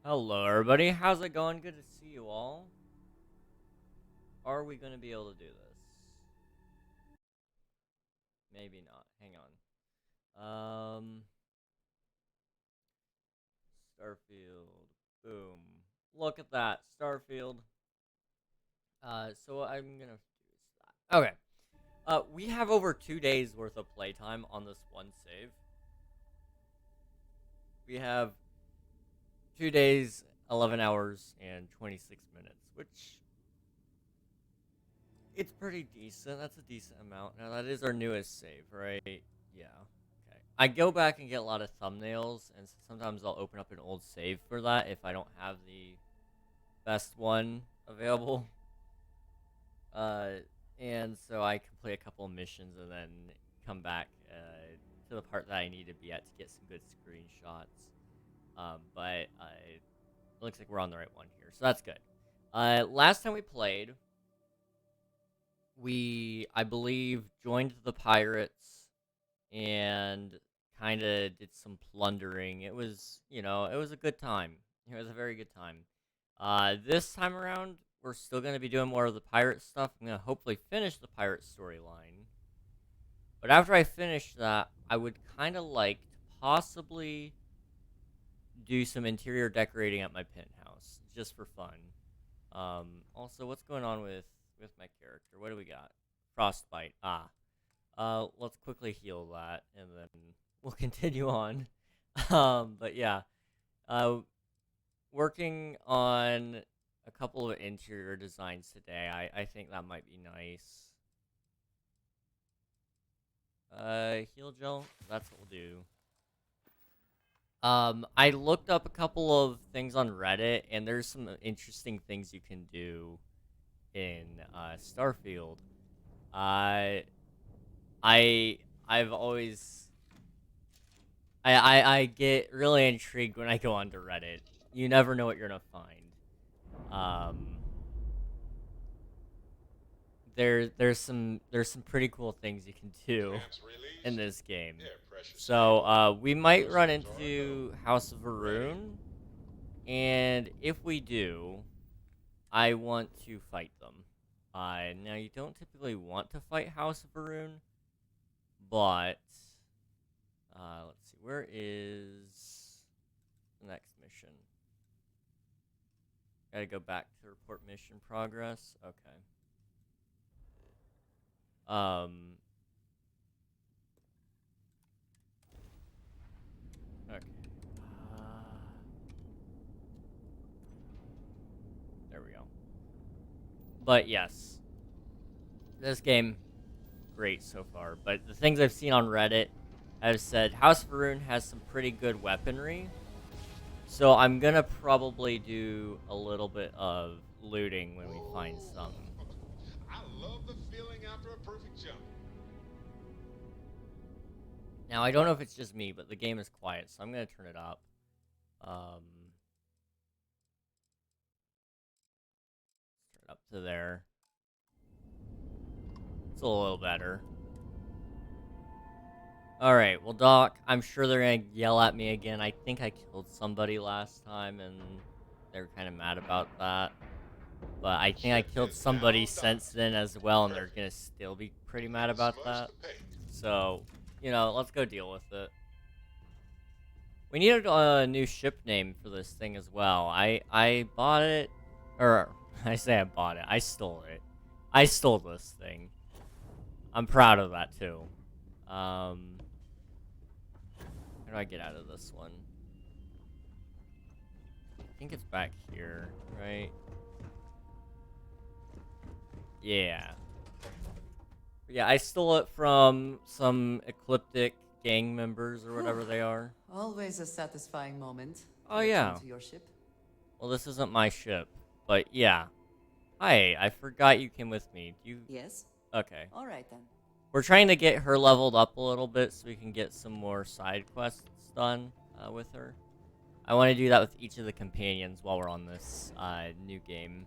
Hello, everybody. How's it going? Good to see you all. Are we going to be able to do this? Maybe not. Hang on. Starfield. Boom. Look at that. Starfield. So what I'm going to do is that. Okay. We have over 2 days worth of playtime on this one save. We have 2 days, 11 hours, and 26 minutes, which it's pretty decent. That's a decent amount. Now, that is our newest save, right? Yeah. Okay. I go back and get a lot of thumbnails, and sometimes I'll open up an old save for that if I don't have the best one available. Uh, and so I complete a couple of missions and then come back to the part that I need to be at to get some good screenshots. But it looks like we're on the right one here, so that's good. Last time we played, I believe, joined the pirates and kind of did some plundering. It was, it was a good time. It was a very good time. This time around, we're still going to be doing more of the pirate stuff. I'm going to hopefully finish the pirate storyline. But after I finish that, I would kind of like to possibly do some interior decorating at my penthouse, just for fun. Also, what's going on with my character? What do we got? Frostbite. Let's quickly heal that, and then we'll continue on. But yeah, uh, working on a couple of interior designs today. I think that might be nice. Heal gel. That's what we'll do. I looked up a couple of things on Reddit, and there's some interesting things you can do in Starfield. Uh, I I've always I get really intrigued when I go onto Reddit. You never know what you're gonna find. Um, there's some pretty cool things you can do in this game. So we might run into House of Varun, and if we do, I want to fight them. Now you don't typically want to fight House of Varun, but let's see, where is the next mission? Gotta go back to report mission progress. Okay. Um. Okay. There we go. But yes, this game great so far. But the things I've seen on Reddit have said House of Varun has some pretty good weaponry. So I'm gonna probably do a little bit of looting when we find some. I love the feeling after a perfect jump. Now I don't know if it's just me, but the game is quiet, so I'm gonna turn it up. Um, turn it up to there. It's a little better. Alright, well, Doc, I'm sure they're gonna yell at me again. I think I killed somebody last time, and they were kind of mad about that. But I think I Ship killed is somebody now docked. since then as well, and they're Perfect. gonna still be pretty You mad can about smudge that. the paint. So, let's go deal with it. We needed a new ship name for this thing as well. I bought it, or I say I bought it. I stole it. I stole this thing. I'm proud of that too. Um, how do I get out of this one? I think it's back here, right? Yeah. Yeah, I stole it from some ecliptic gang members or Whew. whatever they are. Always a satisfying moment. Oh Return yeah. to your ship. Well, this isn't my ship, but yeah. Hi, I forgot you came with me. Do you? Yes? Okay. All right then. We're trying to get her leveled up a little bit so we can get some more side quests done with her. I want to do that with each of the companions while we're on this new game.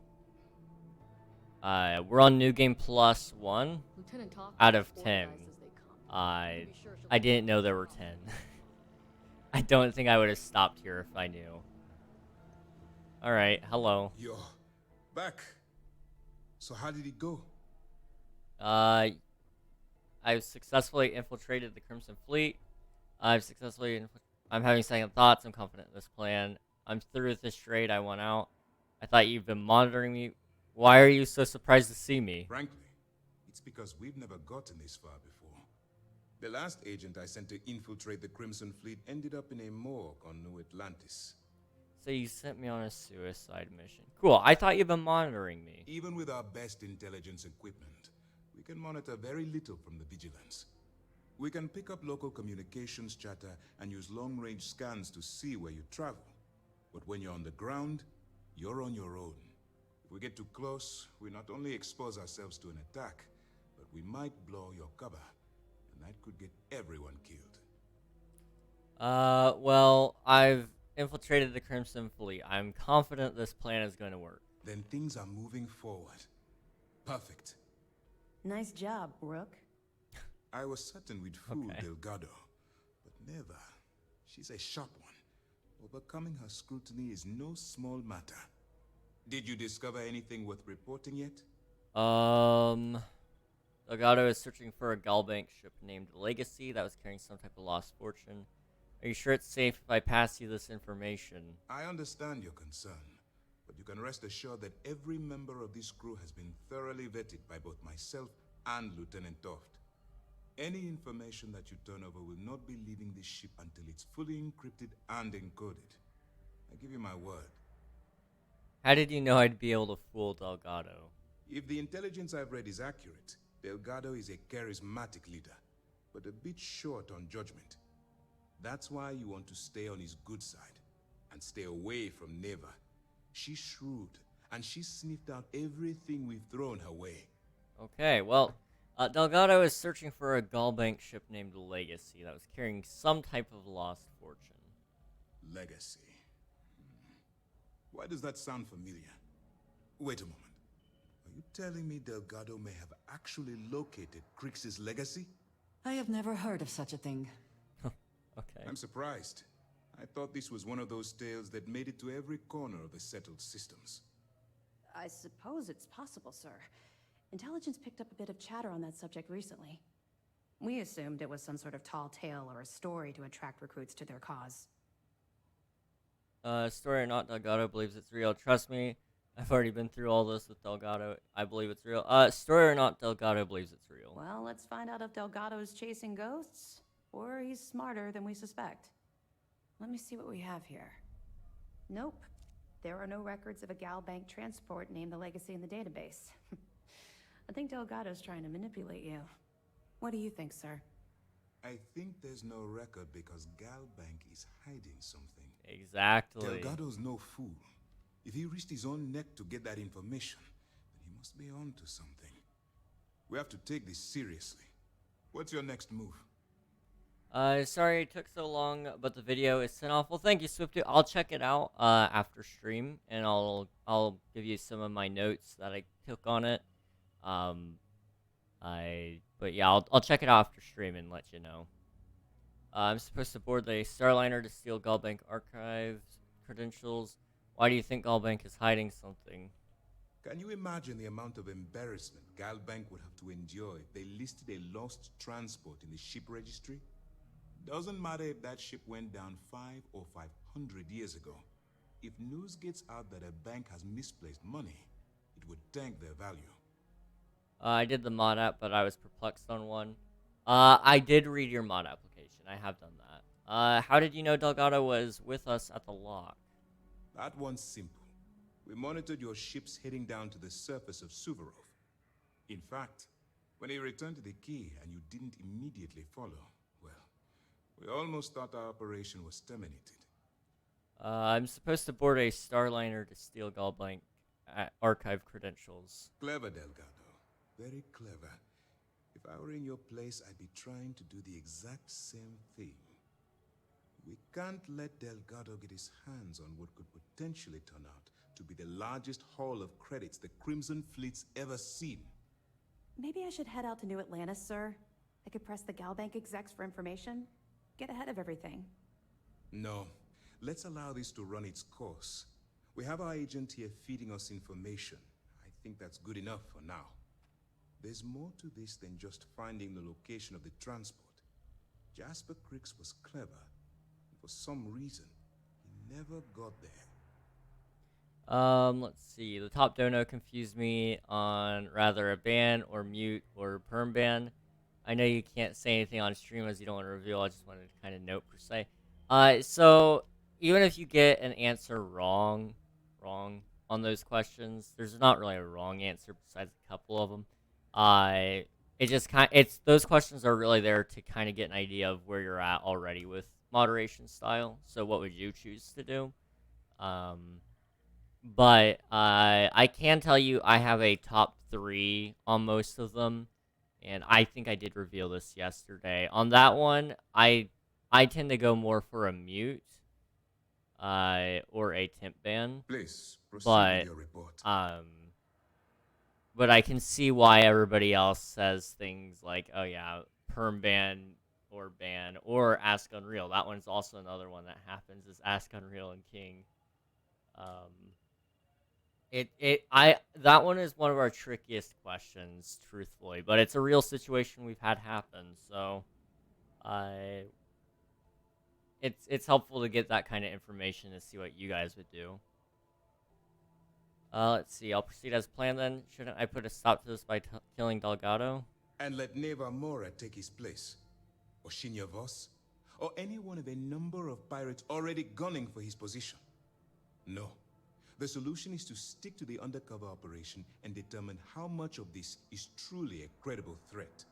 We're on New Game Plus 1 Lieutenant Talk out of 10. organized as they come. I Be sure she'll I be didn't know there were 10. I don't think I would have stopped here if I knew. All right, hello. You're back. So how did it go? Uh, I've successfully infiltrated the Crimson Fleet. I'm having second thoughts. I'm confident in this plan. I'm through with this trade. I want out. I thought you've been monitoring me. Why are you so surprised to see me? Frankly, it's because we've never gotten this far before. The last agent I sent to infiltrate the Crimson Fleet ended up in a morgue on New Atlantis. So you sent me on a suicide mission. Cool. I thought you've been monitoring me. Even with our best intelligence equipment, we can monitor very little from the vigilance. We can pick up local communications chatter and use long-range scans to see where you travel. But when you're on the ground, you're on your own. If we get too close, we not only expose ourselves to an attack, but we might blow your cover, and that could get everyone killed. Well, I've infiltrated the Crimson Fleet. I'm confident this plan is going to work. Then things are moving forward. Perfect. Nice job, Brooke. I was certain we'd fool Okay. Delgado, but never. She's a sharp one. Overcoming her scrutiny is no small matter. Did you discover anything worth reporting yet? Elgato is searching for a Galbank ship named Legacy that was carrying some type of lost fortune. Are you sure it's safe if I pass you this information? I understand your concern, but you can rest assured that every member of this crew has been thoroughly vetted by both myself and Lieutenant Toft. Any information that you turn over will not be leaving this ship until it's fully encrypted and encoded. I give you my word. How did you know I'd be able to fool Delgado? If the intelligence I've read is accurate, Delgado is a charismatic leader, but a bit short on judgment. That's why you want to stay on his good side, and stay away from Neva. She's shrewd, and she's sniffed out everything we've thrown her way. Okay, well, Delgado is searching for a Galbank ship named Legacy that was carrying some type of lost fortune. Legacy. Why does that sound familiar? Wait a moment. Are you telling me Delgado may have actually located Crix's legacy? I have never heard of such a thing. Okay. I'm surprised. I thought this was one of those tales that made it to every corner of the settled systems. I suppose it's possible, sir. Intelligence picked up a bit of chatter on that subject recently. We assumed it was some sort of tall tale or a story to attract recruits to their cause. Story or not, Delgado believes it's real. Trust me, I've already been through all this with Delgado. I believe it's real. Story or not, Delgado believes it's real. Well, let's find out if Delgado's chasing ghosts, or he's smarter than we suspect. Let me see what we have here. Nope. There are no records of a Galbank transport named the Legacy in the database. I think Delgado's trying to manipulate you. What do you think, sir? I think there's no record because Galbank is hiding something. Exactly. Delgado's no fool. If he risked his own neck to get that information, then he must be on to something. We have to take this seriously. What's your next move? Sorry it took so long, but the video is sent off. Well, thank you, Swifty. I'll check it out after stream, and I'll give you some of my notes that I took on it. But yeah, I'll check it out after stream and let you know. I'm supposed to board the Starliner to steal Galbank archive credentials. Why do you think Galbank is hiding something? Can you imagine the amount of embarrassment Galbank would have to endure if they listed a lost transport in the ship registry? Doesn't matter if that ship went down 5 or 500 years ago. If news gets out that a bank has misplaced money, it would tank their value. I did the mod app, but I was perplexed on one. I did read your mod application. I have done that. How did you know Delgado was with us at the lock? That one's simple. We monitored your ships heading down to the surface of Suvorov. In fact, when he returned to the key and you didn't immediately follow, well, we almost thought our operation was terminated. I'm supposed to board a Starliner to steal Galbank archive credentials. Clever, Delgado. Very clever. If I were in your place, I'd be trying to do the exact same thing. We can't let Delgado get his hands on what could potentially turn out to be the largest haul of credits the Crimson Fleet's ever seen. Maybe I should head out to New Atlantis, sir. I could press the Galbank execs for information. Get ahead of everything. No. Let's allow this to run its course. We have our agent here feeding us information. I think that's good enough for now. There's more to this than just finding the location of the transport. Jasper Cricks was clever. For some reason, he never got there. Let's see. The top dono confused me on rather a ban or mute or perm ban. I know you can't say anything on stream as you don't want to reveal. I just wanted to kind of note per se. So even if you get an answer wrong on those questions, there's not really a wrong answer besides a couple of them. It just it's those questions are really there to kind of get an idea of where you're at already with moderation style. So what would you choose to do? But I can tell you I have a top 3 on most of them, and I think I did reveal this yesterday. On that one, I tend to go more for a mute or a temp ban. Please proceed But with your report. but I can see why everybody else says things like, oh yeah, perm ban or Ask Unreal. That one's also another one that happens is Ask Unreal and King. That one is one of our trickiest questions, truthfully, but it's a real situation we've had happen, so it's helpful to get that kind of information to see what you guys would do. Let's see. I'll proceed as planned then. Shouldn't I put a stop to this by killing Delgado? And let Neva Mora take his place. Or Shinya Voss. Or any one of a number of pirates already gunning for his position. No. The solution is to stick to the undercover operation and determine how much of this is truly a credible threat.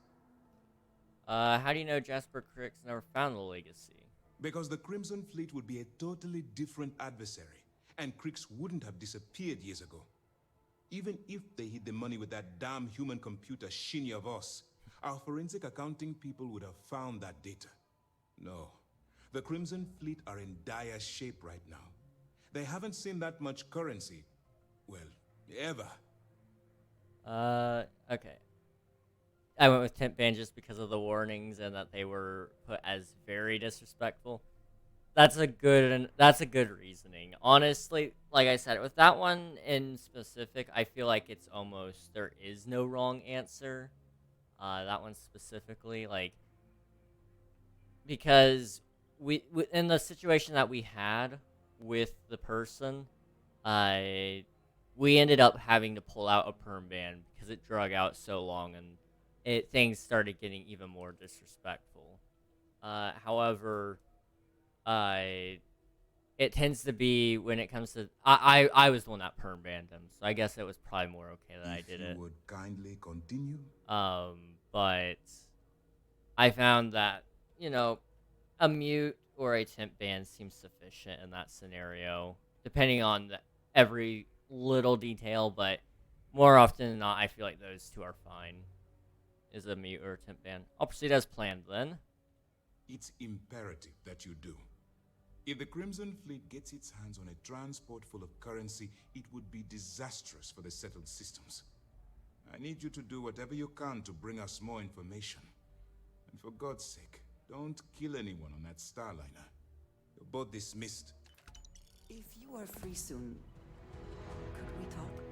How do you know Jasper Cricks never found the legacy? Because the Crimson Fleet would be a totally different adversary, and Cricks wouldn't have disappeared years ago. Even if they hid the money with that damn human computer Shinya Voss, our forensic accounting people would have found that data. No. The Crimson Fleet are in dire shape right now. They haven't seen that much currency. Well, ever. Okay. I went with temp ban just because of the warnings and that they were put as very disrespectful. That's a good reasoning. Honestly, like I said, with that one in specific, I feel like it's almost there is no wrong answer. That one specifically, like because we in the situation that we had with the person, we ended up having to pull out a perm ban because it drug out so long and things started getting even more disrespectful. However, it tends to be when it comes to I was the one that perm banned him, so I guess it was probably more okay that I did it. If you would kindly continue. But I found that a mute or a temp ban seems sufficient in that scenario, depending on every little detail. But more often than not, I feel like those two are fine. Is a mute or a temp ban. I'll proceed as planned then. It's imperative that you do. If the Crimson Fleet gets its hands on a transport full of currency, it would be disastrous for the settled systems. I need you to do whatever you can to bring us more information. And for God's sake, don't kill anyone on that Starliner. You're both dismissed. If you are free soon, could we talk?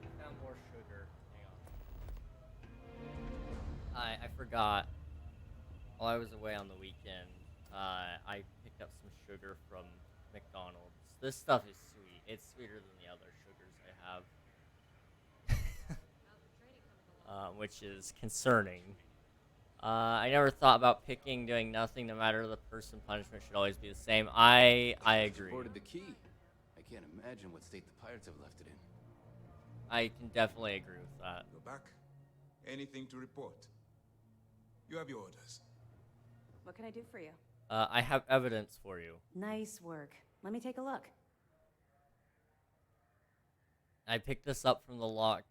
I found more sugar. Hang on. I forgot. While I was away on the weekend, I picked up some sugar from McDonald's. This stuff is sweet. It's sweeter than the other sugars I have. Which is concerning. I never thought about picking doing nothing, no matter the person. Punishment should always be the same. I agree. Reported the key. I can't imagine what state the pirates have left it in. I can definitely agree with that. Go back. Anything to report? You have your orders. What can I do for you? I have evidence for you. Nice work. Let me take a look. I picked this up from the lock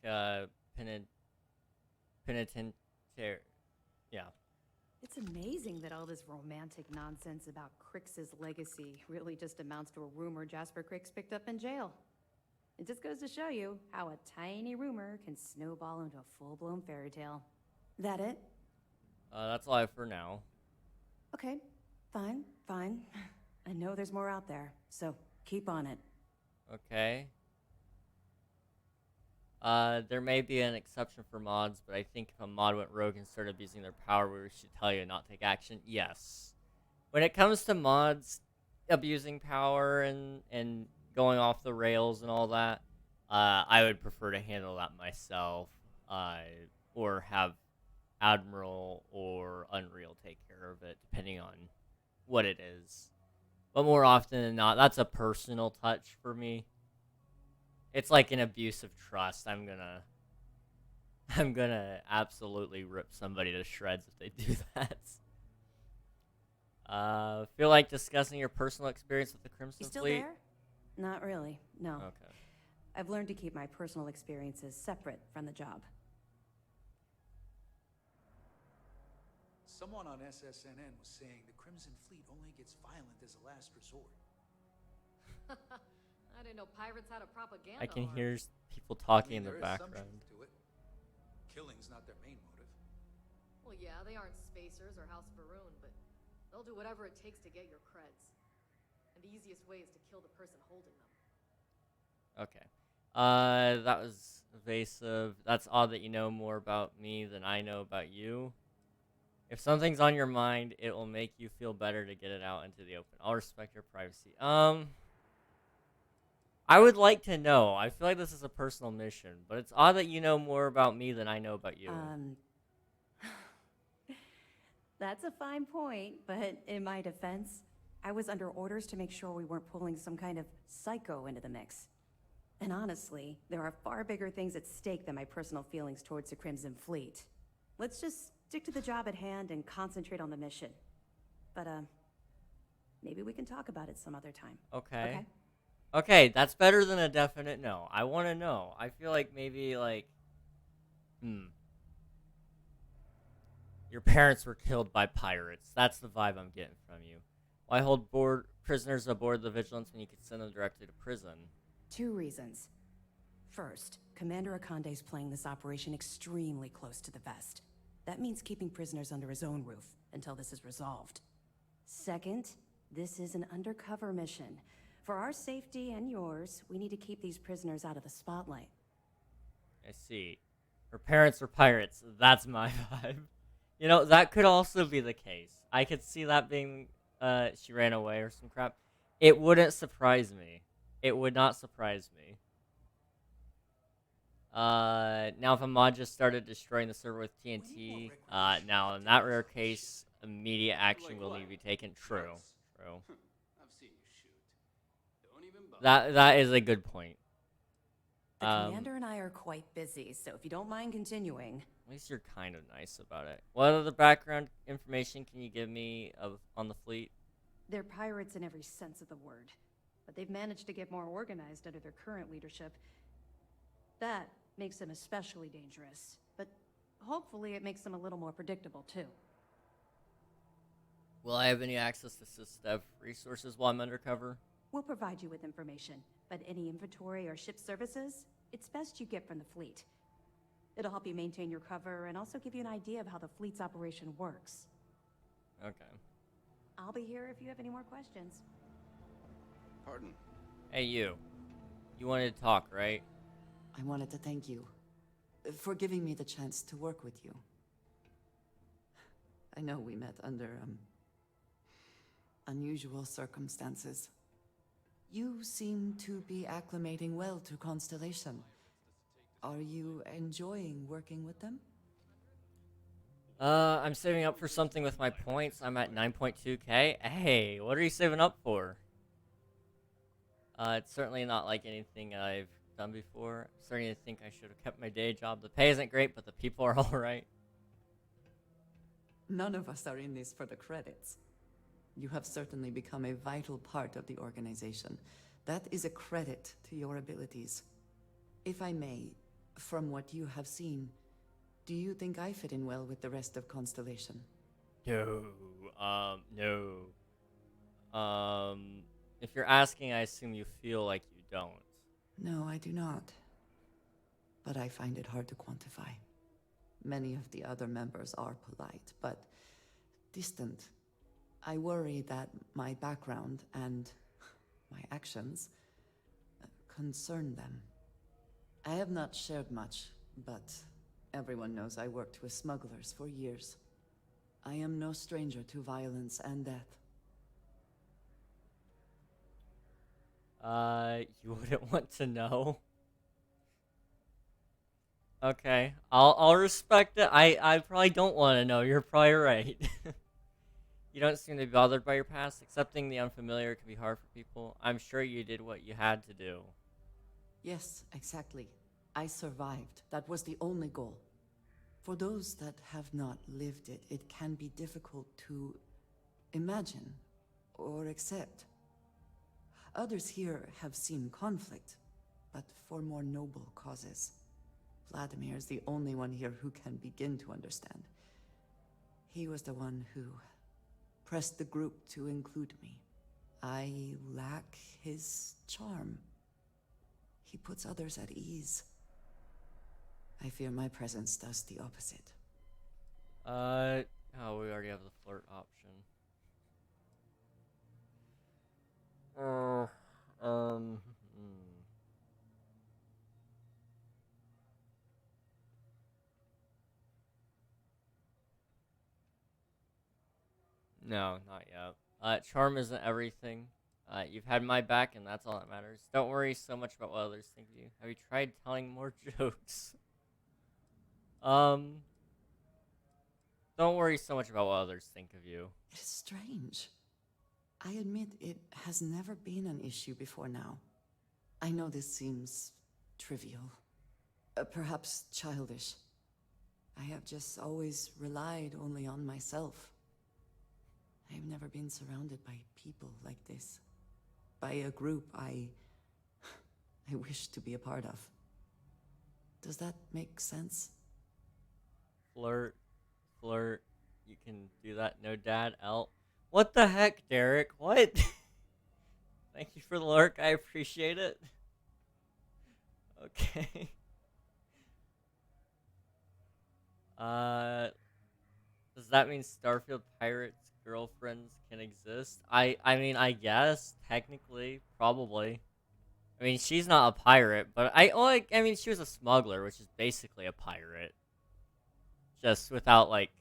penitentiary. Yeah. It's amazing that all this romantic nonsense about Crix's legacy really just amounts to a rumor Jasper Crix picked up in jail. It just goes to show you how a tiny rumor can snowball into a full-blown fairy tale. That it? That's all I have for now. Okay, fine. I know there's more out there, so keep on it. Okay. There may be an exception for mods, but I think if a mod went rogue and started abusing their power, we should tell you to not take action. Yes. When it comes to mods abusing power and going off the rails and all that, I would prefer to handle that myself, or have Admiral or Unreal take care of it, depending on what it is. But more often than not, that's a personal touch for me. It's like an abuse of trust. I'm gonna absolutely rip somebody to shreds if they do that. Feel like discussing your personal experience with the Crimson You still Fleet? there? Not really, no. Okay. I've learned to keep my personal experiences separate from the job. Someone on SSNN was saying the Crimson Fleet only gets violent as a last resort. I didn't know pirates had a propaganda I can arm. hear people talking in there the is some background. truth to it. Killing's not their main motive. Well, yeah, they aren't spacers or House Varun, but they'll do whatever it takes to get your creds. And the easiest way is to kill the person holding them. Okay. That was evasive. That's odd that you know more about me than I know about you. If something's on your mind, it will make you feel better to get it out into the open. I'll respect your privacy. I would like to know. I feel like this is a personal mission, but it's odd that you know more about me than I know about you. That's a fine point, but in my defense, I was under orders to make sure we weren't pulling some kind of psycho into the mix. And honestly, there are far bigger things at stake than my personal feelings towards the Crimson Fleet. Let's just stick to the job at hand and concentrate on the mission. But, maybe we can talk about it some other time. Okay. Okay, that's better than a definite no. I want to know. I feel like maybe, like, your parents were killed by pirates. That's the vibe I'm getting from you. Why hold prisoners aboard the Vigilance when you could send them directly to prison? 2 reasons. First, Commander Akande's playing this operation extremely close to the vest. That means keeping prisoners under his own roof until this is resolved. Second, this is an undercover mission. For our safety and yours, we need to keep these prisoners out of the spotlight. I see. Her parents were pirates. That's my vibe. You know, that could also be the case. I could see that being, she ran away or some crap. It wouldn't surprise me. It would not surprise me. Now if a mod just started destroying the server with TNT, now in that rare case, immediate action will need to be taken. True. I've seen you shoot. Don't even bother. That is a good point. The commander and I are quite busy, so if you don't mind continuing. At least you're kind of nice about it. What other background information can you give me on the fleet? They're pirates in every sense of the word, but they've managed to get more organized under their current leadership. That makes them especially dangerous, but hopefully it makes them a little more predictable too. Will I have any access to SysDev resources while I'm undercover? We'll provide you with information, but any inventory or ship services, it's best you get from the fleet. It'll help you maintain your cover and also give you an idea of how the fleet's operation works. Okay. I'll be here if you have any more questions. Pardon. Hey, you. You wanted to talk, right? I wanted to thank you for giving me the chance to work with you. I know we met under, unusual circumstances. You seem to be acclimating well to Constellation. Are you enjoying working with them? I'm saving up for something with my points. I'm at 9.2k. Hey, what are you saving up for? It's certainly not like anything I've done before. I'm starting to think I should have kept my day job. The pay isn't great, but the people are alright. None of us are in this for the credits. You have certainly become a vital part of the organization. That is a credit to your abilities. If I may, from what you have seen, do you think I fit in well with the rest of Constellation? No. If you're asking, I assume you feel like you don't. No, I do not. But I find it hard to quantify. Many of the other members are polite, but distant. I worry that my background and my actions concern them. I have not shared much, but everyone knows I worked with smugglers for years. I am no stranger to violence and death. You wouldn't want to know. Okay, I'll respect it. I probably don't want to know. You're probably right. You don't seem to be bothered by your past. Accepting the unfamiliar can be hard for people. I'm sure you did what you had to do. Yes, exactly. I survived. That was the only goal. For those that have not lived it, it can be difficult to imagine or accept. Others here have seen conflict, but for more noble causes. Vladimir is the only one here who can begin to understand. He was the one who pressed the group to include me. I lack his charm. He puts others at ease. I fear my presence does the opposite. Oh, we already have the flirt option. Hmm. No, not yet. Charm isn't everything. You've had my back, and that's all that matters. Don't worry so much about what others think of you. Have you tried telling more jokes? Um, don't worry so much about what others think of you. It is strange. I admit it has never been an issue before now. I know this seems trivial, perhaps childish. I have just always relied only on myself. I have never been surrounded by people like this. By a group I wish to be a part of. Does that make sense? Flirt. You can do that. No dad, L. What the heck, Derek? What? Thank you for the lurk. I appreciate it. Okay. Does that mean Starfield pirates' girlfriends can exist? I mean, I guess technically, probably. I mean, she's not a pirate, but I mean, she was a smuggler, which is basically a pirate, just without like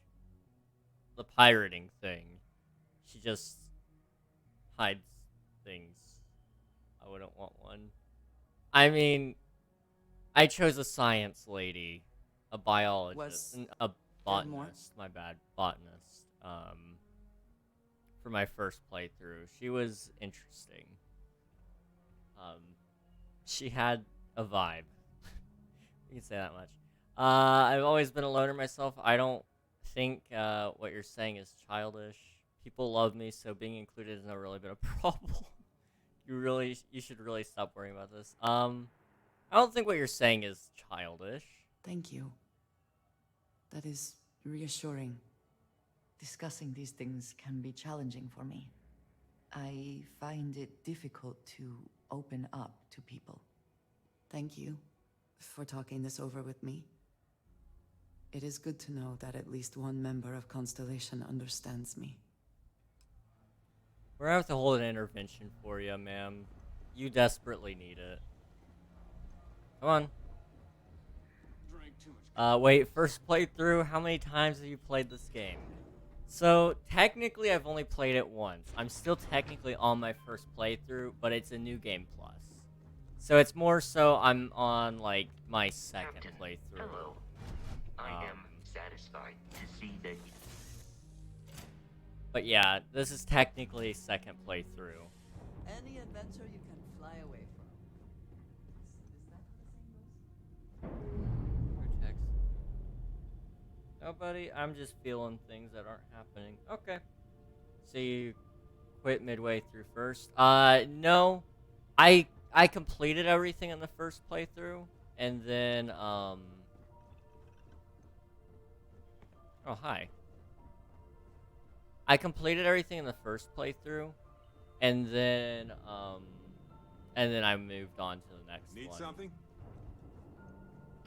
the pirating thing. She just hides things. I wouldn't want one. I mean, I chose a science lady, a biologist, and a botanist. My bad, botanist. For my first playthrough, she was interesting. She had a vibe. You can say that much. I've always been a loner myself. I don't think what you're saying is childish. People love me, so being included has never really been a problem. You should really stop worrying about this. I don't think what you're saying is childish. Thank you. That is reassuring. Discussing these things can be challenging for me. I find it difficult to open up to people. Thank you for talking this over with me. It is good to know that at least one member of Constellation understands me. We're gonna have to hold an intervention for you, ma'am. You desperately need it. Come on. Wait, first playthrough, how many times have you played this game? So, technically, I've only played it once. I'm still technically on my first playthrough, but it's a new game plus. So it's more so I'm on, like, my second playthrough. Hello. I am satisfied to see that you... But yeah, this is technically second playthrough. Any adventure you can fly away from. Is that how the saying goes? Text. Nobody? I'm just feeling things that aren't happening. Okay. So you quit midway through first? No. I completed everything in the first playthrough, and then, oh, hi. I completed everything in the first playthrough, and then I moved on to the next one. Need something?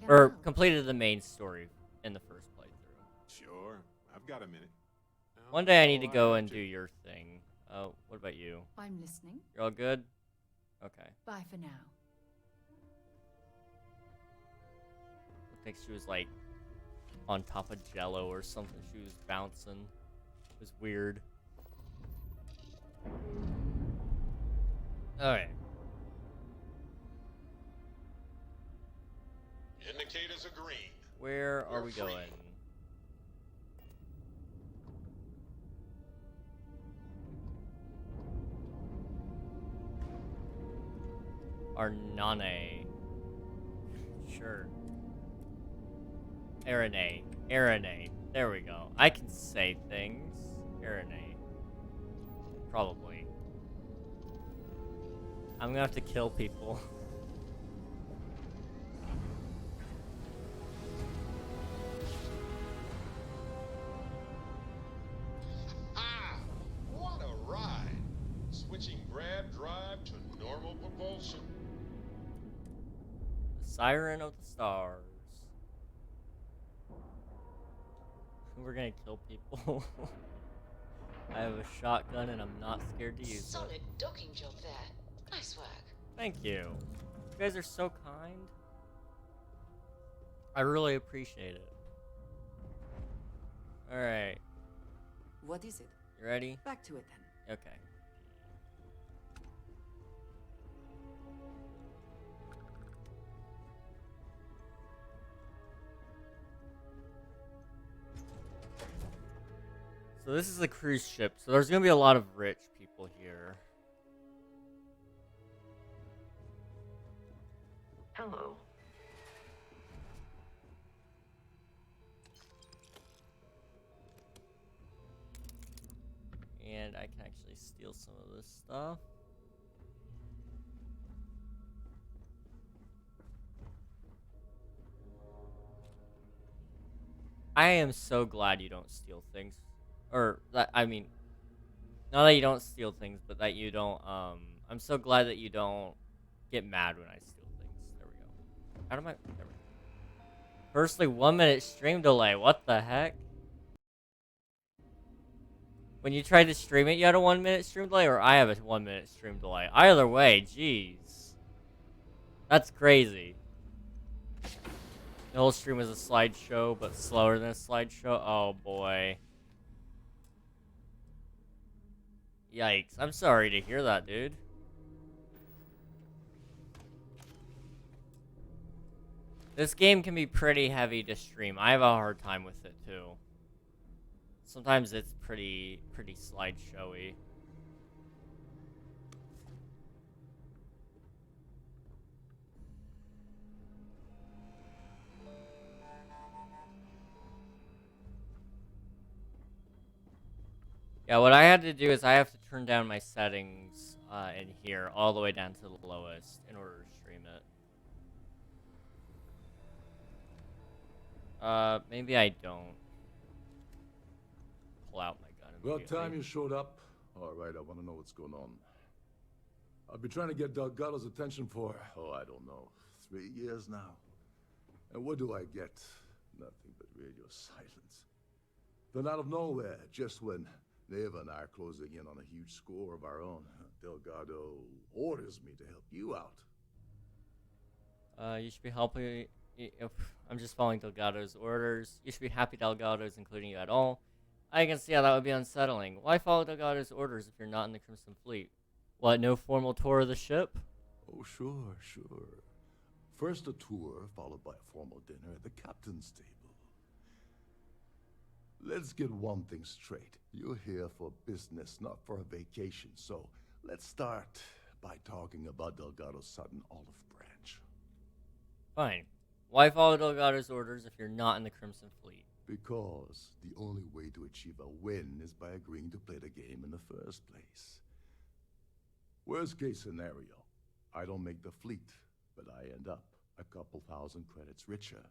Or completed the main story in the first playthrough. Sure. I've got a minute. One day I need to go and do your thing. Oh, what about you? I'm listening. You're all good? Okay. Bye for now. think she was like on top of Jello or something. She was bouncing. It was weird. Alright. Indicators are green. Where are We're we free. going? Arnane. Sure. Arane. Arane. There we go. I can say things. Arane. Probably. I'm gonna have to kill people. Ah, what a ride! Switching grab drive to normal propulsion. The Siren of the Stars. We're gonna kill people. I have a shotgun and I'm not scared to use it. Solid docking job there. Nice work. Thank you. You guys are so kind. I really appreciate it. Alright. What is it? You ready? Back to it then. Okay. So this is a cruise ship, so there's gonna be a lot of rich people here. Hello. And I can actually steal some of this stuff. I am so glad you don't steal things. Or, that, I mean, not that you don't steal things, but that you don't, I'm so glad that you don't get mad when I steal things. There we go. How do I, there we go. Firstly, 1 minute stream delay. What the heck? When you tried to stream it, you had a 1 minute stream delay, or I have a 1 minute stream delay? Either way, jeez. That's crazy. The whole stream was a slideshow, but slower than a slideshow. Oh boy. Yikes. I'm sorry to hear that, dude. This game can be pretty heavy to stream. I have a hard time with it too. Sometimes it's pretty slideshowy. Yeah, what I had to do is I have to turn down my settings in here all the way down to the lowest in order to stream it. Maybe I don't pull out my gun About immediately. time you showed up. All right, I want to know what's going on. I've been trying to get Delgado's attention for, I don't know, 3 years now. And what do I get? Nothing but radio silence. Then out of nowhere, just when Neva and I are closing in on a huge score of our own, Delgado orders me to help you out. You should be helping. If I'm just following Delgado's orders. You should be happy Delgado's including you at all. I can see how that would be unsettling. Why follow Delgado's orders if you're not in the Crimson Fleet? What, no formal tour of the ship? Oh, sure. First a tour, followed by a formal dinner at the captain's table. Let's get one thing straight. You're here for business, not for a vacation, so let's start by talking about Delgado's sudden olive branch. Fine. Why follow Delgado's orders if you're not in the Crimson Fleet? Because the only way to achieve a win is by agreeing to play the game in the first place. Worst case scenario, I don't make the fleet, but I end up a couple thousand credits richer.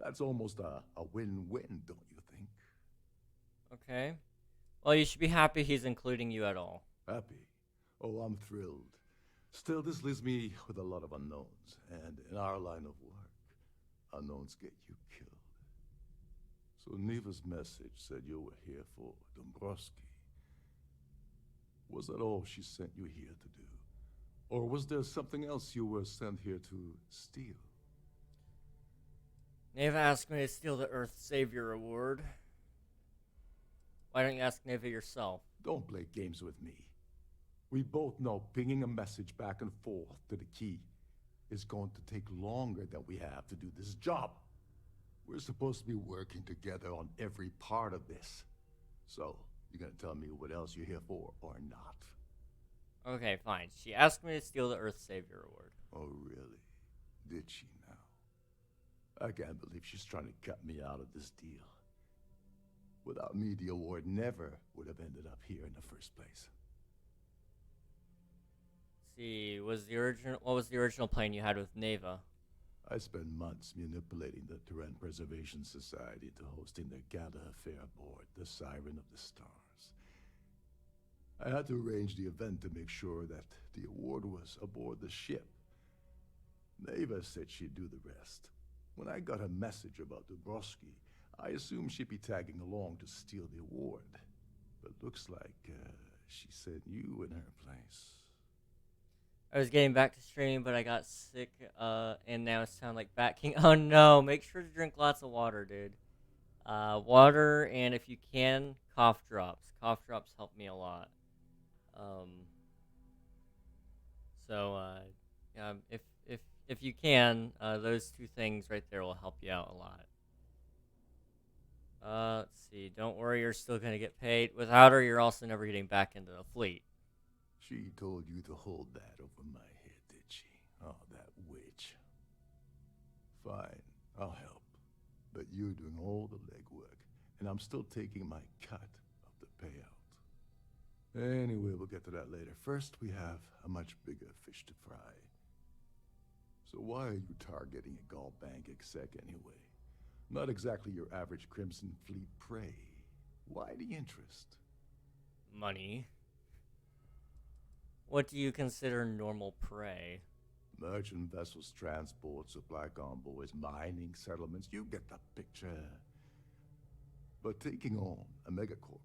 That's almost a win-win, don't you think? Okay. Well, you should be happy he's including you at all. Happy? Oh, I'm thrilled. Still, this leaves me with a lot of unknowns, and in our line of work, unknowns get you killed. So Neva's message said you were here for Dombrowski. Was that all she sent you here to do? Or was there something else you were sent here to steal? Neva asked me to steal the Earth Savior Award. Why don't you ask Neva yourself? Don't play games with me. We both know pinging a message back and forth to the key is going to take longer than we have to do this job. We're supposed to be working together on every part of this. So, you're gonna tell me what else you're here for, or not? Okay, fine. She asked me to steal the Earth Savior Award. Oh, really? Did she now? I can't believe she's trying to cut me out of this deal. Without me, the award never would have ended up here in the first place. See, what was the original plan you had with Neva? I spent months manipulating the Terran Preservation Society to hosting their gala affair aboard the Siren of the Stars. I had to arrange the event to make sure that the award was aboard the ship. Neva said she'd do the rest. When I got a message about Dubrovsky, I assumed she'd be tagging along to steal the award. But looks like she sent you in her place. I was getting back to streaming, but I got sick, and now it sounds like Bat King. Oh no, make sure to drink lots of water, dude. Water, and if you can, cough drops. Cough drops help me a lot. If you can, those two things right there will help you out a lot. Let's see. Don't worry, you're still gonna get paid. Without her, you're also never getting back into the fleet. She told you to hold that over my head, did she? Oh, that witch. Fine, I'll help. But you're doing all the legwork, and I'm still taking my cut of the payout. Anyway, we'll get to that later. First, we have a much bigger fish to fry. So why are you targeting a Gall Bank exec anyway? Not exactly your average Crimson Fleet prey. Why the interest? Money. What do you consider normal prey? Merchant vessels, transport, supply convoys, mining settlements, you get the picture. But taking on a megacorp,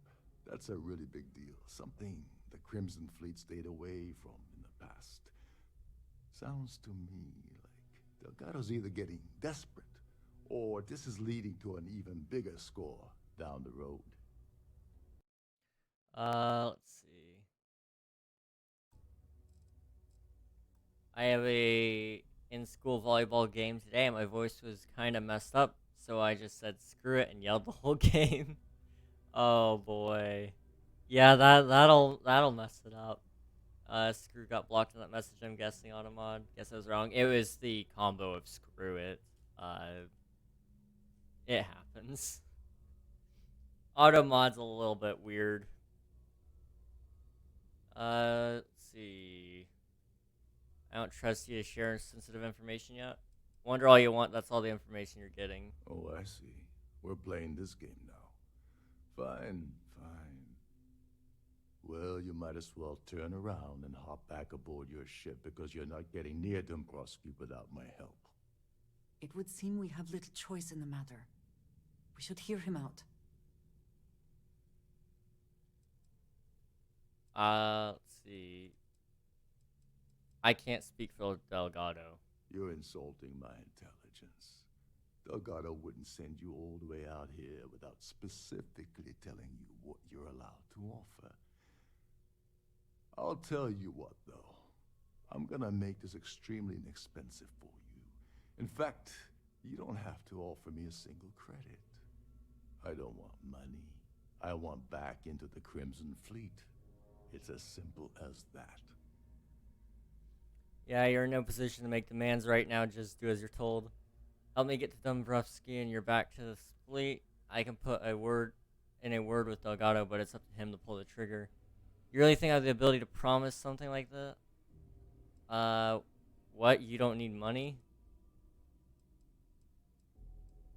that's a really big deal. Something the Crimson Fleet stayed away from in the past. Sounds to me like Delgado's either getting desperate, or this is leading to an even bigger score down the road. Let's see. I have a in-school volleyball game today, and my voice was kind of messed up, so I just said screw it and yelled the whole game. Oh boy. Yeah, that'll mess it up. Screw got blocked in that message, I'm guessing, Automod. Guess I was wrong. It was the combo of screw it. It happens. Automod's a little bit weird. Let's see. I don't trust you to share sensitive information yet. Wonder all you want, that's all the information you're getting. Oh, I see. We're playing this game now. Fine, fine. Well, you might as well turn around and hop back aboard your ship because you're not getting near Dombrowski without my help. It would seem we have little choice in the matter. We should hear him out. Let's see. I can't speak for Delgado. You're insulting my intelligence. Delgado wouldn't send you all the way out here without specifically telling you what you're allowed to offer. I'll tell you what, though. I'm gonna make this extremely inexpensive for you. In fact, you don't have to offer me a single credit. I don't want money. I want back into the Crimson Fleet. It's as simple as that. Yeah, you're in no position to make demands right now, just do as you're told. Help me get to Dombrowski and you're back to the fleet. I can put a word with Delgado, but it's up to him to pull the trigger. You really think I have the ability to promise something like that? What? You don't need money?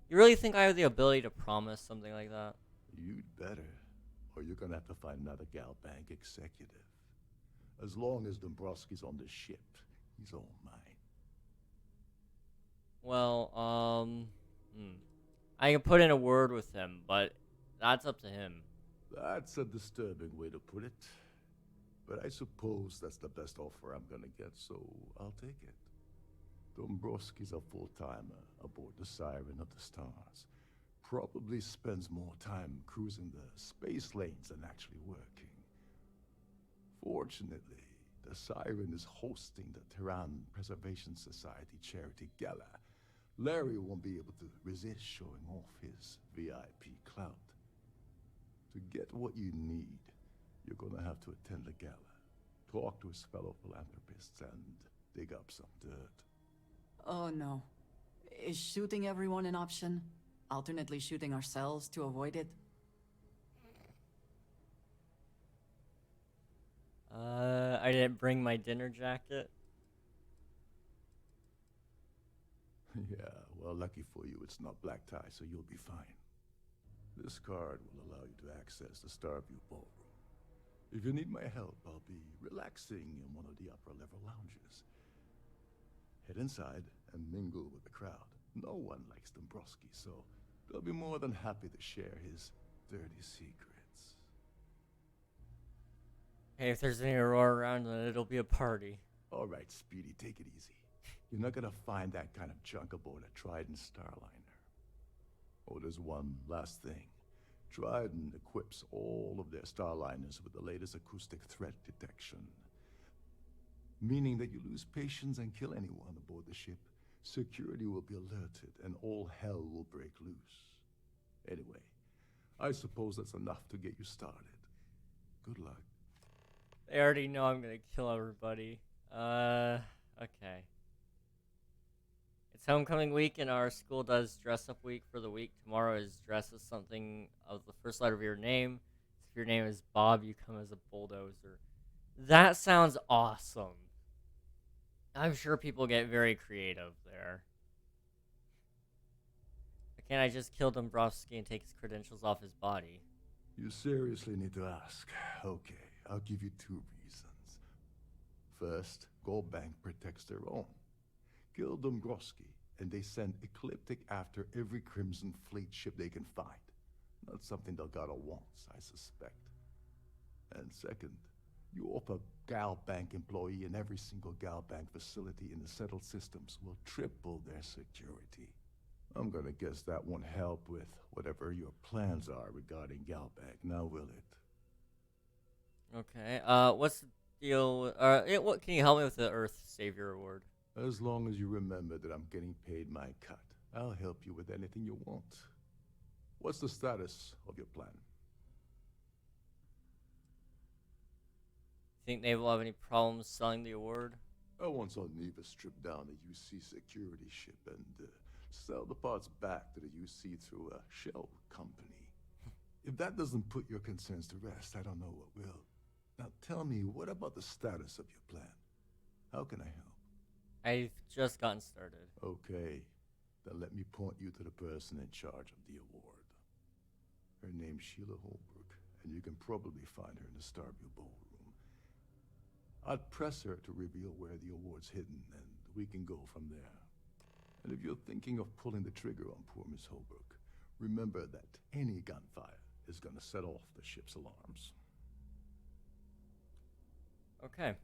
You really think I have the ability to promise something like that? You'd better, or you're gonna have to find another Gal Bank executive. As long as Dombrowski's on the ship, he's all mine. Well, I can put in a word with him, but that's up to him. That's a disturbing way to put it. But I suppose that's the best offer I'm gonna get, so I'll take it. Dombrowski's a full-timer aboard the Siren of the Stars. Probably spends more time cruising the space lanes than actually working. Fortunately, the Siren is hosting the Tehran Preservation Society charity gala. Larry won't be able to resist showing off his VIP clout. To get what you need, you're gonna have to attend the gala, talk to his fellow philanthropists, and dig up some dirt. Oh no. Is shooting everyone an option? Alternately shooting ourselves to avoid it? I didn't bring my dinner jacket. Yeah, well, lucky for you, it's not black tie, so you'll be fine. This card will allow you to access the Starfield ballroom. If you need my help, I'll be relaxing in one of the upper-level lounges. Head inside and mingle with the crowd. No one likes Dombrowski, so they'll be more than happy to share his dirty secrets. Hey, if there's any Aurora around, then it'll be a party. All right, Speedy, take it easy. You're not gonna find that kind of junk aboard a Trident Starliner. Oh, there's one last thing. Trident equips all of their Starliners with the latest acoustic threat detection. Meaning that you lose patience and kill anyone aboard the ship, security will be alerted and all hell will break loose. Anyway, I suppose that's enough to get you started. Good luck. They already know I'm gonna kill everybody. Okay. It's homecoming week and our school does dress up week for the week. Tomorrow is dress as something of the first letter of your name. So if your name is Bob, you come as a bulldozer. That sounds awesome. I'm sure people get very creative there. Why can't I just kill Dombrowski and take his credentials off his body? You seriously need to ask. Okay, I'll give you 2 reasons. First, Goldbank protects their own. Kill Dombrowski, and they send Ecliptic after every Crimson Fleet ship they can find. Not something Delgado wants, I suspect. And second, you offer Galbank employee in every single Galbank facility in the settled systems will triple their security. I'm gonna guess that won't help with whatever your plans are regarding Galbank, now will it? Okay, what's the deal? What can you help me with the Earth Savior Award? As long as you remember that I'm getting paid my cut, I'll help you with anything you want. What's the status of your plan? Think they will have any problems selling the award? I once saw Neva strip down a UC security ship and sell the parts back to the UC through a shell company. If that doesn't put your concerns to rest, I don't know what will. Now tell me, what about the status of your plan? How can I help? I've just gotten started. Okay, then let me point you to the person in charge of the award. Her name's Sheila Holbrook, and you can probably find her in the Starfield ballroom. I'd press her to reveal where the award's hidden, and we can go from there. And if you're thinking of pulling the trigger on poor Miss Holbrook, remember that any gunfire is gonna set off the ship's alarms. Okay.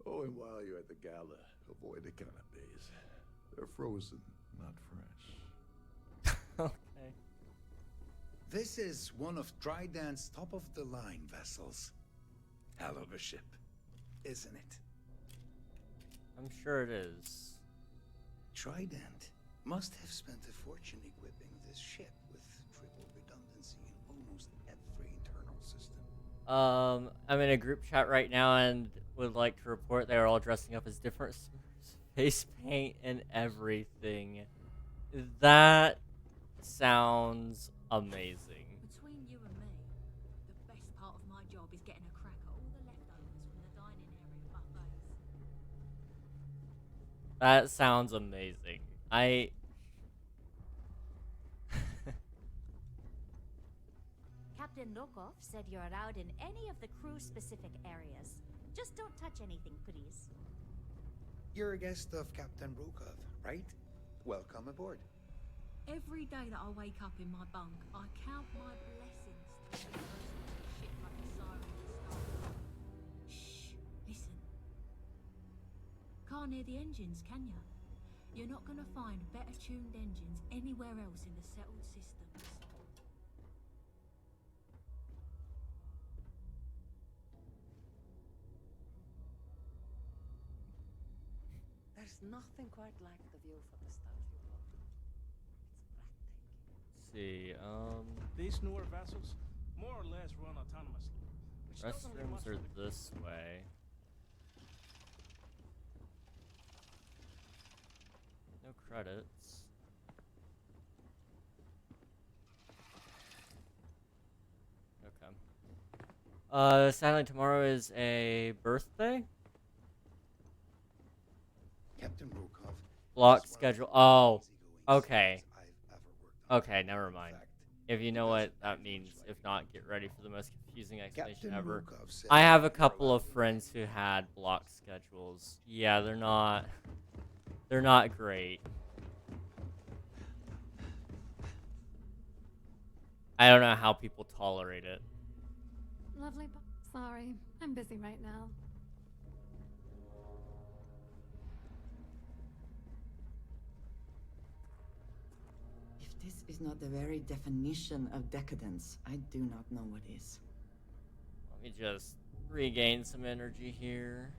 Oh, and while you're at the gala, avoid the canapes. They're frozen, not fresh. Okay. This is one of Trident's top-of-the-line vessels. Hell of a ship, isn't it? I'm sure it is. Trident must have spent a fortune equipping this ship with triple redundancy in almost every internal system. I'm in a group chat right now and would like to report they are all dressing up as different face paint and everything. That sounds amazing. Between you and me, the best part of my job is getting a crack at all the leftovers from the dining area buffets. That sounds amazing. Captain Lokov said you're allowed in any of the crew-specific areas. Just don't touch anything, please. You're a guest of Captain Rukov, right? Welcome aboard. Every day that I wake up in my bunk, I count my blessings to be the person with shit like a siren at the start. Shh, listen. Can't hear the engines, can ya? You're not gonna find better tuned engines anywhere else in the settled systems. There's nothing quite like the view from the Starfield Vault. It's breathtaking. Let's see, These newer vessels more or less run autonomously, which doesn't leave much restrooms are for the this way. No credits. Okay. Sadly, tomorrow is a birthday. Captain Rokov. Block schedule. Oh, okay. Okay, never mind. If you know what that means, if not, get ready for the most confusing explanation ever. I have a couple of friends who had block schedules. Yeah, they're not great. I don't know how people tolerate it. Lovely. Sorry, I'm busy right now. If this is not the very definition of decadence, I do not know what is. Let me just regain some energy here.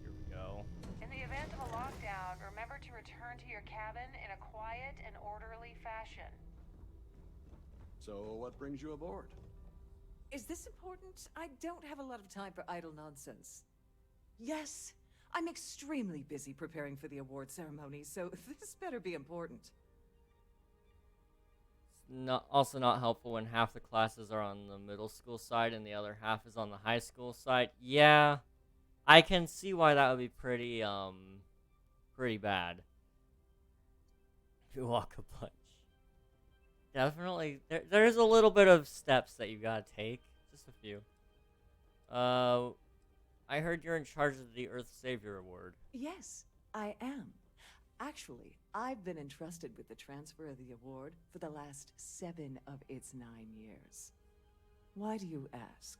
Here we go. In the event of a lockdown, remember to return to your cabin in a quiet and orderly fashion. So, what brings you aboard? Is this important? I don't have a lot of time for idle nonsense. Yes, I'm extremely busy preparing for the award ceremony, so this better be important. It's also not helpful when half the classes are on the middle school side and the other half is on the high school side. Yeah, I can see why that would be pretty bad. If you walk a bunch. Definitely, there's a little bit of steps that you gotta take. Just a few. I heard you're in charge of the Earth Savior Award. Yes, I am. Actually, I've been entrusted with the transfer of the award for the last 7 of its 9 years. Why do you ask?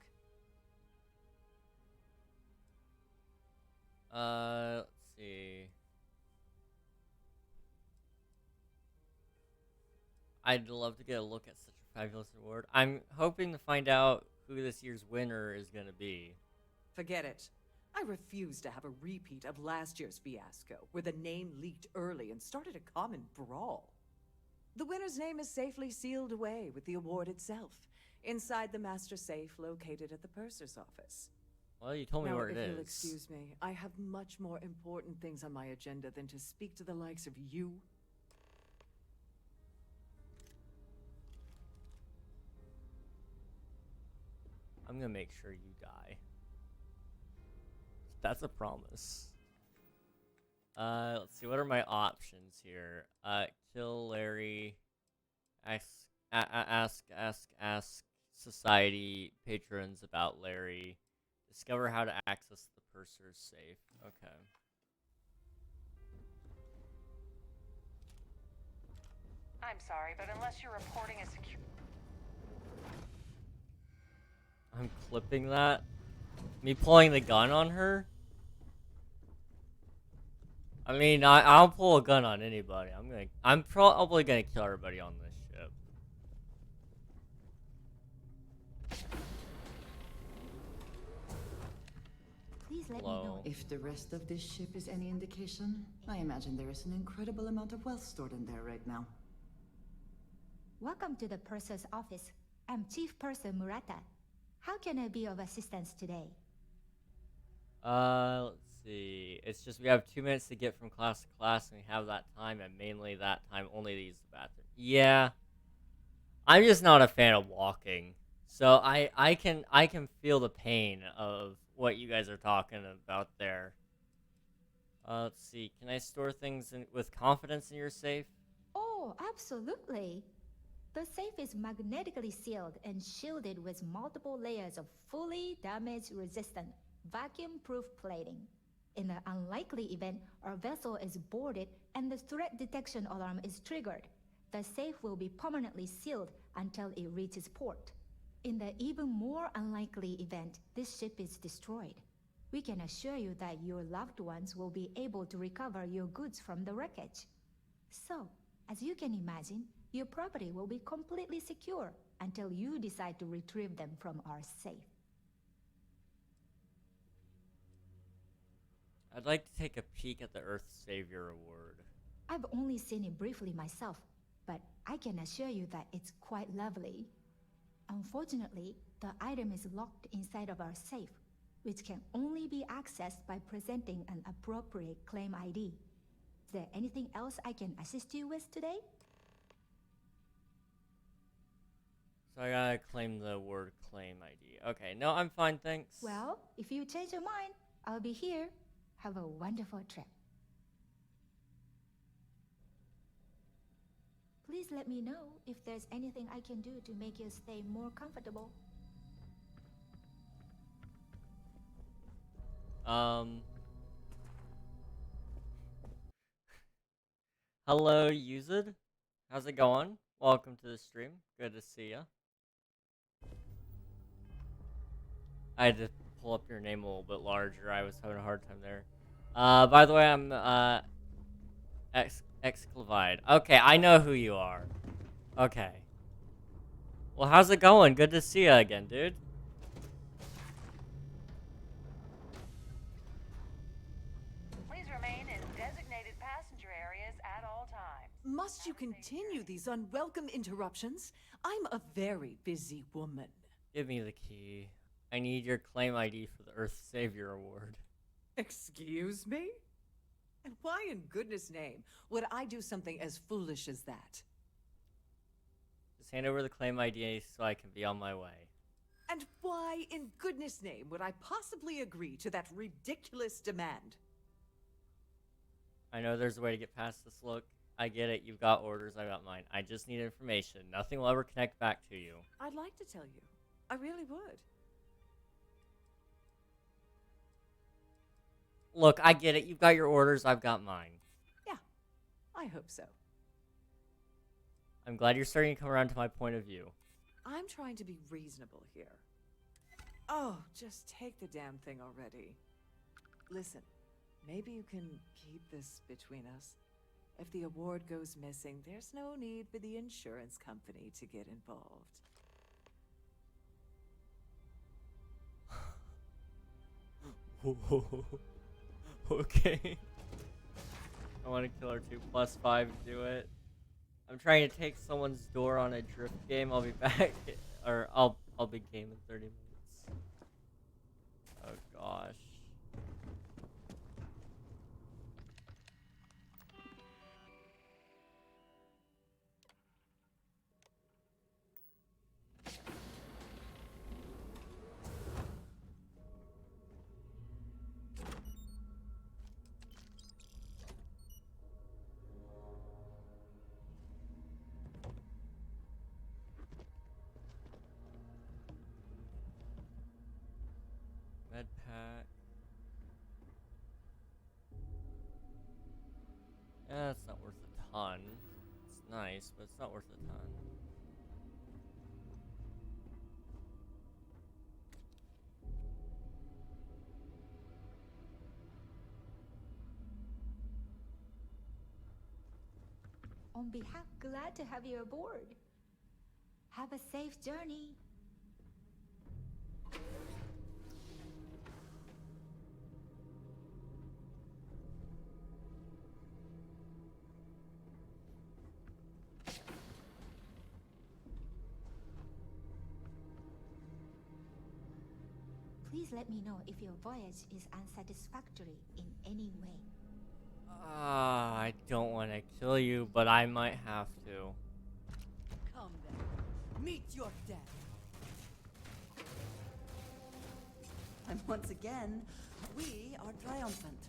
Let's see. I'd love to get a look at such a fabulous award. I'm hoping to find out who this year's winner is going to be. Forget it. I refuse to have a repeat of last year's fiasco, where the name leaked early and started a common brawl. The winner's name is safely sealed away with the award itself, inside the master safe located at the purser's office. Well, you told me where it if is. You'll excuse me, I have much more important things on my agenda than to speak to the likes of you. I'm gonna make sure you die. That's a promise. Let's see, what are my options here? Kill Larry, ask society patrons about Larry, discover how to access the purser's safe. Okay. I'm sorry, but unless you're reporting a secure... I'm clipping that. Me pulling the gun on her? I mean, I'll pull a gun on anybody. I'm probably gonna kill everybody on this ship. Please let me know. If the rest of this ship is any indication, I imagine there is an incredible amount of wealth stored in there right now. Welcome to the purser's office. I'm Chief Purser Murata. How can I be of assistance today? Let's see. It's just we have 2 minutes to get from class to class, and we have that time, and mainly that time only to use the bathroom. Yeah. I'm just not a fan of walking. So I can feel the pain of what you guys are talking about there. Let's see. Can I store things with confidence in your safe? Oh, absolutely. The safe is magnetically sealed and shielded with multiple layers of fully damage-resistant, vacuum-proof plating. In the unlikely event our vessel is boarded and the threat detection alarm is triggered, the safe will be permanently sealed until it reaches port. In the even more unlikely event this ship is destroyed, we can assure you that your loved ones will be able to recover your goods from the wreckage. So, as you can imagine, your property will be completely secure until you decide to retrieve them from our safe. I'd like to take a peek at the Earth Savior Award. I've only seen it briefly myself, but I can assure you that it's quite lovely. Unfortunately, the item is locked inside of our safe, which can only be accessed by presenting an appropriate claim ID. Is there anything else I can assist you with today? So I gotta claim the word claim ID. Okay, no, I'm fine, thanks. Well, if you change your mind, I'll be here. Have a wonderful trip. Please let me know if there's anything I can do to make your stay more comfortable. Hello, Used. How's it going? Welcome to the stream. Good to see ya. I had to pull up your name a little bit larger. I was having a hard time there. By the way, I'm Exclavide. Okay, I know who you are. Okay. Well, how's it going? Good to see you again, dude. Please remain in designated passenger areas at all times. Must you continue these unwelcome interruptions? I'm a very busy woman. Give me the key. I need your claim ID for the Earth Savior Award. Excuse me? And why in goodness name would I do something as foolish as that? Just hand over the claim ID so I can be on my way. And why in goodness name would I possibly agree to that ridiculous demand? I know there's a way to get past this. Look, I get it. You've got orders. I got mine. I just need information. Nothing will ever connect back to you. I'd like to tell you. I really would. Look, I get it. You've got your orders. I've got mine. Yeah, I hope so. I'm glad you're starting to come around to my point of view. I'm trying to be reasonable here. Oh, just take the damn thing already. Listen, maybe you can keep this between us. If the award goes missing, there's no need for the insurance company to get involved. Okay. I want to kill her too. +5 to do it. I'm trying to take someone's door on a drift game. I'll be back, or I'll be game in 30 minutes. Oh gosh. Med pack. Yeah, it's not worth a ton. It's nice, but it's not worth a ton. On behalf, glad to have you aboard. Have a safe journey. Please let me know if your voyage is unsatisfactory in any way. I don't want to kill you, but I might have to. Come then. Meet your death. And once again, we are triumphant.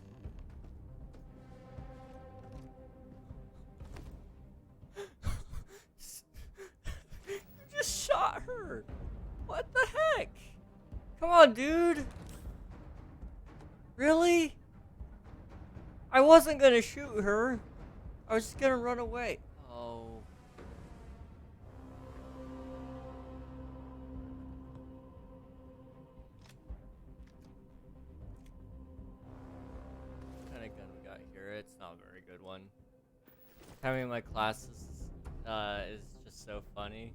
her. What the heck? Come on, dude. Really? I wasn't gonna shoot her. I was just gonna run away. Oh. What kind of gun we got here? It's not a very good one. Having my classes is just so funny.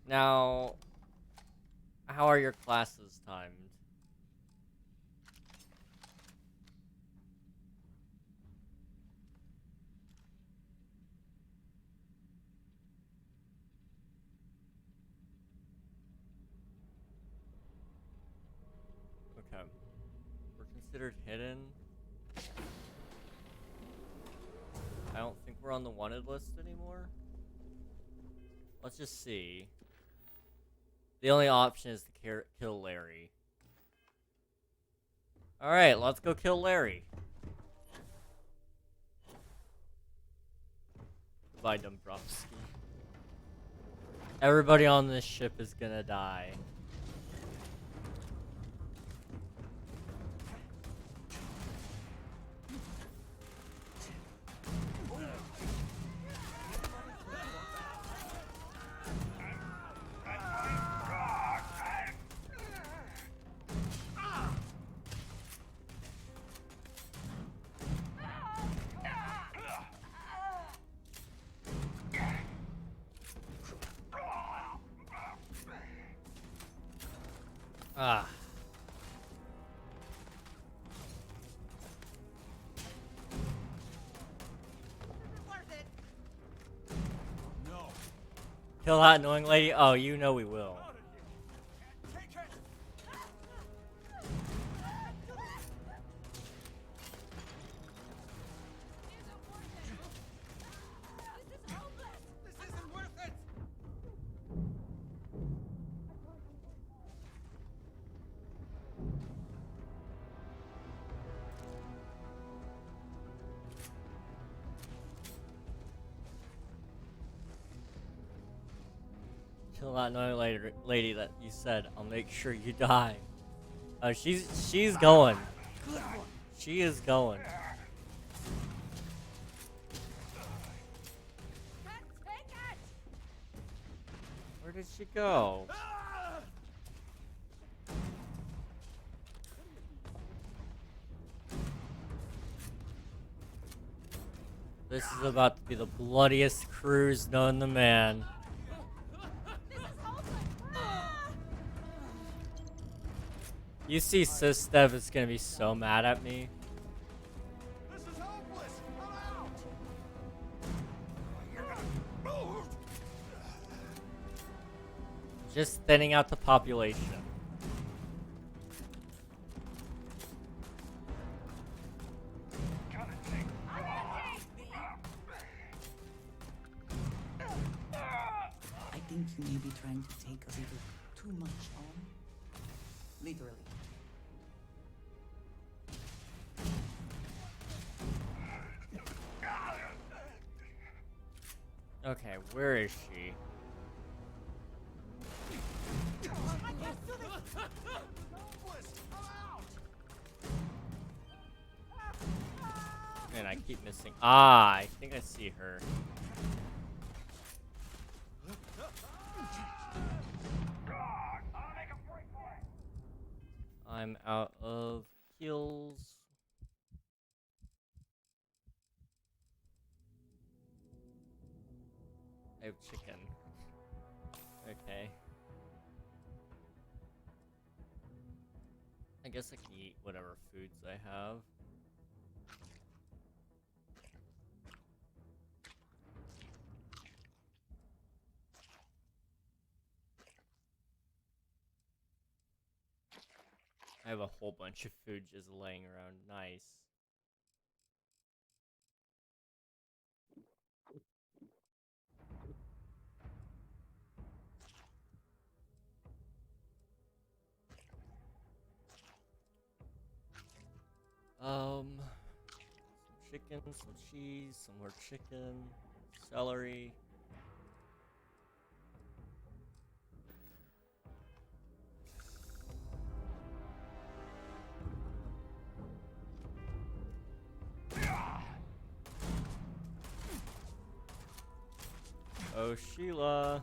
Now, how are your classes timed? Okay. We're considered hidden. I don't think we're on the wanted list anymore. Let's just see. The only option is to kill Larry. Alright, let's go kill Larry. Goodbye, Dombrowski. Everybody on this ship is gonna die. Ah. Kill that annoying lady? Oh, you know we will. Kill that annoying lady that you said, I'll make sure you die. Oh, she's going. She is going. Where did she go? This is about to be the bloodiest cruise known to man. You see Sistev is gonna be so mad at me. This is hopeless. I'm out. You're gonna move. Just thinning out the population. I think you may be trying to take a little too much on. Literally. Okay, where is she? Man, I keep missing. Ah, I think I see her. I'm out of heals. I have chicken. Okay. I guess I can eat whatever foods I have. I have a whole bunch of food just laying around. Nice. Some chicken, some cheese, some more chicken, celery. Oh, Sheila.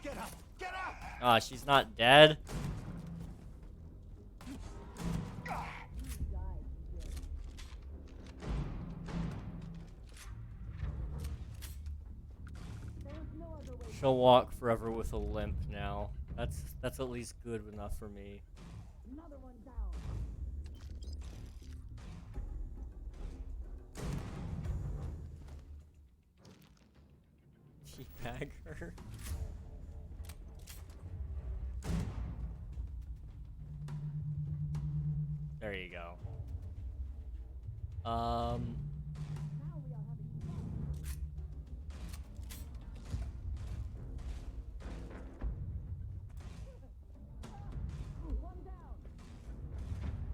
Get up! Get up! Ah, she's not dead. She'll walk forever with a limp now. That's at least good enough for me. Another one down. Teabag her. There you go.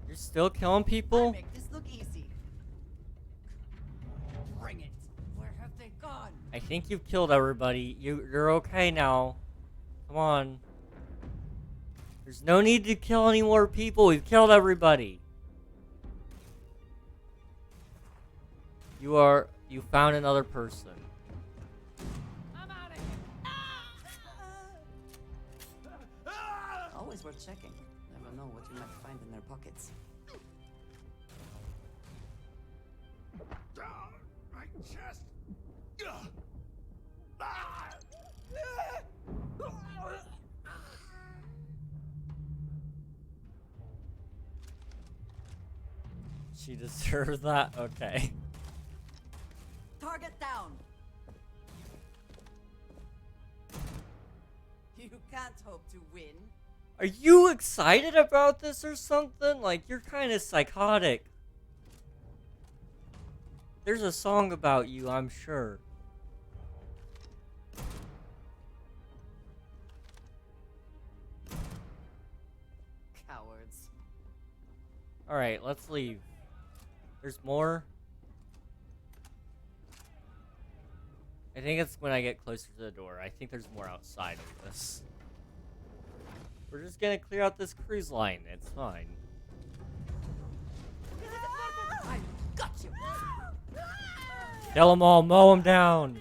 You're still killing people? Make this look easy. Bring it. Where have they gone? I think you've killed everybody. You're okay now. Come on. There's no need to kill any more people. We've killed everybody. You found another person. I'm out of here. Always worth checking. Never know what you might find in their pockets. Down my chest. She deserves that? Okay. Target down. You can't hope to win. Are you excited about this or something? Like, you're kind of psychotic. There's a song about you, I'm sure. Cowards. Alright, let's leave. There's more. I think it's when I get closer to the door. I think there's more outside of this. We're just gonna clear out this cruise line. It's fine. I got you. Kill them all. Mow them down.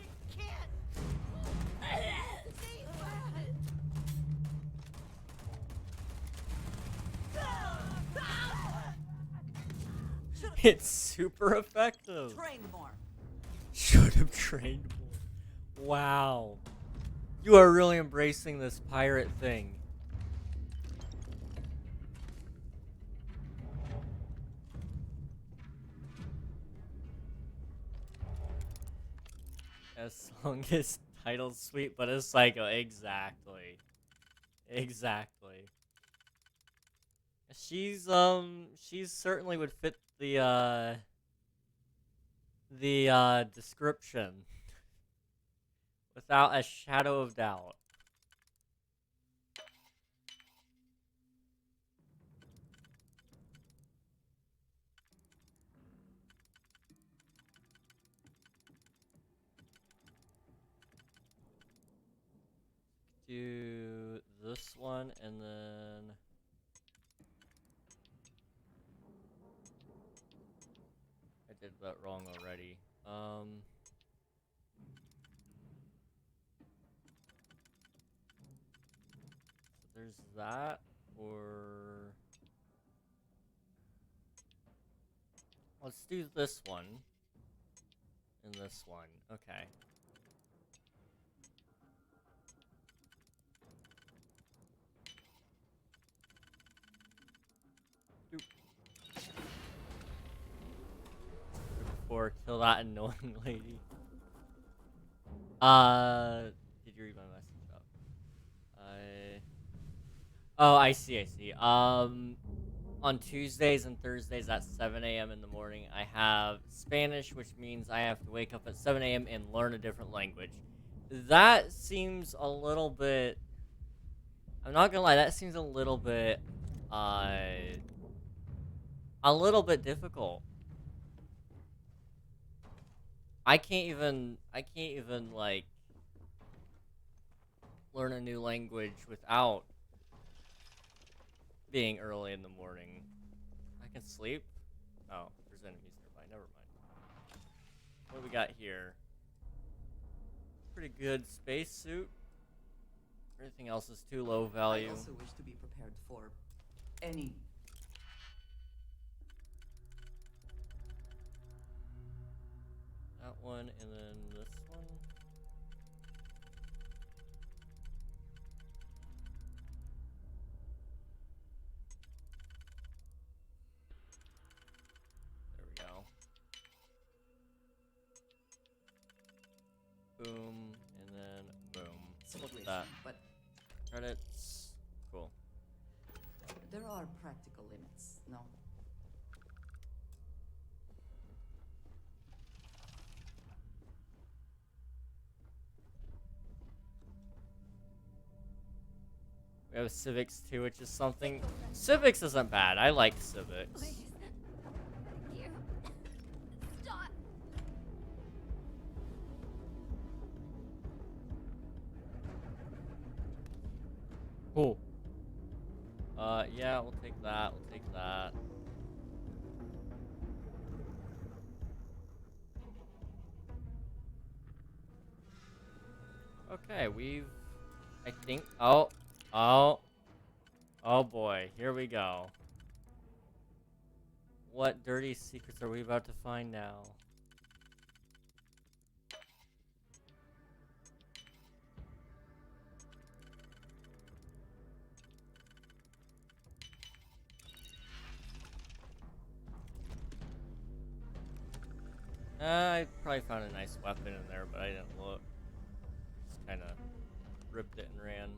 It's super effective. Train more. Should have trained more. Wow. You are really embracing this pirate thing. As long as title's sweet, but it's psycho. Exactly. Exactly. She's certainly would fit the description without a shadow of doubt. Do this one and then I did that wrong already. So there's that, or let's do this one and this one. Okay. Before kill that annoying lady. Did you read my message up? Oh, I see. On Tuesdays and Thursdays at 7 a.m. in the morning, I have Spanish, which means I have to wake up at 7 a.m. and learn a different language. That seems a little bit... I'm not gonna lie, that seems a little bit difficult. I can't even like learn a new language without being early in the morning. I can sleep. Oh, there's enemies nearby. Never mind. What do we got here? Pretty good spacesuit. Everything else is too low value. I also wish to be prepared for any. That one, and then this one. There we go. Boom, and then boom. Look at that. But credits. Cool. There are practical limits, no? We have civics too, which is something. Civics isn't bad. I like civics. Please. You. Stop. Cool. Yeah, we'll take that. We'll take that. Okay, I think. Oh boy, here we go. What dirty secrets are we about to find now? I probably found a nice weapon in there, but I didn't look. Just kind of ripped it and ran.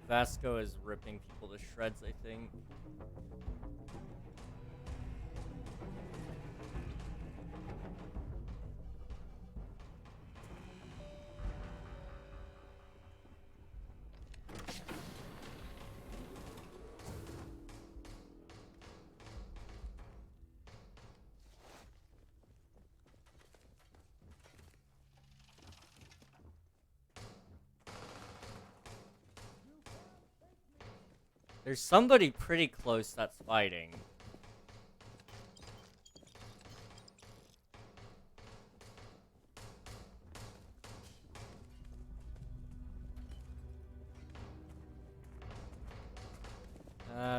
Vasco is ripping people to shreds, I think. There's somebody pretty close that's fighting.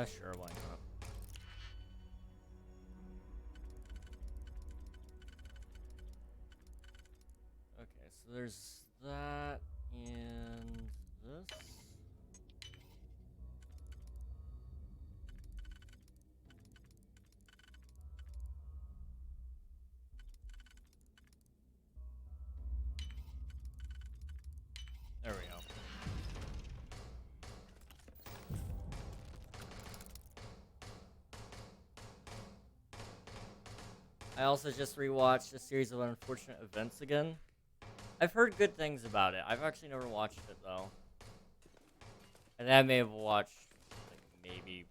Sure, why not? Okay, so there's that and this. There we go. I also just rewatched a series of unfortunate events again. I've heard good things about it. I've actually never watched it though. And I may have watched like maybe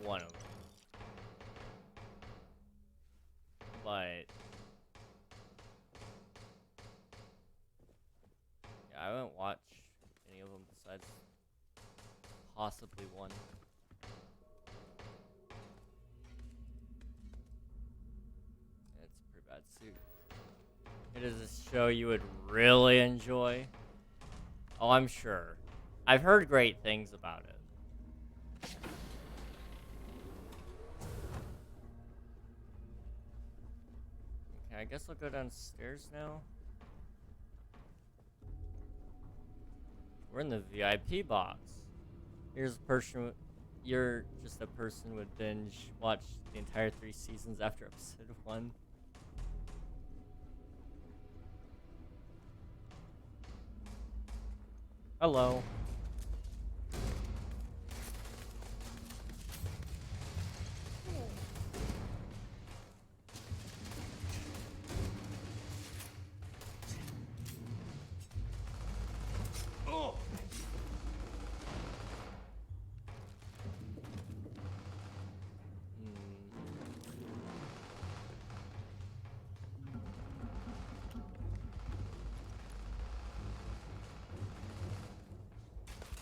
one of them. But yeah, I haven't watched any of them besides possibly one. It's a pretty bad suit. It is a show you would really enjoy. Oh, I'm sure. I've heard great things about it. Okay, I guess I'll go downstairs now. We're in the VIP box. Here's a person. You're just a person would binge watch the entire 3 seasons after episode 1. Hello. Oh.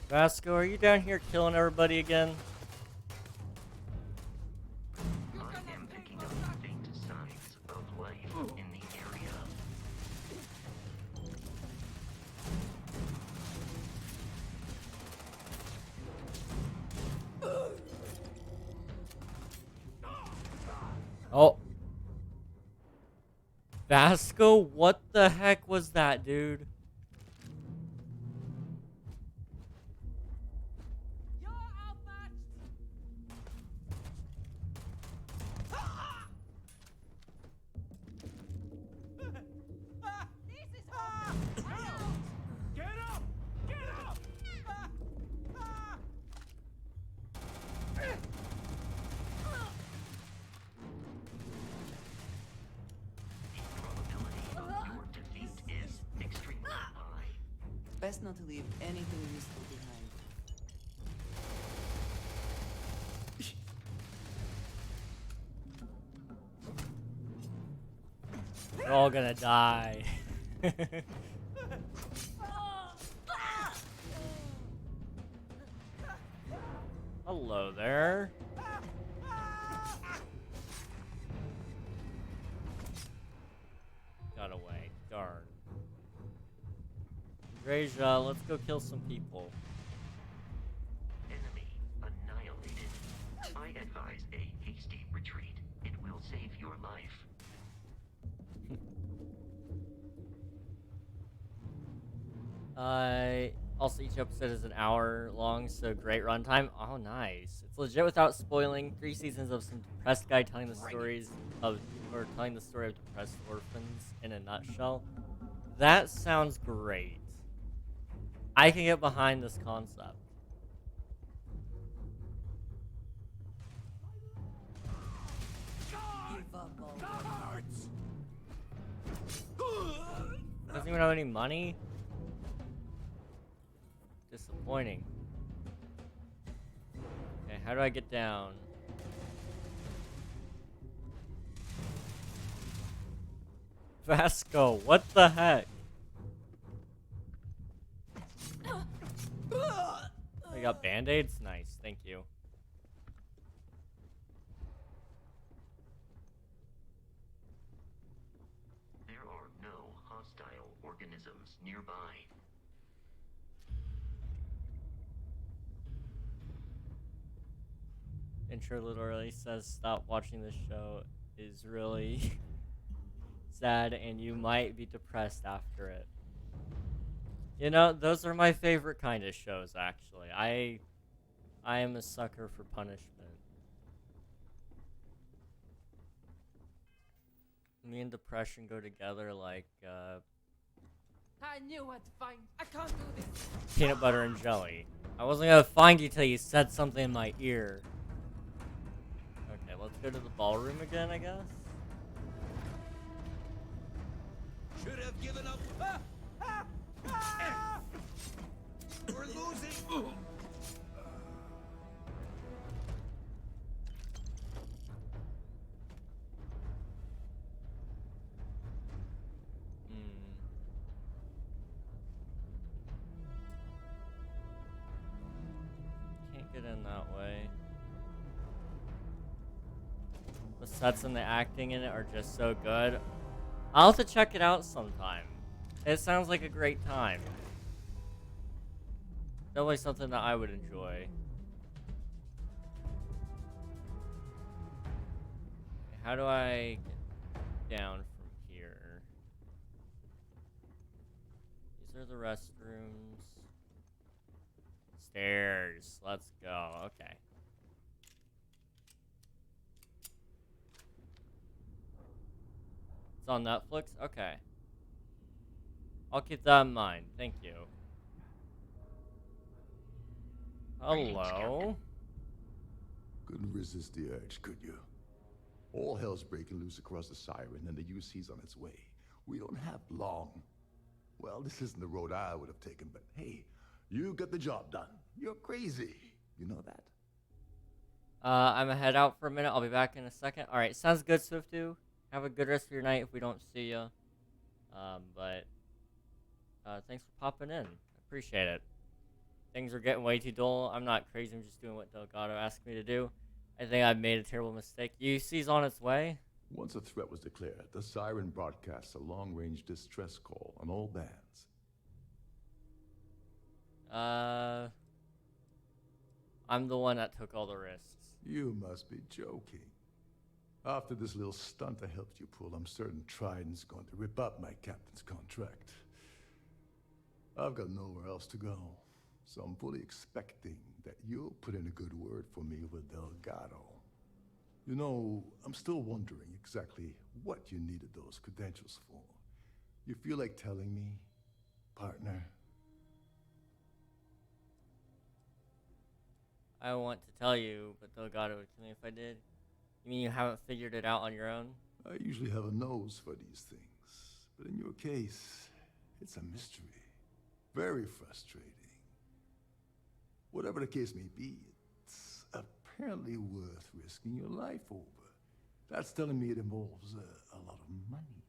Vasco, are you down here killing everybody again? I am picking up faint signs of life in the area. Oh. Vasco, what the heck was that, dude? Best not to leave anything useful behind. We're all gonna die. Hello there. Got away. Darn. Reja, let's go kill some people. Enemy annihilated. I advise a hasty retreat. It will save your life. Also each episode is an hour long, so great runtime. Oh, nice. It's legit without spoiling. 3 seasons of some depressed guy telling the story of depressed orphans in a nutshell. That sounds great. I can get behind this concept. Doesn't even have any money? Disappointing. Okay, how do I get down? Vasco, what the heck? I got band-aids? Nice, thank you. There are no hostile organisms nearby. Intro literally says stop watching this show is really sad and you might be depressed after it. You know, those are my favorite kind of shows, actually. I am a sucker for punishment. Me and depression go together like, I knew what to find. I can't do this. peanut butter and jelly. I wasn't gonna find you till you said something in my ear. Okay, let's go to the ballroom again, I guess. Should have given up. We're losing. Can't get in that way. The sets and the acting in it are just so good. I'll have to check it out sometime. It sounds like a great time. Definitely something that I would enjoy. How do I get down from here? These are the restrooms. Stairs. Let's go. Okay. It's on Netflix? Okay. I'll keep that in mind. Thank you. Hello? Couldn't resist the urge, could you? All hell's breaking loose across the Siren, and the UC's on its way. We don't have long. Well, this isn't the road I would have taken, but hey, you got the job done. You're crazy. You know that? I'm gonna head out for a minute. I'll be back in a second. Alright, sounds good, Swiftu. Have a good rest of your night if we don't see you. Thanks for popping in. Appreciate it. things are getting way too dull. I'm not crazy. I'm just doing what Delgado asked me to do. I think I've made a terrible mistake. UC's on its way. Once a threat was declared, the siren broadcasts a long-range distress call on all bands. I'm the one that took all the risks. You must be joking. After this little stunt I helped you pull, I'm certain Trident's going to rip up my captain's contract. I've got nowhere else to go, so I'm fully expecting that you'll put in a good word for me with Delgado. You know, I'm still wondering exactly what you needed those credentials for. You feel like telling me, partner? I want to tell you, but Delgado would kill me if I did. You mean you haven't figured it out on your own? I usually have a nose for these things, but in your case, it's a mystery. Very frustrating. Whatever the case may be, it's apparently worth risking your life over. That's telling me it involves a lot of money.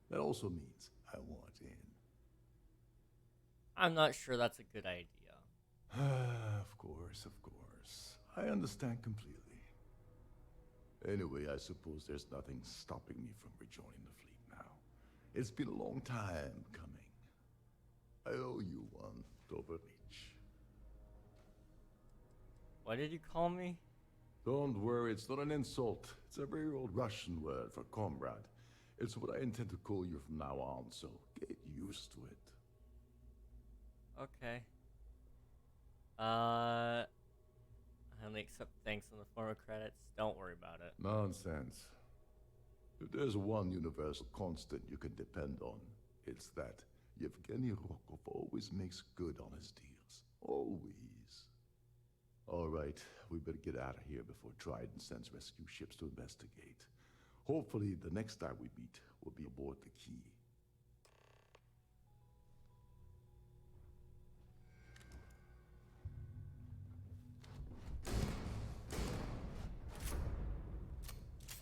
That also means I want in. I'm not sure that's a good idea. Of course. I understand completely. Anyway, I suppose there's nothing stopping me from rejoining the fleet now. It's been a long time coming. I owe you one, Doberlich. What did you call me? Don't worry, it's not an insult. It's a very old Russian word for comrade. It's what I intend to call you from now on, so get used to it. Okay. I only accept thanks in the form of credits. Don't worry about it. Nonsense. If there's one universal constant you can depend on, it's that Yevgeny Rokov always makes good on his deals. Always. All right, we better get out of here before Trident sends rescue ships to investigate. Hopefully, the next time we meet, we'll be aboard the Key.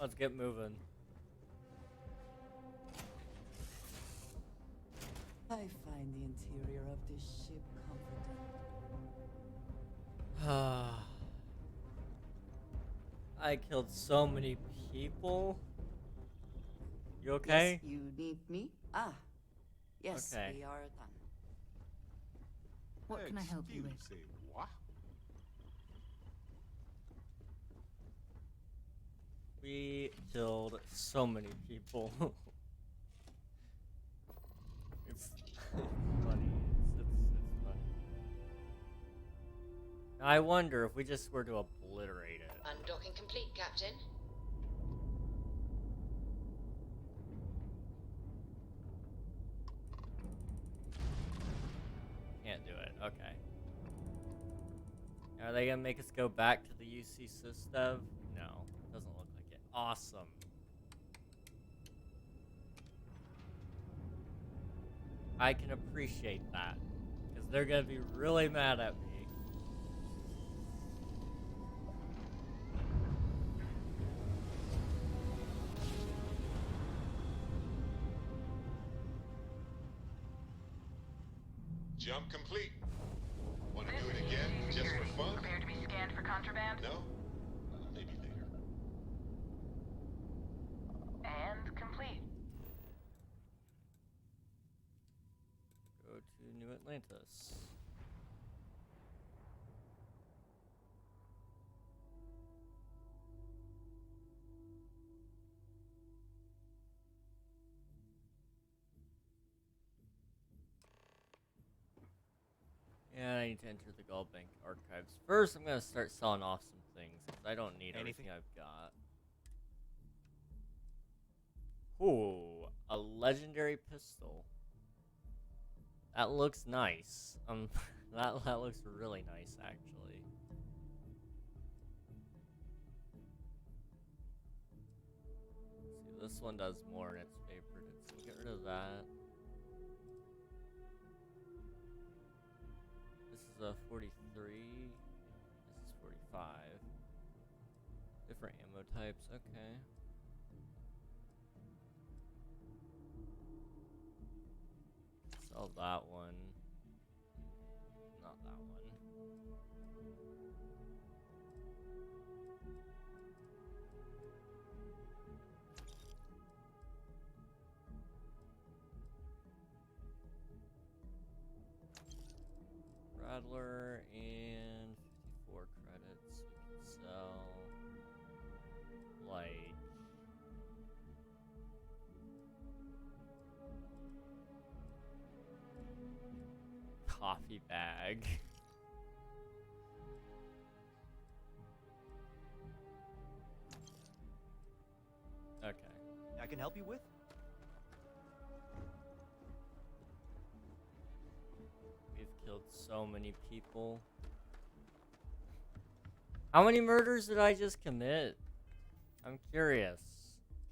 Let's get moving. I find the interior of this ship comforting. I killed so many people. You okay? Yes, you need me? Ah, yes, Okay. we are done. What can I help you with? What? We killed so many people. It's funny. It's funny. I wonder if we just were to obliterate it. Undocking complete, Captain. Can't do it. Okay. Are they gonna make us go back to the UC Systev? No. Doesn't look like it. Awesome. I can appreciate that. Because they're gonna be really mad at me. Jump complete. Want to do it again, just for fun? Prepared to be scanned for contraband? No? Maybe later. And complete. Go to New Atlantis. Yeah, I need to enter the Gold Bank archives. First, I'm gonna start selling off some things, because I don't need everything I've got. Ooh, a legendary pistol. That looks nice. That looks really nice, actually. See, this one does more in its favorited, so we'll get rid of that. This is a 43. This is 45. Different ammo types, okay. Sell that one. Not that one. Adler and 54 credits. We can sell like coffee bag. Okay. I can help you with? We've killed so many people. How many murders did I just commit? I'm curious.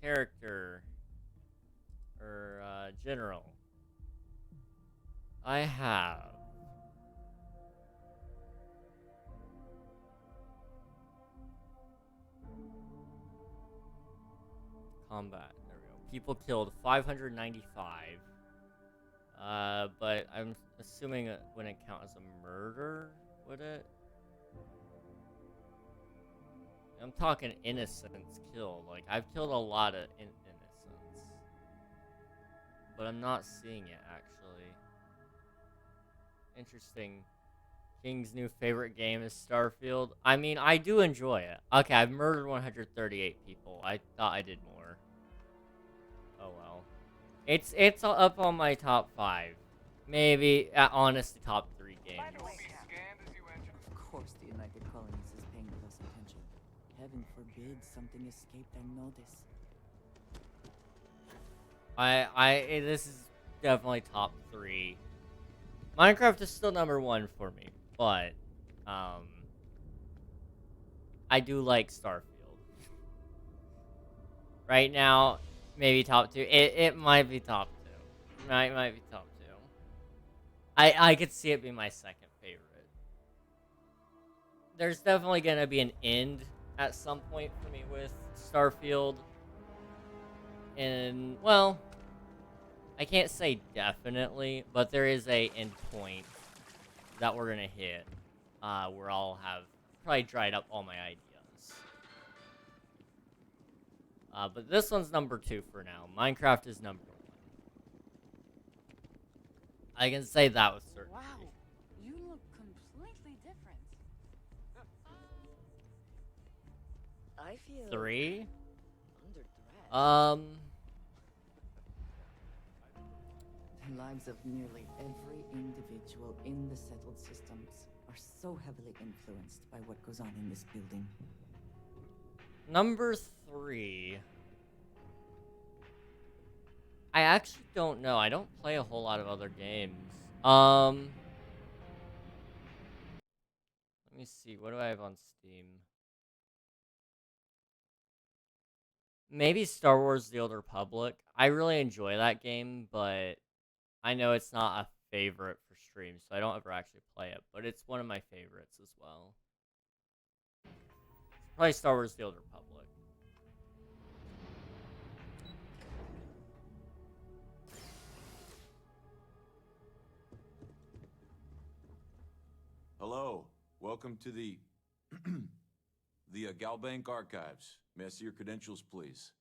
Character. Or, general. I have. Combat. There we go. People killed 595. But I'm assuming it wouldn't count as a murder, would it? I'm talking innocents killed. Like, I've killed a lot of innocents. But I'm not seeing it, actually. Interesting. King's new favorite game is Starfield. I mean, I do enjoy it. Okay, I've murdered 138 people. I thought I did more. Oh well. It's up on my top 5. Maybe, honestly, top 3 games. Of course the United Colonies is paying close attention. Heaven forbid something escaped their notice. This is definitely top 3. Minecraft is still number 1 for me, but, I do like Starfield. Right now, maybe top 2. It might be top 2. Might be top 2. I could see it be my second favorite. There's definitely gonna be an end at some point for me with Starfield. And, well, I can't say definitely, but there is a end point that we're gonna hit, where I'll have probably dried up all my ideas. But this one's number 2 for now. Minecraft is number 1. I can say that with certainty. Wow, you look completely different. I feel 3? underdressed. The lives of nearly every individual in the settled systems are so heavily influenced by what goes on in this building. Number 3. I actually don't know. I don't play a whole lot of other games. Let me see. What do I have on Steam? Maybe Star Wars The Old Republic. I really enjoy that game, but I know it's not a favorite for stream, so I don't ever actually play it, but it's one of my favorites as well. Probably Star Wars The Old Republic. Hello, welcome to the Galbank Archives. May I see your credentials, please?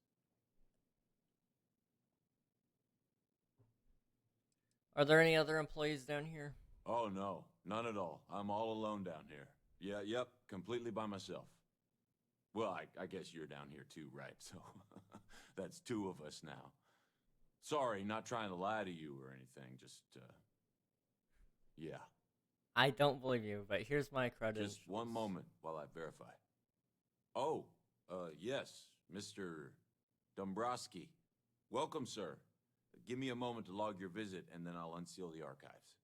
Are there any other employees down here? Oh, no, none at all. I'm all alone down here. Yep, completely by myself. Well, I guess you're down here too, right? So, that's 2 of us now. Sorry, not trying to lie to you or anything, just, yeah. I don't believe you, but here's my credentials. Just one moment while I verify. Oh, yes, Mr. Dombrowski. Welcome, sir. Give me a moment to log your visit, and then I'll unseal the archives.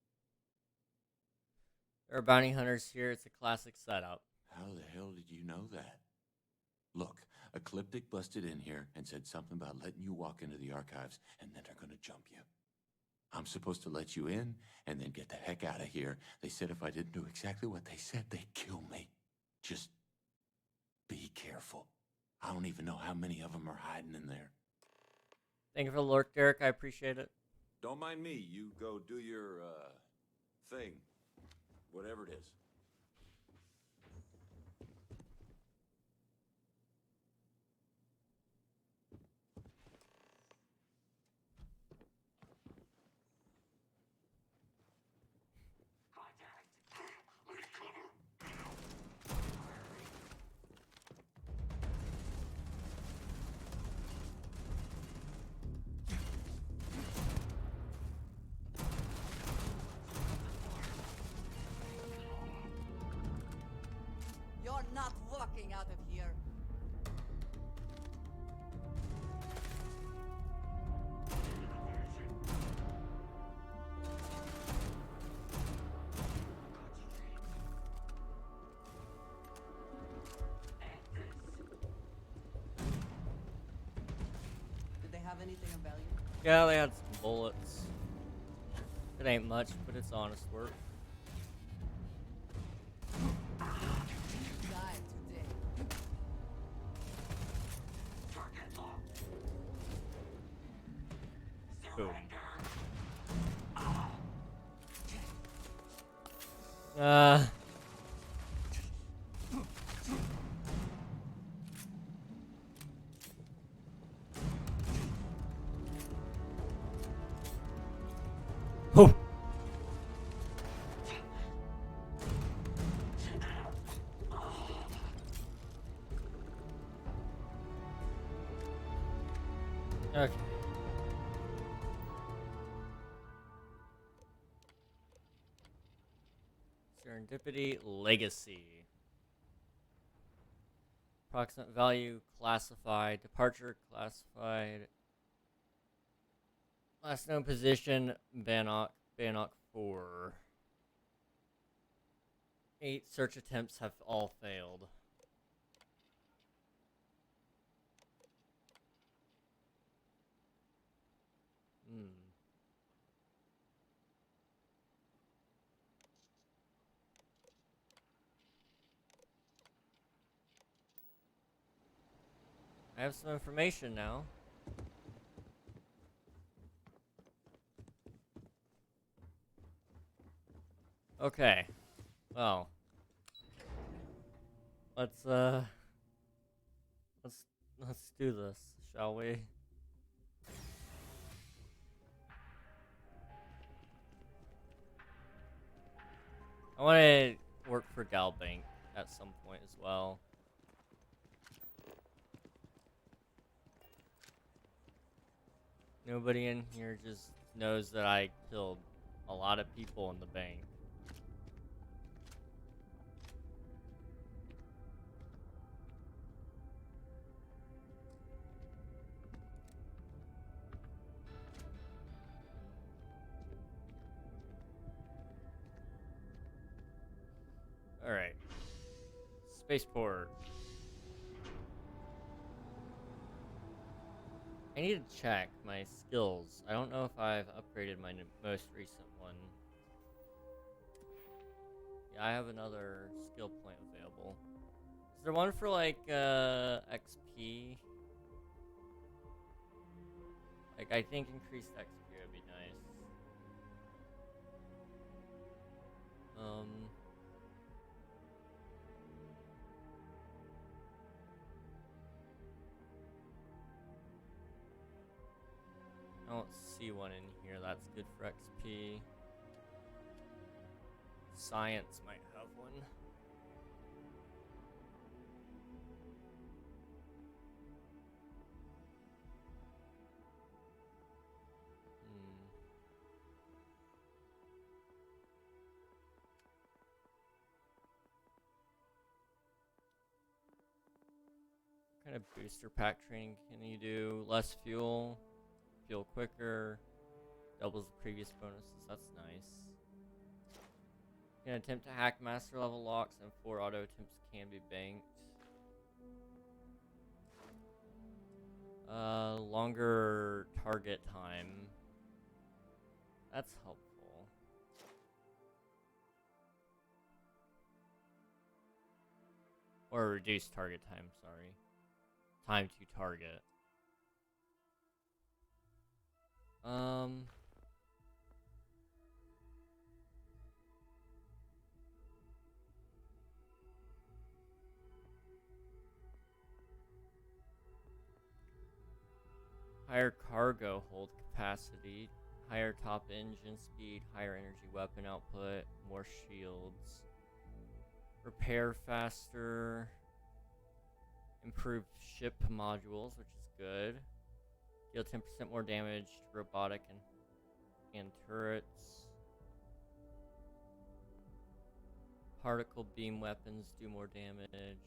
There are bounty hunters here. It's a classic setup. How the hell did you know that? Look, Ecliptic busted in here and said something about letting you walk into the archives, and then they're gonna jump you. I'm supposed to let you in, and then get the heck out of here. They said if I didn't do exactly what they said, they'd kill me. Just be careful. I don't even know how many of them are hiding in there. Thank you for the lurk, Derek. I appreciate it. Don't mind me. You go do your, thing. Whatever it is. have anything of value? Yeah, they had some bullets. It ain't much, but it's honest work. Die today. Cool. Oh. Okay. Serendipity Legacy. Approximate value classified. Departure classified. Last known position Bannock 4. 8 search attempts have all failed. I have some information now. Okay. Well. Let's do this, shall we? I want to work for Galbank at some point as well. Nobody in here just knows that I killed a lot of people in the bank. Alright. Spaceport. I need to check my skills. I don't know if I've upgraded my most recent one. Yeah, I have another skill point available. Is there one for like XP? Like I think increased XP would be nice. I don't see one in here that's good for XP. Science might have one. What kind of booster pack training can you do? Less fuel, fuel quicker, doubles the previous bonuses. That's nice. You can attempt to hack master level locks, and 4 auto attempts can be banked. Longer target time. That's helpful. Or reduced target time, sorry. Time to target. Higher cargo hold capacity, higher top engine speed, higher energy weapon output, more shields. Repair faster. Improved ship modules, which is good. Deal 10% more damage to robotic and turrets. Particle beam weapons do more damage.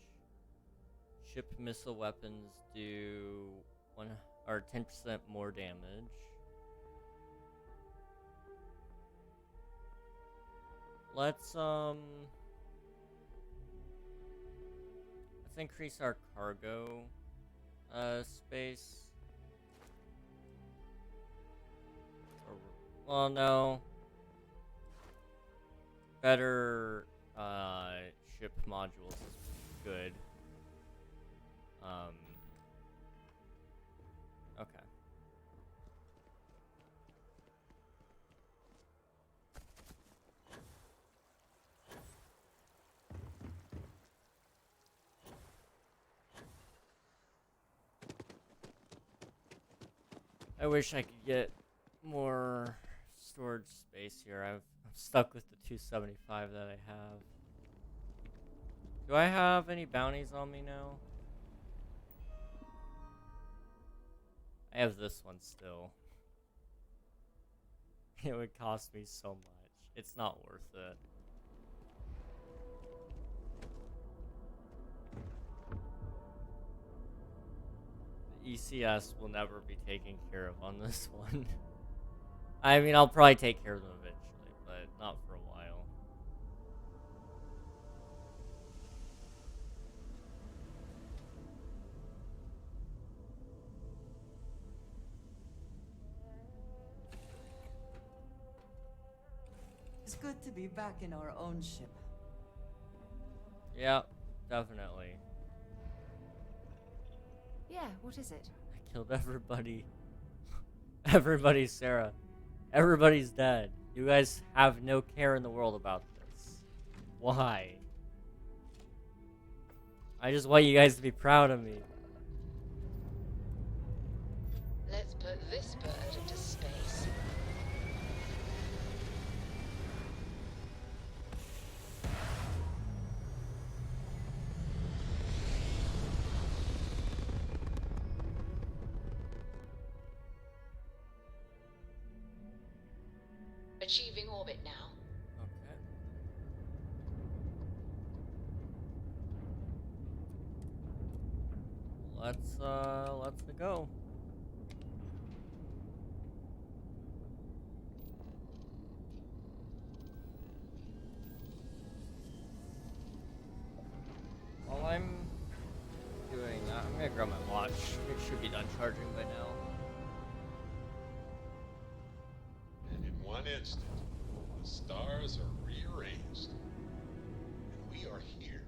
Ship missile weapons do 10% more damage. Let's increase our cargo space. Well, no. Better ship modules is good. Okay. I wish I could get more storage space here. I'm stuck with the 275 that I have. Do I have any bounties on me now? I have this one still. It would cost me so much. It's not worth it. The ECS will never be taken care of on this one. I mean, I'll probably take care of them eventually, but not for a while. It's good to be back in our own ship. Yeah, definitely. Yeah, what is it? I killed everybody. Everybody's Sarah. Everybody's dead. You guys have no care in the world about this. Why? I just want you guys to be proud of me. Let's put this bird into space. Achieving orbit now. Okay. Let's go. While I'm doing that, I'm gonna grab my watch. It should be done charging by now. And in one instant, the stars are rearranged. And we are here.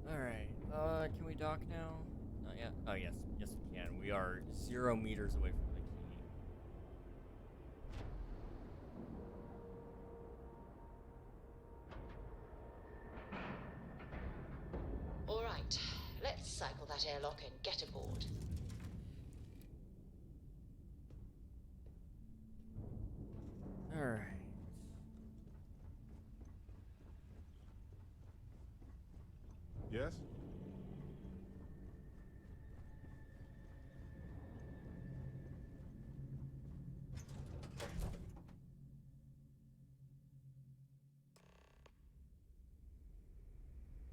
Alright, can we dock now? Not yet. Oh, yes. Yes, we can. We are 0 meters away from the key. All right, let's cycle that airlock and get aboard. Alright. Yes?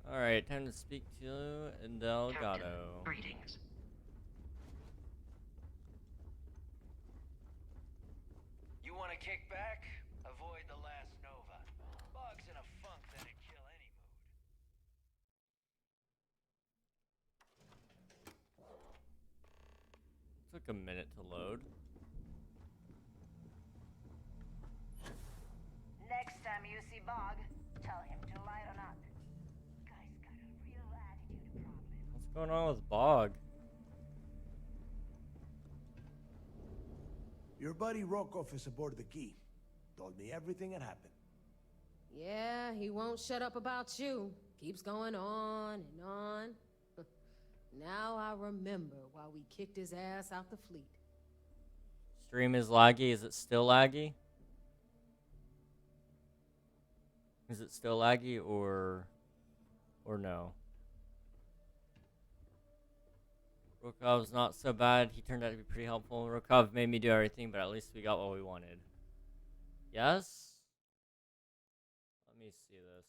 Alright, time to speak to Delgado. Greetings. You want to kick back? Avoid the last Nova. Bog's in a funk that'd kill any mood. Took a minute to load. Next time you see Bog, tell him to lighten up. Guy's got a real attitude problem. What's going on with Bog? Your buddy Rokov is aboard the Key. Told me everything that happened. Yeah, he won't shut up about you. Keeps going on and on. Now I remember why we kicked his ass out the fleet. Stream is laggy. Is it still laggy? Is it still laggy or no? Rokov's not so bad. He turned out to be pretty helpful. Rokov made me do everything, but at least we got what we wanted. Yes? Let me see this.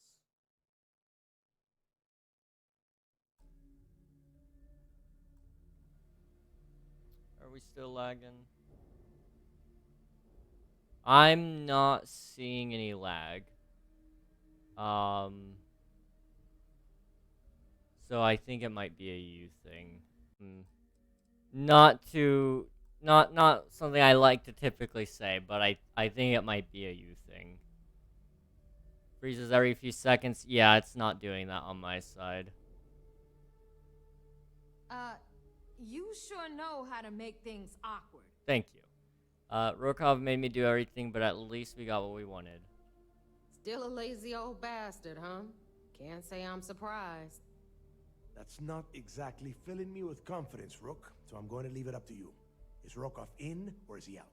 we still lagging? I'm not seeing any lag. So I think it might be a you thing. Not something I like to typically say, but I think it might be a you thing. Freezes every few seconds. Yeah, it's not doing that on my side. You sure know how to make things awkward. Thank you. Rokov made me do everything, but at least we got what we wanted. Still a lazy old bastard, huh? Can't say I'm surprised. That's not exactly filling me with confidence, Rook, so I'm going to leave it up to you. Is Rokov in, or is he out?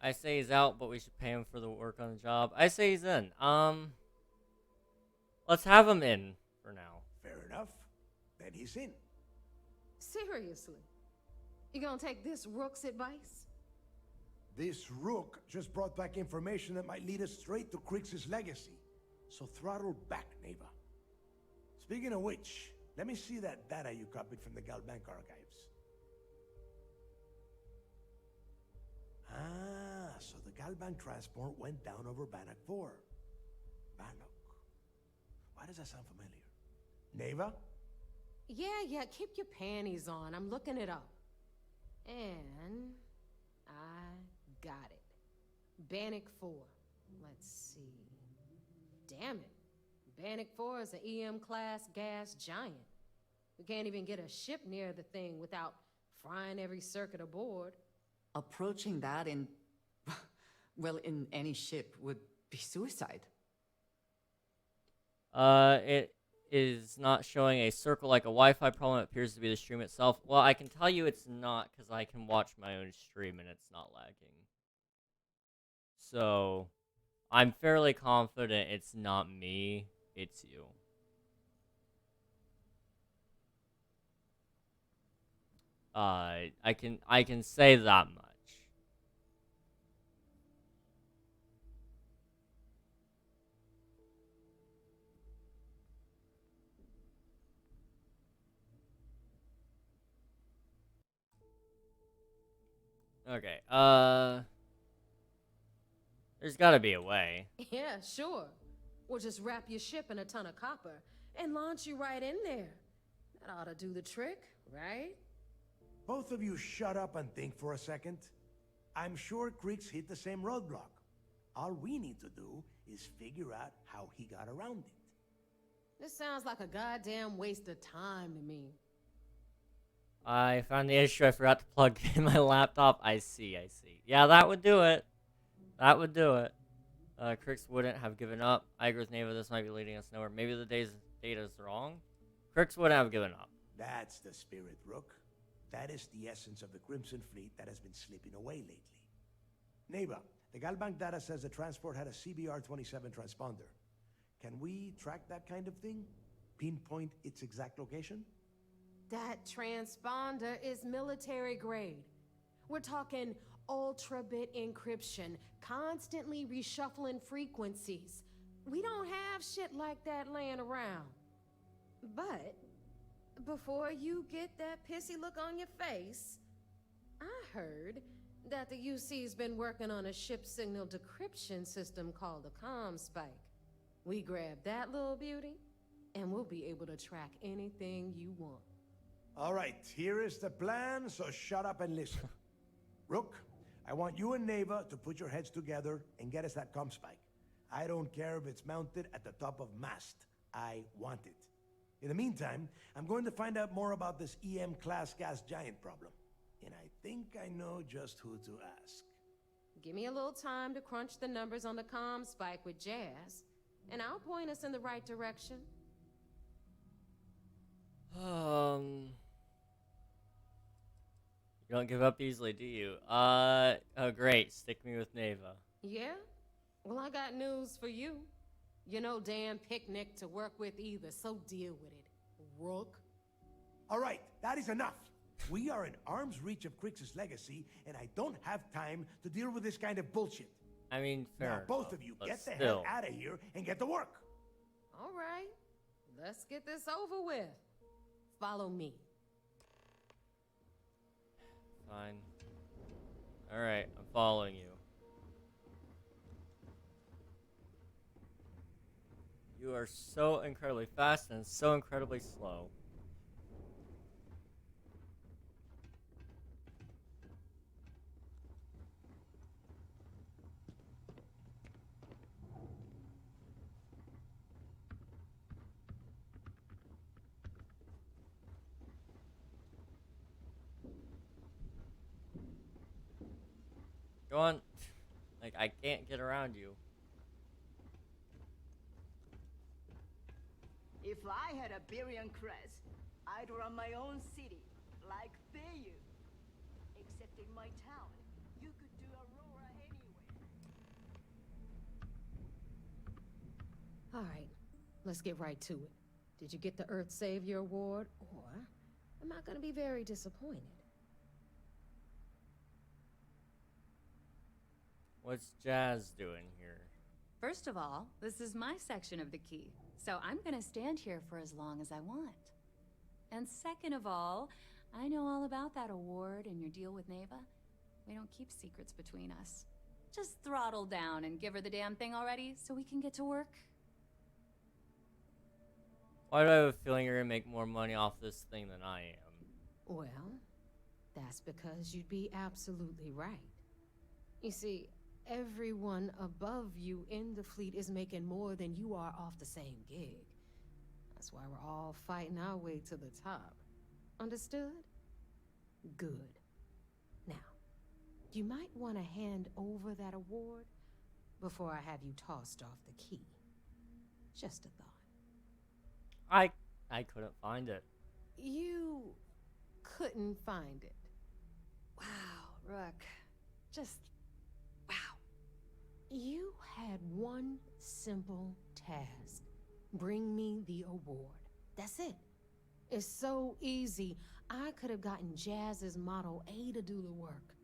I say he's out, but we should pay him for the work on the job. I say he's in. Let's have him in for now. Fair enough. Then he's in. Seriously? You gonna take this Rook's advice? This Rook just brought back information that might lead us straight to Krix's legacy. So throttle back, Neva. Speaking of which, let me see that data you copied from the Galbank archives. Ah, so the Galbank transport went down over Bannock 4. Bannock. Why does that sound familiar? Neva? Yeah, keep your panties on. I'm looking it up. And I got it. Bannock 4. Let's see. Damn it. Bannock 4 is an EM-class gas giant. We can't even get a ship near the thing without frying every circuit aboard. Approaching that in, well, in any ship would be suicide. It is not showing a circle like a Wi-Fi problem. It appears to be the stream itself. Well, I can tell you it's not because I can watch my own stream and it's not lagging. So, I'm fairly confident it's not me, it's you. I can say that much. Okay, there's gotta be a way. Yeah, sure. We'll just wrap your ship in a ton of copper and launch you right in there. That ought to do the trick, right? Both of you shut up and think for a second. I'm sure Krix hit the same roadblock. All we need to do is figure out how he got around it. This sounds like a goddamn waste of time to me. I found the issue. I forgot to plug in my laptop. I see. Yeah, that would do it. That would do it. Krix wouldn't have given up. I agree with Neva. This might be leading us nowhere. Maybe the data is wrong. Krix wouldn't have given up. That's the spirit, Rook. That is the essence of the Crimson Fleet that has been slipping away lately. Neva, the Galbank data says the transport had a CBR-27 transponder. Can we track that kind of thing? Pinpoint its exact location? That transponder is military grade. We're talking ultra-bit encryption, constantly reshuffling frequencies. We don't have shit like that laying around. But before you get that pissy look on your face, I heard that the UC's been working on a ship signal decryption system called a ComSpike. We grab that little beauty, and we'll be able to track anything you want. All right, here is the plan, so shut up and listen. Rook, I want you and Neva to put your heads together and get us that ComSpike. I don't care if it's mounted at the top of mast. I want it. In the meantime, I'm going to find out more about this EM-class gas giant problem. And I think I know just who to ask. Give me a little time to crunch the numbers on the ComSpike with Jazz, and I'll point us in the right direction. You don't give up easily, do you? Oh great, stick me with Neva. Yeah? Well, I got news for you. You're no damn picnic to work with either, so deal with it, Rook. All right, that is enough. We are in arm's reach of Krix's legacy, and I don't have time to deal with this kind of bullshit. I mean, fair Now, both enough, of you, but get the still. hell out of here and get to work. All right, let's get this over with. Follow me. fine. Alright, I'm following you. You are so incredibly fast and so incredibly slow. Go on. Like, I can't get around you. If I had a Berian crest, I'd run my own city, like they you. Except in my town, you could do Aurora anywhere. All right, let's get right to it. Did you get the Earth Savior Award, or am I gonna be very disappointed? What's Jazz doing here? First of all, this is my section of the key, so I'm gonna stand here for as long as I want. And second of all, I know all about that award and your deal with Neva. We don't keep secrets between us. Just throttle down and give her the damn thing already so we can get to work. Why do I have a feeling you're gonna make more money off this thing than I am? Well, that's because you'd be absolutely right. You see, everyone above you in the fleet is making more than you are off the same gig. That's why we're all fighting our way to the top. Understood? Good. Now, you might want to hand over that award before I have you tossed off the key. Just a thought. I couldn't find it. You couldn't find it. Wow, Rook. Just wow. You had one simple task. Bring me the award. That's it. It's so easy. I could have gotten Jazz's Model A to do the work.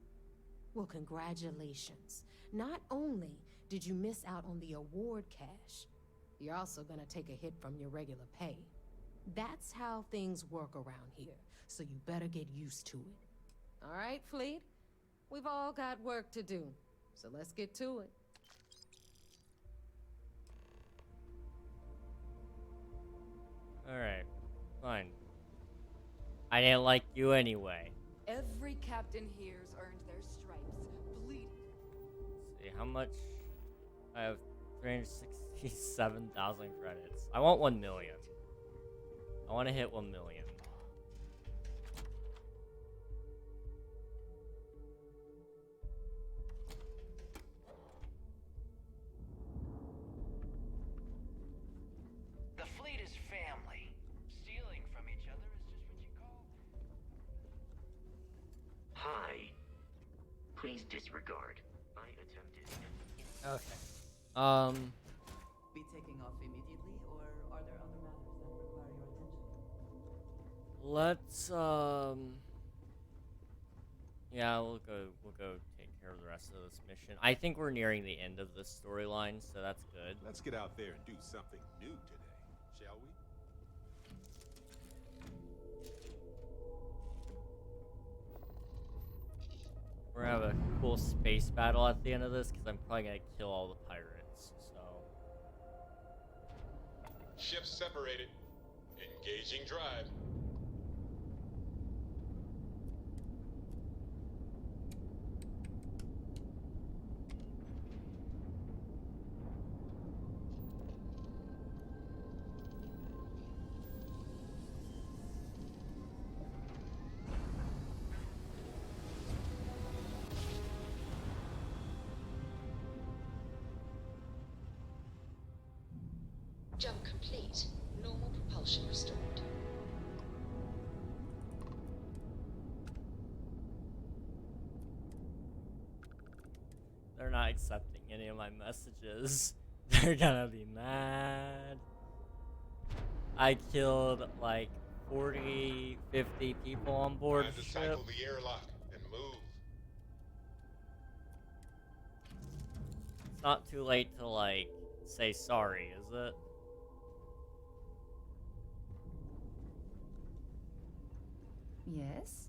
Well, congratulations. Not only did you miss out on the award cash, you're also gonna take a hit from your regular pay. That's how things work around here, so you better get used to it. All right, Fleet? We've all got work to do, so let's get to it. Alright, fine. I didn't like you anyway. Every captain here's earned their stripes, bleeding. Let's see, how much? I have 367,000 credits. I want 1 million. I want to hit 1 million. The fleet is family. Stealing from each other is just what you call... Hi. Please disregard. I attempted. Okay. Be taking off immediately, or are there other matters that require your attention? Let's yeah, we'll go take care of the rest of this mission. I think we're nearing the end of this storyline, so that's good. Let's get out there and do something new today, shall we? We're gonna have a cool space battle at the end of this, because I'm probably gonna kill all the pirates, so... Ships separated. Engaging drive. Jump complete. Normal propulsion restored. They're not accepting any of my messages. They're gonna be mad. I killed like 40, 50 people on board Time the to ship. cycle the airlock and move. It's not too late to like say sorry, is it? Yes?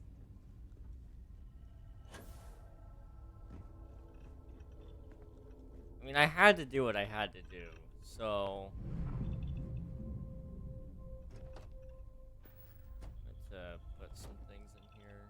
mean, I had to do what I had to do, so... Let's put some things in here.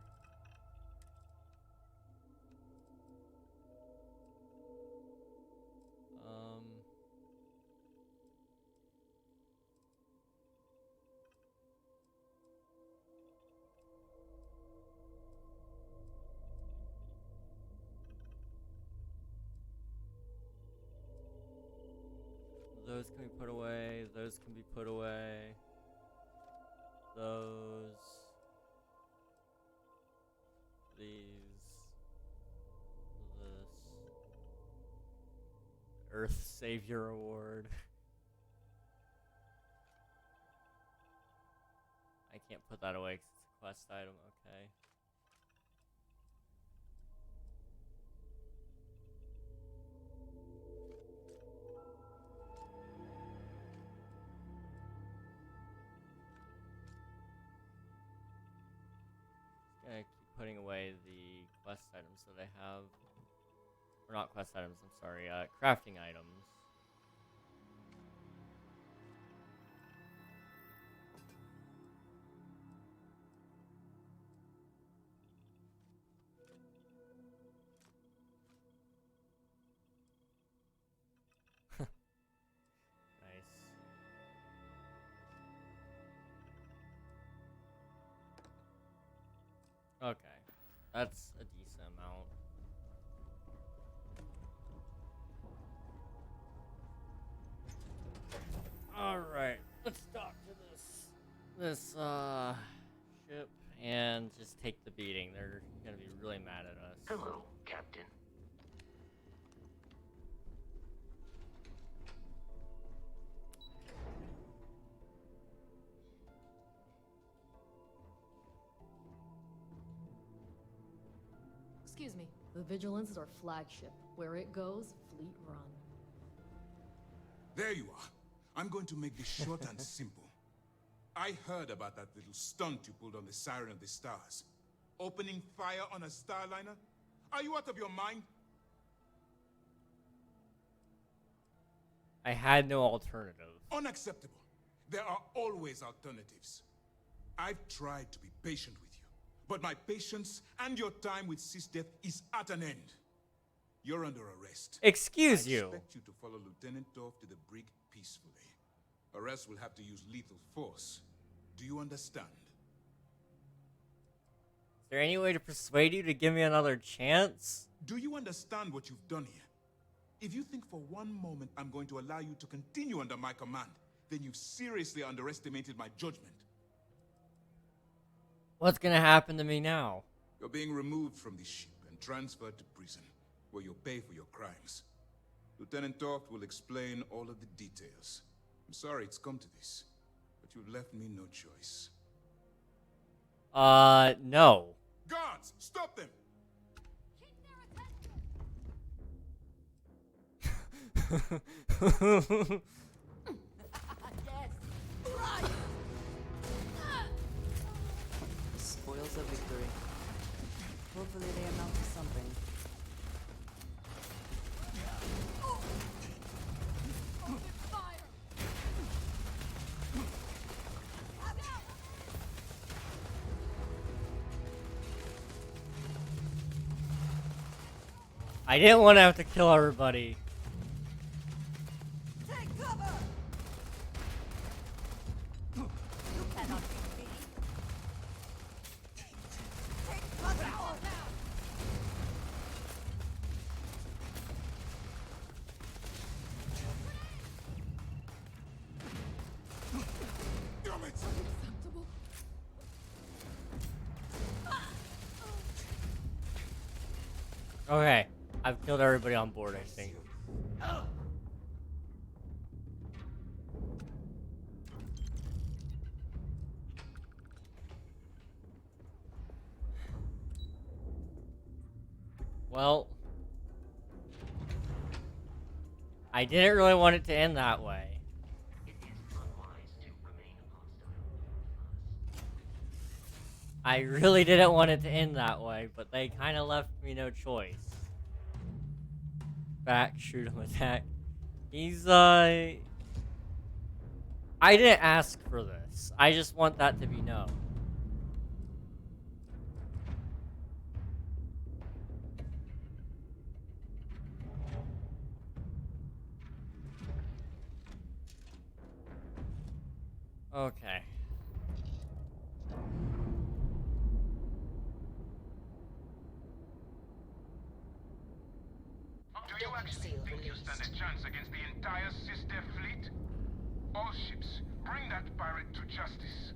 Those can be put away. Those can be put away. Those. These. This. Earth Savior Award. I can't put that away because it's a quest item. Okay. Gonna keep putting away the quest items that I have. Or not quest items, I'm sorry, crafting items. Nice. Okay, that's a decent amount. Alright, let's dock to this ship and just take the beating. They're gonna be really mad at us. Hello, Captain. Excuse me. The Vigilance is our flagship. Where it goes, fleet run. There you are. I'm going to make this short and simple. I heard about that little stunt you pulled on the Siren of the Stars. Opening fire on a Starliner? Are you out of your mind? I had no alternative. Unacceptable. There are always alternatives. I've tried to be patient with you, but my patience and your time with Sisdeath is at an end. You're under arrest. Excuse you. I expect you to follow Lieutenant Dorf to the brig peacefully, or else we'll have to use lethal force. Do you understand? Is there any way to persuade you to give me another chance? Do you understand what you've done here? If you think for one moment I'm going to allow you to continue under my command, then you've seriously underestimated my judgment. What's gonna happen to me now? You're being removed from the ship and transferred to prison, where you'll pay for your crimes. Lieutenant Toft will explain all of the details. I'm sorry it's come to this, but you've left me no choice. No. Guards, stop them! Spoils of victory. Hopefully they amount to something. I didn't want to have to kill everybody. Take cover! You cannot beat me. Take cover now! Damn it! Unacceptable. Okay, I've killed everybody on board, I think. Well, I didn't really want it to end that way. I really didn't want it to end that way, but they kind of left me no choice. back, shoot him, attack. He's, I didn't ask for this. I just want that to be known. Okay. Do you actually think you stand a chance against the entire sister fleet? All ships, bring that pirate to justice.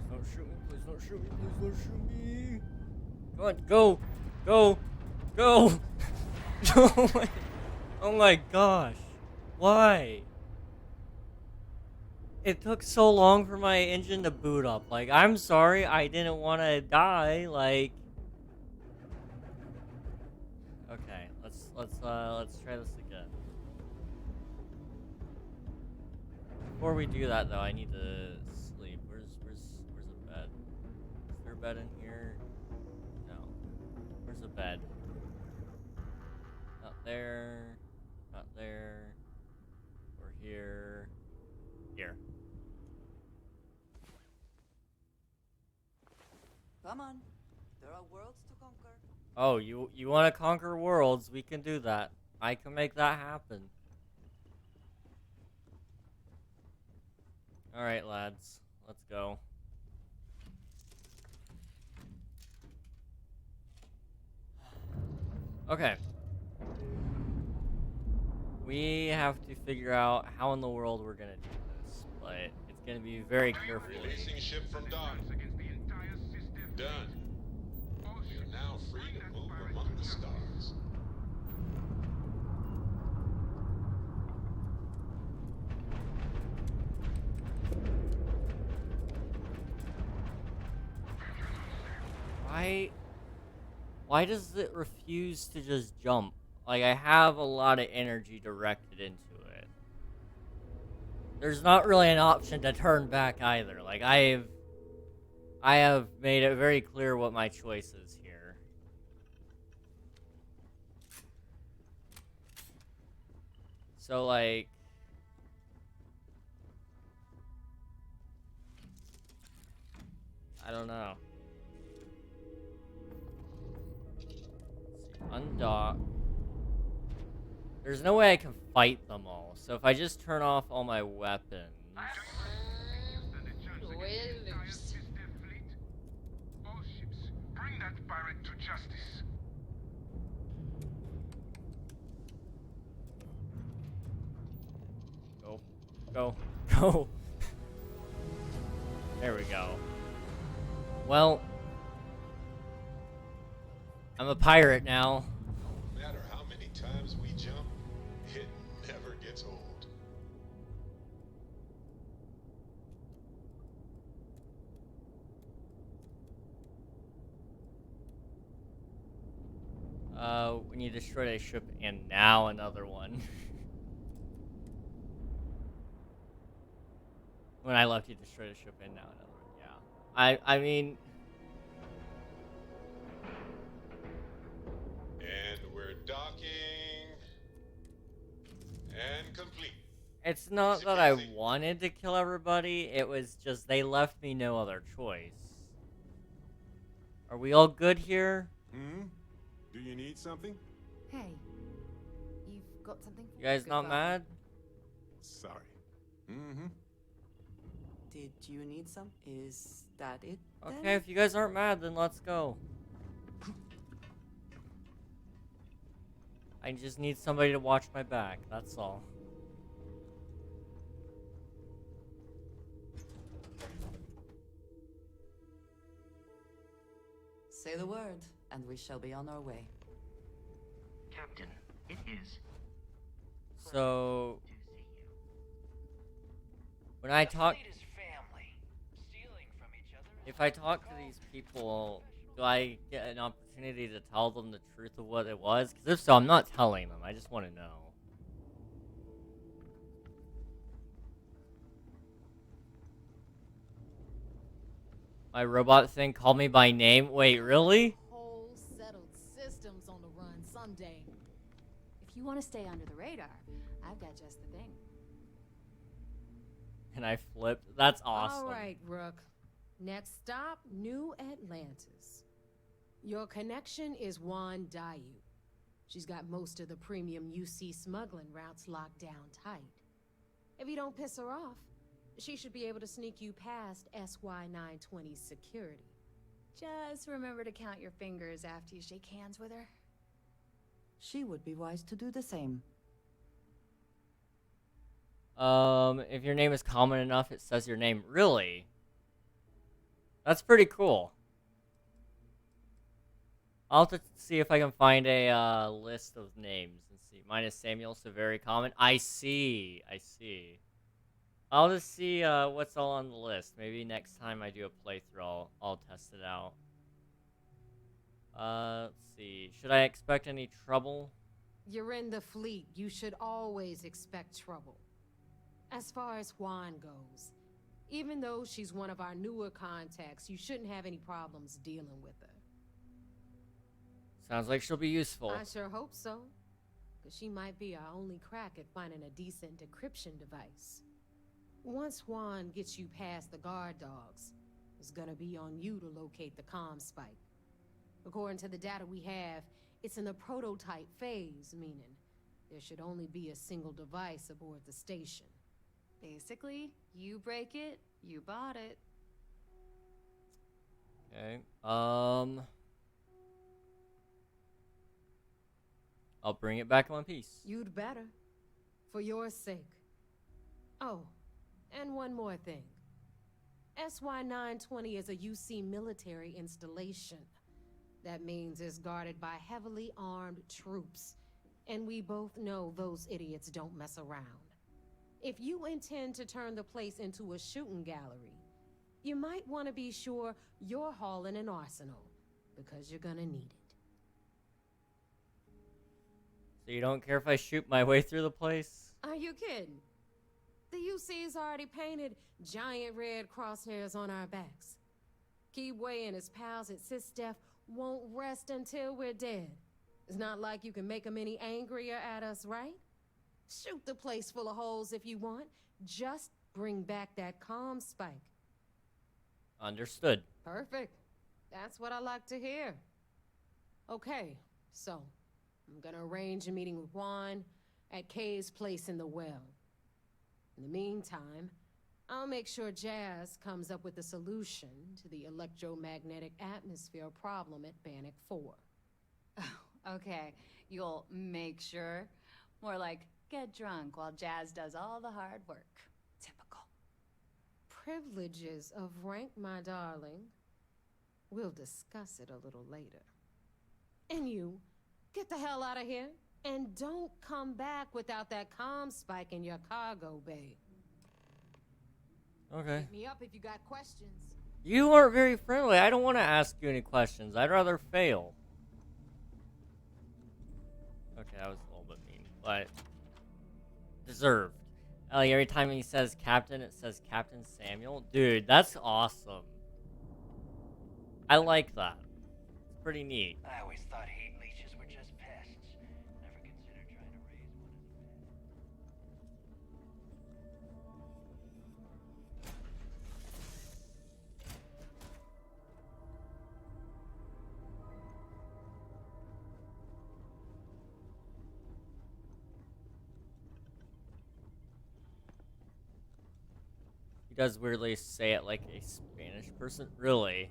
Please don't shoot me, please don't shoot me, please don't shoot me. Come on, go! Go! Go! Oh my, oh my gosh. Why? It took so long for my engine to boot up. Like, I'm sorry, I didn't want to die. Like, okay, let's try this again. Before we do that, though, I need to sleep. Where's a bed? Is there a bed in here? No. Where's a bed? Not there. Not there. Or here. Here. Come on. There are worlds to conquer. Oh, you want to conquer worlds? We can do that. I can make that happen. Alright, lads. Let's go. Okay. We have to figure out how in the world we're gonna do this, but it's gonna be very carefully. Releasing ship from dock. Done. You're now free to move among the stars. Why does it refuse to just jump? Like, I have a lot of energy directed into it. There's not really an option to turn back either. Like, I have made it very clear what my choice is here. So, like, I don't know. Let's see, undock. There's no way I can fight them all. So if I just turn off all my weapons. All ships, bring that pirate to justice. Go. Go. Go. There we go. Well, I'm a pirate now. No matter how many times we jump, it never gets old. When you destroyed a ship and now another one. When I left, you destroyed a ship and now another one. Yeah. I mean. And we're docking. And complete. It's not that I wanted to kill everybody, it was just they left me no other choice. Are we all good here? Hmm? Do you need something? Hey, you've got something for You guys me? not mad? Sorry. Mm-hmm. Did you need some? Is that it? Okay, then? if you guys aren't mad, then let's go. I just need somebody to watch my back, that's all. Say the word, and we shall be on our way. Captain, it is. So, when I talk, if I talk to these people, do I get an opportunity to tell them the truth of what it was? Because if so, I'm not telling them. I just want to know. My robot thing called me by name? Wait, really? Whole settled system someday. If you want to stay under the radar, I've got just the thing. And I flipped. That's awesome. All right, Rook. Next stop, New Atlantis. Your connection is Juan Dayu. She's got most of the premium UC smuggling routes locked down tight. If you don't piss her off, she should be able to sneak you past SY-920's security. Just remember to count your fingers after you shake hands with her. She would be wise to do the same. If your name is common enough, it says your name. Really? That's pretty cool. I'll have to see if I can find a list of names and see. Mine is Samuel, so very common. I see. I'll just see what's all on the list. Maybe next time I do a playthrough, I'll test it out. Let's see. Should I expect any trouble? You're in the fleet. You should always expect trouble. As far as Juan goes, even though she's one of our newer contacts, you shouldn't have any problems dealing with her. Sounds like she'll be useful. I sure hope so. Because she might be our only crack at finding a decent decryption device. Once Juan gets you past the guard dogs, it's gonna be on you to locate the comm spike. According to the data we have, it's in the prototype phase, meaning there should only be a single device aboard the station. Basically, you break it, you bought it. Okay. I'll bring it back in one piece. You'd better. For your sake. Oh, and one more thing. SY-920 is a UC military installation. That means it's guarded by heavily armed troops. And we both know those idiots don't mess around. If you intend to turn the place into a shooting gallery, you might want to be sure you're hauling an arsenal, because you're gonna need it. So you don't care if I shoot my way through the place? Are you kidding? The UC's already painted giant red crosshairs on our backs. Keyway and his pals at SysDef won't rest until we're dead. It's not like you can make them any angrier at us, right? Shoot the place full of holes if you want. Just bring back that comm spike. Understood. Perfect. That's what I like to hear. Okay, so I'm gonna arrange a meeting with Juan at Kay's place in the well. In the meantime, I'll make sure Jazz comes up with a solution to the electromagnetic atmosphere problem at Bannock 4. Oh, okay. You'll make sure. More like, get drunk while Jazz does all the hard work. Typical. Privileges of rank, my darling. We'll discuss it a little later. And you, get the hell out of here. And don't come back without that comm spike in your cargo bay. Okay. Hit me up if you got questions. You aren't very friendly. I don't want to ask you any questions. I'd rather fail. Okay, that was a little bit mean, but deserved. Like every time he says Captain, it says Captain Samuel. Dude, that's awesome. I like that. It's pretty neat. I always thought heat leeches were just pests. Never considered trying to raise one as a pet. He does weirdly say it like a Spanish person. Really?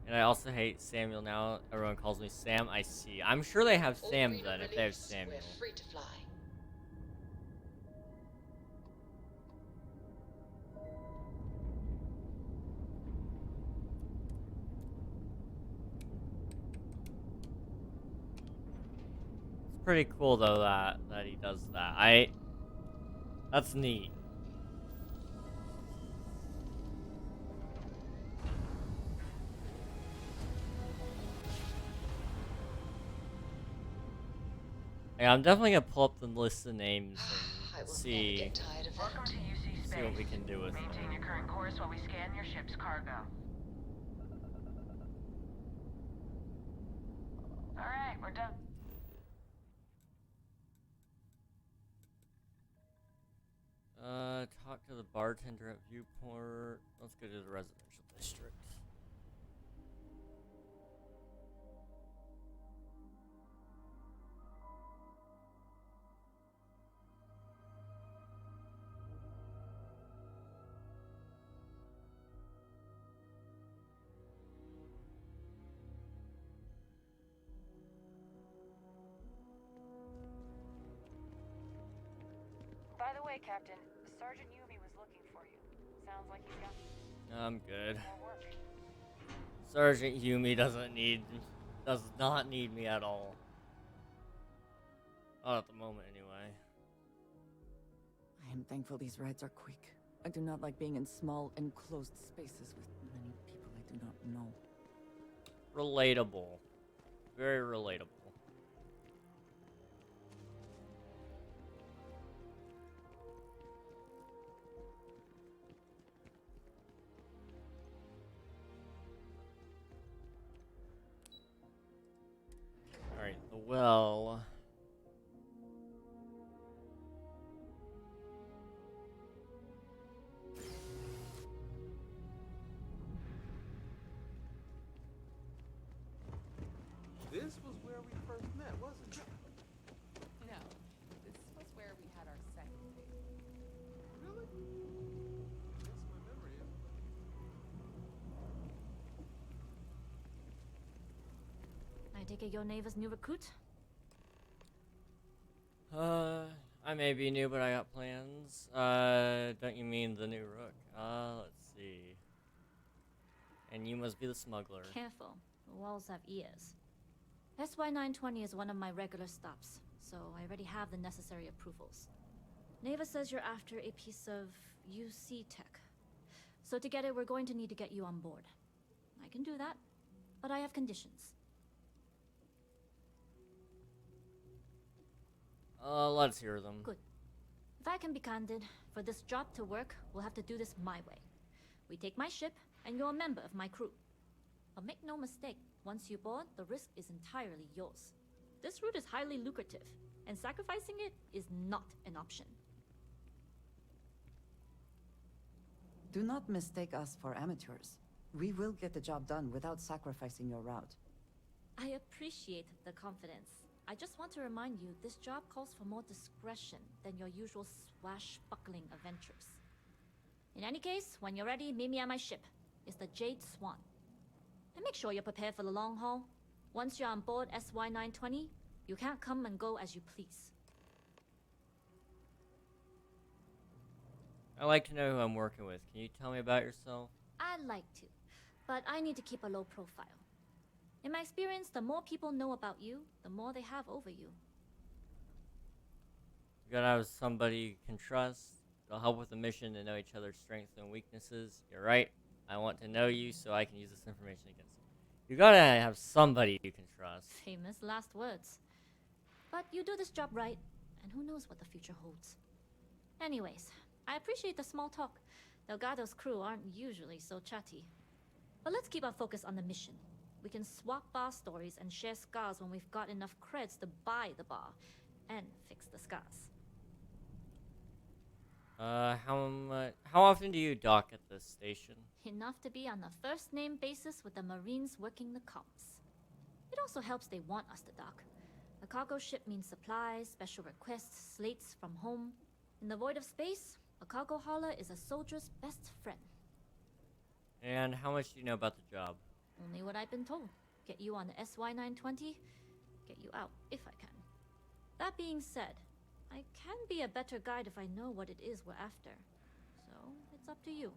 And I also hate Samuel now. Everyone calls me Sam. I see. I'm sure they have Sam then, if they have Samuel. We're free to fly. It's pretty cool though that he does that. That's neat. Yeah, I'm definitely gonna pull up the list of names. I will See. never get tired of Welcome that. to UC Space. See what we can do with Maintain your current course while we scan your ship's cargo. Alright, we're done. Talk to the bartender at Viewport. Let's go to the residential district. By the way, Captain, Sergeant Yumi was looking for you. Sounds like he's got I'm good. more work. Sergeant Yumi does not need me at all. Not at the moment, anyway. I am thankful these rides are quick. I do not like being in small, enclosed spaces with many people I do not know. Relatable. Very relatable. Alright, the well. This was where we first met, wasn't it? No, this was where we had our second date. Really? Yes, my memory is. I take it your neighbor's new recruit? I may be new, but I got plans. Don't you mean the new rook? Let's see. And you must be the smuggler. Careful, the walls have ears. SY-920 is one of my regular stops, so I already have the necessary approvals. Neva says you're after a piece of UC tech. So to get it, we're going to need to get you on board. I can do that, but I have conditions. Let's hear them. Good. If I can be candid, for this job to work, we'll have to do this my way. We take my ship, and you're a member of my crew. But make no mistake, once you board, the risk is entirely yours. This route is highly lucrative, and sacrificing it is not an option. Do not mistake us for amateurs. We will get the job done without sacrificing your route. I appreciate the confidence. I just want to remind you, this job calls for more discretion than your usual swashbuckling adventures. In any case, when you're ready, meet me at my ship. It's the Jade Swan. And make sure you're prepared for the long haul. Once you're on board SY-920, you can't come and go as you please. I like to know who I'm working with. Can you tell me about yourself? I'd like to, but I need to keep a low profile. In my experience, the more people know about you, the more they have over you. You gotta have somebody you can trust. They'll help with the mission and know each other's strengths and weaknesses. You're right. I want to know you so I can use this information against you. You gotta have somebody you can trust. Famous last words. But you do this job right, and who knows what the future holds. Anyways, I appreciate the small talk. Delgado's crew aren't usually so chatty. But let's keep our focus on the mission. We can swap bar stories and share scars when we've got enough creds to buy the bar and fix the scars. How often do you dock at this station? Enough to be on a first-name basis with the Marines working the comms. It also helps they want us to dock. A cargo ship means supplies, special requests, slates from home. In the void of space, a cargo hauler is a soldier's best friend. And how much do you know about the job? Only what I've been told. Get you on the SY-920, get you out if I can. That being said, I can be a better guide if I know what it is we're after. So, it's up to you.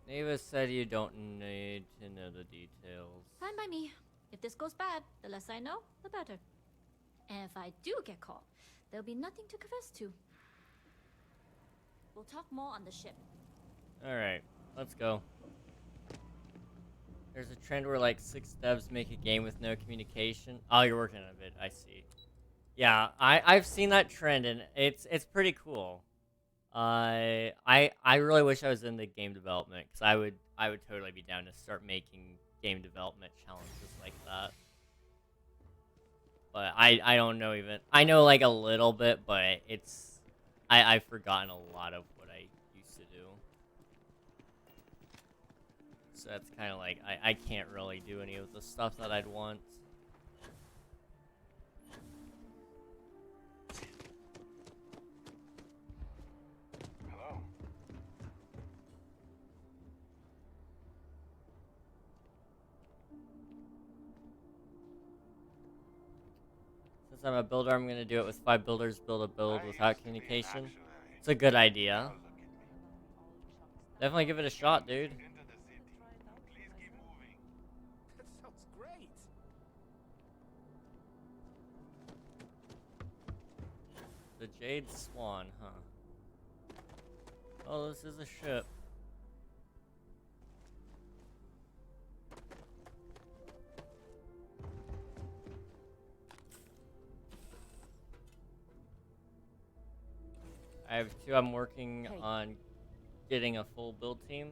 Neva said you don't need to know the details. Fine by me. If this goes bad, the less I know, the better. And if I do get caught, there'll be nothing to confess to. We'll talk more on the ship. Alright, let's go. There's a trend where like 6 devs make a game with no communication. Oh, you're working on it. I see. Yeah, I've seen that trend and it's pretty cool. I really wish I was in the game development because I would totally be down to start making game development challenges like that. But I don't know even. I know like a little bit, but I've forgotten a lot of what I used to do. So that's kind of like I can't really do any of the stuff that I'd want. Hello. Since I'm a builder, I'm gonna do it with 5 builders build a build without communication. It's a good idea. Definitely give it a shot, dude. That sounds great. The Jade Swan, huh? Oh, this is a ship. I have 2 I'm working on getting a full build team.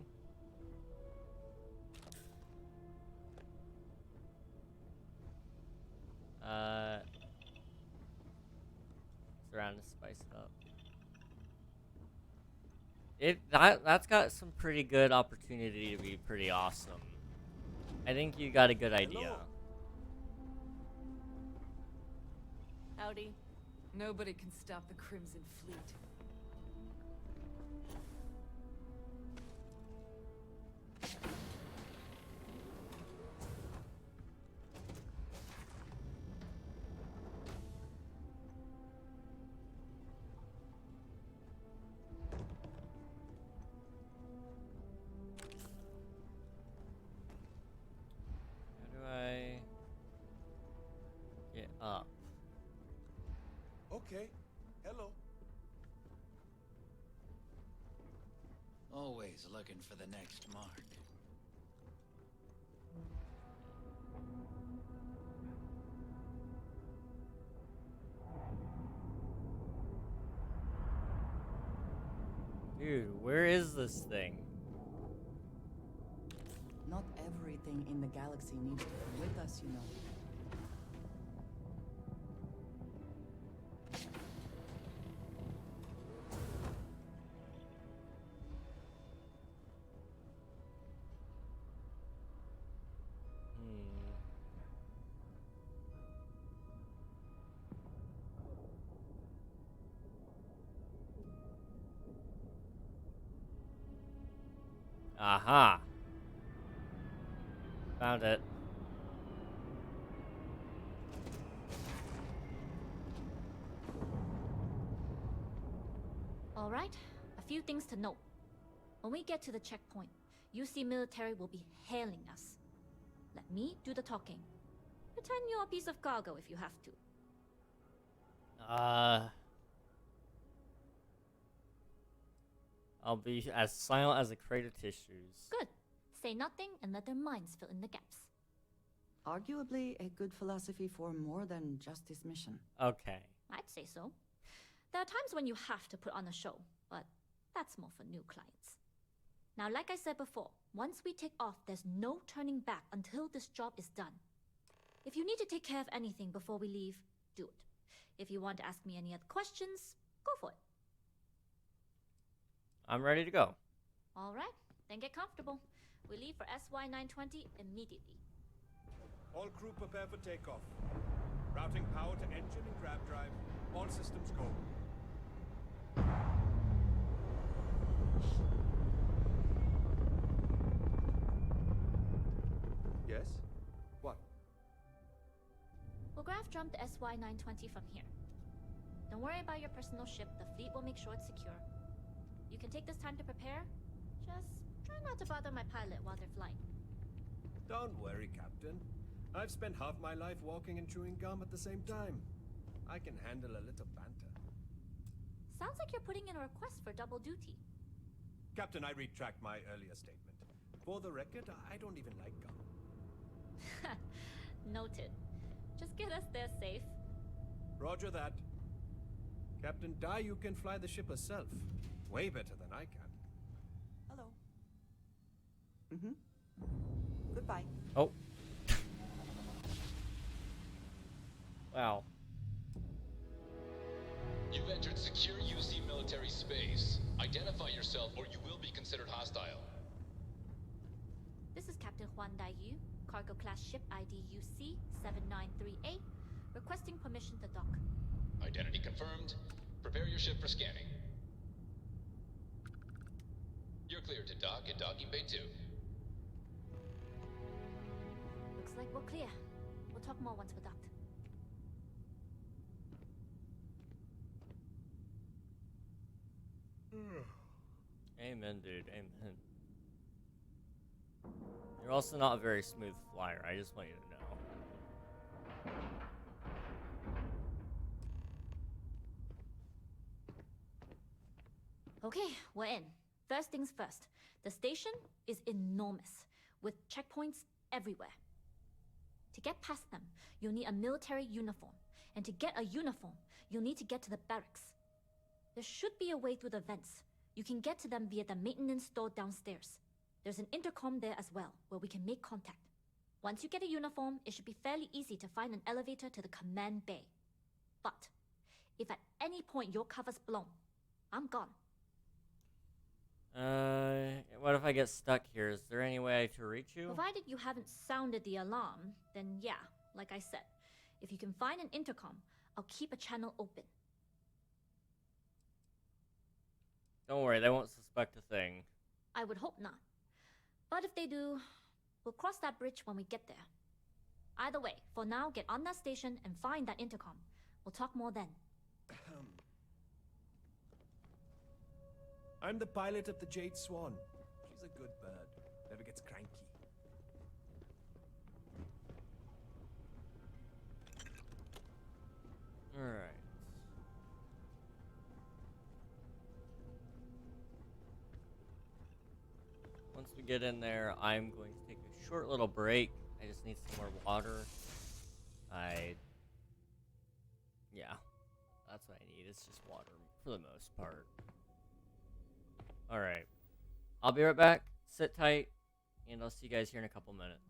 It's around to spice it up. That's got some pretty good opportunity to be pretty awesome. I think you got a good idea. Howdy. Nobody can stop the Crimson Fleet. How do I get up? Okay. Hello. Always looking for the next mark. Dude, where is this thing? Not everything in the galaxy needs to come with us, you know. Aha. Found it. Alright, a few things to note. When we get to the checkpoint, UC military will be hailing us. Let me do the talking. Pretend you're a piece of cargo if you have to. I'll be as silent as a crate of tissues. Good. Say nothing and let their minds fill in the gaps. Arguably a good philosophy for more than just this mission. Okay. I'd say so. There are times when you have to put on a show, but that's more for new clients. Now, like I said before, once we take off, there's no turning back until this job is done. If you need to take care of anything before we leave, do it. If you want to ask me any other questions, go for it. I'm ready to go. All right, then get comfortable. We leave for SY-920 immediately. All crew prepare for takeoff. Routing power to engine and grab drive. All systems go. Yes? What? We'll graph jump the SY-920 from here. Don't worry about your personal ship. The fleet will make sure it's secure. You can take this time to prepare. Just try not to bother my pilot while they're flying. Don't worry, Captain. I've spent half my life walking and chewing gum at the same time. I can handle a little banter. Sounds like you're putting in a request for double duty. Captain, I retract my earlier statement. For the record, I don't even like gum. Noted. Just get us there safe. Roger that. Captain Dai, you can fly the ship herself. Way better than I can. Hello. Mm-hmm. Goodbye. Oh. Wow. You've entered secure UC military space. Identify yourself or you will be considered hostile. This is Captain Huan Daiyu, cargo class ship ID UC 7938, requesting permission to dock. Identity confirmed. Prepare your ship for scanning. You're cleared to dock at docking bay 2. Looks like we're clear. We'll talk more once we're docked. Amen, dude. Amen. You're also not a very smooth flyer. I just want you to know. Okay, we're in. First things first. The station is enormous, with checkpoints everywhere. To get past them, you'll need a military uniform. And to get a uniform, you'll need to get to the barracks. There should be a way through the vents. You can get to them via the maintenance store downstairs. There's an intercom there as well, where we can make contact. Once you get a uniform, it should be fairly easy to find an elevator to the command bay. But if at any point your cover's blown, I'm gone. What if I get stuck here? Is there any way to reach you? Provided you haven't sounded the alarm, then yeah, like I said. If you can find an intercom, I'll keep a channel open. Don't worry, they won't suspect a thing. I would hope not. But if they do, we'll cross that bridge when we get there. Either way, for now, get on that station and find that intercom. We'll talk more then. I'm the pilot of the Jade Swan. She's a good bird. Never gets cranky. Alright. Once we get in there, I'm going to take a short little break. I just need some more water. Yeah, that's what I need. It's just water for the most part. Alright. I'll be right back. Sit tight, and I'll see you guys here in a couple minutes.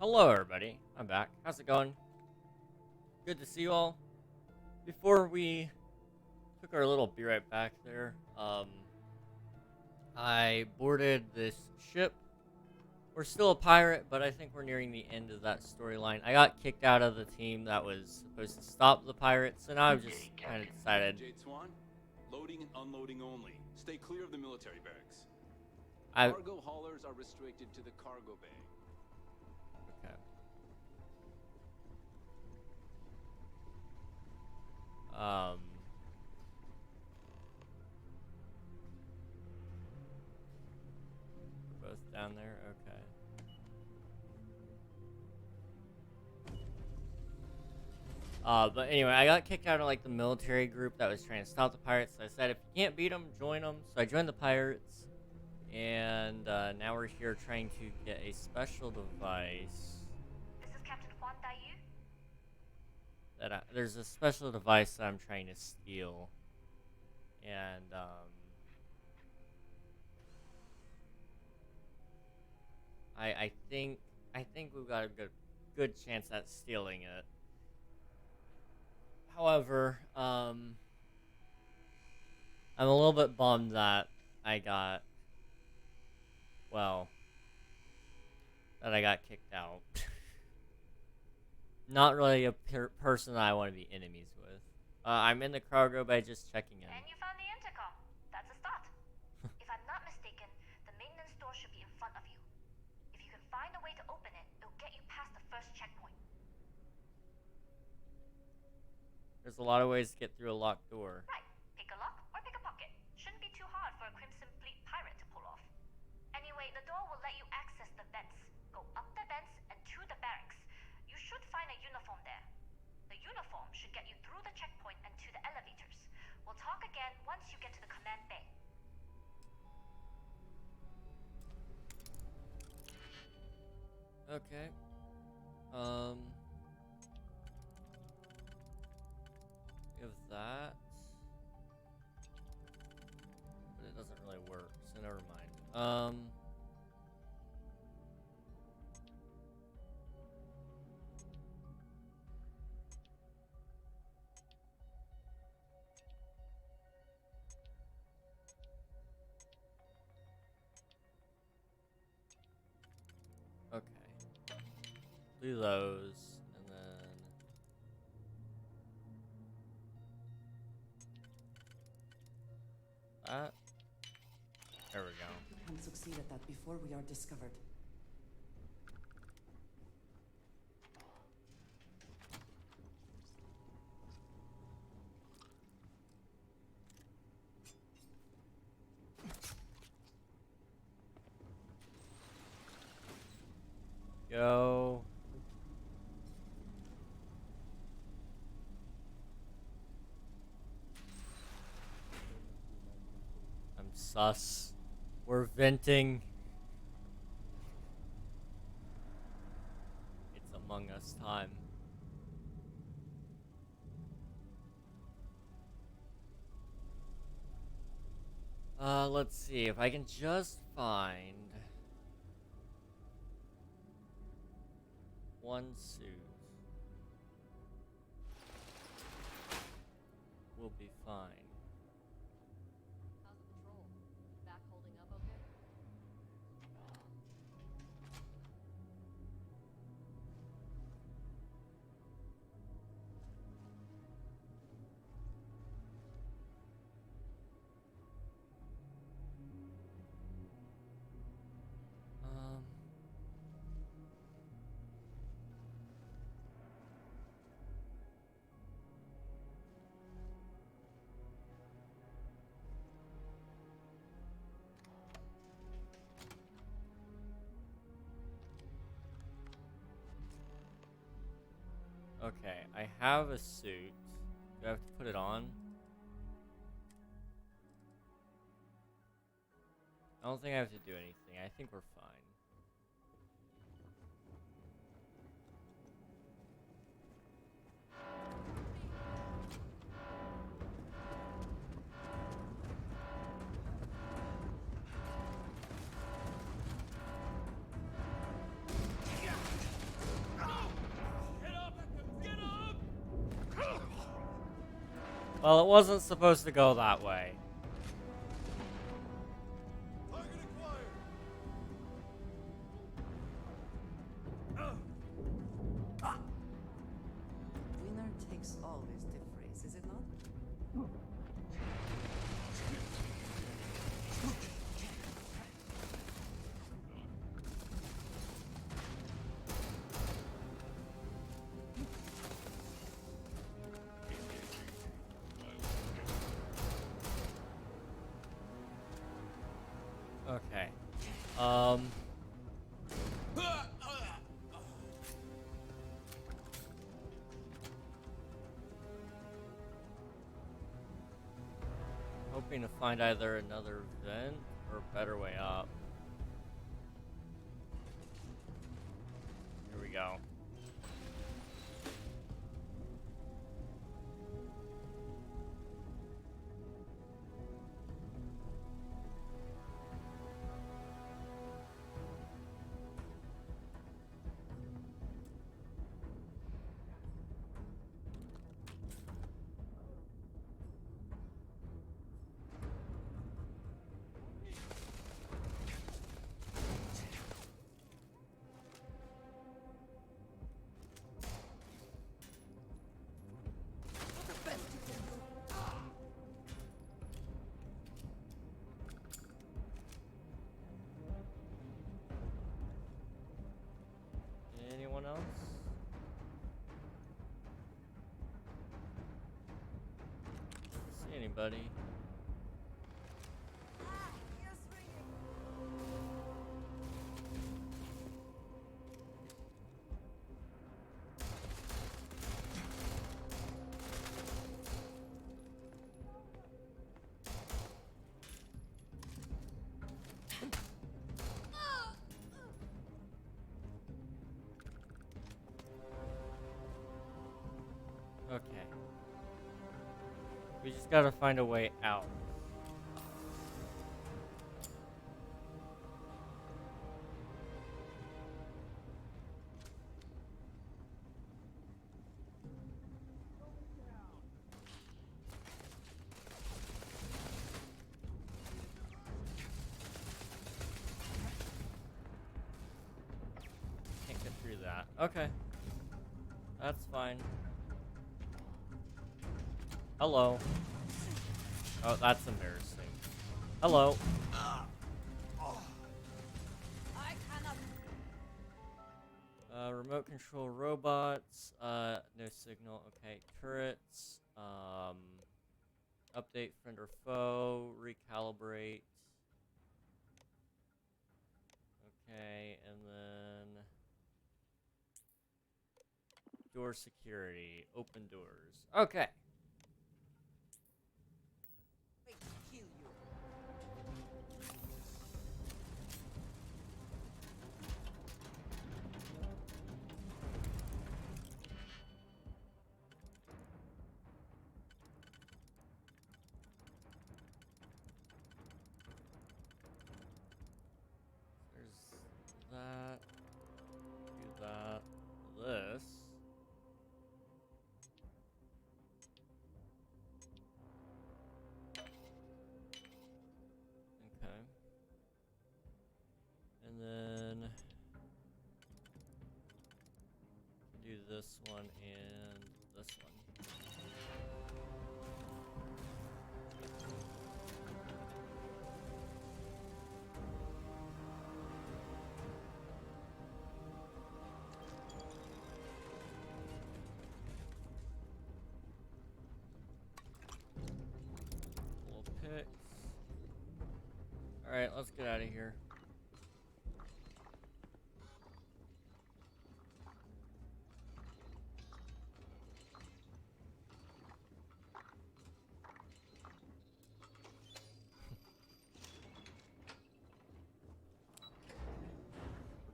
Hello, everybody. I'm back. How's it going? Good to see you all. Before we took our little be right back there, I boarded this ship. We're still a pirate, but I think we're nearing the end of that storyline. I got kicked out of the team that was supposed to stop the pirates, and I've just kind of decided. Jade Swan, loading and unloading only. Stay clear of the military barracks. I Cargo haulers are restricted to the cargo bay. Okay. We're both down there. Okay. But anyway, I got kicked out of like the military group that was trying to stop the pirates. So I said, if you can't beat them, join them. So I joined the pirates, and now we're here trying to get a special device. This is Captain Juan Dayu. There's a special device that I'm trying to steal, and I think we've got a good chance at stealing it. However, I'm a little bit bummed that I got kicked out. Not really a person that I want to be enemies with. I'm in the cargo bay just checking in. And you found the intercom. That's a start. If I'm not mistaken, the maintenance door should be in front of you. If you can find a way to open it, it'll get you past the first checkpoint. There's a lot of ways to get through a locked door. Right. Pick a lock or pick a pocket. Shouldn't be too hard for a Crimson Fleet pirate to pull off. Anyway, the door will let you access the vents. Go up the vents and to the barracks. You should find a uniform there. The uniform should get you through the checkpoint and to the elevators. We'll talk again once you get to the command bay. Okay. We have that. But it doesn't really work, so never mind. Okay. Do those, and then that. There we go. We can succeed at that before we are discovered. Go. I'm sus. We're venting. It's Among Us time. Let's see if I can just find one suit. We'll be fine. How's the patrol? Back holding up okay? Okay, I have a suit. Do I have to put it on? I don't think I have to do anything. I think we're fine. Well, it wasn't supposed to go that way. Winner takes all is the phrase, is it not? Okay. Hoping to find either another vent or a better way up. Here we go. Anyone else? Don't see anybody. Okay. We just gotta find a way out. Can't get through that. Okay. That's fine. Hello. Oh, that's embarrassing. Hello. Remote control robots. No signal. Okay. Turrets. Update friend or foe. Recalibrate. Okay, and then door security. Open doors. Okay. There's that. Do that. This. Okay. And then do this one and this one. Little picks. Alright, let's get out of here.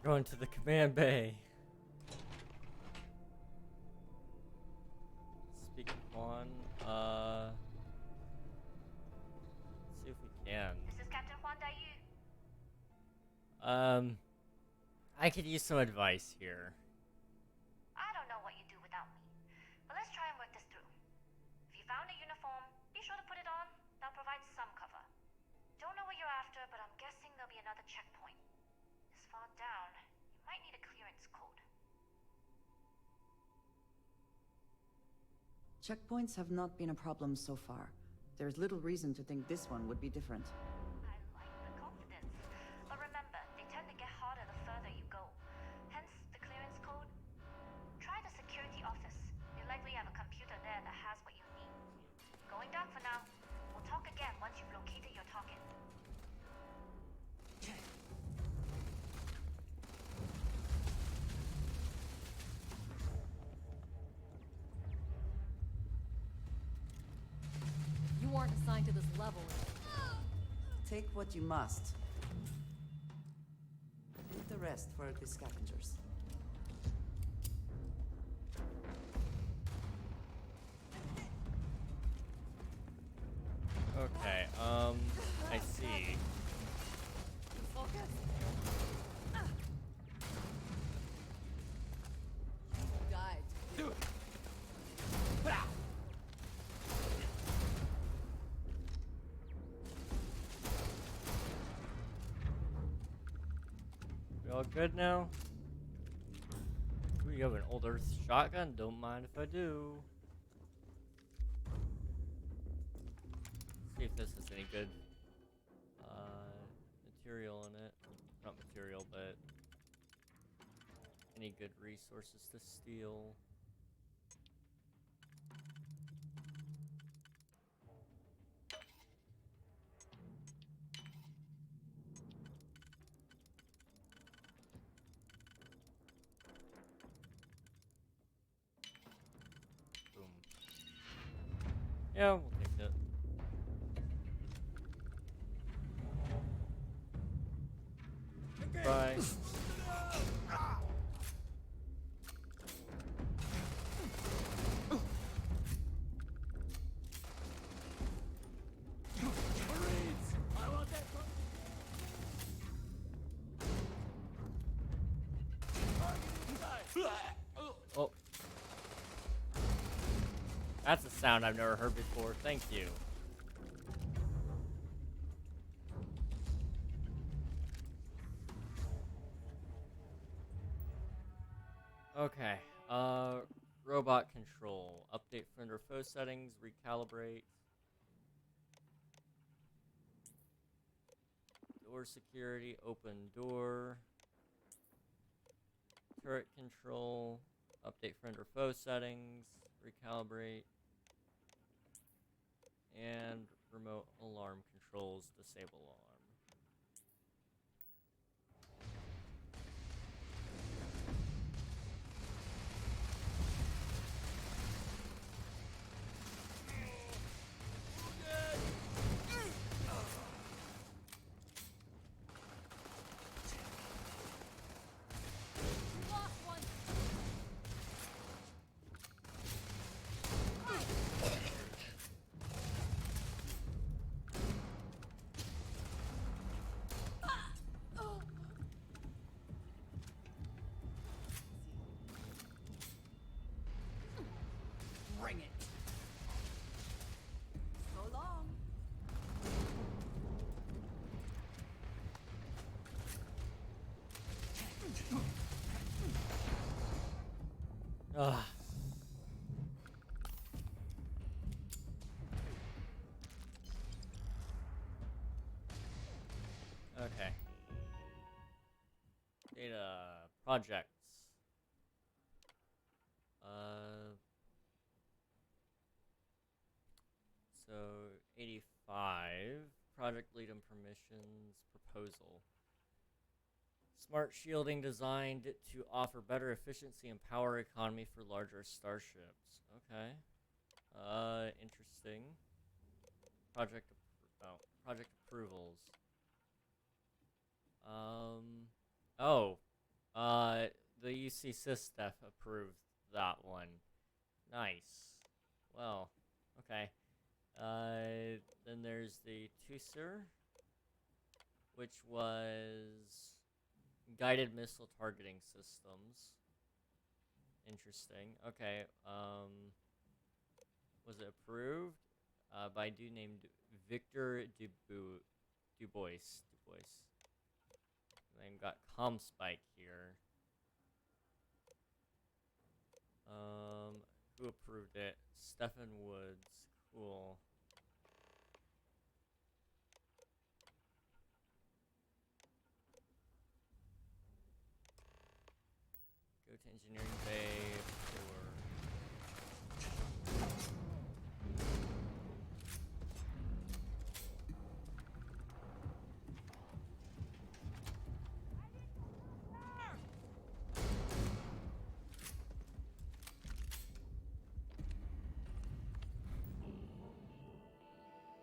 We're going to the command bay. Speak one. Let's see if we can. This is Captain Huan Daiyu. I could use some advice here. I don't know what you do without me, but let's try and work this through. If you found a uniform, Checkpoints have not been a problem so far. There's little reason to think this one would be different. I like the confidence. But remember, they tend to get harder the further you go. Hence the clearance code. Try the security office. You likely have a computer there that has what you need. Going dark for now. We'll talk again once you've located your target. You weren't assigned to this level. Take what you must. Leave the rest for the scavengers. Okay, I see. Focus. Died. We all good now? Ooh, you have an old Earth shotgun? Don't mind if I do. See if this has any good material in it. Not material, but any good resources to steal. Boom. Yeah, we'll take it. Bye. Oh. That's a sound I've never heard before. Thank you. Okay. Robot control. Update friend or foe settings. Recalibrate. Door security. Open door. Turret control. Update friend or foe settings. Recalibrate. And remote alarm controls. Disable alarm. Bring it. So long. Ugh. Okay. Data projects. So 85 project lead and permissions proposal. Smart shielding designed to offer better efficiency and power economy for larger starships. Okay. Interesting. Project approvals. The UC Sys staff approved that one. Nice. Well, okay. Then there's the Tusser, which was guided missile targeting systems. Interesting. Okay. Was it approved by a dude named Victor Dubois? Then got ComSpike here. Who approved it? Stephen Woods. Cool. Go to engineering bay for...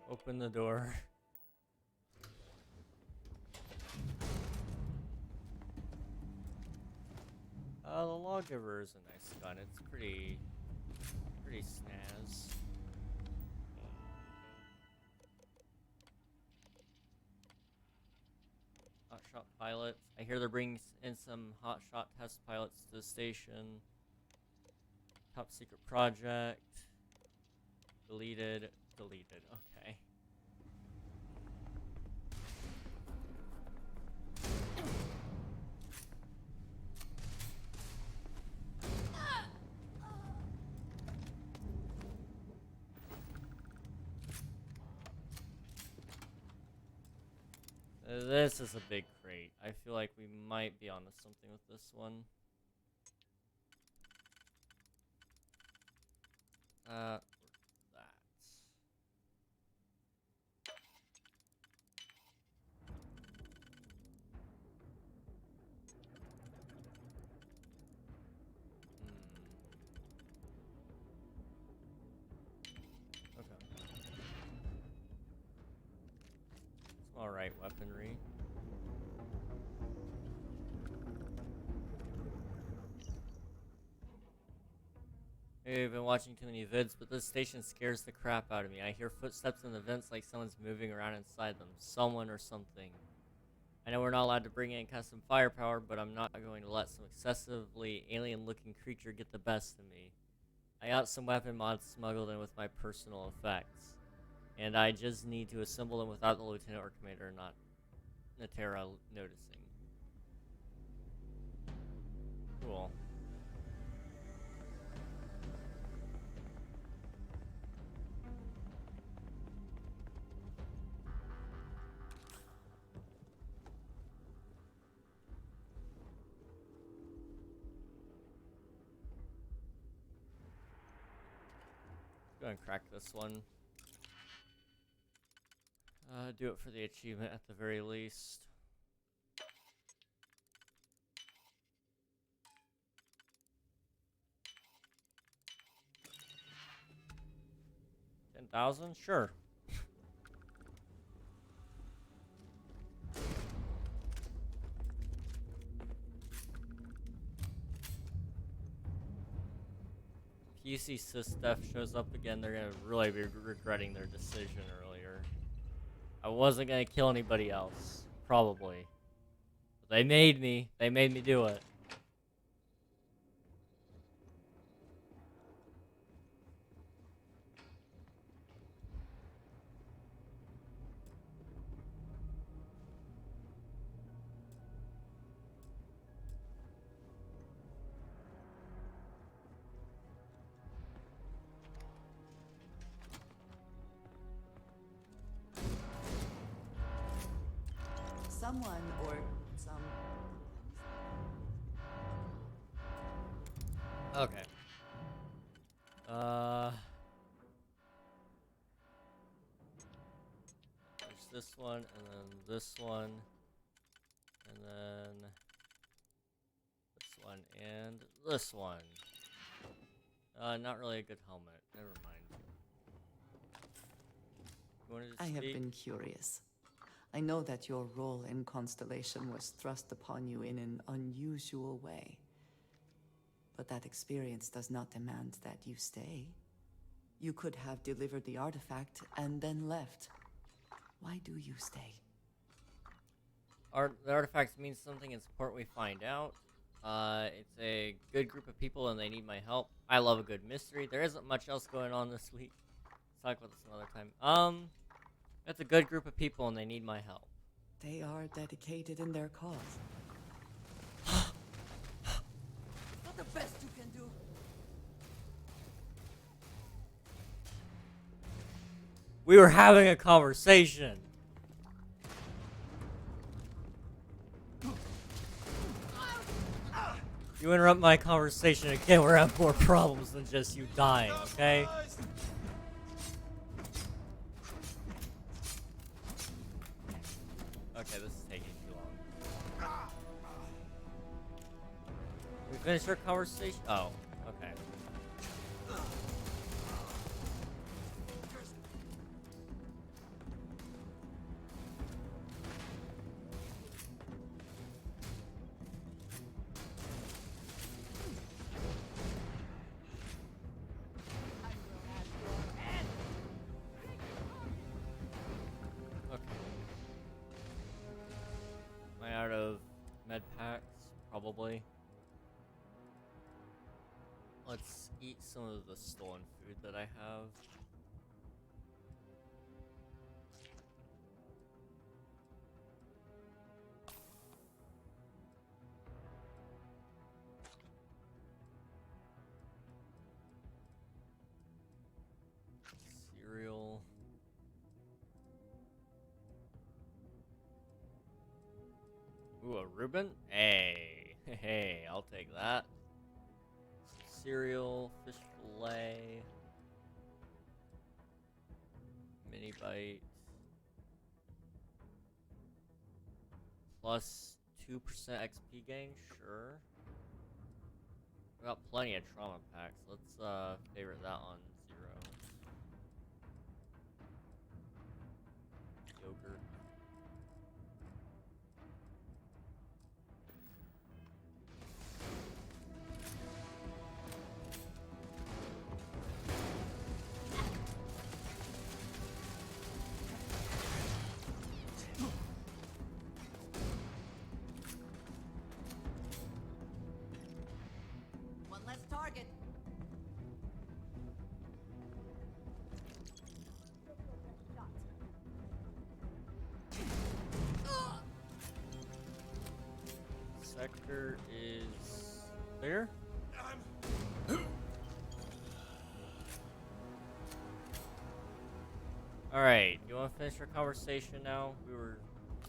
Open the door. The Lawgiver is a nice gun. It's pretty snaz. Hotshot pilots. I hear they're bringing in some hotshot test pilots to the station. Top secret project. Deleted. Okay. This is a big crate. I feel like we might be onto something with this one. That. Okay. Some alright weaponry. Maybe I've been watching too many vids, but this station scares the crap out of me. I hear footsteps in the vents like someone's moving around inside them. Someone or something. I know we're not allowed to bring in custom firepower, but I'm not going to let some excessively alien-looking creature get the best of me. I got some weapon mods smuggled in with my personal effects, and I just need to assemble them without the lieutenant or commander not Natera noticing. Cool. Go and crack this one. Do it for the achievement at the very least. $10,000? Sure. PC Sysdef shows up again, they're gonna really be regretting their decision earlier. I wasn't gonna kill anybody else, probably. But they made me do it. Someone or some... Okay. There's this one, and then this one, and then this one, and this one. Not really a good helmet. Never mind. You wanted to I have speak? been curious. I know that your role in Constellation was thrust upon you in an unusual way. But that experience does not demand that you stay. You could have delivered the artifact and then left. Why do you stay? The artifacts mean something. It's important we find out. It's a good group of people and they need my help. I love a good mystery. There isn't much else going on this week. Let's talk about this another time. It's a good group of people and they need my help. They are dedicated in their cause. Not the best you can do. We were having a conversation. You interrupt my conversation again, we're having more problems than just you dying, okay? Okay, this is taking too long. We finished our conversation? Oh, okay. Am I out of med packs? Probably. Let's eat some of the stolen food that I have. Cereal. Ooh, a Reuben? Hey, hey, I'll take that. Some cereal, fish fillet, mini bite, plus 2% XP gain. Sure. We got plenty of trauma packs. Let's favorite that on 0. Yogurt. One less target. Sector is clear. Alright, you want to finish our conversation now? We were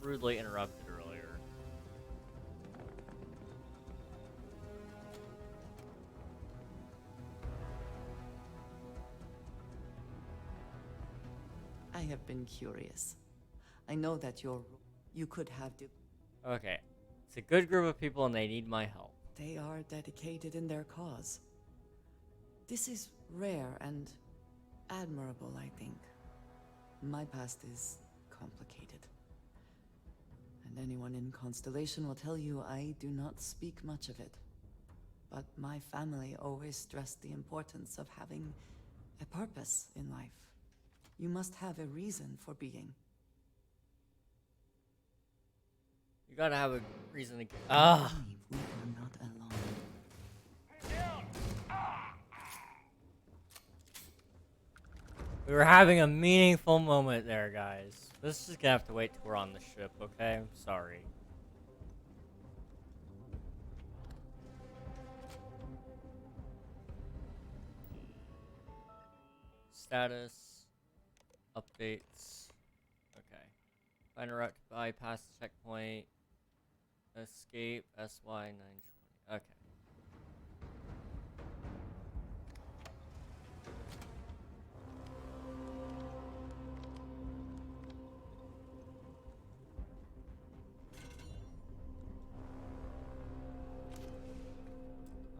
rudely interrupted earlier. I have been curious. I know that you could have... Okay, it's a good group of people and they need my help. They are dedicated in their cause. This is rare and admirable, I think. My past is complicated. And anyone in Constellation will tell you I do not speak much of it. But my family always stressed the importance of having a purpose in life. You must have a reason for being. You gotta have a reason to get. Ah! We are not alone. We were having a meaningful moment there, guys. This is just gonna have to wait till we're on the ship, okay? I'm sorry. Status. Updates. Okay. Find a route to bypass the checkpoint. Escape SY920. Okay.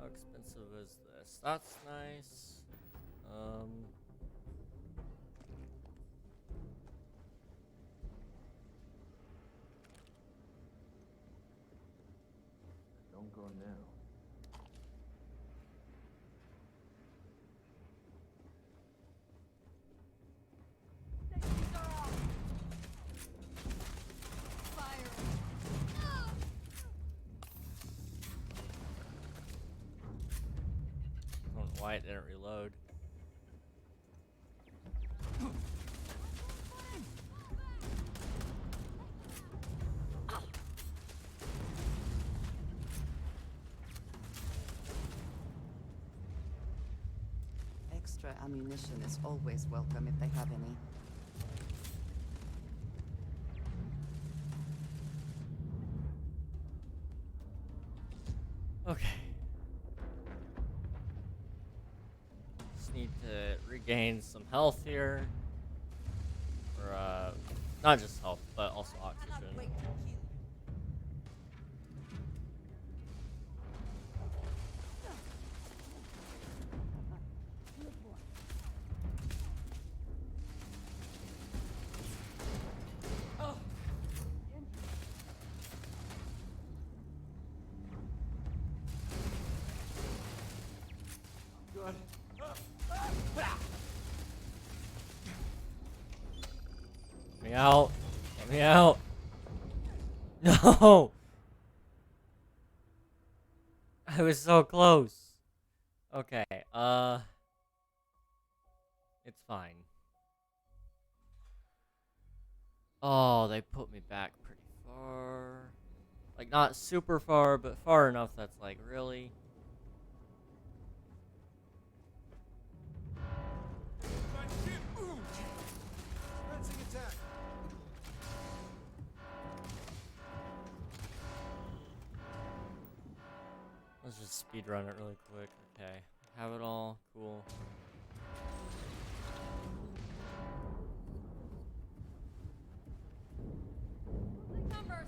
How expensive is this? That's nice. Don't go now. I don't know why it didn't reload. Extra ammunition is always welcome if they have any. Okay. Just need to regain some health here. Or, not just health, but also oxygen. Good. Get me out. Get me out. No! I was so close. Okay, it's fine. Oh, they put me back pretty far. Like, not super far, but far enough that's like, really? Attack. Let's just speedrun it really quick. Okay, have it all. Cool. Numbers.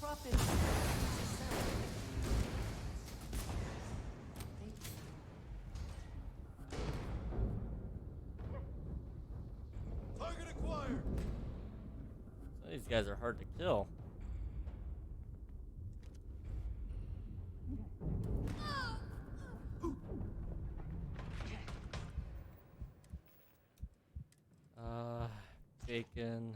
Profit. Target acquired. So these guys are hard to kill. Bacon.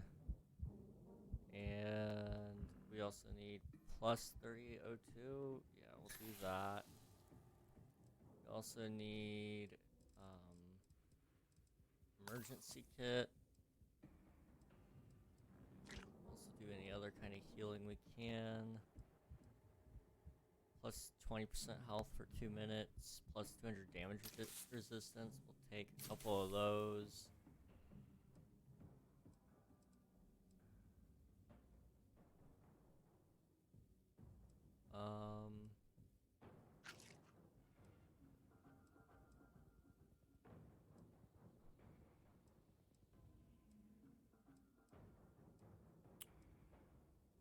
And we also need plus 3002. Yeah, we'll do that. We also need emergency kit. Also do any other kind of healing we can. Plus 20% health for 2 minutes. Plus 200 damage resistance. We'll take a couple of those.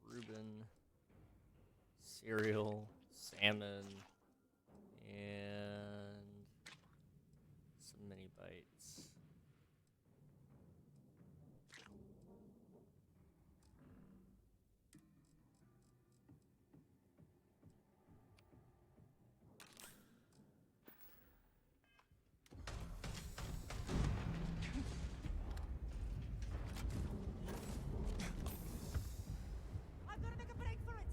Reuben, cereal, salmon, and some mini bites. I'm gonna make a break for it.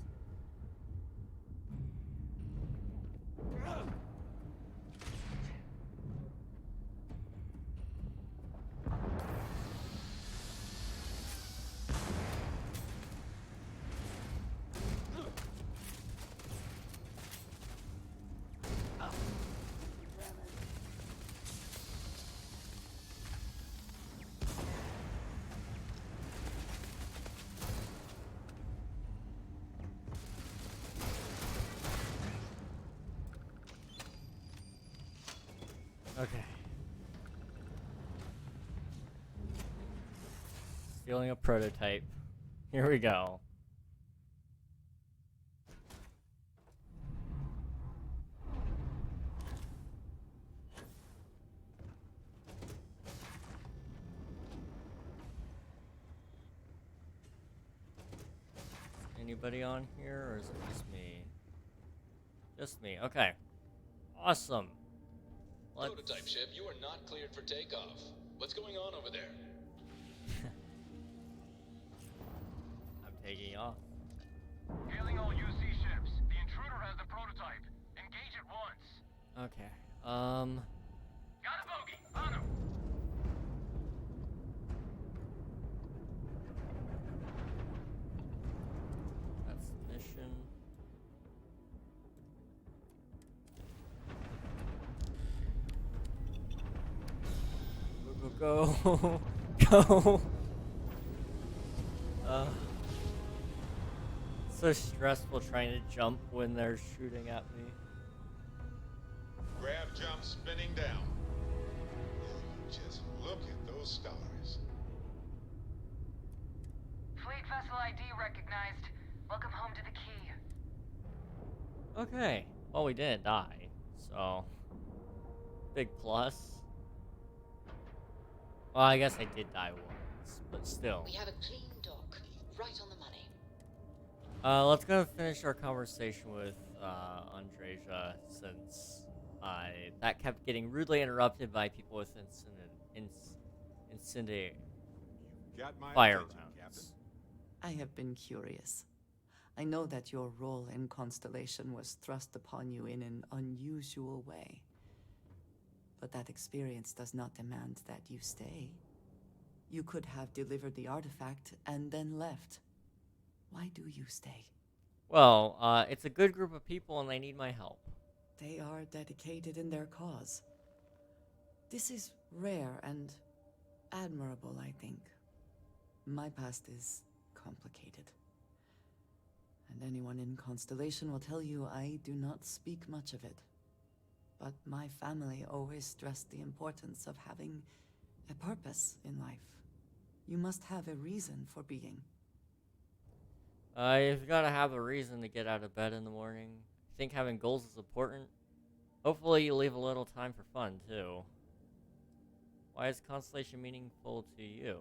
Okay. Stealing a prototype. Here we go. Anybody on here, or is it just me? Just me. Okay. Awesome. Prototype ship, you are not cleared for takeoff. What's going on over there? I'm taking off. Hailing all UC ships. The intruder has the prototype. Engage at once. Okay. Got a bogey. On him. That's the mission. Go. Go. So stressful trying to jump when they're shooting at me. Grab jump spinning down. Just look at those stars. Fleet vessel ID recognized. Welcome home to the key. Okay. Well, we didn't die, so big plus. Well, I guess I did die once, but still. We have a clean dock, right on the money. Let's go finish our conversation with Andreja, since that kept getting rudely interrupted by people with incendiary Got my fire attention, Captain. rounds. I have been curious. I know that your role in Constellation was thrust upon you in an unusual way. But that experience does not demand that you stay. You could have delivered the artifact and then left. Why do you stay? Well, it's a good group of people and they need my help. They are dedicated in their cause. This is rare and admirable, I think. My past is complicated. And anyone in Constellation will tell you I do not speak much of it. But my family always stressed the importance of having a purpose in life. You must have a reason for being. You've got to have a reason to get out of bed in the morning. I think having goals is important. Hopefully you leave a little time for fun, too. Why is Constellation meaningful to you?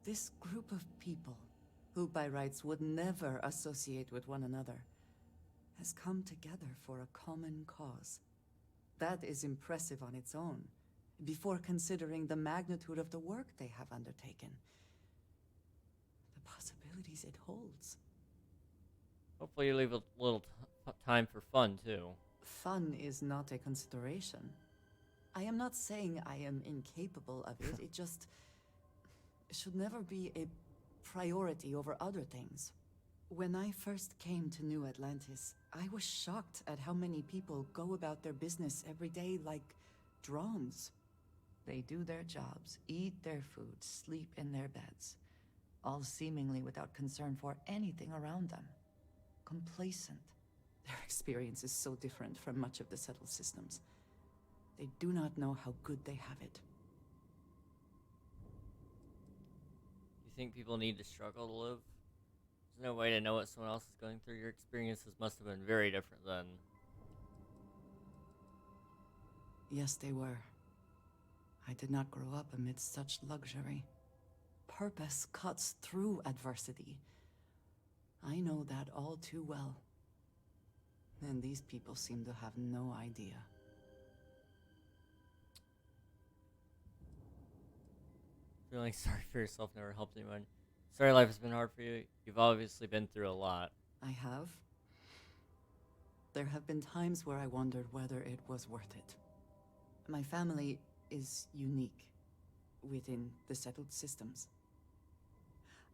This group of people, who by rights would never associate with one another, has come together for a common cause. That is impressive on its own, before considering the magnitude of the work they have undertaken. The possibilities it holds. Hopefully you leave a little time for fun, too. Fun is not a consideration. I am not saying I am incapable of it, it just should never be a priority over other things. When I first came to New Atlantis, I was shocked at how many people go about their business every day like drones. They do their jobs, eat their food, sleep in their beds, all seemingly without concern for anything around them. Complacent. Their experience is so different from much of the settled systems. They do not know how good they have it. You think people need to struggle to live? There's no way to know what someone else is going through. Your experiences must have been very different then. Yes, they were. I did not grow up amidst such luxury. Purpose cuts through adversity. I know that all too well. And these people seem to have no idea. Feeling sorry for yourself never helped anyone. Sorry life has been hard for you. You've obviously been through a lot. I have. There have been times where I wondered whether it was worth it. My family is unique within the settled systems.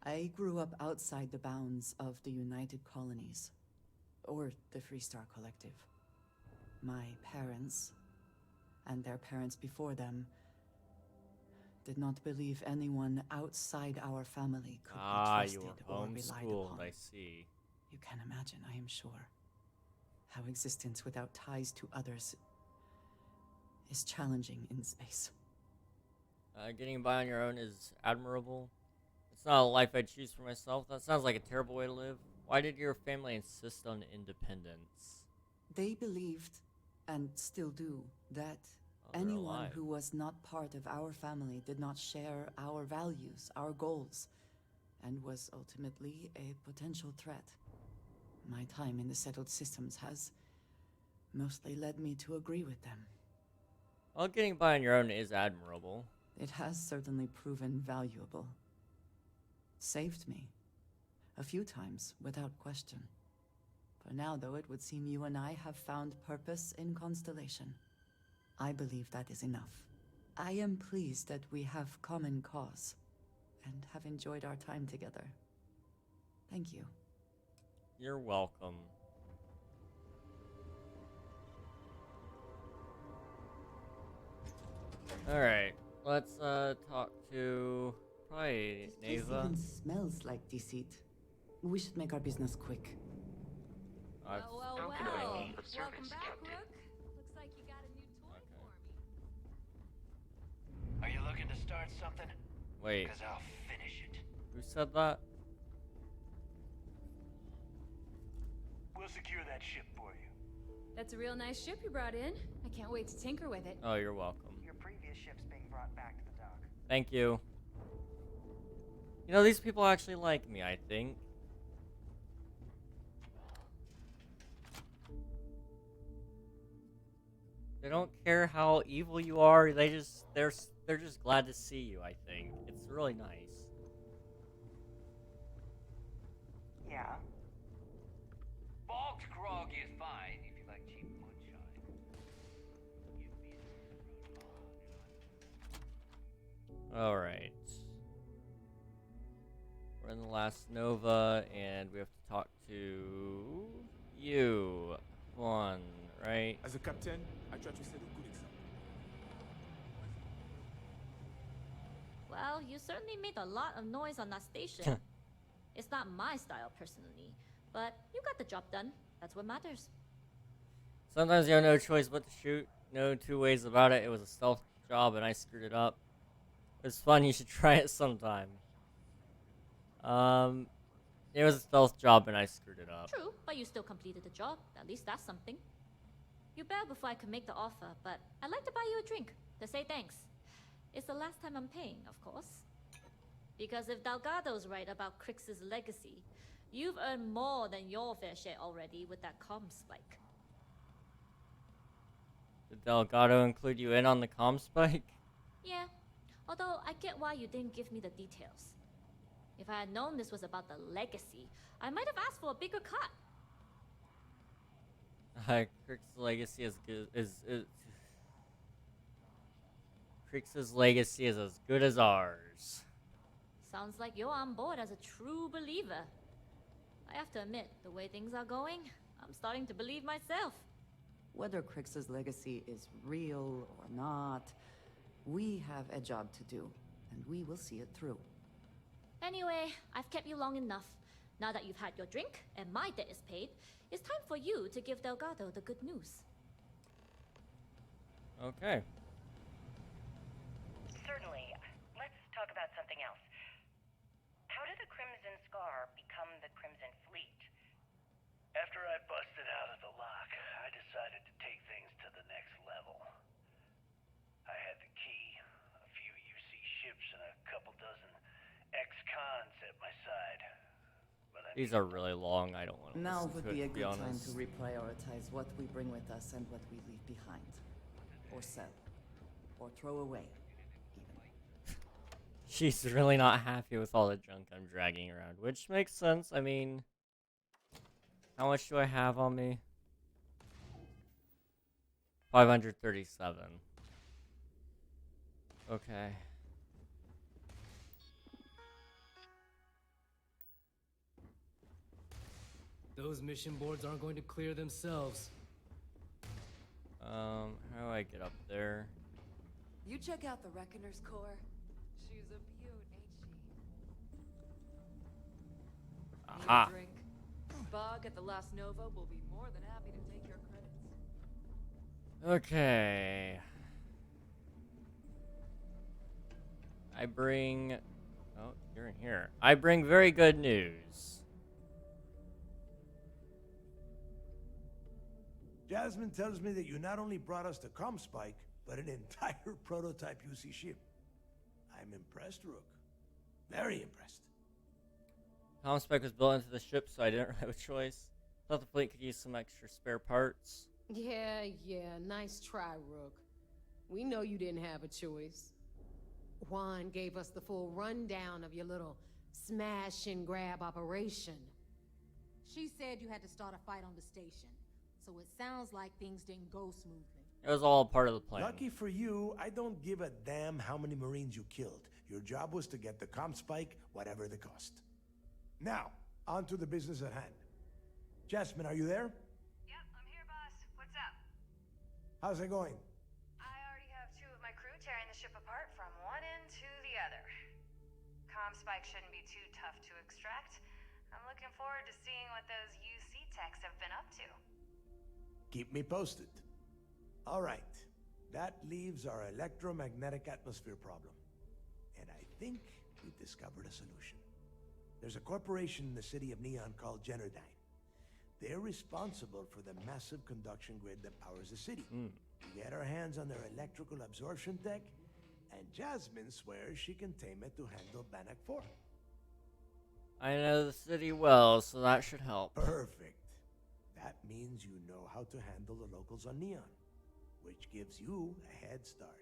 I grew up outside the bounds of the United Colonies, or the Freestar Collective. My parents, and their parents before them, did not believe anyone outside our family could be trusted you were or relied homeschooled, upon. I see. You can imagine, I am sure, how existence without ties to others is challenging in space. Getting by on your own is admirable. It's not a life I'd choose for myself. That sounds like a terrible way to live. Why did your family insist on independence? They believed, and still do, that they're anyone alive. who was not part of our family did not share our values, our goals, and was ultimately a potential threat. My time in the settled systems has mostly led me to agree with them. Well, getting by on your own is admirable. It has certainly proven valuable. Saved me. A few times, without question. For now, though, it would seem you and I have found purpose in Constellation. I believe that is enough. I am pleased that we have common cause, and have enjoyed our time together. Thank you. You're welcome. Alright. Let's talk to probably This place Neva. even smells like deceit. We should make our business quick. How can I be of service, Captain? Looks like you got a new toy for me. Are you looking to start something? Wait. Because I'll finish it. Who said that? We'll secure that ship for you. That's a real nice ship you brought in. I can't wait to tinker with it. Oh, you're welcome. Your previous ship's being brought back to the dock. Thank you. You know, these people actually like me, I think. They don't care how evil you are. They're just glad to see you, I think. It's really nice. Yeah. Bog's grog is fine if you like cheap moonshine. Alright. We're in the last Nova, and we have to talk to you. One, right? As a captain, I try to set a good example. Well, you certainly made a lot of noise on that station. It's not my style personally, but you got the job done. That's what matters. Sometimes you have no choice but to shoot. No two ways about it. It was a stealth job, and I screwed it up. It was fun. You should try it sometime. It was a stealth job, and I screwed it up. True, but you still completed the job. At least that's something. You bailed before I could make the offer, but I'd like to buy you a drink to say thanks. It's the last time I'm paying, of course. Because if Delgado's right about Crix's legacy, you've earned more than your fair share already with that comm spike. Did Delgado include you in on the comm spike? Yeah, although I get why you didn't give me the details. If I had known this was about the legacy, I might have asked for a bigger cut. Crix's legacy is Crix's legacy is as good as ours. Sounds like you're on board as a true believer. I have to admit, the way things are going, I'm starting to believe myself. Whether Crix's legacy is real or not, we have a job to do, and we will see it through. Anyway, I've kept you long enough. Now that you've had your drink and my debt is paid, it's time for you to give Delgado the good news. Okay. Certainly. Let's talk about something else. How did the Crimson Scar become the Crimson Fleet? After I busted out of the lock, I decided to take things to the next level. I had the key, a few UC ships, and a couple dozen ex-cons at my side. These are really long. I don't want to Now listen would to be it, a to be good time honest. to reprioritize what we bring with us and what we leave behind. Or sell. Or throw away, even. She's really not happy with all the junk I'm dragging around, which makes sense. I mean, how much do I have on me? 537. Okay. Those mission boards aren't going to clear themselves. How do I get up there? You check out the Reckoner's core. She's a beaut, ain't she? Aha. Need a drink? Bog at the Last Nova will be more than happy to take your credits. Okay. I bring... Oh, you're in here. I bring very good news. Jasmine tells me that you not only brought us the comm spike, but an entire prototype UC ship. I'm impressed, Rook. Very impressed. Comm spec was built into the ship, so I didn't have a choice. Thought the fleet could use some extra spare parts. Yeah, nice try, Rook. We know you didn't have a choice. Juan gave us the full rundown of your little smash and grab operation. She said you had to start a fight on the station, so it sounds like things didn't go smoothly. It was all part of the plan. Lucky for you, I don't give a damn how many Marines you killed. Your job was to get the comm spike, whatever the cost. Now, on to the business at hand. Jasmine, are you there? Yep, I'm here, boss. What's up? How's it going? I already have 2 of my crew tearing the ship apart from comm spike shouldn't be too tough to extract. I'm looking forward to seeing what those UC techs have been up to. Keep me posted. All right. That leaves our electromagnetic atmosphere problem. And I think we've discovered a solution. There's a corporation in the city of Neon called Generdyne. They're responsible for the massive conduction grid that powers the city. We get our hands on their electrical absorption tech, and Jasmine swears she can tame it to handle Bannock 4. I know the city well, so that should help. Perfect. That means you know how to handle the locals on Neon, which gives you a head start.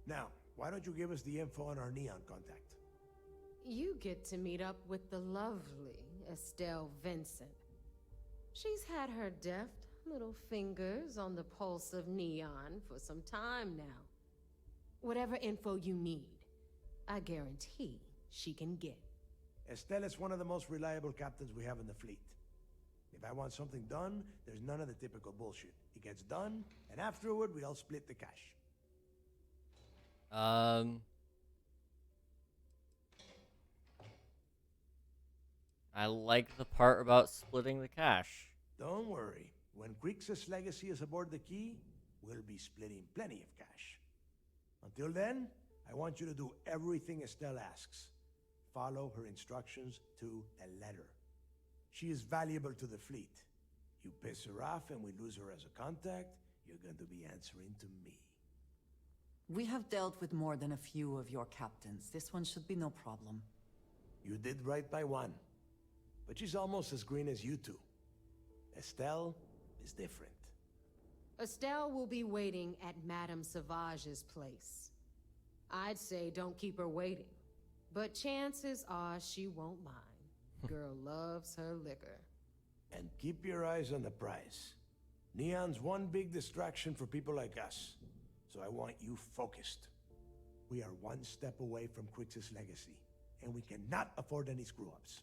Now, why don't you give us the info on our Neon contact? You get to meet up with the lovely Estelle Vincent. She's had her deft little fingers on the pulse of Neon for some time now. Whatever info you need, I guarantee she can get. Estelle is one of the most reliable captains we have in the fleet. If I want something done, there's none of the typical bullshit. It gets done, and afterward, we all split the cash. I like the part about splitting the cash. Don't worry. When Grixis' legacy is aboard the Key, we'll be splitting plenty of cash. Until then, I want you to do everything Estelle asks. Follow her instructions to the letter. She is valuable to the fleet. You piss her off and we lose her as a contact, you're going to be answering to me. We have dealt with more than a few of your captains. This one should be no problem. You did right by one. But she's almost as green as you two. Estelle is different. Estelle will be waiting at Madame Savage's place. I'd say don't keep her waiting, but chances are she won't mind. Girl loves her liquor. And keep your eyes on the prize. Neon's one big distraction for people like us, so I want you focused. We are one step away from Grixis' legacy, and we cannot afford any screw-ups.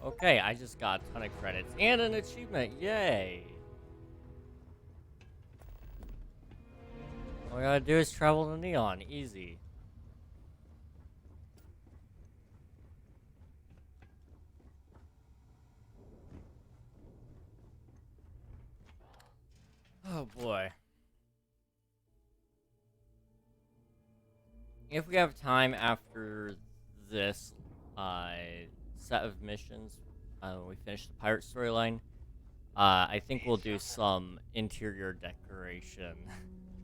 Okay, I just got a ton of credits and an achievement. Yay! All I gotta do is travel to Neon. Easy. Oh boy. If we have time after this set of missions, we finish the pirate storyline, I think we'll do some interior decoration.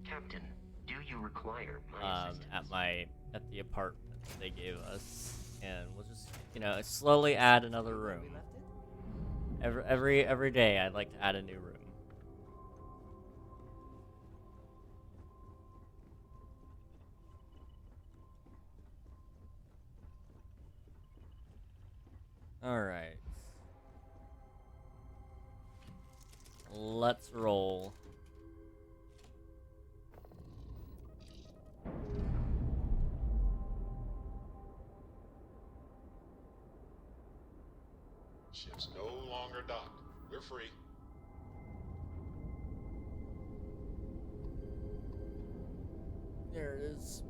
Captain, do you require my assistance? At the apartment they gave us, and we'll just slowly add another room. Every day I'd like to add a new room. Alright. Let's roll. Ship's no longer docked. We're free. There it is.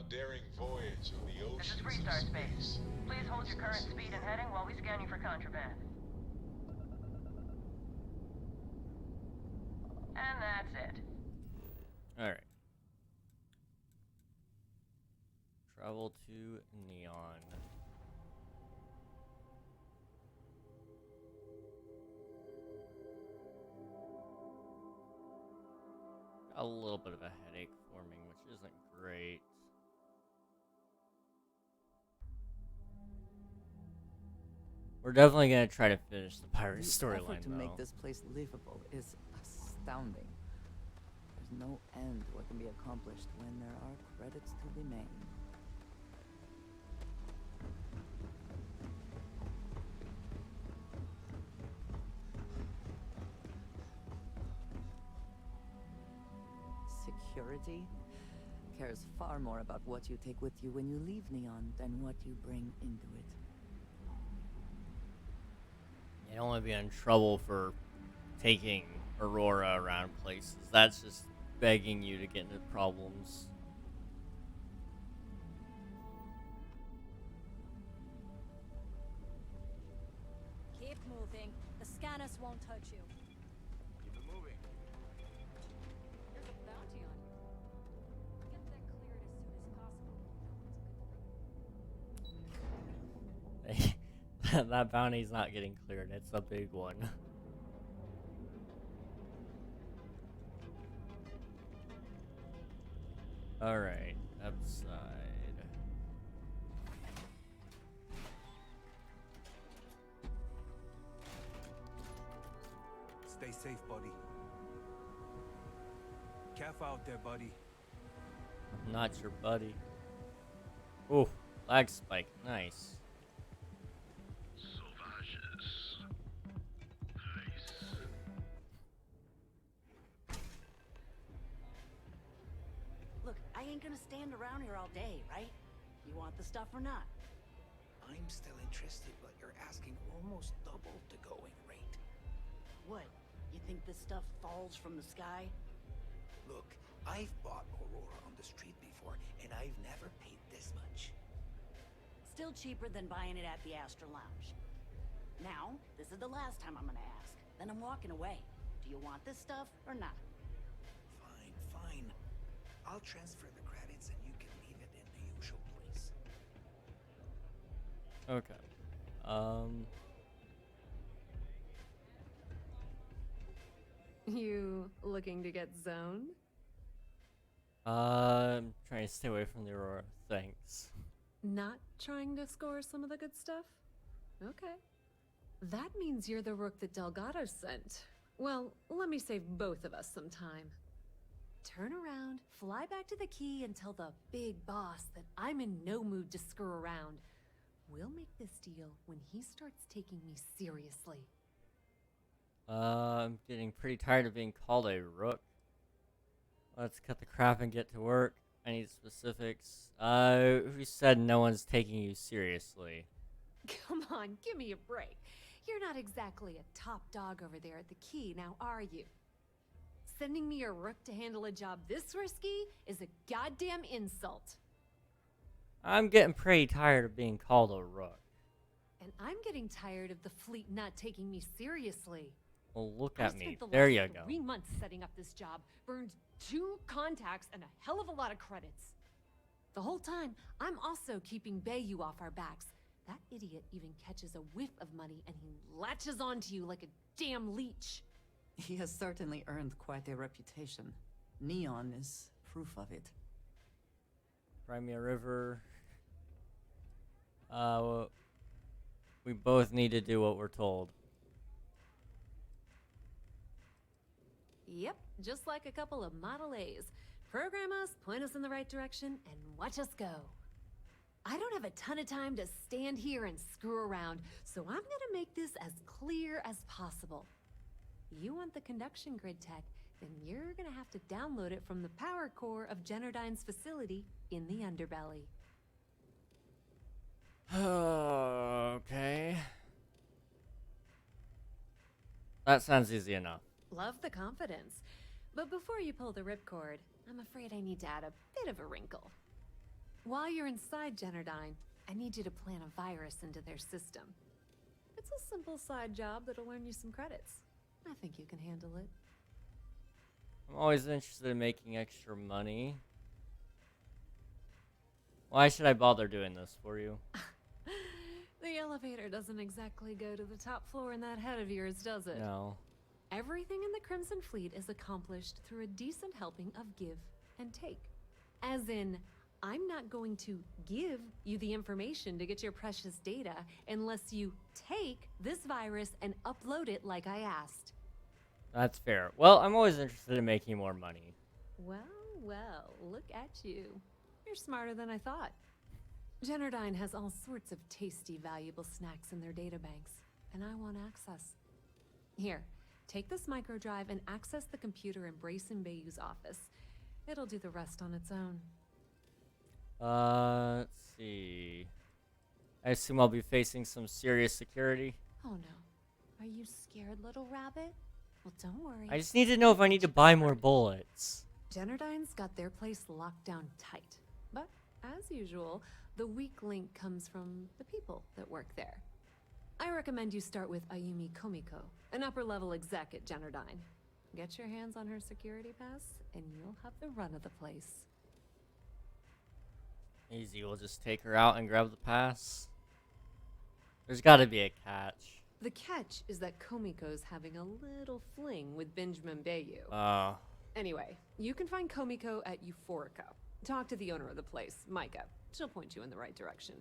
Daring voyage of the oceans. This is Freestar Space. Please hold your current speed and heading while we scan you for contraband. And that's it. Alright. Travel to Neon. Got a little bit of a headache forming, which isn't great. We're definitely gonna try to finish the pirate storyline, to make this place livable is astounding. There's no end to what can be accomplished when there are credits to be made. security cares far more about what you take with you when you leave Neon than what you bring into it. You don't want to be in trouble for taking Aurora around places. That's just begging you to get into problems. Keep moving. The scanners won't hurt you. Keep it moving. There's a bounty on you. Get that cleared as soon as possible. That bounty's not getting cleared. It's a big one. Alright, upside. Stay safe, buddy. Careful out there, buddy. I'm not your buddy. Ooh, lag spike. Nice. Sauvages. Nice. Look, I ain't gonna stand around here all day, right? You want the stuff or not? I'm still interested, but you're asking almost double the going rate. What? You think this stuff falls from the sky? Look, I've bought Aurora on the street before, and I've never paid this much. Still cheaper than buying it at the Astra Lounge. Now, this is the last time I'm gonna ask. Then I'm walking away. Do you want this stuff or not? Fine, fine. I'll transfer the credits and you can leave it in the usual place. Okay. You looking to get zoned? I'm trying to stay away from the Aurora. Thanks. Not trying to score some of the good stuff? Okay. That means you're the rook that Delgado sent. Well, let me save both of us some time. Turn around, fly back to the key, and tell the big boss that I'm in no mood to screw around. We'll make this deal when he starts taking me seriously. I'm getting pretty tired of being called a rook. Let's cut the crap and get to work. I need specifics. Who said no one's taking you seriously? Come on, give me a break. You're not exactly a top dog over there at the key, now are you? Sending me a rook to handle a job this risky is a goddamn insult. I'm getting pretty tired of being called a rook. And I'm getting tired of the fleet not taking me seriously. Well, look I at spent me. the There last you go. 3 months setting up this job, burned 2 contacts and a hell of a lot of credits. The whole time, I'm also keeping Bayou off our backs. That idiot even catches a whiff of money and he latches onto you like a damn leech. He has certainly earned quite a reputation. Neon is proof of it. Crimea River. We both need to do what we're told. Yep, just like a couple of Model A's. Program us, point us in the right direction, and watch us go. I don't have a ton of time to stand here and screw around, so I'm gonna make this as clear as possible. You want the conduction grid tech, then you're gonna have to download it from the power core of Generdyne's facility in the underbelly. Okay. That sounds easy enough. Love the confidence. But before you pull the ripcord, I'm afraid I need to add a bit of a wrinkle. While you're inside Generdyne, I need you to plant a virus into their system. It's a simple side job that'll earn you some credits. I think you can handle it. I'm always interested in making extra money. Why should I bother doing this for you? The elevator doesn't exactly go to the top floor in that head of yours, does it? No. Everything in the Crimson Fleet is accomplished through a decent helping of give and take. As in, I'm not going to give you the information to get your precious data unless you take this virus and upload it like I asked. That's fair. Well, I'm always interested in making more money. Well, well, look at you. You're smarter than I thought. Generdyne has all sorts of tasty, valuable snacks in their databanks, and I want access. Here, take this microdrive and access the computer in Brayson Bayou's office. It'll do the rest on its own. Let's see. I assume I'll be facing some serious security. Oh no. Are you scared, little rabbit? Well, don't worry. I just need to know if I need to buy more bullets. Generdyne's got their place locked down tight. But, as usual, the weak link comes from the people that work there. I recommend you start with Ayumi Komiko, an upper-level exec at Generdyne. Get your hands on her security pass, and you'll have the run of the place. Easy, we'll just take her out and grab the pass. There's gotta be a catch. The catch is that Komiko's having a little fling with Benjamin Bayou. Oh. Anyway, you can find Komiko at Euphorica. Talk to the owner of the place, Micah. She'll point you in the right direction.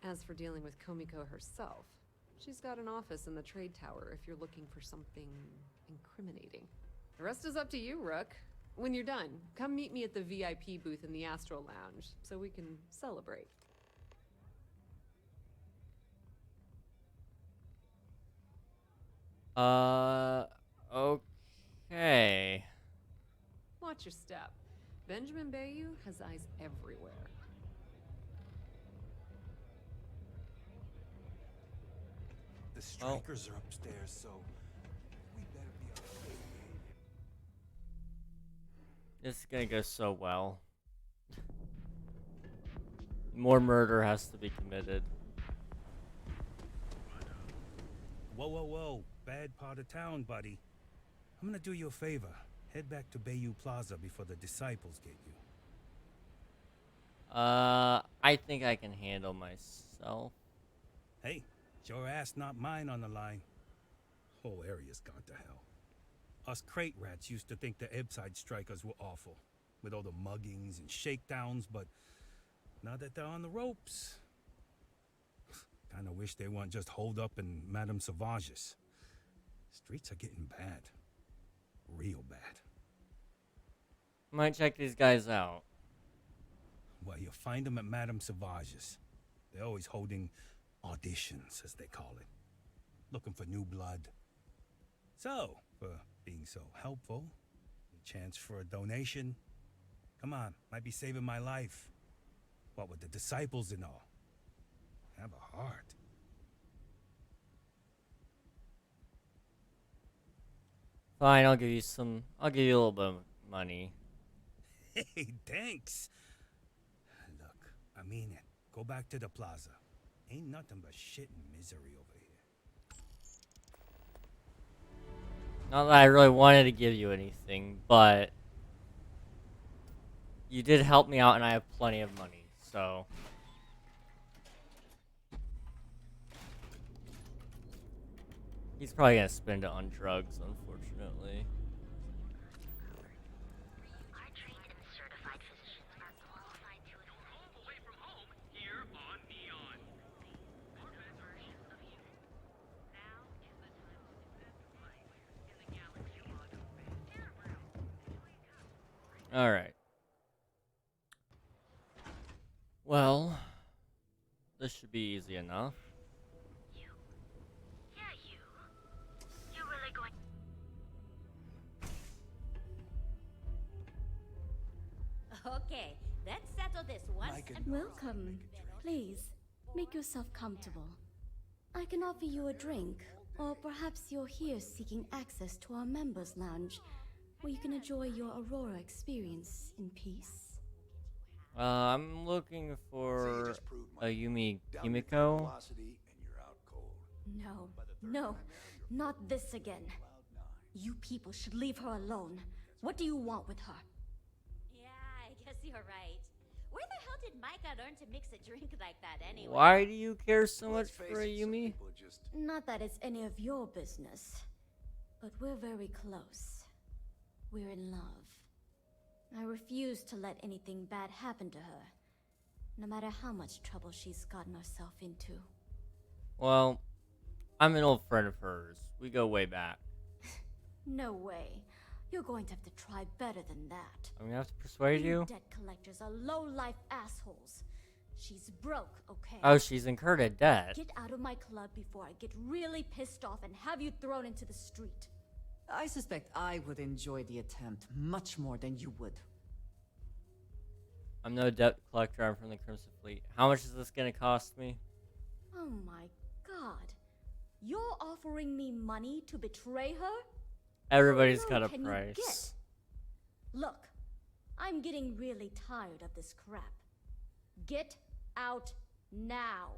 As for dealing with Komiko herself, she's got an office in the trade tower if you're looking for something incriminating. The rest is up to you, Rook. When you're done, come meet me at the VIP booth in the Astro Lounge so we can celebrate. Okay. Watch your step. Benjamin Bayou has eyes everywhere. The strikers are upstairs, so we better be on our way. This is gonna go so well. More murder has to be committed. Whoa, whoa, whoa. Bad part of town, buddy. I'm gonna do you a favor. Head back to Bayou Plaza before the disciples get you. I think I can handle myself. Hey, it's your ass, not mine on the line. Whole area's gone to hell. Us crate rats used to think the Ebbside strikers were awful, with all the muggings and shakedowns, but now that they're on the ropes, kinda wish they weren't just holed up in Madame Sauvage's. Streets are getting bad. Real bad. Might check these guys out. Well, you'll find them at Madame Sauvage's. They're always holding auditions, as they call it. Looking for new blood. So, for being so helpful, a chance for a donation. Come on, might be saving my life. What with the disciples and all. Have a heart. Fine, I'll give you a little bit of money. Hey, thanks. Look, I mean it. Go back to the plaza. Ain't nothing but shit and misery over here. Not that I really wanted to give you anything, but you did help me out and I have plenty of money, so. He's probably gonna spend it on drugs, unfortunately. Alright. Well, this should be easy enough. Okay, let's settle this once and Welcome. Please, make yourself comfortable. I can offer you a drink, or perhaps you're here seeking access to our members' lounge, where you can enjoy your Aurora experience in peace. I'm looking for Ayumi Kimiko. No, not this again. You people should leave her alone. What do you want with her? Yeah, I guess you're right. Where the hell did Micah learn to mix a drink like that anyway? Why do you care so much for Ayumi? Not that it's any of your business, but we're very close. We're in love. I refuse to let anything bad happen to her, no matter how much trouble she's gotten herself into. Well, I'm an old friend of hers. We go way back. No way. You're going to have to try better than that. I'm gonna have to persuade you? Debt collectors are low-life assholes. She's broke, okay? Oh, she's incurred a debt. Get out of my club before I get really pissed off and have you thrown into the street. I suspect I would enjoy the attempt much more than you would. I'm no debt collector. I'm from the Crimson Fleet. How much is this gonna cost me? Oh my god. You're offering me money to betray her? Everybody's How got low a can you price. get? Look, I'm getting really tired of this crap. Get out now.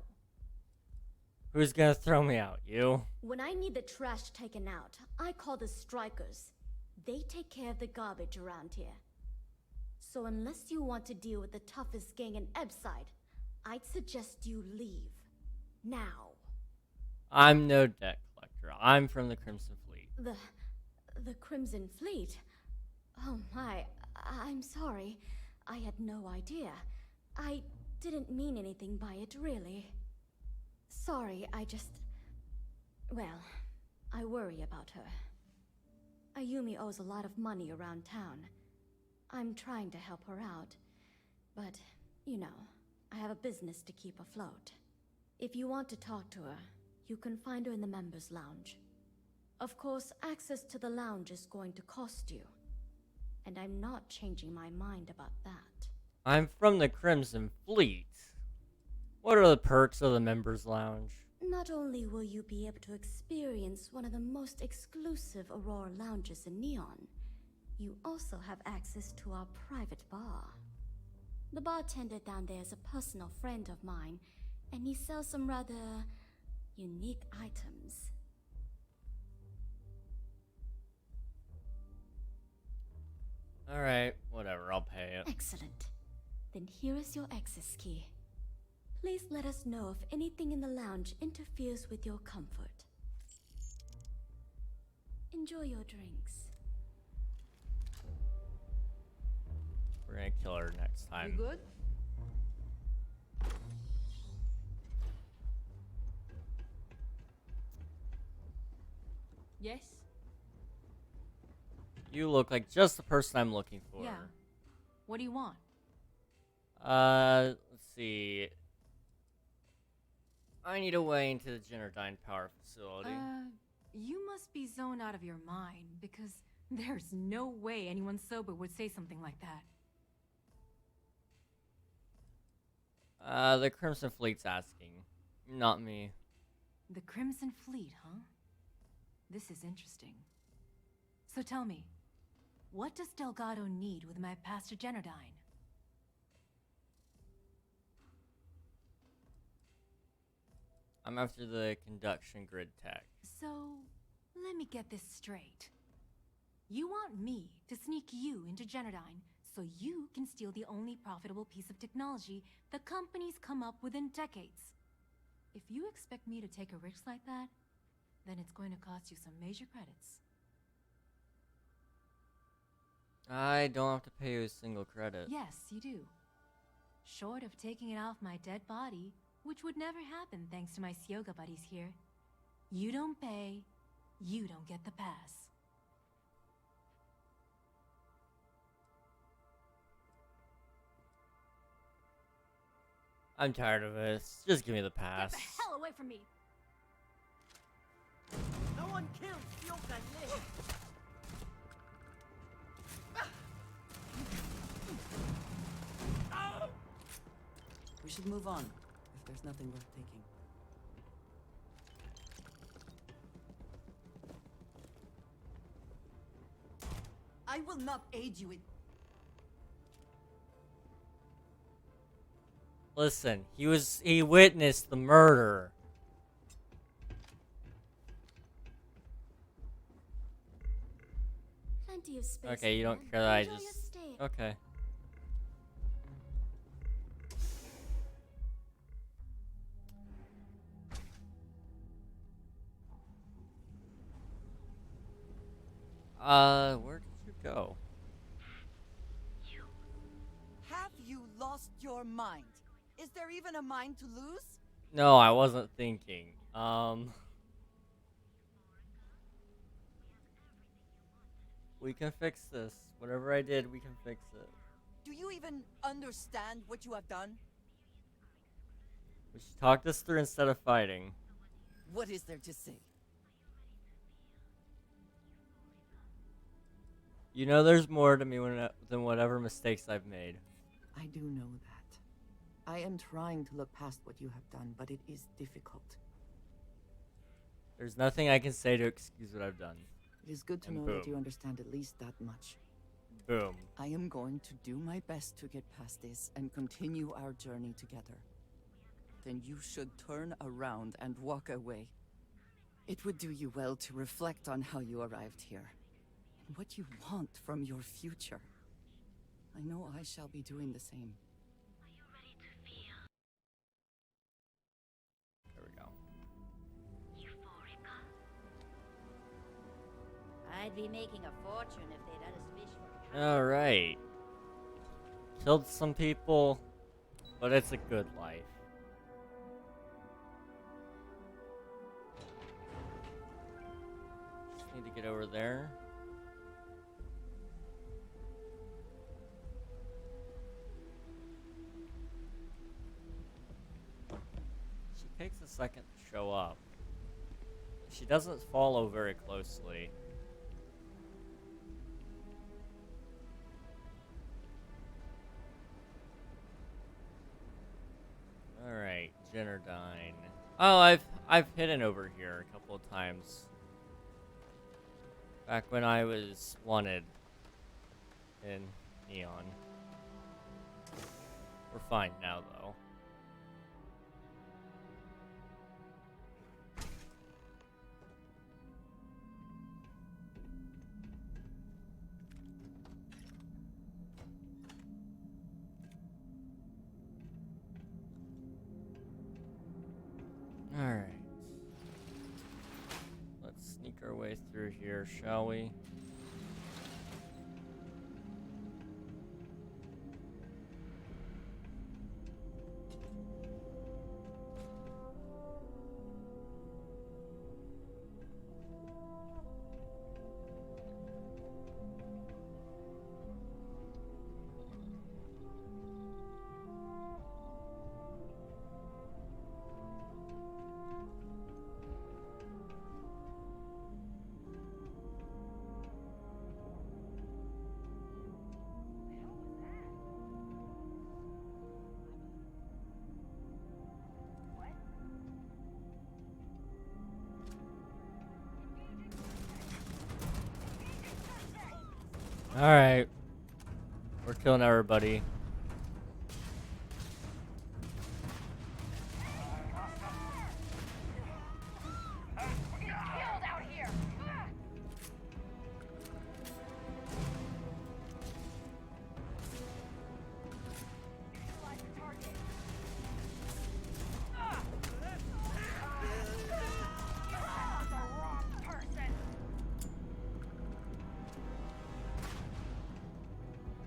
Who's gonna throw me out? You? When I need the trash taken out, I call the strikers. They take care of the garbage around here. So unless you want to deal with the toughest gang in Ebside, I'd suggest you leave. Now. I'm no debt collector. I'm from the Crimson Fleet. The Crimson Fleet? Oh my, I'm sorry. I had no idea. I didn't mean anything by it, really. Sorry, well, I worry about her. Ayumi owes a lot of money around town. I'm trying to help her out, but, you know, I have a business to keep afloat. If you want to talk to her, you can find her in the members' lounge. Of course, access to the lounge is going to cost you, and I'm not changing my mind about that. I'm from the Crimson Fleet. What are the perks of the members' lounge? Not only will you be able to experience one of the most exclusive Aurora lounges in Neon, you also have access to our private bar. The bartender down there is a personal friend of mine, and he sells some rather unique items. Alright, whatever, I'll pay it. Excellent. Then here is your access key. Please let us know if anything in the lounge interferes with your comfort. Enjoy your drinks. We're gonna kill her next time. You good? Yes? You look like just the person I'm looking for. Yeah. What do you want? Let's see. I need a way into the Generdyne power facility. You must be zoned out of your mind, because there's no way anyone sober would say something like that. The Crimson Fleet's asking, not me. The Crimson Fleet, huh? This is interesting. So tell me, what does Delgado need with my Pastor Generdyne? I'm after the conduction grid tech. So, let me get this straight. You want me to sneak you into Generdyne so you can steal the only profitable piece of technology the company's come up with in decades. If you expect me to take a risk like that, then it's going to cost you some major credits. I don't have to pay you a single credit. Yes, you do. Short of taking it off my dead body, which would never happen thanks to my Syoga buddies here. You don't pay, you don't get the pass. I'm tired of this. Just give me the pass. Get the hell away from me! No one kills Syoga Lee. We should move on, if there's nothing worth taking. I will not aid you in... Listen, he witnessed the murder. Plenty of space. Okay, you don't man. care that I Enjoy just... your stay. Okay. Where did you go? Have you lost your mind? Is there even a mind to lose? No, I wasn't thinking. We can fix this. Whatever I did, we can fix it. Do you even understand what you have done? We should talk this through instead of fighting. What is there to say? You know there's more to me than whatever mistakes I've made. I I do know that. I am trying to look past what you have done, but it is difficult. There's nothing I can say to excuse what I've done. It is good to And know boom. that you understand at least that much. Boom. I am going to do my best to get past this and continue our journey together. Then you should turn around and walk away. It would do you well to reflect on how you arrived here, and what you want from your future. I know I shall be doing the same. There we go. I'd be making a fortune if they let us fish for Alright. Killed some people, but it's a good life. Just need to get over there. She takes a second to show up. She doesn't follow very closely. Alright, Jennerdyne. Oh, I've hidden over here a couple of times. Back when I was wanted in Neon. We're fine now, though. Alright. Let's sneak our way through here, shall we? Alright. We're killing everybody.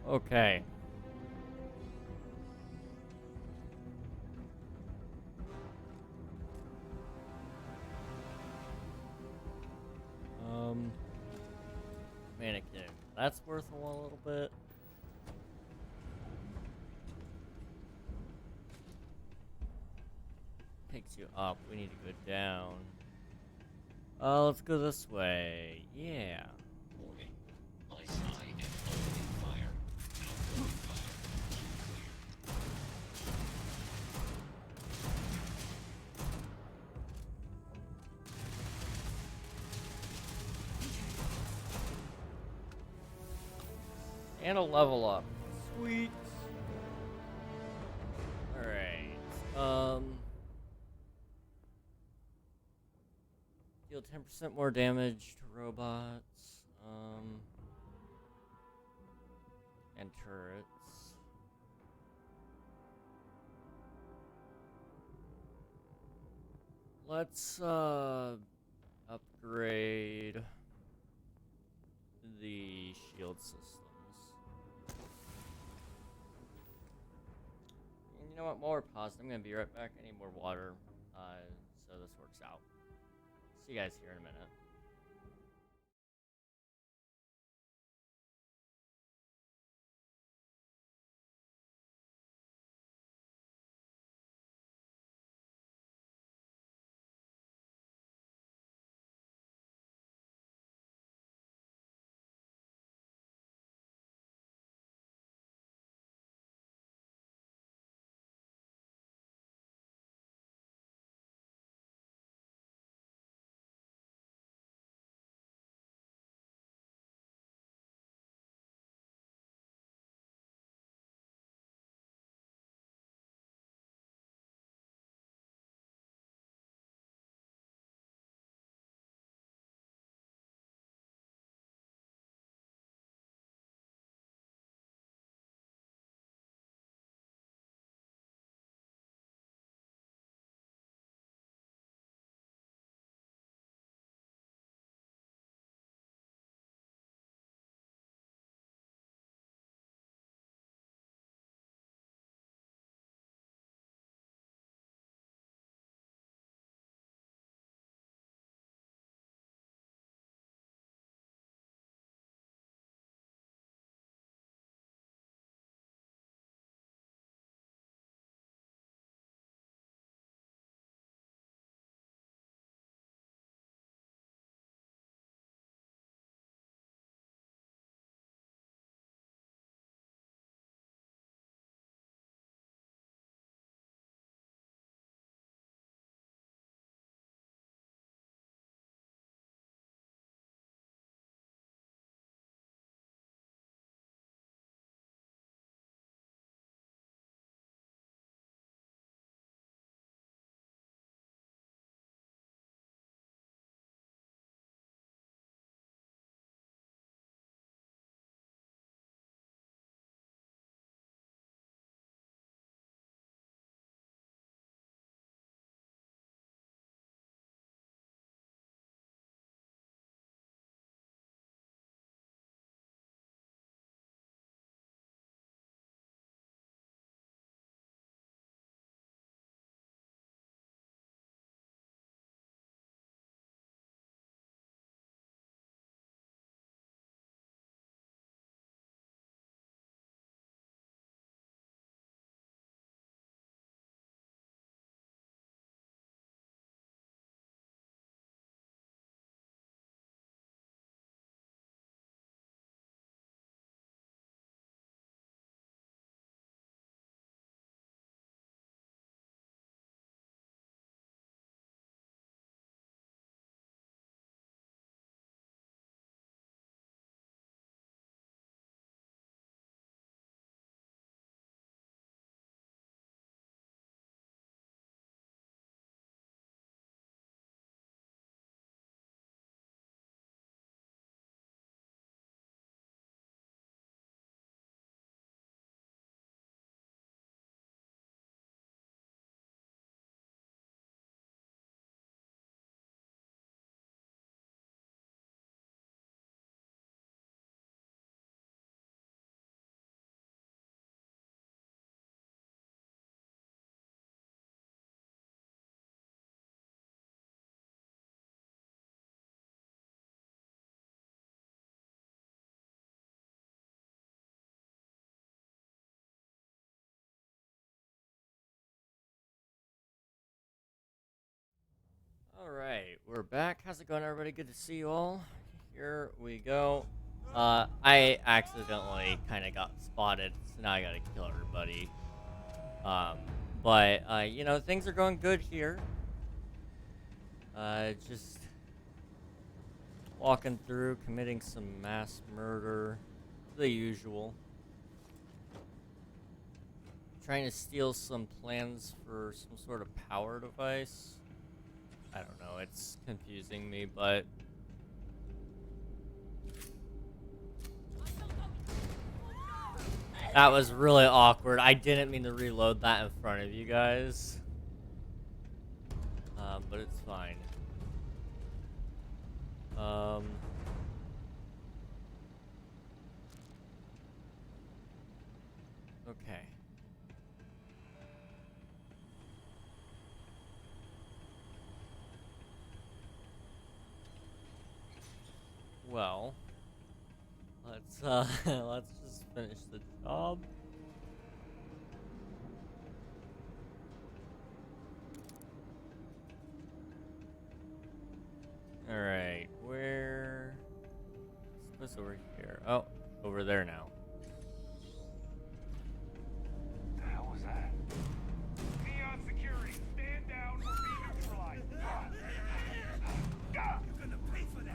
Okay. Mannequin. That's worth a little bit. Takes you up. We need to go down. Let's go this way. Yeah. Warning. My side and opening fire. Outgoing fire. And a level up. Sweet. Alright. Deal 10% more damage to robots. And turrets. Let's, upgrade the shield systems. And you know what? While we're paused, I'm gonna be right back. I need more water, so this works out. See you guys here in a minute. Alright, we're back. How's it going, everybody? Good to see you all. Here we go. I accidentally kind of got spotted, so now I gotta kill everybody. But you know, things are going good here. Just walking through, committing some mass murder. The usual. Trying to steal some plans for some sort of power device. I don't know, it's confusing me, but... That was really awkward. I didn't mean to reload that in front of you guys. But it's fine. Okay. Well, let's just finish the job. All right, where? What's over here? Oh, over there now. The hell was that? Neon security, stand down or be neutralized. You're gonna pay for that.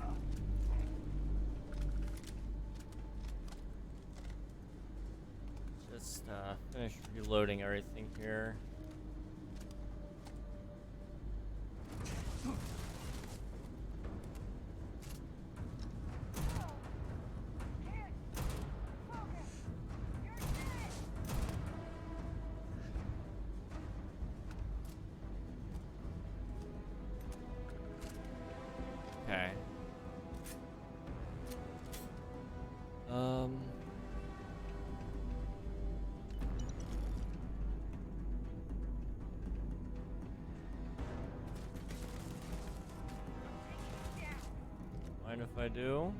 Just finish reloading everything here. Okay. Mind if I do?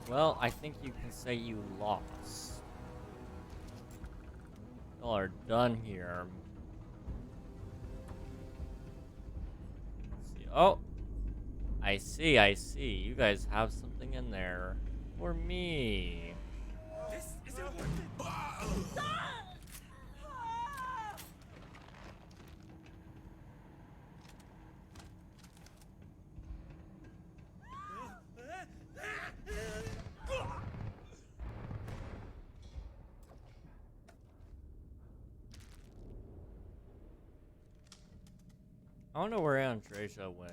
Well, I think you can say you lost. Y'all are done here. Let's see. Oh! I see. You guys have something in there for me. This isn't worth it. I don't know where Andreja went.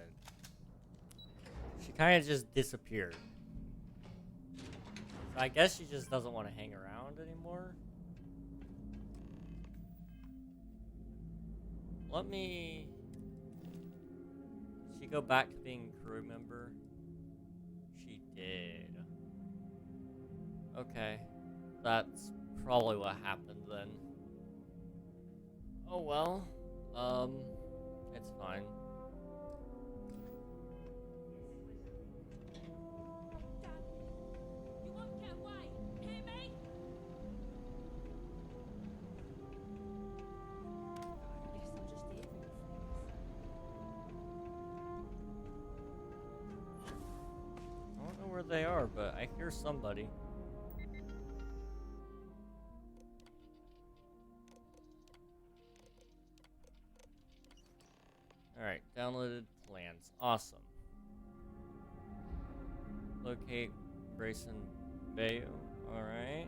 She kind of just disappeared. So I guess she just doesn't want to hang around anymore. Let me... Did she go back to being a crew member? She did. Okay. That's probably what happened then. Oh well. It's fine. I don't know where they are, but I hear somebody. Alright, downloaded plans. Awesome. Locate Grayson Bayou. Alright.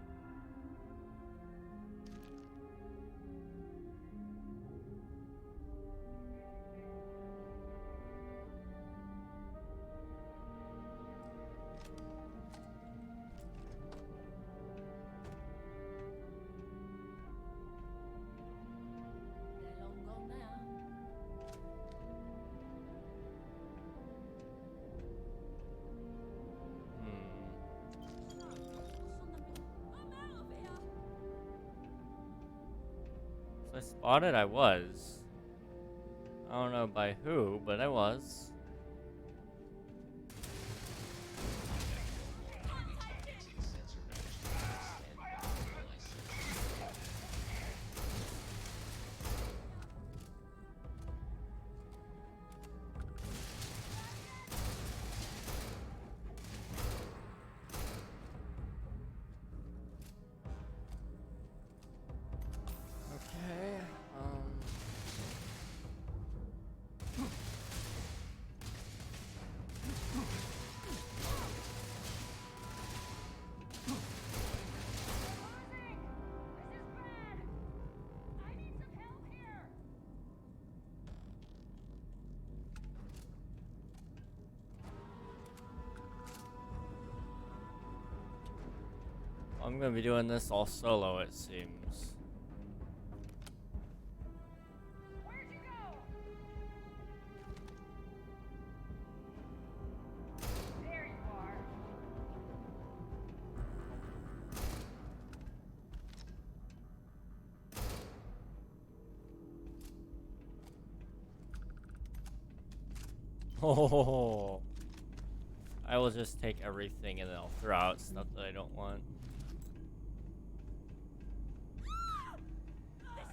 I spotted? I was. I don't know by who, but I was. gonna be doing this all solo, it seems. Where'd you go? There you are. Oh, I will just take everything and then I'll throw out stuff that I don't want.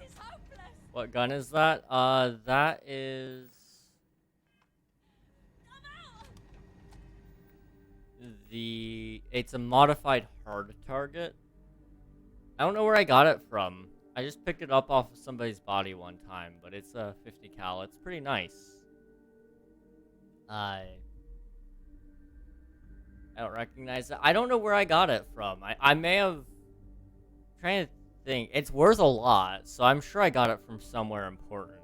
This is hopeless. What gun is that? That is it's a modified hard target. I don't know where I got it from. I just picked it up off of somebody's body one time, but it's a 50 cal. It's pretty nice. I don't recognize it. I don't know where I got it from. I may have... trying to think. It's worth a lot, so I'm sure I got it from somewhere important.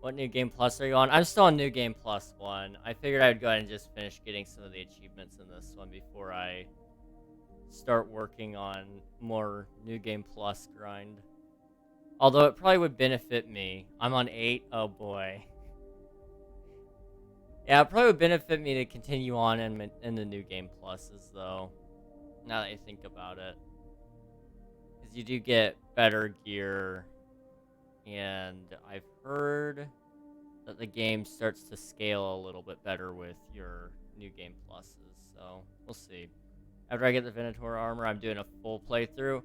What New Game Plus are you on? I'm still on New Game Plus 1. I figured I would go ahead and just finish getting some of the achievements in this one before I start working on more New Game Plus grind. Although it probably would benefit me. I'm on 8. Oh boy. Yeah, it probably would benefit me to continue on in the New Game Pluses, though. Now that I think about it. Because you do get better gear. And I've heard that the game starts to scale a little bit better with your New Game Pluses. So, we'll see. After I get the Venator armor, I'm doing a full playthrough.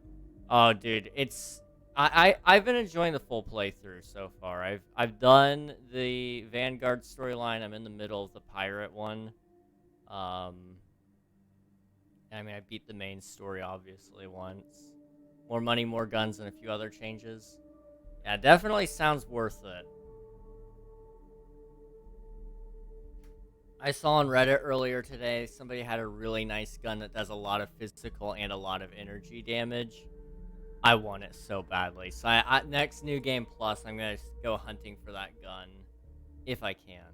Oh, dude, it's... I've been enjoying the full playthrough so far. I've done the Vanguard storyline. I'm in the middle of the pirate one. I mean, I beat the main story obviously once. More money, more guns, and a few other changes. Yeah, definitely sounds worth it. I saw on Reddit earlier today, somebody had a really nice gun that does a lot of physical and a lot of energy damage. I want it so badly. So next New Game Plus, I'm going to go hunting for that gun. If I can.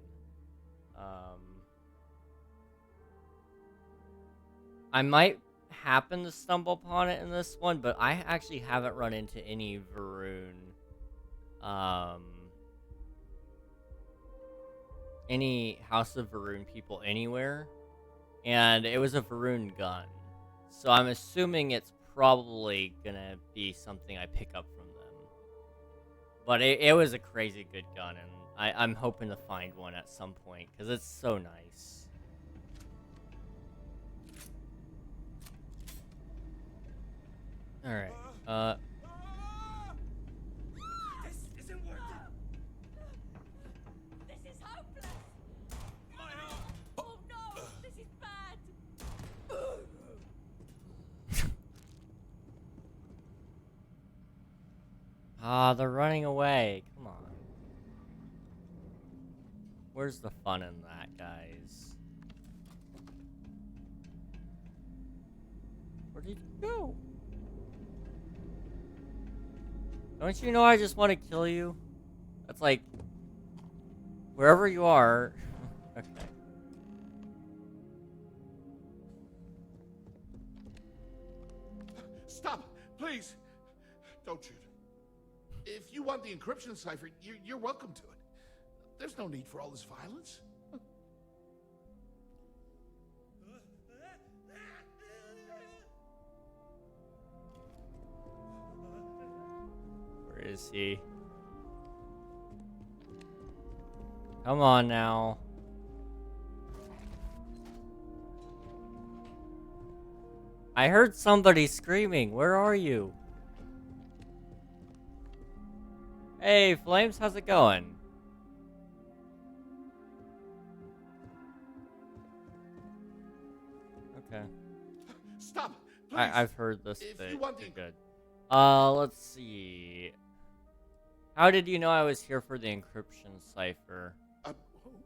I might happen to stumble upon it in this one, but I actually haven't run into any Varun. Any House of Varun people anywhere. And it was a Varun gun. So I'm assuming it's probably gonna be something I pick up from them. But it was a crazy good gun, and I'm hoping to find one at some point, because it's so nice. Alright, This isn't worth it. This is hopeless. Oh no, this is bad. they're running away. Come on. Where's the fun in that, guys? Where did you go? Don't you know I just want to kill you? That's like... wherever you are... Okay. Stop! Please! Don't shoot. If you want the encryption cipher, you're welcome to it. There's no need for all this violence. Where is he? Come on now. I heard somebody screaming. Where are you? Hey, Flames, how's it going? Okay. Stop! Please. I've heard this If bit. you want You're the... good. Let's see. How did you know I was here for the encryption cipher?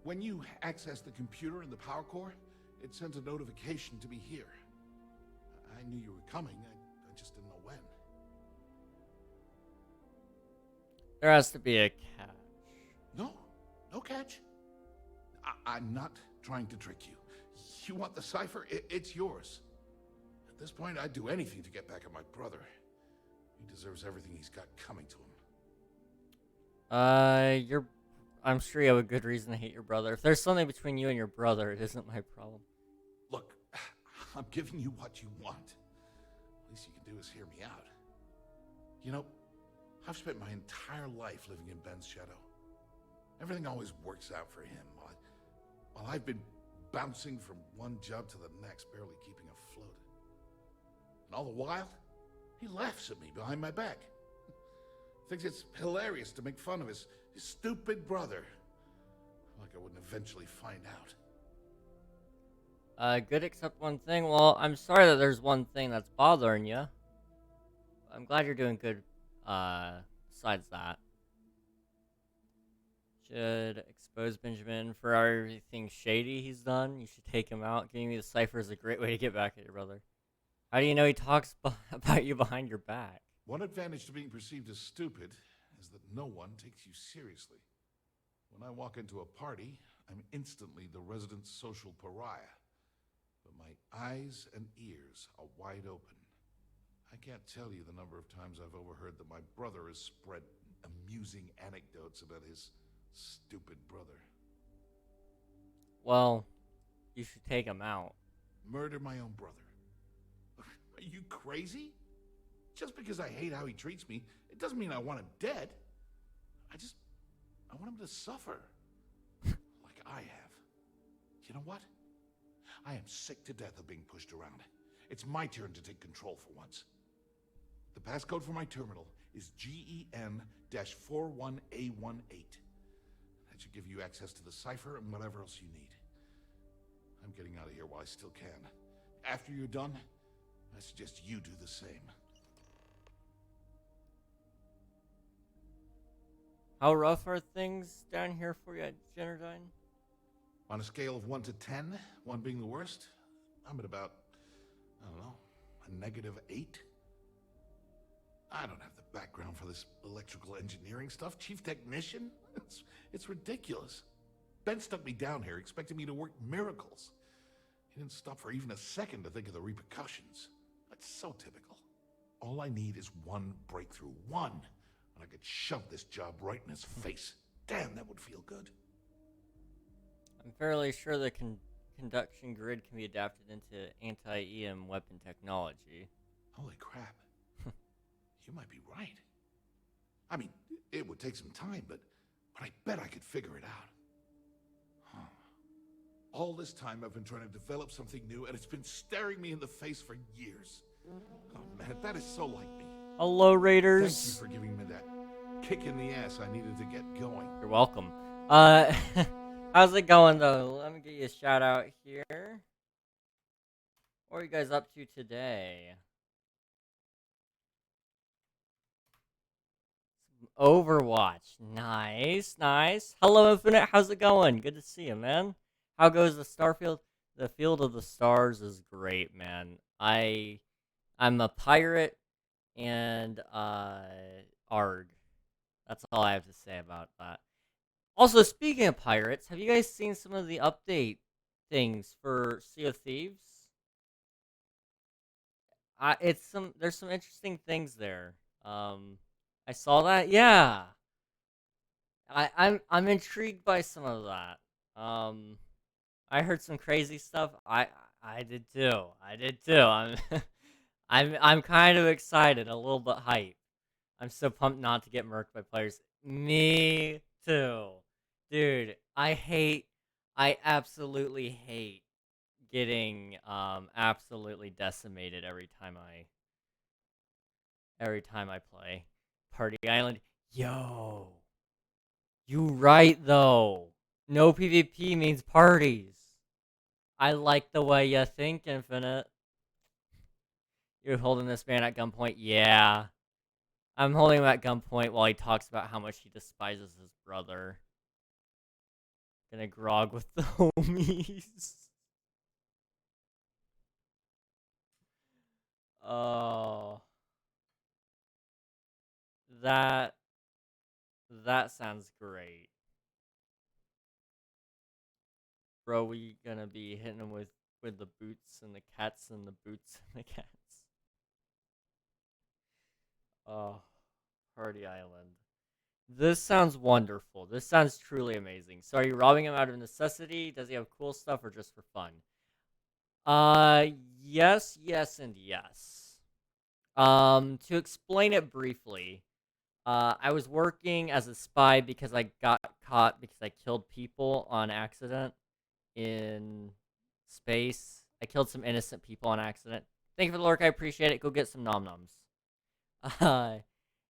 When you access the computer in the power core, it sends a notification to be here. I knew you were coming. I just didn't know when. There has to be a catch. No catch. I'm not trying to trick you. You want the cipher? It's yours. this point, I'd do anything to get back at my brother. He deserves everything he's got coming to him. I'm sure you have a good reason to hate your brother. If there's something between you and your brother, it isn't my problem. Look, I'm giving you what you want. Least you can do is hear me out. You know, I've spent my entire life living in Ben's shadow. Everything always works out for him, while I've been bouncing from one job to the next, barely keeping afloat. And all the while, he laughs at me behind my back. Thinks it's hilarious to make fun of his stupid brother. Like I wouldn't eventually find out. Good except one thing. Well, I'm sorry that there's one thing that's bothering you. I'm glad you're doing good, besides that. Should expose Benjamin for everything shady he's done. You should take him out. Giving me the cipher is a great way to get back at your brother. How do you know he talks about you behind your back? One advantage to being perceived as stupid is that no one takes you seriously. When I walk into a party, I'm instantly the resident social pariah. But my eyes and ears are wide open. I can't tell you the number of times I've overheard that my brother has spread amusing anecdotes about his stupid brother. Well, you should take him out. Murder my own brother? Are you crazy? Just because I hate how he treats me, it doesn't mean I want him dead. I want him to suffer. Like I have. You know what? I am sick to death of being pushed around. It's my turn to take control for once. The passcode for my terminal is GEN-41A18. That should give you access to the cipher and whatever else you need. I'm getting out of here while I still can. After you're done, I suggest you do the same. How rough are things down here for you at Generdyne? On a scale of 1 to 10, 1 being the worst, I'm at about, I don't know, a -8. I don't have the background for this electrical engineering stuff. Chief technician? It's ridiculous. Ben stuck me down here expecting me to work miracles. He didn't stop for even a second to think of the repercussions. That's so typical. All I need is one breakthrough. One. And I could shove this job right in his face. Damn, that would feel good. I'm fairly sure the conduction grid can be adapted into anti-EM weapon technology. Holy crap. You might be right. I mean, it would take some time, but I bet I could figure it out. Huh. All this time I've been trying to develop something new, and it's been staring me in the face for years. Oh man, that is so like me. Hello, Raiders. Thank you for giving me that kick in the ass I needed to get going. You're welcome. How's it going, though? Let me give you a shout out here. What are you guys up to today? Overwatch. Nice, nice. Hello, Infinite. How's it going? Good to see you, man. How goes the Starfield? The Field of the Stars is great, man. I'm a pirate and ARG. That's all I have to say about that. Also, speaking of pirates, have you guys seen some of the update things for Sea of Thieves? There's some interesting things there. I saw that. Yeah. I'm intrigued by some of that. I heard some crazy stuff. I did too. I'm kind of excited, a little bit hyped. I'm so pumped not to get murked by players. Me too. Dude, I absolutely hate getting absolutely decimated every time I play Party Island. Yo. You right though. No PvP means parties. I like the way you think, Infinite. You're holding this man at gunpoint? Yeah. I'm holding him at gunpoint while he talks about how much he despises his brother. Gonna grog with the homies. Oh. That sounds great. Bro, we gonna be hitting him with with the boots and the cats and the boots and the cats. Oh, Party Island. This sounds wonderful. This sounds truly amazing. So are you robbing him out of necessity? Does he have cool stuff or just for fun? Yes, yes, and yes. To explain it briefly, I was working as a spy because I got caught because I killed people on accident in space. I killed some innocent people on accident. Thank you for the lurk. I appreciate it. Go get some nom noms.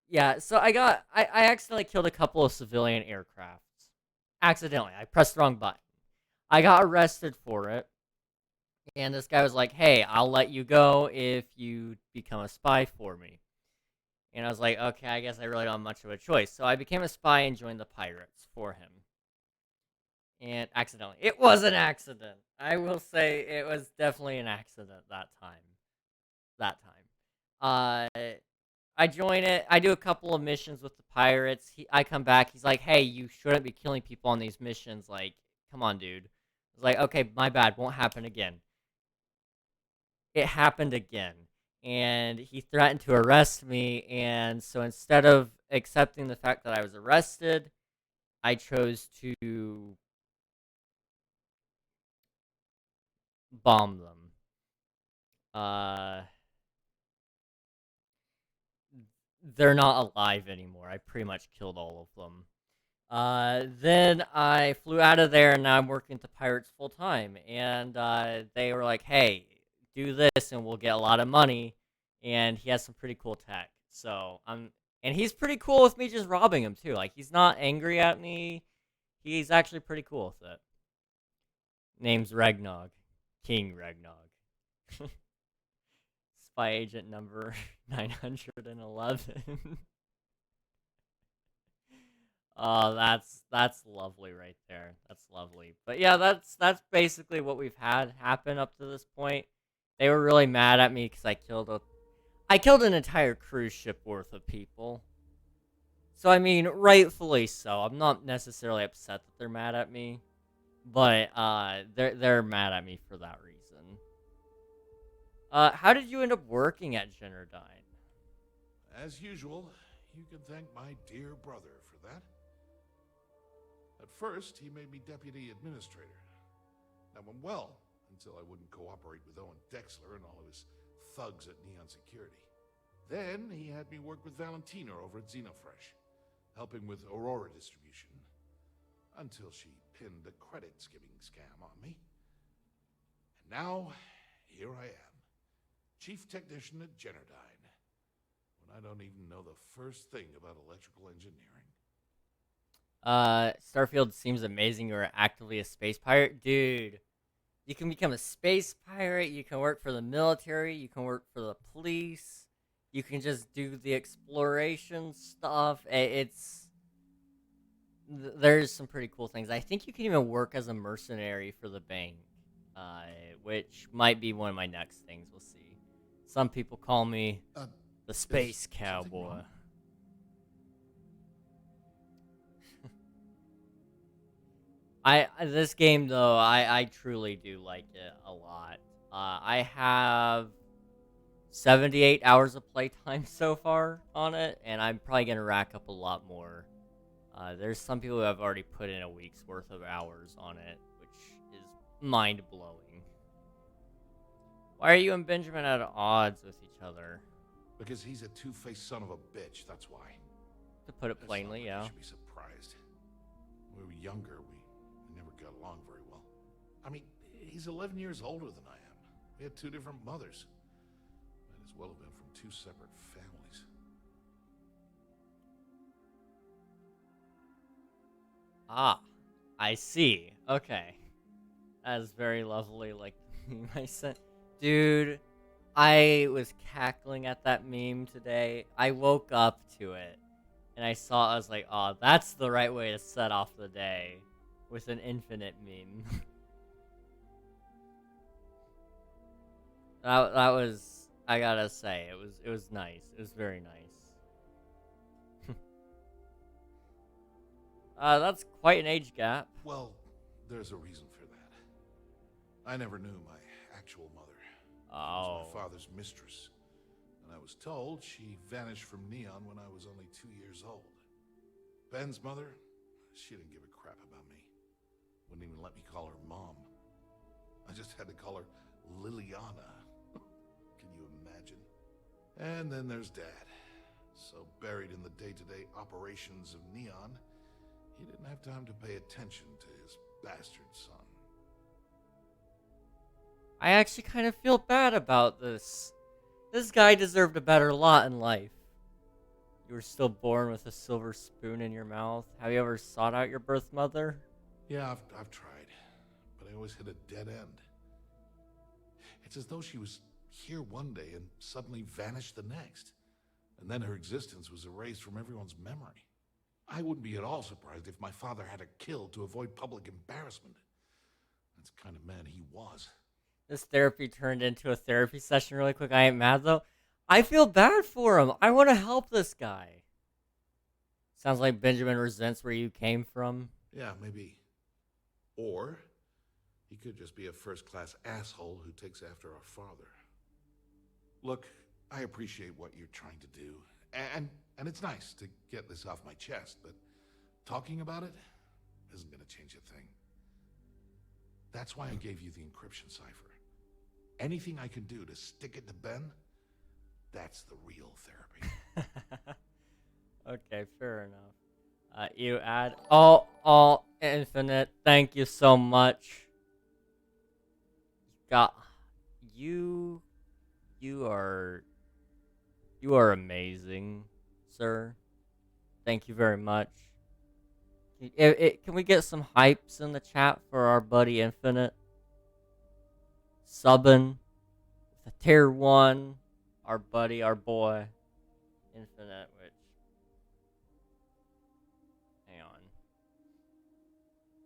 Yeah. So I accidentally killed a couple of civilian aircrafts. Accidentally, I pressed the wrong button. I got arrested for it, and this guy was like, "Hey, I'll let you go if you become a spy for me." And I was like, "Okay, I guess I really don't have much of a choice." So I became a spy and joined the pirates for him. And accidentally. It was an accident. I will say it was definitely an accident that time. I join it. I do a couple of missions with the pirates. I come back. He's like, "Hey, you shouldn't be killing people on these missions. Like, come on, dude." I was like, "Okay, my bad. Won't happen again." It happened again. And he threatened to arrest me. And so instead of accepting the fact that I was arrested, I chose to bomb them. They're not alive anymore. I pretty much killed all of them. Then I flew out of there, and now I'm working at the Pirates full time. And they were like, "Hey, do this, and we'll get a lot of money." And he has some pretty cool tech. So and he's pretty cool with me just robbing him too. Like, he's not angry at me. He's actually pretty cool with it. Name's Regnog, King Regnog. Spy agent number 911. Oh, that's lovely right there. That's lovely. But yeah, that's basically what we've had happen up to this point. They were really mad at me because I killed an entire cruise ship worth of people. So I mean, rightfully so. I'm not necessarily upset that they're mad at me, but they're mad at me for that reason. How did you end up working at Generdyne? As usual, you can thank my dear brother for that. At first, he made me deputy administrator. That went well, until I wouldn't cooperate with Owen Dexler and all of his thugs at Neon Security. Then he had me work with Valentina over at Xenofresh, helping with Aurora distribution, until she pinned a credit skimming scam on me. And now, here I am, chief technician at Generdyne, when I don't even know the first thing about electrical engineering. Starfield seems amazing. You're actively a space pirate. Dude, you can become a space pirate, you can work for the military, you can work for the police, you can just do the exploration stuff. There's some pretty cool things. I think you can even work as a mercenary for the bank, which might be one of my next things. We'll see. Some people call me the space cowboy. This game though, I truly do like it a lot. I have 78 hours of playtime so far on it, and I'm probably gonna rack up a lot more. There's some people who have already put in a week's worth of hours on it, which is mind-blowing. Why are you and Benjamin at odds with each other? Because he's a two-faced son of a bitch, that's why. To put it plainly, yeah. You should be surprised. When we were younger, we never got along very well. I mean, he's 11 years older than I am. We had two different mothers. Might as well have been from two separate families. Ah, I see. Okay. That is very lovely, like, my son. Dude, I was cackling at that meme today. I woke up to it, and I was like, oh, that's the right way to set off the day, with an infinite meme. that was, I gotta say, it was nice. It was very nice. That's quite an age gap. Well, there's a reason for that. I never knew my actual mother. She Oh. was my father's mistress. And I was told she vanished from Neon when I was only 2 years old. Ben's mother, she didn't give a crap about me. Wouldn't even let me call her mom. I just had to call her Liliana. Can you imagine? And then there's Dad. So buried in the day-to-day operations of Neon, he didn't have time to pay attention to his bastard son. I actually kind of feel bad about this. This guy deserved a better lot in life. You were still born with a silver spoon in your mouth. Have you ever sought out your birth mother? Yeah, I've tried, but I always hit a dead end. It's as though she was here one day and suddenly vanished the next. And then her existence was erased from everyone's memory. I wouldn't be at all surprised if my father had her killed to avoid public embarrassment. That's the kind of man he was. This therapy turned into a therapy session really quick. I ain't mad though. I feel bad for him. I want to help this guy. Sounds like Benjamin resents where you came from. Yeah, maybe. Or he could just be a first-class asshole who takes after our father. Look, I appreciate what you're trying to do. And it's nice to get this off my chest, but talking about it isn't going to change a thing. That's why I gave you the encryption cipher. Anything I can do to stick it to Ben, that's the real therapy. Okay, fair enough. You add all infinite. Thank you so much. You are amazing, sir. Thank you very much. Can we get some hypes in the chat for our buddy Infinite? Subbing with a tier 1, our buddy, our boy, Infinite, which... Hang on.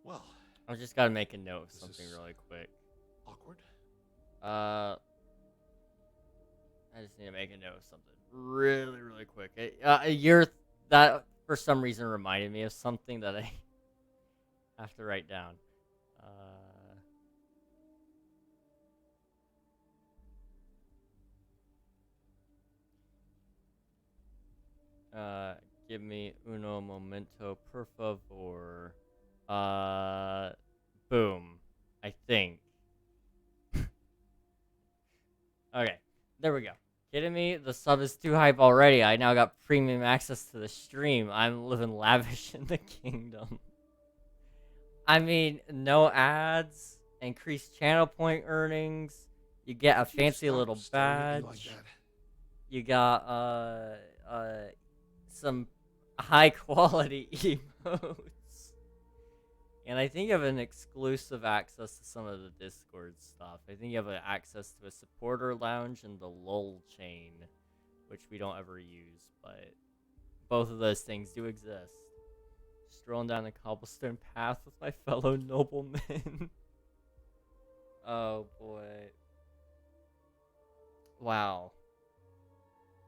Well... I just gotta make a note of something really quick. Awkward? I just need to make a note of something really quick. That for some reason reminded me of something that I have to write down. Give me uno momento, por favor. Boom. I think. Okay, there we go. Kidding me? The sub is too hype already. I now got premium access to the stream. I'm living lavish in the kingdom. I mean, no ads, increased channel point earnings. You get a fancy little badge. You got some high quality emotes. And I think you have an exclusive access to some of the Discord stuff. I think you have access to a supporter lounge and the LOL chain, which we don't ever use, but both of those things do exist. Strolling down the cobblestone path with my fellow noblemen. Oh boy. Wow.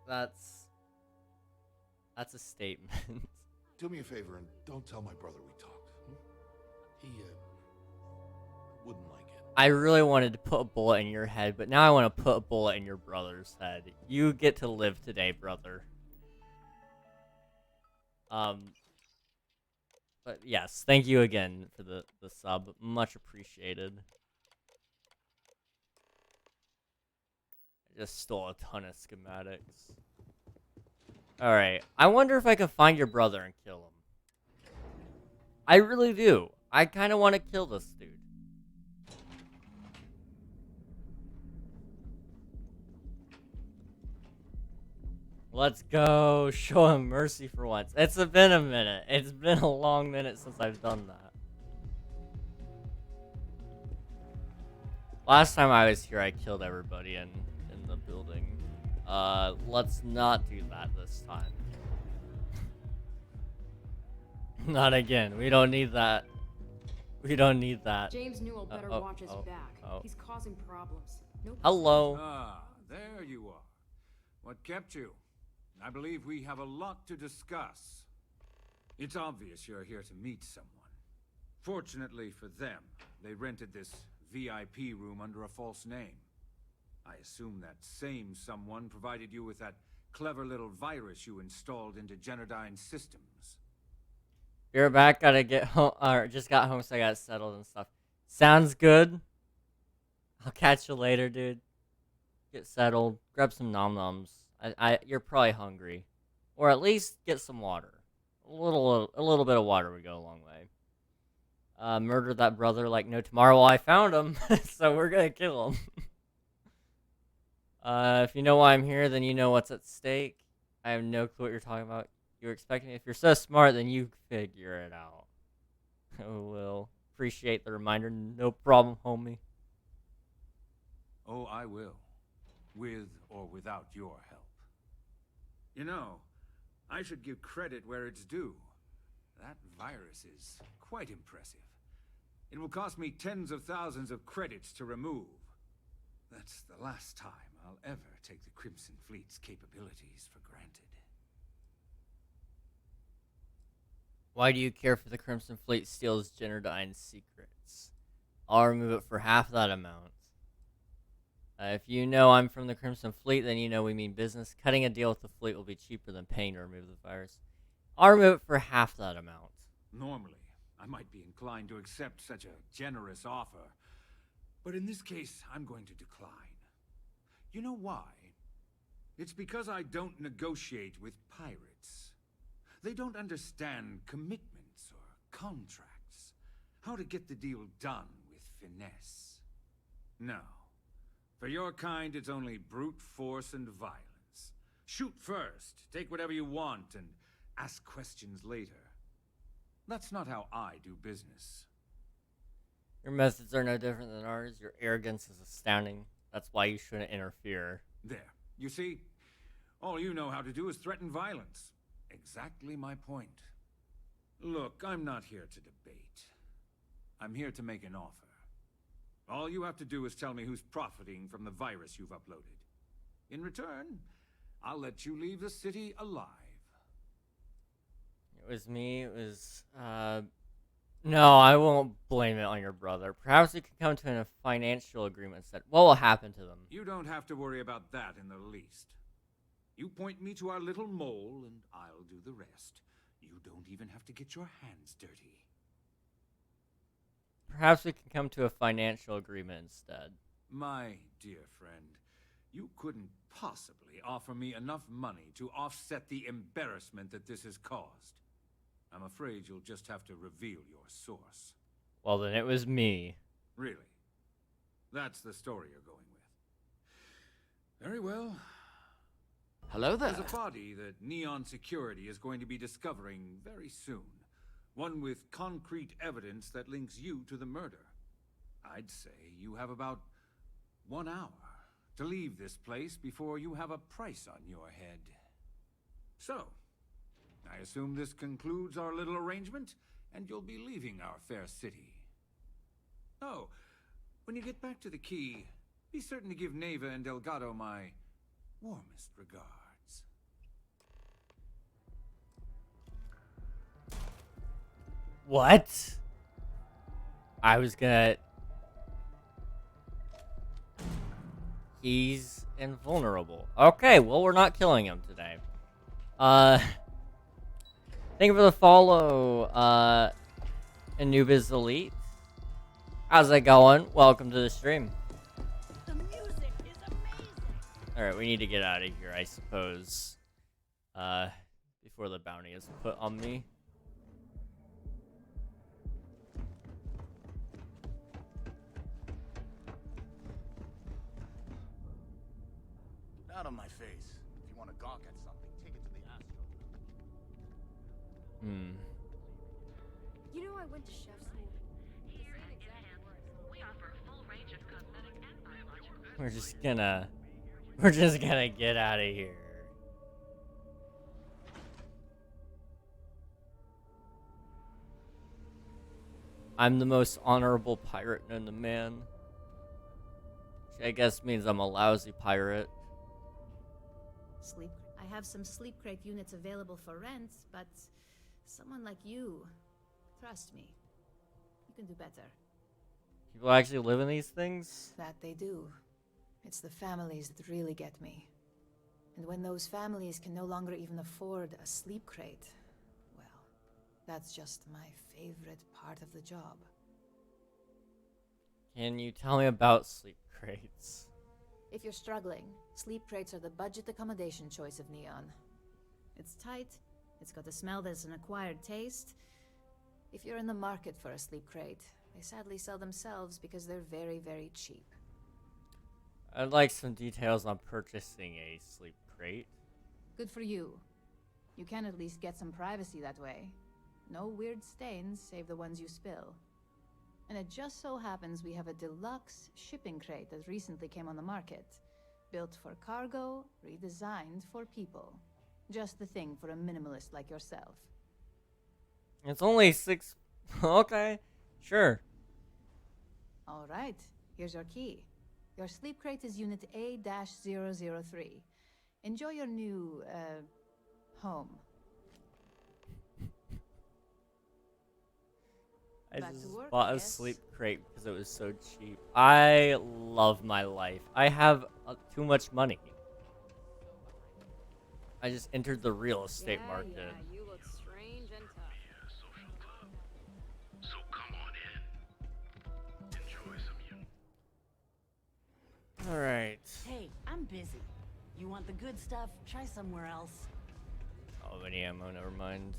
That's a statement. Do me a favor and don't tell my brother we talked. He wouldn't like it. I really wanted to put a bullet in your head, but now I want to put a bullet in your brother's head. You get to live today, brother. But yes, thank you again for the sub. Much appreciated. I just stole a ton of schematics. Alright, I wonder if I can find your brother and kill him. I really do. I kind of want to kill this dude. Let's go. Show him mercy for once. It's been a minute. It's been a long minute since I've done that. Last time I was here, I killed everybody in the building. Let's not do that this time. Not again. We don't need that. We don't need that. James Newell better watch his back. He's causing problems. Nope. Hello. Ah, there you are. What kept you? I believe we have a lot to discuss. It's obvious you're here to meet someone. Fortunately for them, they rented this VIP room under a false name. I assume that same someone provided you with that clever little virus you installed into Genodyne's systems. You're back, gotta get home, or just got home so I got settled and stuff. Sounds good. I'll catch you later, dude. Get settled, grab some nom-noms. You're probably hungry. Or at least get some water. A little bit of water would go a long way. Murder that brother like no tomorrow. Well, I found him, so we're gonna kill him. If you know why I'm here, then you know what's at stake. I have no clue what you're talking about. You're expecting me. If you're so smart, then you figure it out. Oh, well. Appreciate the reminder. No problem, homie. Oh, I will. With or without your help. You know, I should give credit where it's due. That virus is quite impressive. It will cost me tens of thousands of credits to remove. That's the last time I'll ever take the Crimson Fleet's capabilities for granted. Why do you care if the Crimson Fleet steals Genodyne's secrets? I'll remove it for half that amount. If you know I'm from the Crimson Fleet, then you know we mean business. Cutting a deal with the fleet will be cheaper than paying to remove the virus. I'll remove it for half that amount. Normally, I might be inclined to accept such a generous offer. But in this case, I'm going to decline. You know why? It's because I don't negotiate with pirates. They don't understand commitments or contracts. How to get the deal done with finesse. No. For your kind, it's only brute force and violence. Shoot first, take whatever you want, and ask questions later. That's not how I do business. Your methods are no different than ours. Your arrogance is astounding. That's why you shouldn't interfere. There. You see? All you know how to do is threaten violence. Exactly my point. Look, I'm not here to debate. I'm here to make an offer. All you have to do is tell me who's profiting from the virus you've uploaded. In return, I'll let you leave the city alive. It was me. It was, No, I won't blame it on your brother. Perhaps we could come to a financial agreement instead. What will happen to them? You don't have to worry about that in the least. You point me to our little mole, and I'll do the rest. You don't even have to get your hands dirty. Perhaps we can come to a financial agreement instead. My dear friend, you couldn't possibly offer me enough money to offset the embarrassment that this has caused. I'm afraid you'll just have to reveal your source. Well, then it was me. Really? That's the story you're going with. Very well. Hello there. There's a body that Neon Security is going to be discovering very soon. One with concrete evidence that links you to the murder. I'd say you have about 1 hour to leave this place before you have a price on your head. So, I assume this concludes our little arrangement, and you'll be leaving our fair city. Oh, when you get back to the key, be certain to give Neva and Delgado my warmest regards. What? I was gonna... He's invulnerable. Okay, well, we're not killing him today. Thank you for the follow, Anubis Elite. How's it going? Welcome to the stream. The music is amazing. Alright, we need to get out of here, I suppose. Before the bounty is put on me. Out of my face. If you want to gawk at something, take it to the astro. You know I went to chef school. Here at Inham, we offer a full range of cosmetic and biological. We're just gonna get out of here. I'm the most honorable pirate known to man. Which I guess means I'm a lousy pirate. I have some sleep crate units available for rent, but someone like you, trust me, you can do better. People actually live in these things? That they do. It's the families that really get me. And when those families can no longer even afford a sleep crate, well, that's just my favorite part of the job. Can you tell me about sleep crates? If you're struggling, sleep crates are the budget accommodation choice of Neon. It's tight, it's got a smell that's an acquired taste. If you're in the market for a sleep crate, they sadly sell themselves because they're very, very cheap. I'd like some details on purchasing a sleep crate. Good for you. You can at least get some privacy that way. No weird stains, save the ones you spill. And it just so happens we have a deluxe shipping crate that recently came on the market. Built for cargo, redesigned for people. Just the thing for a minimalist like yourself. It's only 6... Okay, sure. Alright, here's your key. Your sleep crate is Unit A-003. Enjoy your new, home. I Back just to work, bought a yes? sleep crate because it was so cheap. I love my life. I have too much money. I just entered the real estate market. Yeah, you look strange and tough. Social club. So come on in. Enjoy some you. Alright. Hey, I'm busy. You want the good stuff? Try somewhere else. Oh, any ammo, never mind.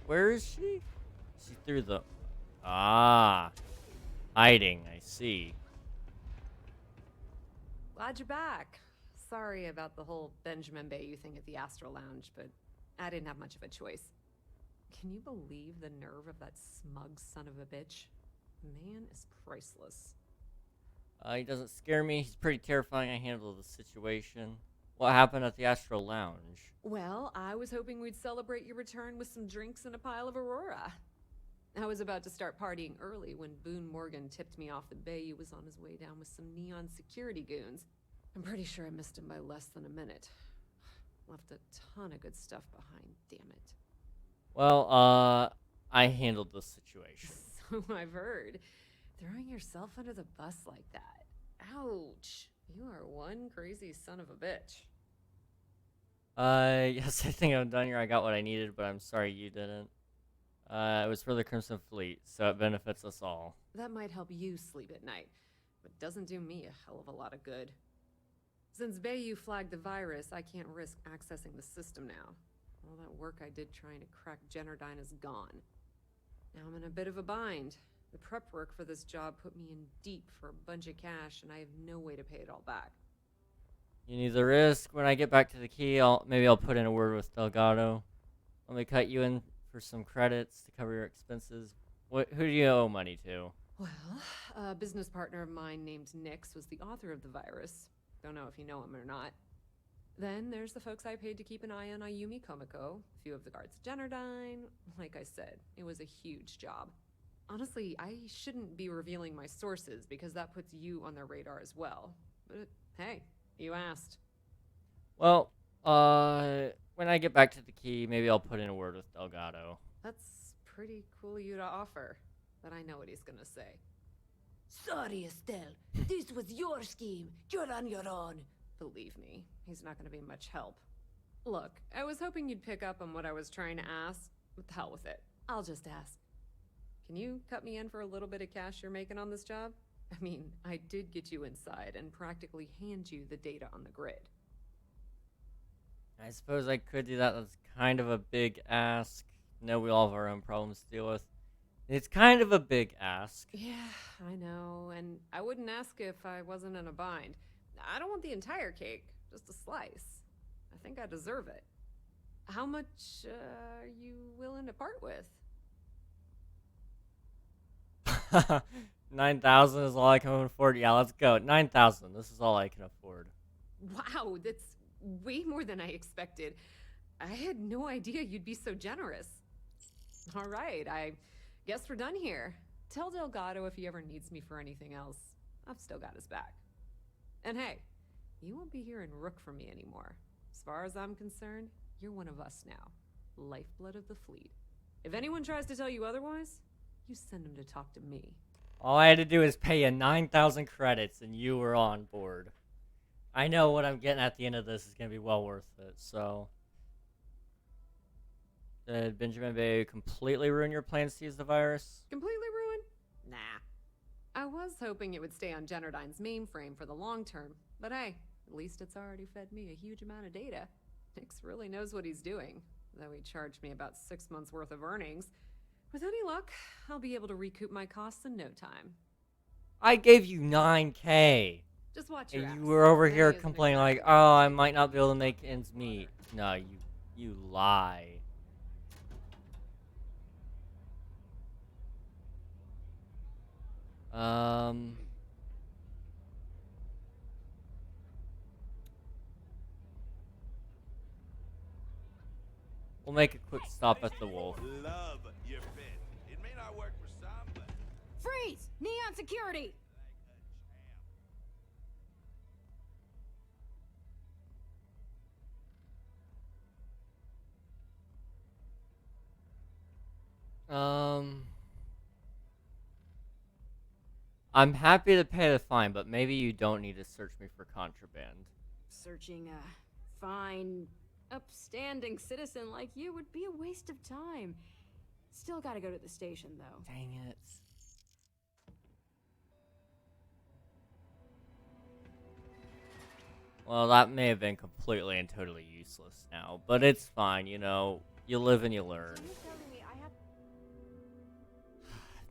Where is she? She threw the... Ah. Hiding, I see. Glad you're back. Sorry about the whole Benjamin Bayou thing at the Astral Lounge, but I didn't have much of a choice. Can you believe the nerve of that smug son of a bitch? Man is priceless. He doesn't scare me. He's pretty terrifying. I handled the situation. What happened at the Astral Lounge? Well, I was hoping we'd celebrate your return with some drinks and a pile of Aurora. I was about to start partying early when Boone Morgan tipped me off that Bayou was on his way down with some neon security goons. I'm pretty sure I missed him by less than a minute. Left a ton of good stuff behind, damn it. Well, I handled the situation. So I've heard. Throwing yourself under the bus like that. Ouch. You are one crazy son of a bitch. Yes, I think I'm done here. I got what I needed, but I'm sorry you didn't. It was for the Crimson Fleet, so it benefits us all. That might help you sleep at night, but doesn't do me a hell of a lot of good. Since Bayou flagged the virus, I can't risk accessing the system now. All that work I did trying to crack Generdyne is gone. Now I'm in a bit of a bind. The prep work for this job put me in deep for a bunch of cash, and I have no way to pay it all back. You need the risk. When I get back to the key, maybe I'll put in a word with Delgado. Let me cut you in for some credits to cover your expenses. Who do you owe money to? Well, a business partner of mine named Nix was the author of the virus. Don't know if you know him or not. Then there's the folks I paid to keep an eye on Ayumi Komiko, a few of the guards at Generdyne. Like I said, it was a huge job. Honestly, I shouldn't be revealing my sources because that puts you on their radar as well. But hey, you asked. Well, when I get back to the key, maybe I'll put in a word with Delgado. That's pretty cool of you to offer, but I know what he's gonna say. Sorry, Estelle. This was your scheme. You're on your own. Believe me, he's not gonna be much help. Look, I was hoping you'd pick up on what I was trying to ask. What the hell with it? I'll just ask. Can you cut me in for a little bit of cash you're making on this job? I mean, I did get you inside and practically hand you the data on the grid. I suppose I could do that. That's kind of a big ask. No, we all have our own problems to deal with. It's kind of a big ask. Yeah, I know, and I wouldn't ask if I wasn't in a bind. I don't want the entire cake, just a slice. I think I deserve it. How much are you willing to part with? 9,000 is all I can afford. Yeah, let's go. 9,000. This is all I can afford. Wow, that's way more than I expected. I had no idea you'd be so generous. All right, I guess we're done here. Tell Delgado if he ever needs me for anything else. I've still got his back. And hey, you won't be hearing Rook from me anymore. As far as I'm concerned, you're one of us now. Lifeblood of the fleet. If anyone tries to tell you otherwise, you send them to talk to me. All I had to do is pay you 9,000 credits and you were on board. I know what I'm getting at the end of this is going to be well worth it, so... Did Benjamin Bay completely ruin your plans to use the virus? Completely ruined? Nah. I was hoping it would stay on Generdyne's mainframe for the long term, but hey, at least it's already fed me a huge amount of data. Nix really knows what he's doing, though he charged me about 6 months worth of earnings. With any luck, I'll be able to recoup my costs in no time. I gave you 9K. Just watch your and ass. you were over here Isn't complaining exactly like, oh, I might not be able to make ends meet. No, you lie. We'll make a quick stop at the Wolf. Love your fit. It may not work for some, but... Freeze! Neon security! I'm happy to pay the fine, but maybe you don't need to search me for contraband. Searching a fine, upstanding citizen like you would be a waste of time. Still gotta go to the station, though. Dang it. Well, that may have been completely and totally useless now, but it's fine, you know. You live and you learn.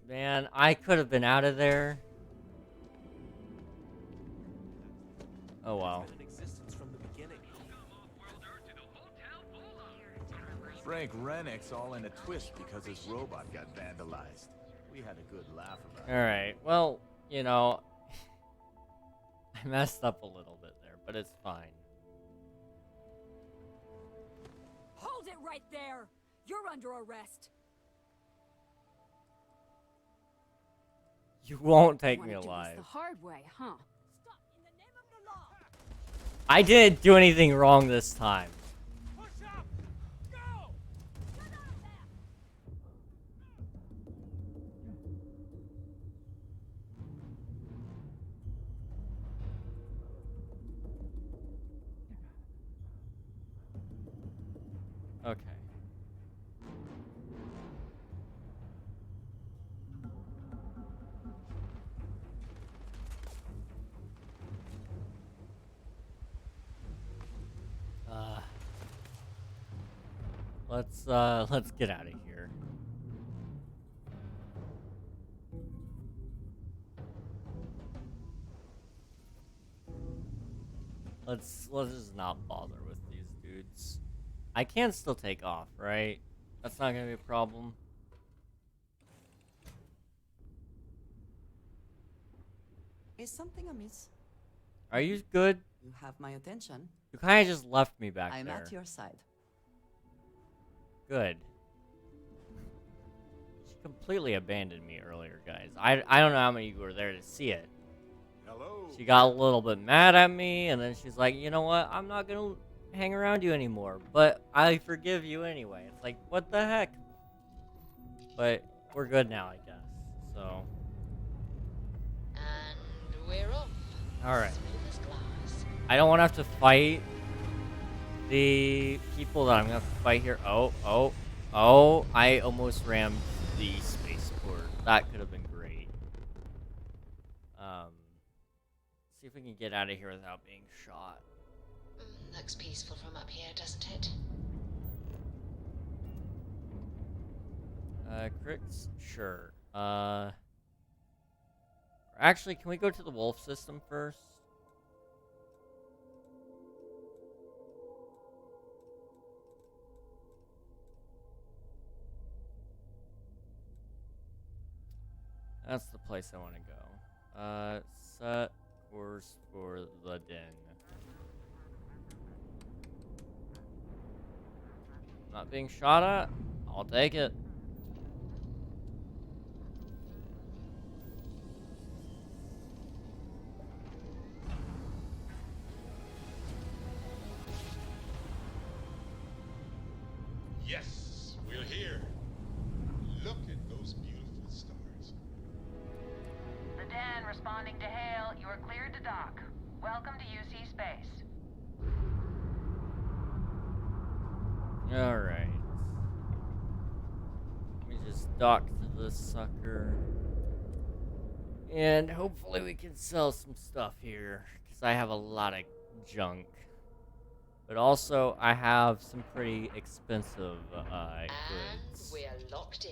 Man, I could have been out of there. Oh well. Frank Rennick's all in a twist because his robot got vandalized. We had a good laugh about it. Alright, well, you know, I messed up a little bit there, but it's fine. Hold it right there! You're under arrest. You won't take me Wanna do this alive. the hard way, huh? I didn't do anything wrong this time. Okay. Let's get out of here. Let's just not bother with these dudes. I can still take off, right? That's not gonna be a problem. Is something amiss? Are you good? You have my attention. You kind of just left me back I'm there. at your side. Good. She completely abandoned me earlier, guys. I don't know how many of you were there to see it. Hello. She got a little bit mad at me, and then she's like, you know what? I'm not gonna hang around you anymore, but I forgive you anyway. It's like, what the heck? But we're good now, I guess. So. And we're off. Alright. I don't want to have to fight the people that I'm going to have to fight here. Oh, I almost rammed the spaceport. That could have been great. See if we can get out of here without being shot. Looks peaceful from up here, doesn't it? Crits? Sure. Actually, can we go to the wolf system first? That's the place I want to go. Set course for the den. Not being shot at? I'll take it. Yes, we're here. Alright. Let me just dock to this sucker. And hopefully we can sell some stuff here, because I have a lot of junk. But also, I have some pretty expensive goods. We're locked in.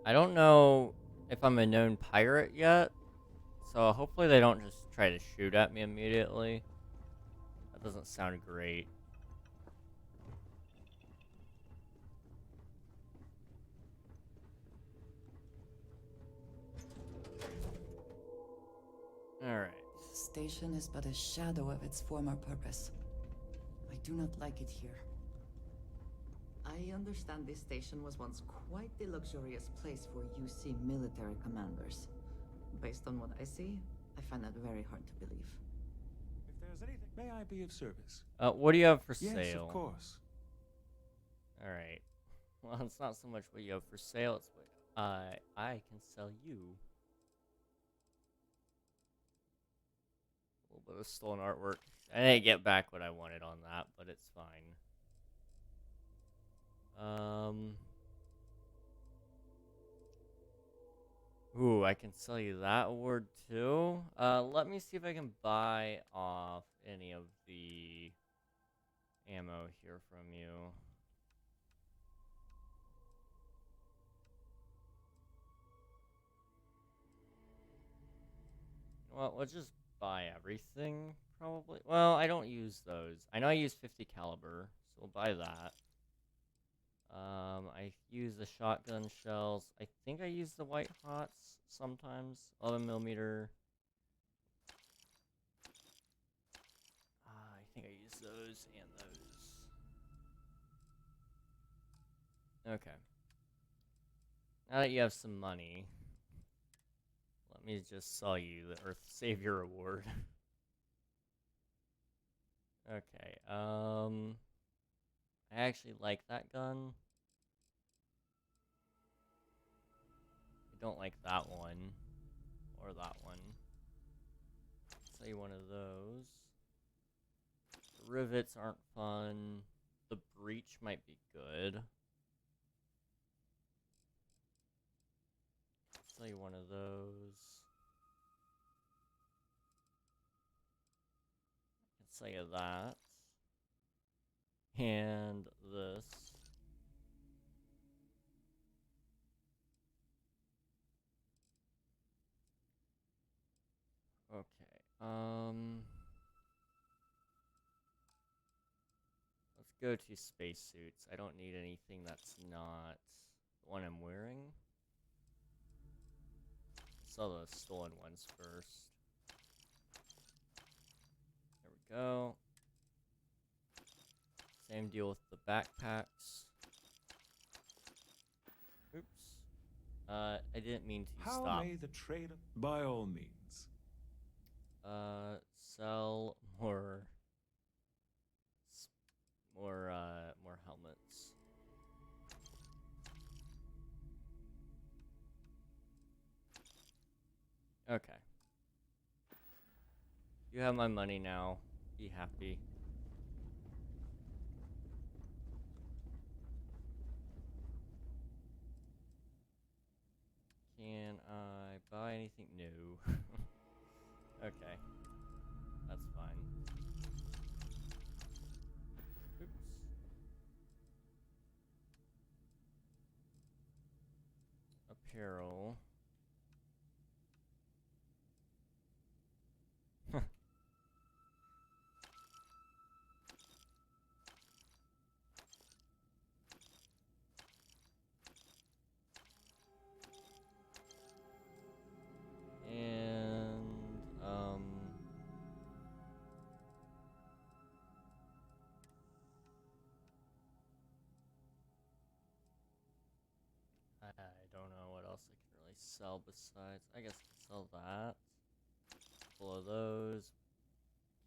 I don't know if I'm a known pirate yet, so hopefully they don't just try to shoot at me immediately. That doesn't sound great. Alright. The station is but a shadow of its former purpose. I do not like it here. I understand this station was once quite the luxurious place for UC military commanders. Based on what I see, I find that very hard to believe. If there's anything, may I be of service? What do you have for sale? Yes, of course. Alright. Well, it's not so much what you have for sale, it's what I can sell you. A little bit of stolen artwork. I didn't get back what I wanted on that, but it's fine. Ooh, I can sell you that award too. Let me see if I can buy off any of the ammo here from you. Well, let's just buy everything, probably. Well, I don't use those. I know I use 50 caliber, so we'll buy that. I use the shotgun shells. I think I use the white hots sometimes. 11 millimeter. I think I use those and those. Okay. Now that you have some money, let me just sell you the Earth Savior Award. Okay, I actually like that gun. I don't like that one. Or that one. Say one of those. The rivets aren't fun. The breach might be good. Say one of those. Say that. And this. Okay, let's go to spacesuits. I don't need anything that's not the one I'm wearing. Sell the stolen ones first. There we go. Same deal with the backpacks. Oops. I didn't mean to How stop. may the trader? By all means. Sell more helmets. Okay. You have my money now. Be happy. Can I buy anything new? Okay. That's fine. Oops. Apparel. I don't know what else I can really sell besides. I guess I can sell that. A couple of those.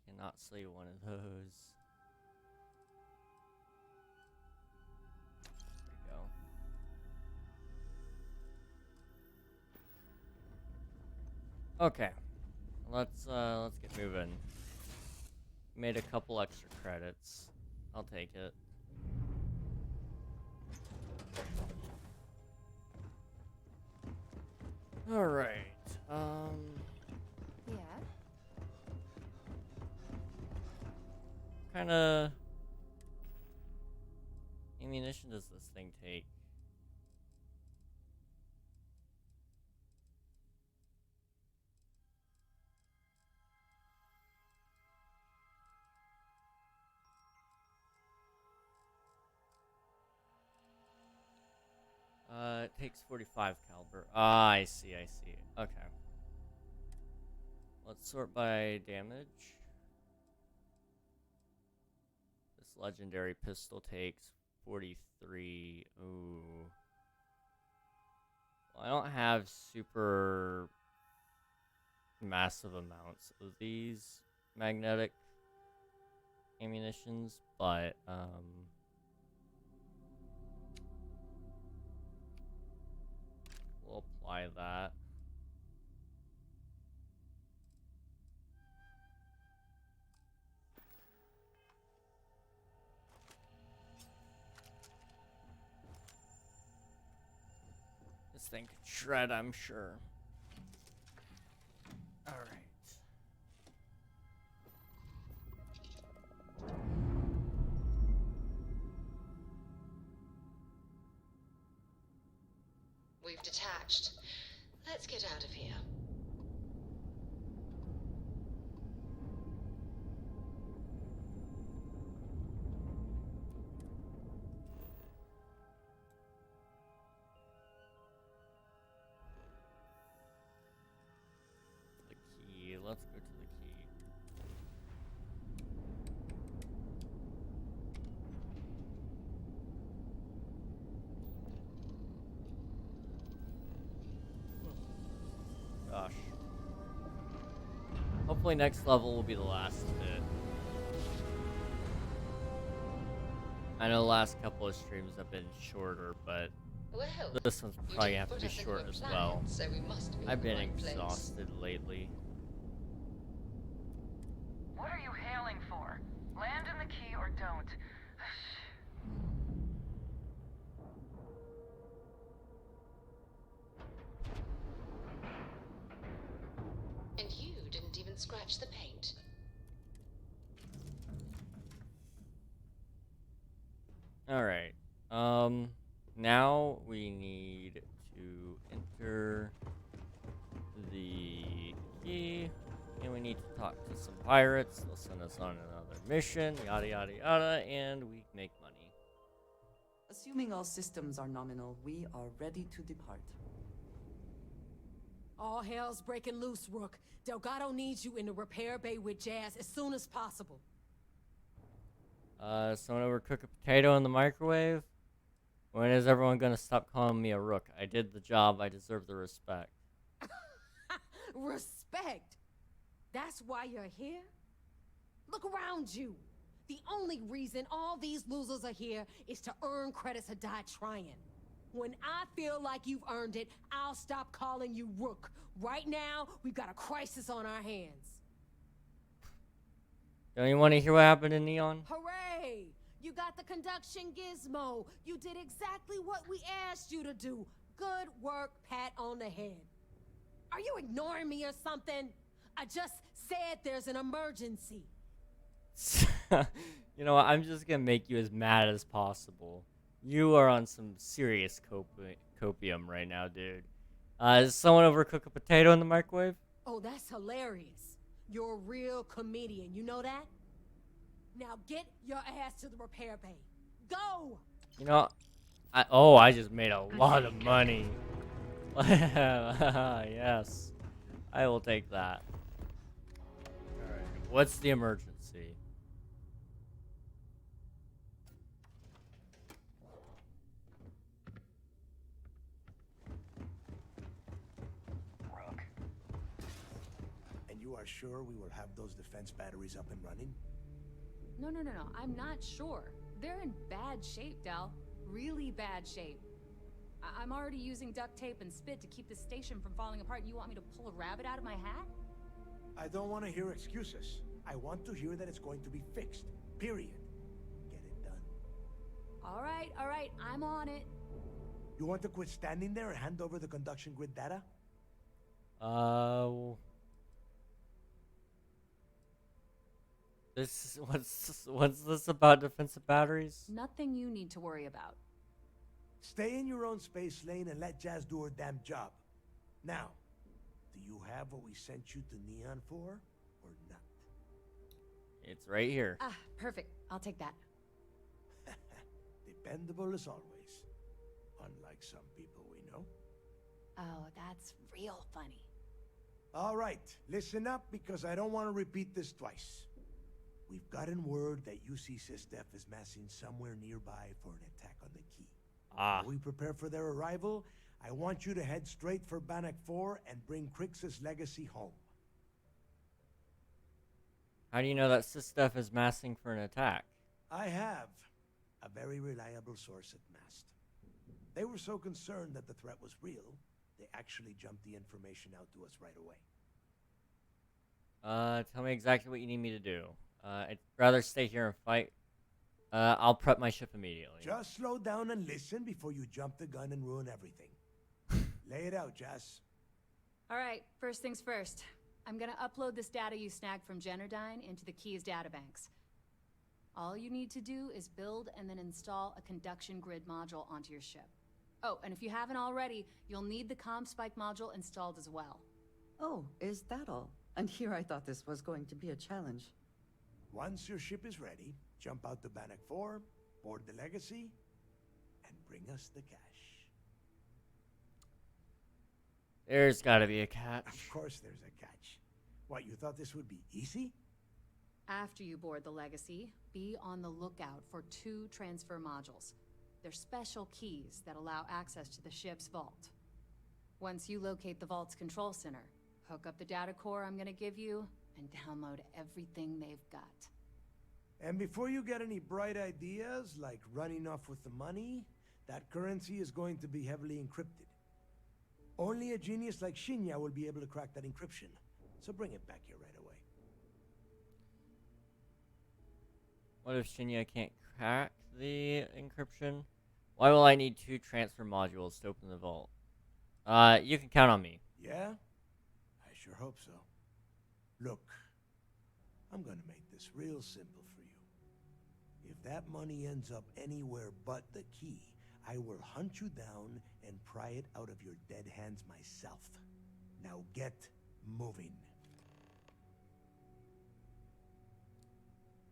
Cannot sell you one of those. There you go. Okay. let's get moving. Made a couple extra credits. I'll take it. All right. Yeah. Kind of ammunition does this thing take? It takes 45 caliber. Ah, I see. Okay. Let's sort by damage. This legendary pistol takes 43. Ooh. Well, I don't have super massive amounts of these magnetic ammunitions, but we'll apply that. This thing could shred, I'm sure. All right. We've detached. Let's get out of here. The key. Let's go to the key. Gosh. Hopefully next level will be the last bit. I know the last couple of streams have been shorter, but Well, this one's you probably didn't gonna have put to be us into short a as planet, well. so we must be in I've the been right place. exhausted lately. What are you hailing for? Land in the key or don't. And you didn't even scratch the paint. Alright. Now we need to enter the key, and we need to talk to some pirates. They'll send us on another mission, yada yada yada, and we make money. Assuming all systems are nominal, we are ready to depart. All hell's breaking loose, Rook. Delgado needs you in the repair bay with Jazz as soon as possible. Someone overcook a potato in the microwave? When is everyone gonna stop calling me a rook? I did the job, I deserve the respect. Respect? That's why you're here? Look around you. The only reason all these losers are here is to earn credits or die trying. When I feel like you've earned it, I'll stop calling you Rook. Right now, we've got a crisis on our hands. Don't you want to hear what happened in Neon? Hooray! You got the conduction gizmo. You did exactly what we asked you to do. Good work, pat on the head. Are you ignoring me or something? I just said there's an emergency. You know what? I'm just gonna make you as mad as possible. You are on some serious copium right now, dude. Does someone overcook a potato in the microwave? Oh, that's hilarious. You're a real comedian, you know that? Now get your ass to the repair bay. Go! You know, I just made a lot of money. Yes, I will take that. Alright, what's the emergency? And you are sure we will have those defense batteries up and running? No. I'm not sure. They're in bad shape, Del. Really bad shape. I'm already using duct tape and spit to keep the station from falling apart. You want me to pull a rabbit out of my hat? I don't want to hear excuses. I want to hear that it's going to be fixed. Period. Get it done. All right, I'm on it. You want to quit standing there and hand over the conduction grid data? This what's this about defensive batteries? Nothing you need to worry about. Stay in your own space lane and let Jazz do her damn job. Now, do you have what we sent you to Neon for, or not? It's right here. Ah, perfect. I'll take that. Dependable as always. Unlike some people we know. Oh, that's real funny. All right, listen up because I don't want to repeat this twice. We've gotten word that UC Systef is massing somewhere nearby for an attack on the key. While we prepare for their arrival, I want you to head straight for Bannock 4 and bring Crix's legacy home. How do you know that Systef is massing for an attack? I have a very reliable source at MAST. They were so concerned that the threat was real, they actually jumped the information out to us right away. Tell me exactly what you need me to do. I'd rather stay here and fight. I'll prep my ship immediately. Just slow down and listen before you jump the gun and ruin everything. Lay it out, Jess. All right, first things first. I'm gonna upload this data you snagged from Generdyne into the Key's databanks. All you need to do is build and then install a conduction grid module onto your ship. Oh, and if you haven't already, you'll need the comm spike module installed as well. Oh, is that all? And here I thought this was going to be a challenge. Once your ship is ready, jump out to Bannock 4, board the Legacy, and bring us the cash. There's gotta be a catch. Of course there's a catch. What, you thought this would be easy? After you board the Legacy, be on the lookout for 2 transfer modules. They're special keys that allow access to the ship's vault. Once you locate the vault's control center, hook up the data core I'm gonna give you, and download everything they've got. And before you get any bright ideas, like running off with the money, that currency is going to be heavily encrypted. Only a genius like Shinya will be able to crack that encryption. So bring it back here right away. What if Shinya can't crack the encryption? Why will I need 2 transfer modules to open the vault? You can count on me. Yeah? I sure hope so. Look, I'm gonna make this real simple for you. If that money ends up anywhere but the key, I will hunt you down and pry it out of your dead hands myself. Now get moving.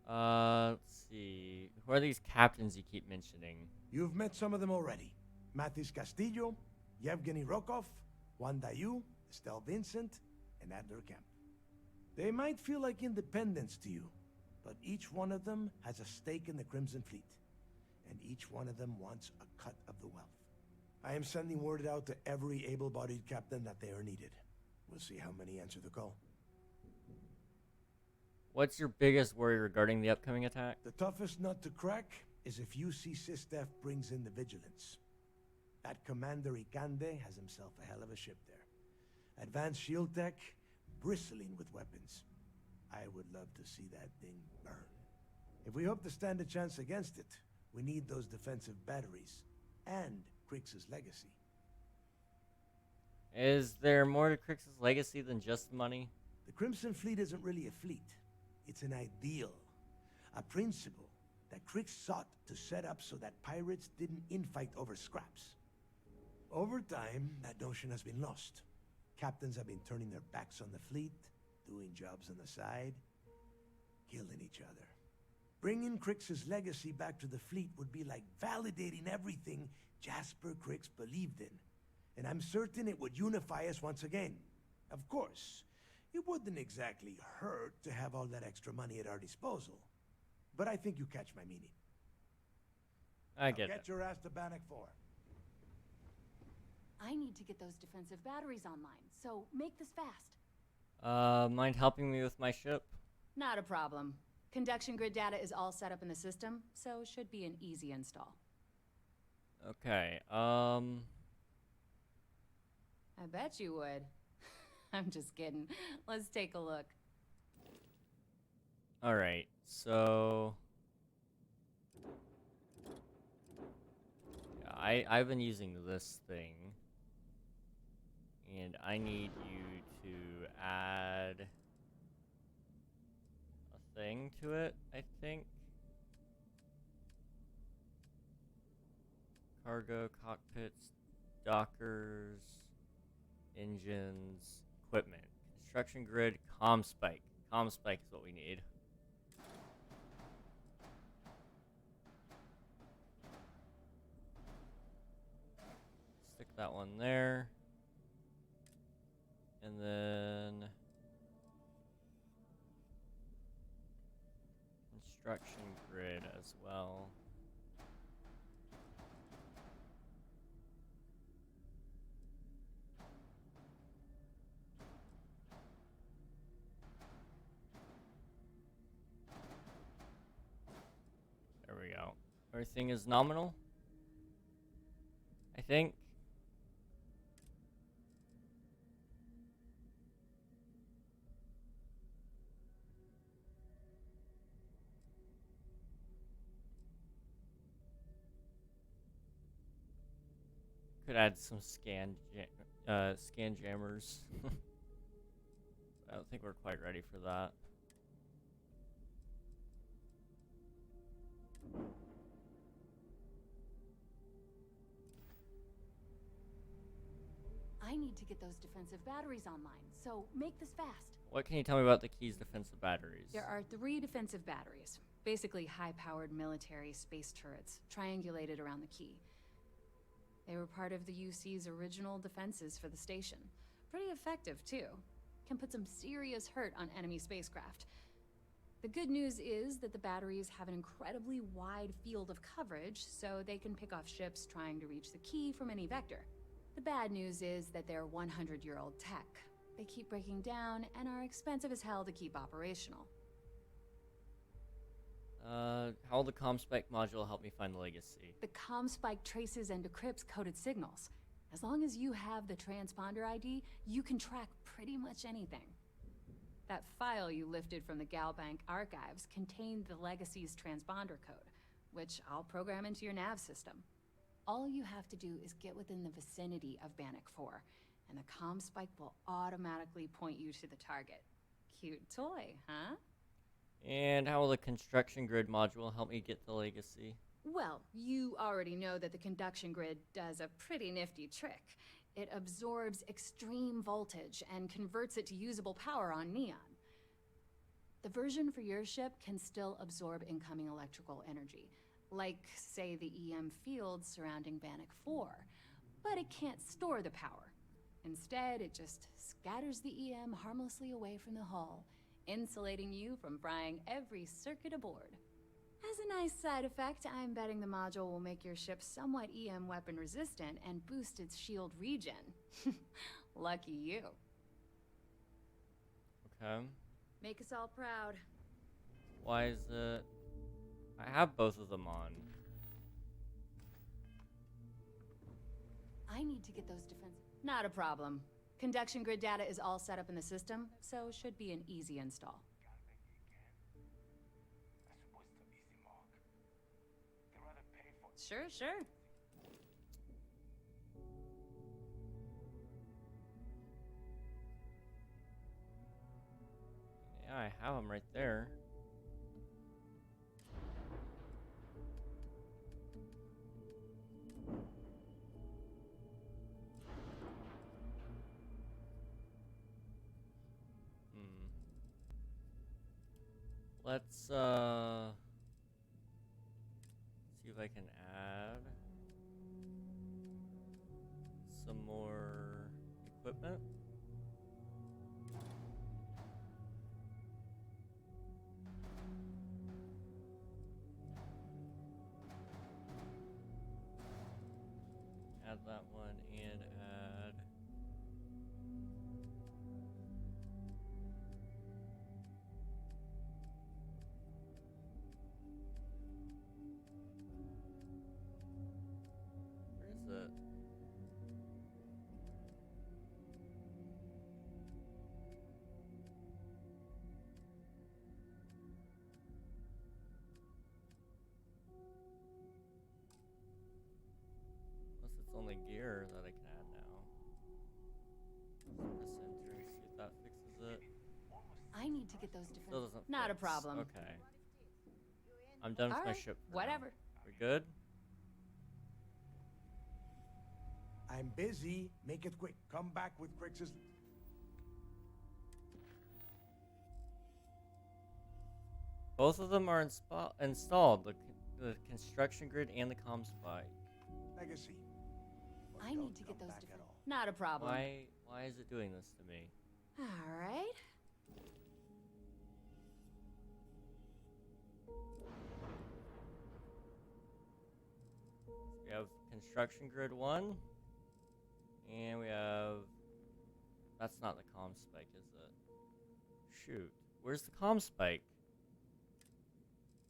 Let's see. Who are these captains you keep mentioning? You've met some of them already. Mathis Castillo, Yevgeny Rokov, Juan Dayu, Estelle Vincent, and Adler Kemp. They might feel like independents to you, but each one of them has a stake in the Crimson Fleet, and each one of them wants a cut of the wealth. I am sending word out to every able-bodied captain that they are needed. We'll see how many answer the call. What's your biggest worry regarding the upcoming attack? The toughest nut to crack is if UC Systef brings in the Vigilance. That Commander Ikande has himself a hell of a ship there. Advanced shield tech, bristling with weapons. I would love to see that thing burn. If we hope to stand a chance against it, we need those defensive batteries and Crix's legacy. Is there more to Crix's legacy than just money? The Crimson Fleet isn't really a fleet. It's an ideal. A principle that Crix sought to set up so that pirates didn't infight over scraps. Over time, that notion has been lost. Captains have been turning their backs on the fleet, doing jobs on the side, killing each other. Bringing Crix's legacy back to the fleet would be like validating everything Jasper Crix believed in. And I'm certain it would unify us once again. Of course, it wouldn't exactly hurt to have all that extra money at our disposal. But I think you catch my meaning. I get it. Get your ass to Bannock 4. I need to get those defensive batteries online, so make this fast. Mind helping me with my ship? Not a problem. Conduction grid data is all set up in the system, so should be an easy install. Okay, I bet you would. I'm just kidding. Let's take a look. Alright, so... yeah, I've been using this thing. And I need you to add a thing to it, I think. Cargo, cockpits, dockers, engines, equipment. Construction grid, comm spike. Comm spike is what we need. Stick that one there. And then construction grid as well. There we go. Everything is nominal, I think. Could add some scan jammers. I don't think we're quite ready for that. I need to get those defensive batteries online, so make this fast. What can you tell me about the key's defensive batteries? There are 3 defensive batteries, basically high-powered military space turrets, triangulated around the key. They were part of the UC's original defenses for the station. Pretty effective, too. Can put some serious hurt on enemy spacecraft. The good news is that the batteries have an incredibly wide field of coverage, so they can pick off ships trying to reach the key from any vector. The bad news is that they're 100-year-old tech. They keep breaking down and are expensive as hell to keep operational. How will the CommSpec module help me find the legacy? The CommSpike traces and decrypts coded signals. As long as you have the transponder ID, you can track pretty much anything. That file you lifted from the Galbank archives contained the legacy's transponder code, which I'll program into your nav system. All you have to do is get within the vicinity of Bannock 4, and the CommSpike will automatically point you to the target. Cute toy, huh? And how will the construction grid module help me get the legacy? Well, you already know that the conduction grid does a pretty nifty trick. It absorbs extreme voltage and converts it to usable power on neon. The version for your ship can still absorb incoming electrical energy, like, say, the EM fields surrounding Bannock 4, but it can't store the power. Instead, it just scatters the EM harmlessly away from the hull, insulating you from frying every circuit aboard. As a nice side effect, I'm betting the module will make your ship somewhat EM weapon resistant and boost its shield regen. Lucky you. Okay. Make us all proud. Why is it... I have both of them on. I need to get those defense... Not a problem. Conduction grid data is all set up in the system, so should be an easy install. Sure, sure. Yeah, I have them right there. Let's see if I can add some more equipment. Add that one and add where is it? to get those different. Still doesn't Not a fix. problem. Okay. I'm done with my Alright, ship. for whatever. now. We good? I'm busy. Make it quick. Come back with Crix's. Both of them are installed. The construction grid and the comm spy. Legacy. I need to get those different. Not a problem. Why is it doing this to me? Alright. We have construction grid 1. And we have... That's not the comm spike, is it? Shoot. Where's the comm spike?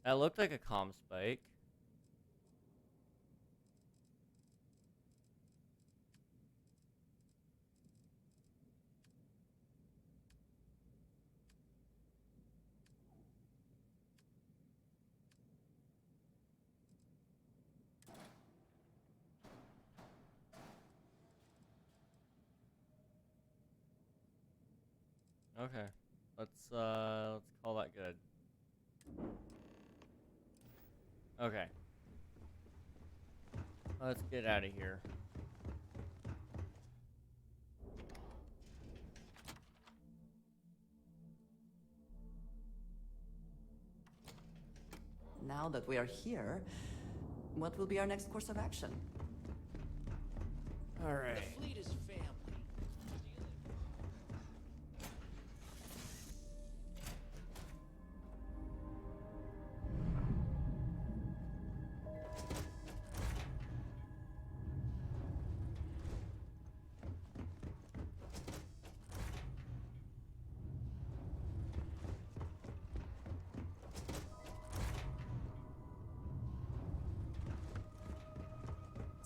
That looked like a comm spike. Okay. Let's call that good. Okay. Let's get out of here. Now that we are here, what will be our next course of action? All right. The fleet is family.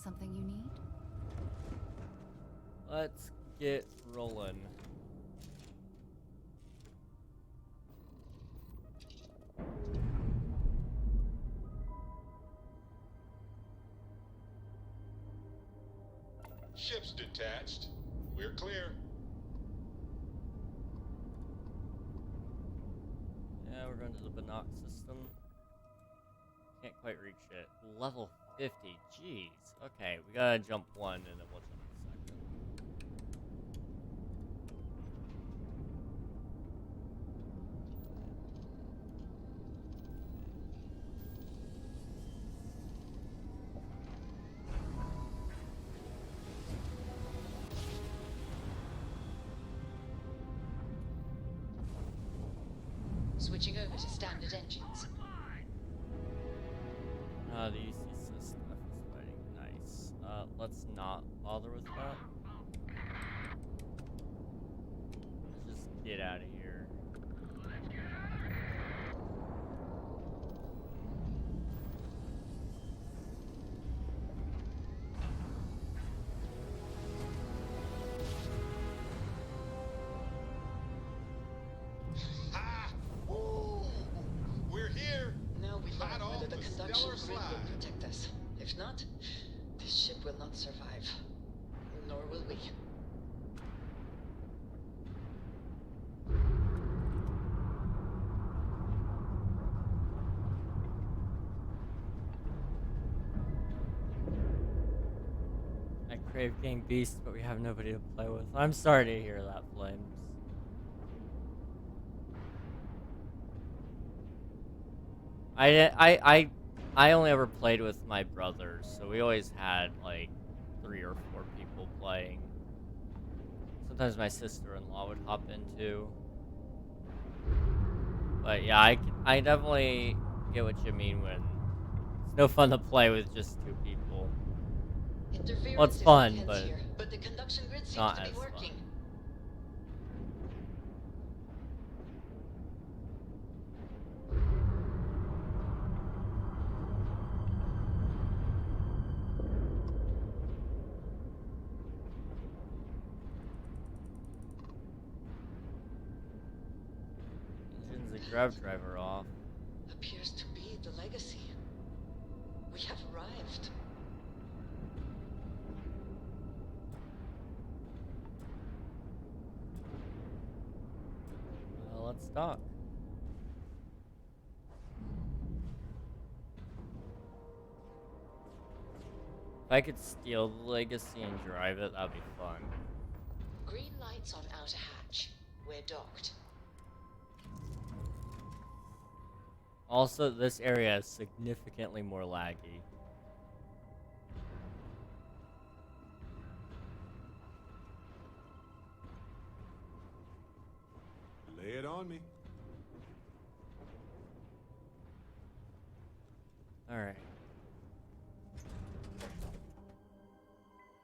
Something you need? Let's get rolling. Ship's detached. We're clear. Yeah, we're going to the Bannock system. Can't quite reach it. Level 50. Jeez. Okay, we gotta jump one and then we'll jump the second. Switching over to standard engines. The UCC stuff is fighting. Nice. Let's not bother with that. Let's just get out of here. We're here. Now we Hot learn off whether the the conduction stellar grid will slide. protect us. If not, this ship will not survive. Nor will we. I crave Game Beast, but we have nobody to play with. I'm sorry to hear that, Flames. I only ever played with my brothers, so we always had like 3 or 4 people playing. Sometimes my sister-in-law would hop in too. But yeah, I definitely get what you mean when it's no fun to play with just 2 people. Well, it's fun, but Here, but the conduction grid seems not to be as working. fun. Engines and grab driver off. Appears to be the legacy. We have arrived. Well, let's dock. I could steal the Legacy and drive it, that'd be fun. Green lights on outer hatch. We're docked. Also, this area is significantly more laggy. Lay it on me. Alright.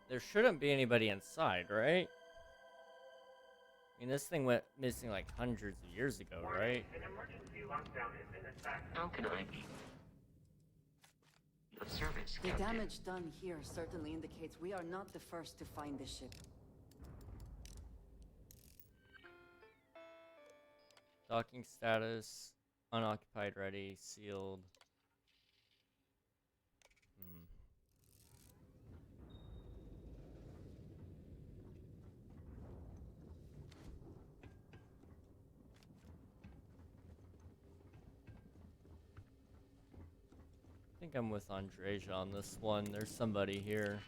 There shouldn't be anybody inside, right? I mean, this thing went missing like hundreds of years ago, right? An emergency lockdown has been established. How can I be of service, The Captain? damage done here certainly indicates we are not the first to find this ship. Docking status, unoccupied, ready, sealed. I think I'm with Andreja on this one. There's somebody here.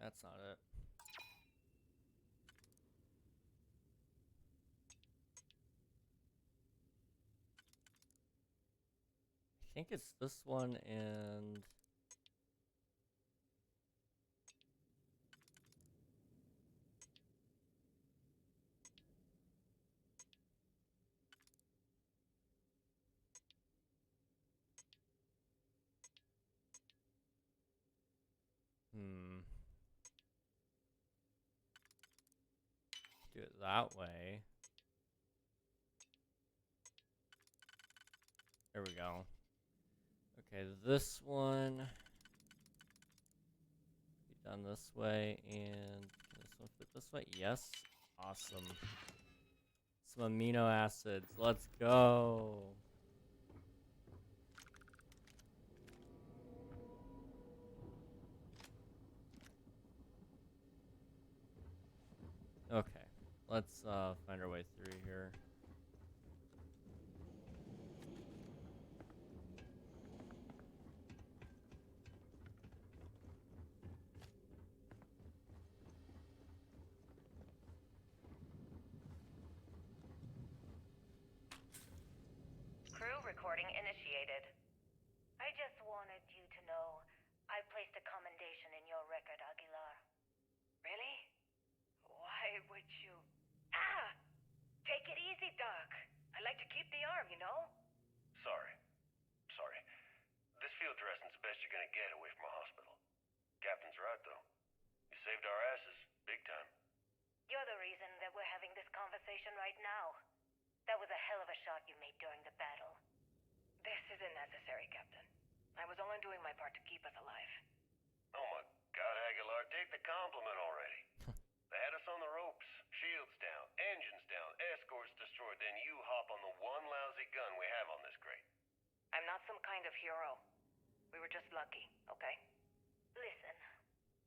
That's not it. I think it's this one and... Do it that way. There we go. Okay, this one be done this way, and can this one fit this way? Yes. Awesome. Some amino acids. Let's go. Okay, let's find our way through here. Crew recording initiated. I just wanted you to know I placed a commendation in your record, Aguilar. Really? Why would you... Ah! Take it easy, Doc. I like to keep the arm, you know? Sorry. This field dressing's the best you're gonna get away from a hospital. Captain's right, though. You saved our asses, big time. You're the reason that we're having this conversation right now. That was a hell of a shot you made during the battle. This isn't necessary, Captain. I was only doing my part to keep us alive. Oh my God, Aguilar, take the compliment already. They had us on the ropes, shields down, engines down, escorts destroyed, then you hop on the one lousy gun we have on this crate. I'm not some kind of hero. We were just lucky, okay? Listen,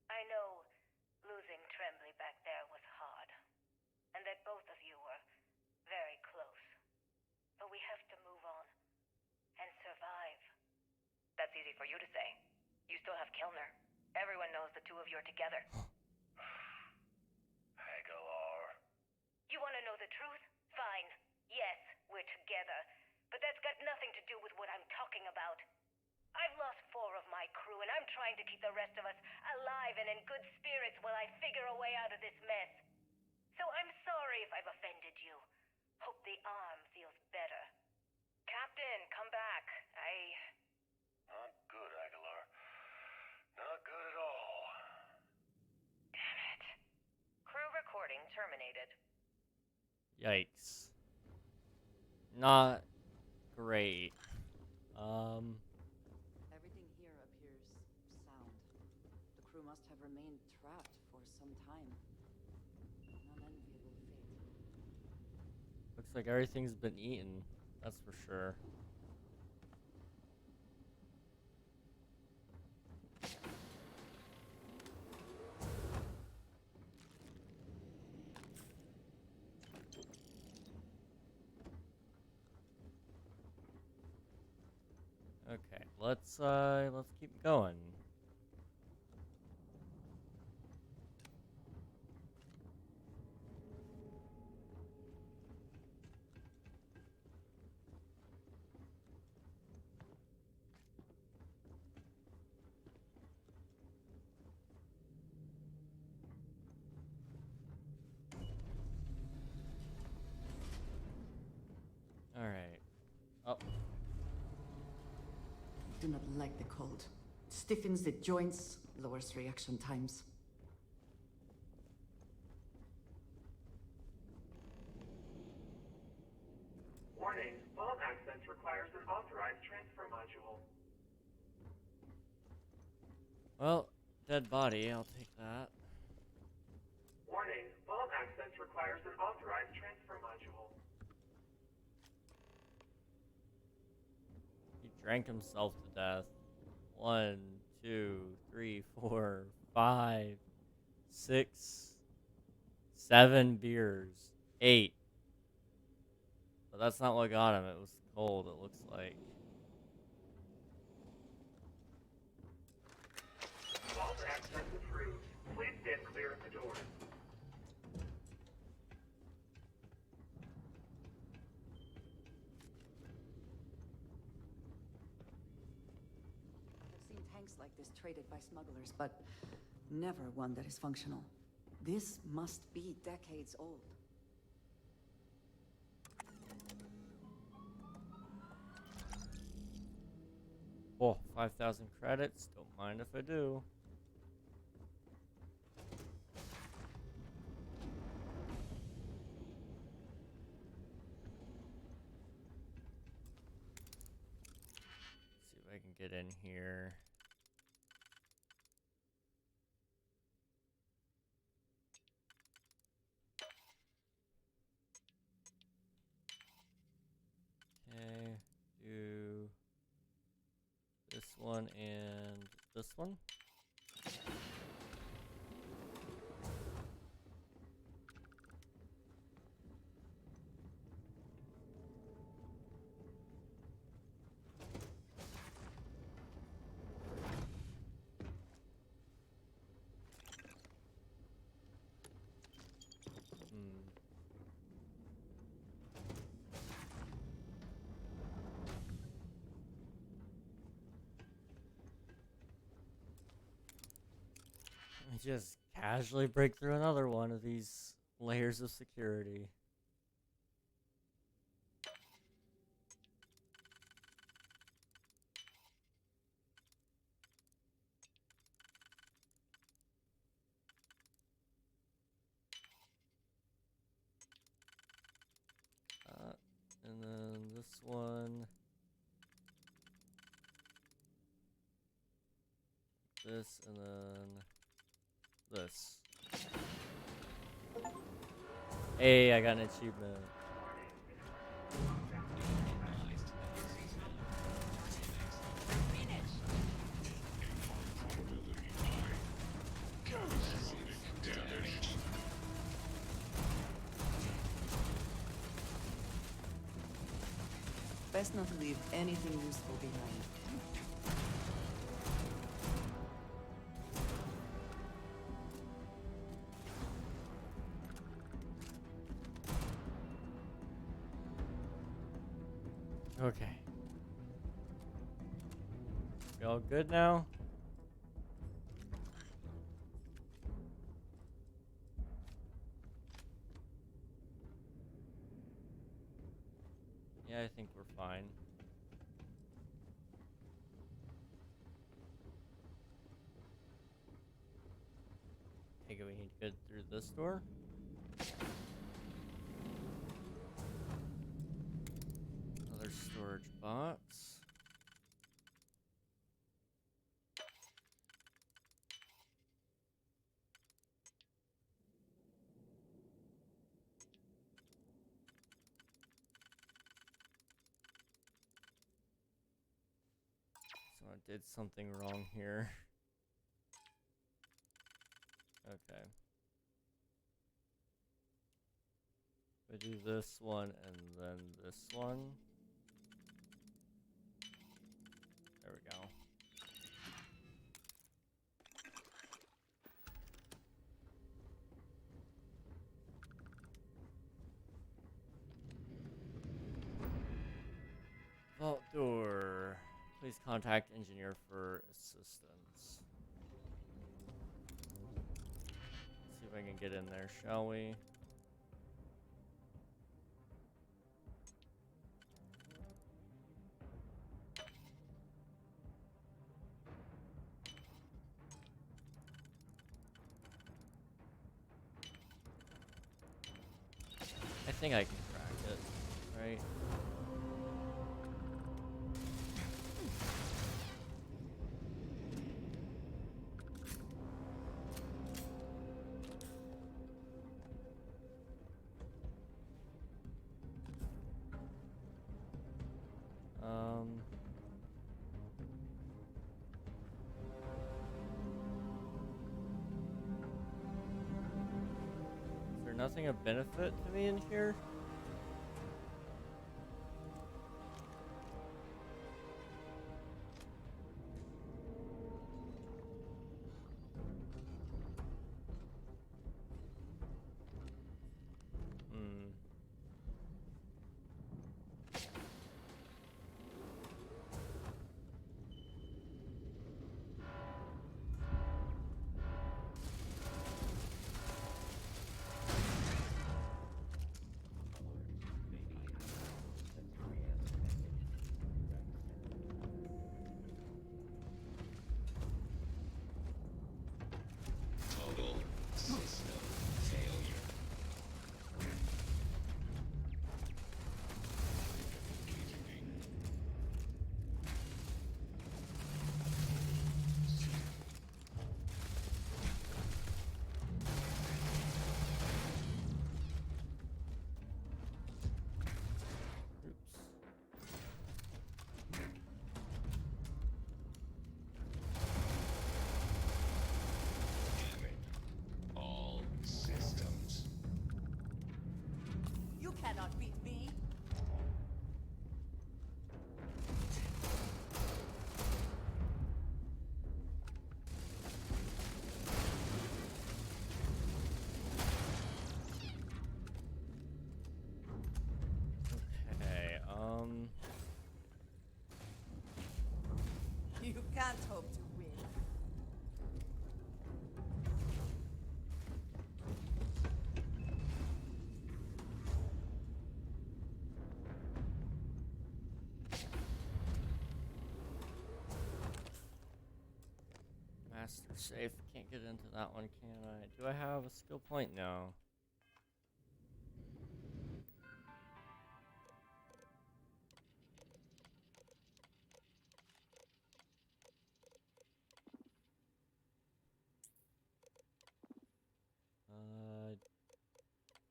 I know losing Tremblay back there was hard, and that both of you were very close. But we have to move on and survive. That's easy for you to say. You still have Kilner. Everyone knows the two of you are together. Aguilar. You want to know the truth? Fine. Yes, we're together. But that's got nothing to do with what I'm talking about. I've lost 4 of my crew, and I'm trying to keep the rest of us alive and in good spirits while I figure a way out of this mess. So I'm sorry if I've offended you. Hope the arm feels better. Captain, come back. Not good, Aguilar. Not good at all. Damn it. Crew recording terminated. Yikes. Not great. Everything here appears sound. The crew must have remained trapped for some time. An unenviable fate. Looks like everything's been eaten. That's for sure. let's keep going. All right. Oh. Do not like the cold. Stiffens the joints, lowers reaction times. Warning, vault access requires an authorized transfer module. Well, dead body, I'll take that. Warning, vault access requires an authorized transfer module. He drank himself to death. 1, 2, 3, 4, 5, 6, 7 beers. 8. But that's not what got him. It was cold, it looks like. Vault access approved. Please stand clear of the doors. I've seen tanks like this traded by smugglers, but never one that is functional. This must be decades old. Oh, 5,000 credits. Don't mind if I do. See if I can get in here. Okay, do this one and this one. I just casually break through another one of these layers of security. And then this one. This, and then this. Hey, I got an achievement. Best not to leave anything useful behind. Okay. We all good now? Yeah, I think we're fine. Think we need to go through this door? Another storage box. So I did something wrong here. Okay. We do this one and then this one. There we go. Contact engineer for assistance. Let's see if I can get in there, shall we? I think I can crack it, right? Is there nothing of benefit to me in here? Total system failure. All systems. You cannot beat me. Okay, You can't hope to win. master safe. Can't get into that one, can I? Do I have a skill point? No.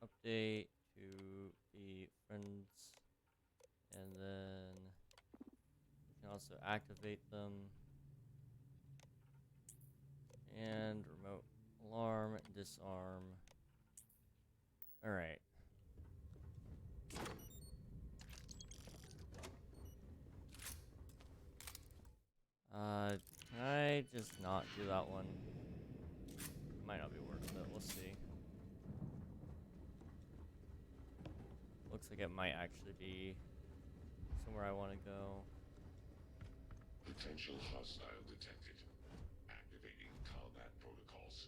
Update to the friends, and then you can also activate them. And remote alarm, disarm. All right. Can I just not do that one? Might not be worth it. We'll see. Looks like it might actually be somewhere I want to go. Potential hostile detected. Activating combat protocols.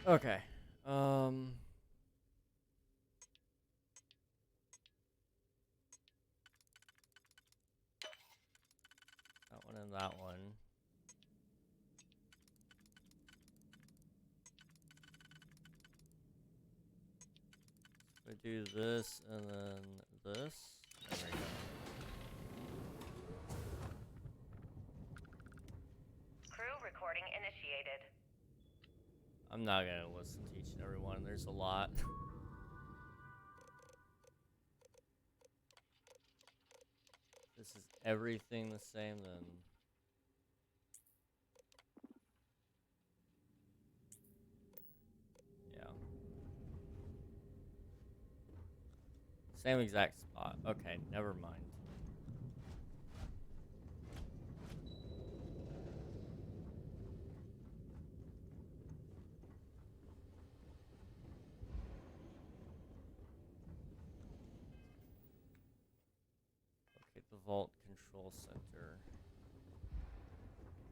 Okay. That one and that one. So I do this and then this. There we go. Crew recording initiated. I'm not gonna listen to each and every one. There's a lot. This is everything the same then. Yeah. Same exact spot. Okay, never mind. Vault Control Center.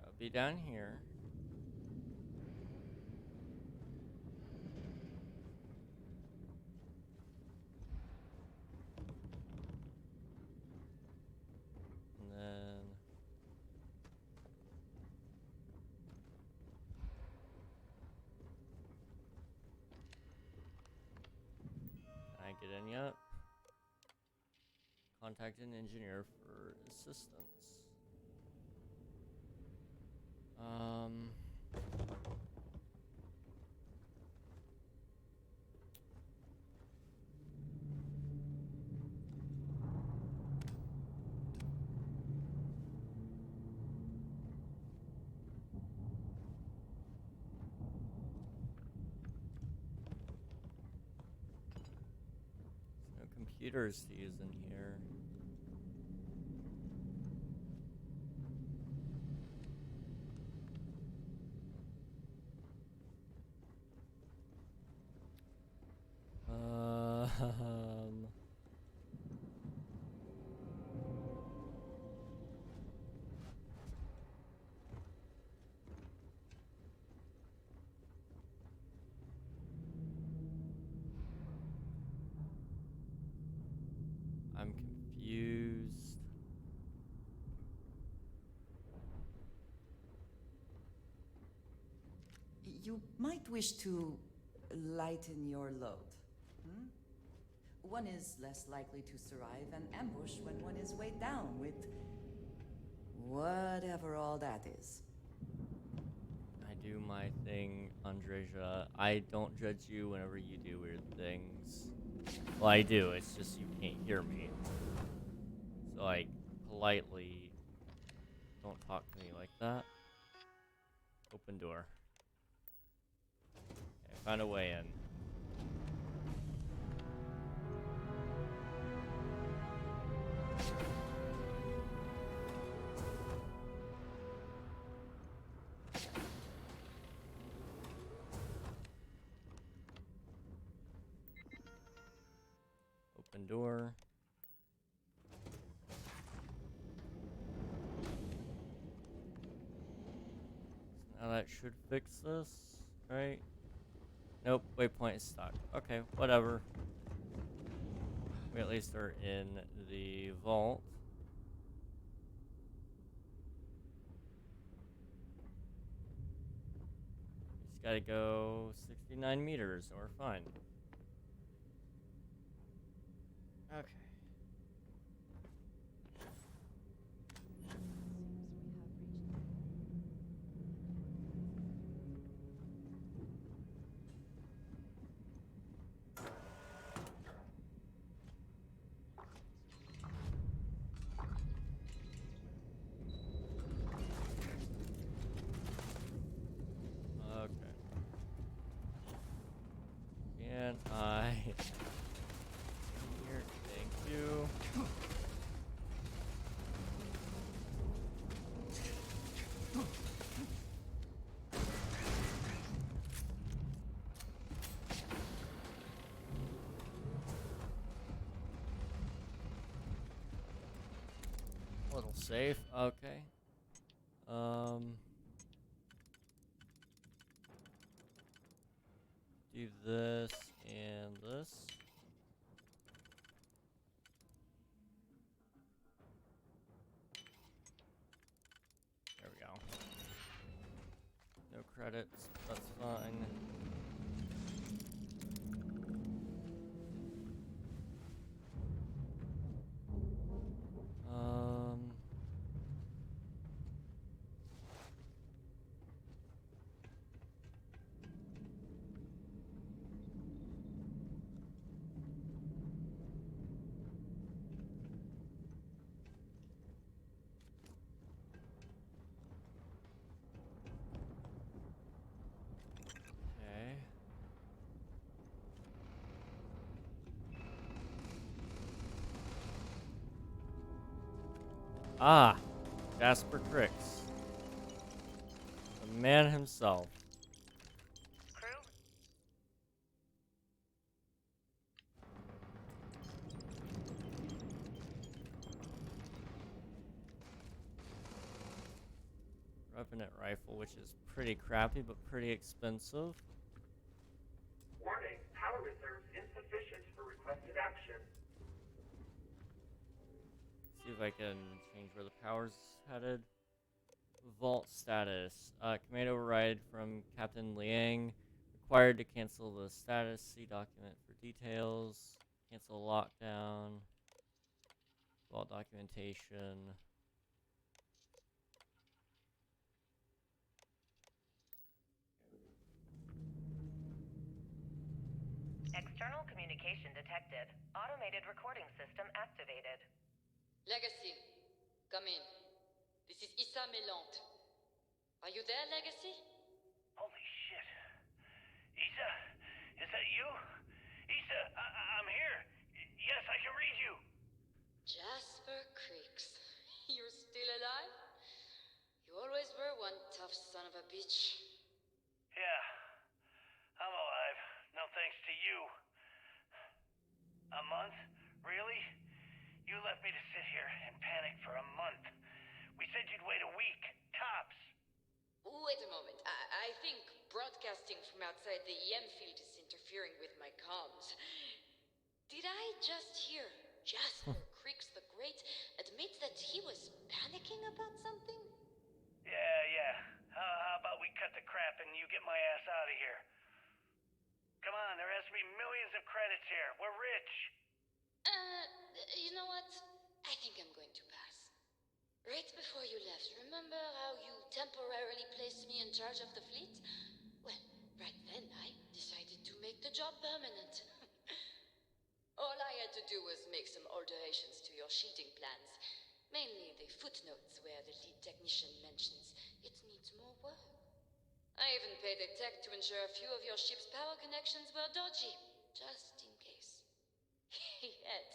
I'll be down here. And then can I get in yet? Contact an engineer for assistance. No computers to use in here. I'm confused. You might wish to lighten your load. One is less likely to survive an ambush when one is weighed down with whatever all that is. I do my thing, Andreja. I don't judge you whenever you do weird things. Well, I do. It's just you can't hear me. So, like, politely, don't talk to me like that. Open door. Okay, found a way in. Open door. So now that should fix this, right? Nope, waypoint is stuck. Okay, whatever. We at least are in the vault. Just gotta go 69 meters, and we're fine. Okay. Okay. Can I... Here, thank you. A little safe, okay. Do this and this. There we go. No credits, that's fine. Okay. Ah, Jasper Cricks. The man himself. Crew? weaponette rifle, which is pretty crappy but pretty expensive. Warning, power reserves insufficient for requested action. Let's see if I can change where the power's headed. Vault status. Command override from Captain Liang. Required to cancel the status. See document for details. Cancel lockdown. Vault documentation. External communication detected. Automated recording system activated. Legacy, come in. This is Issa Melant. Are you there, Legacy? Holy shit. Issa, is that you? Issa, I'm here. Yes, I can read you. Jasper Creeks. You're still alive? You always were one tough son of a bitch. Yeah, I'm alive. No thanks to you. A month? Really? You left me to sit here and panic for a month. We said you'd wait a week, tops. Wait a moment. I think broadcasting from outside the EM field is interfering with my comms. Did I just hear Jasper Creeks the Great admit that he was panicking about something? Yeah. How about we cut the crap and you get my ass out of here? Come on, there has to be millions of credits here. We're rich. You know what? I think I'm going to pass. Right before you left, remember how you temporarily placed me in charge of the fleet? Well, right then I decided to make the job permanent. All I had to do was make some alterations to your sheeting plans. Mainly the footnotes where the lead technician mentions it needs more work. I even paid a tech to ensure a few of your ship's power connections were dodgy, just in case. Yet,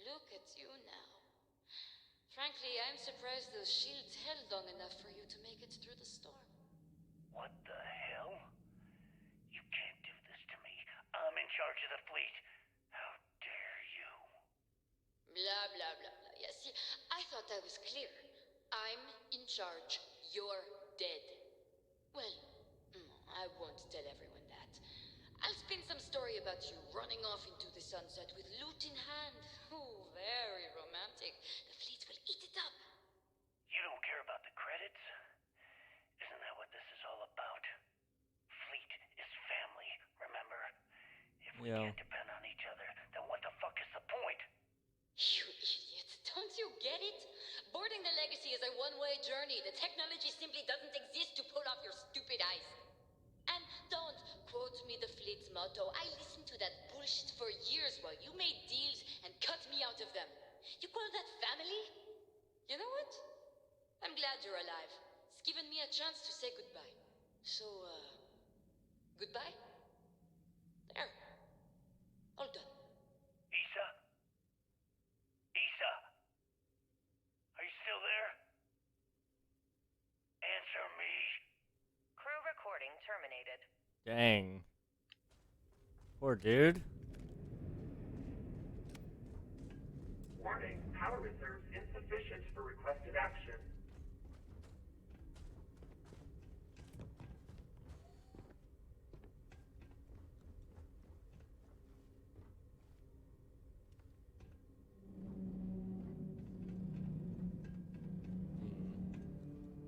look at you now. Frankly, I'm surprised those shields held long enough for you to make it through the storm. What the hell? You can't do this to me. I'm in charge of the fleet. How dare you? Blah, blah, blah, blah. Yeah, see, I thought I was clear. I'm in charge. You're dead. Well, I won't tell everyone that. I'll spin some story about you running off into the sunset with loot in hand. Oh, very romantic. The fleet will eat it up. You don't care about the credits? Isn't that what this is all about? Fleet is family, remember? If we can't depend on each other, then what the fuck is the point? You idiot. Don't you get it? Boarding the Legacy is a one-way journey. The technology simply doesn't exist to pull off your stupid eyes. And don't quote me the fleet's motto. I listened to that bullshit for years while you made deals and cut me out of them. You call that family? You know what? I'm glad you're alive. It's given me a chance to say goodbye. So, goodbye? There. All done. Issa? Issa? Are you still there? Answer me. Crew recording terminated. Dang. Poor dude. Warning, power reserves insufficient for requested action.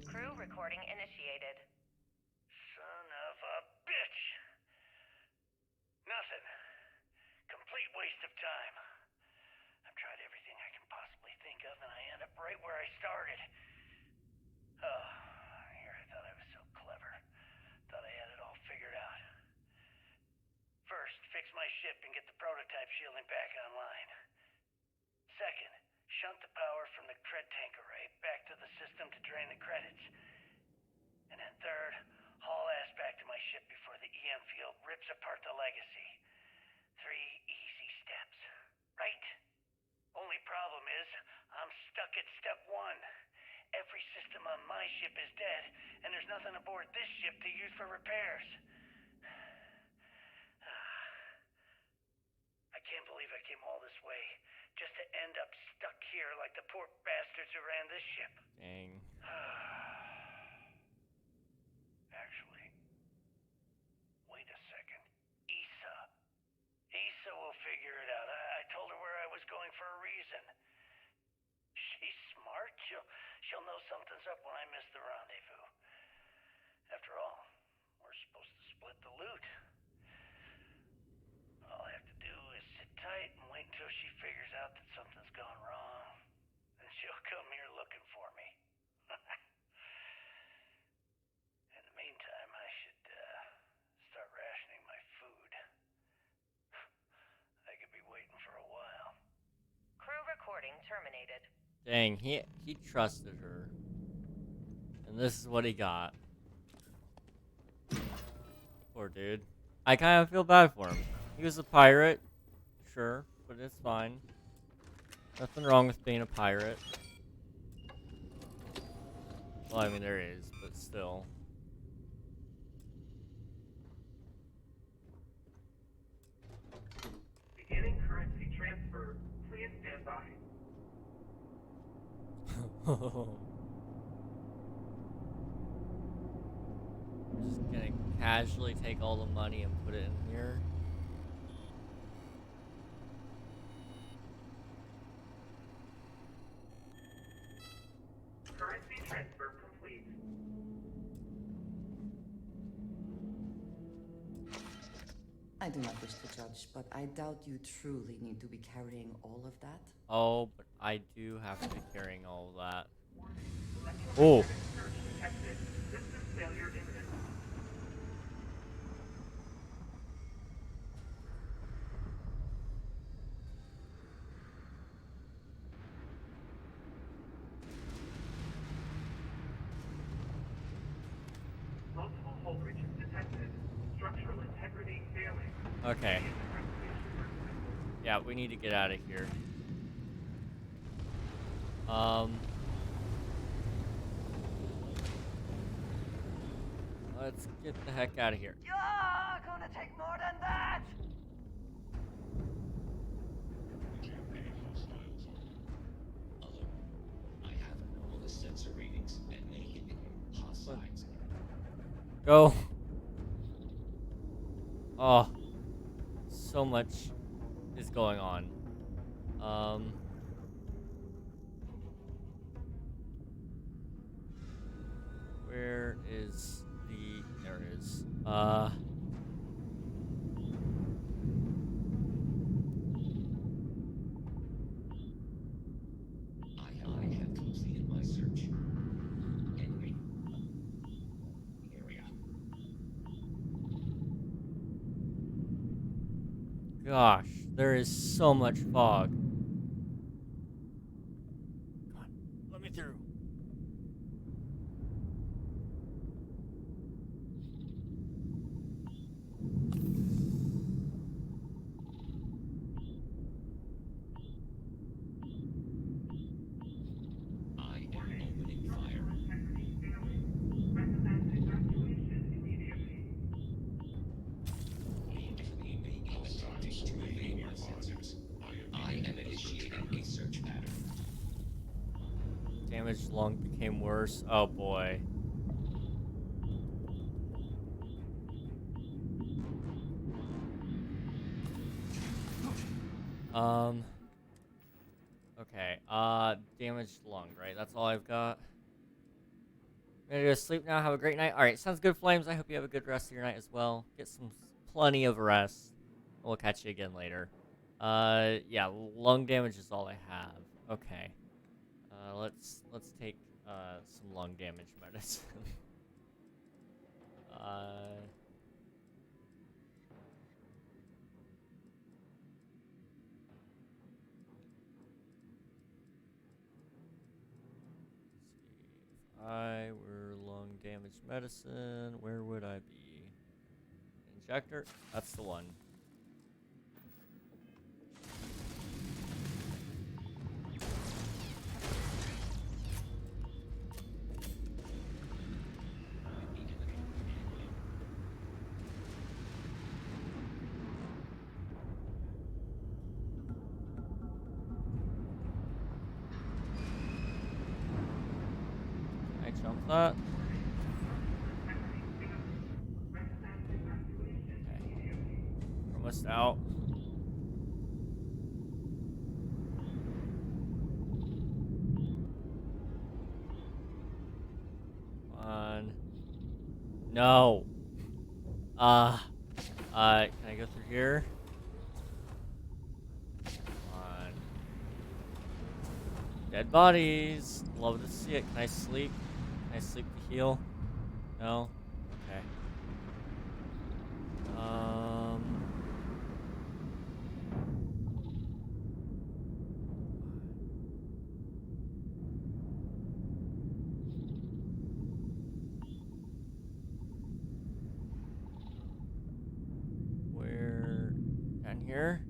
Crew recording initiated. Son of a bitch! Nothing. Complete waste of time. I've tried everything I can possibly think of, and I end up right where I started. Oh, here I thought I was so clever. Thought I had it all figured out. First, fix my ship and get the prototype shielding back online. Second, shunt the power from the cred tank array back to the system to drain the credits. And then third, haul ass back to my ship before the EM field rips apart the Legacy. 3 easy steps, right? Only problem is, I'm stuck at step 1. Every system on my ship is dead, and there's nothing aboard this ship to use for repairs. I can't believe I came all this way, just to end up stuck here like the poor bastards who ran this ship. Dang. Dang, he trusted her. And this is what he got. Poor dude. I kind of feel bad for him. He was a pirate, sure, but it's fine. Nothing wrong with being a pirate. Well, I mean, there is, but still. Beginning currency transfer. Please stand by. We're just gonna casually take all the money and put it in here. Currency transfer complete. I do not wish to judge, but I doubt you truly need to be carrying all of that. Oh, but I do have to be carrying all of that. Oh. Surge detected. System failure imminent. Multiple hull breaches detected. Structural integrity failing. Okay. Yeah, we need to get out of here. Let's get the heck out of here. You're gonna take more than that! I have all the sensor readings and they indicate hostiles. Go. Oh. So much is going on. Where is the... There it is. I have completed my search. Anyway, area. Gosh, there is so much fog. Come on, let me through. I am opening fire. Recommend evacuation immediately. We may be attempting to evade my sensors. I am initiating a search pattern. Damaged lung became worse. Oh boy. Okay. Damaged lung, right? That's all I've got. I'm gonna go to sleep now. Have a great night. Alright, sounds good, Flames. I hope you have a good rest of your night as well. Get plenty of rest. We'll catch you again later. Yeah, lung damage is all I have. Okay. Let's take, some lung damage medicine. If I were lung damage medicine, where would I be? Injector? That's the one. Can I jump that? Okay. Almost out. Come on. No. Can I go through here? Come on. Dead bodies. Love to see it. Can I sleep? Can I sleep to heal? No? Okay. here.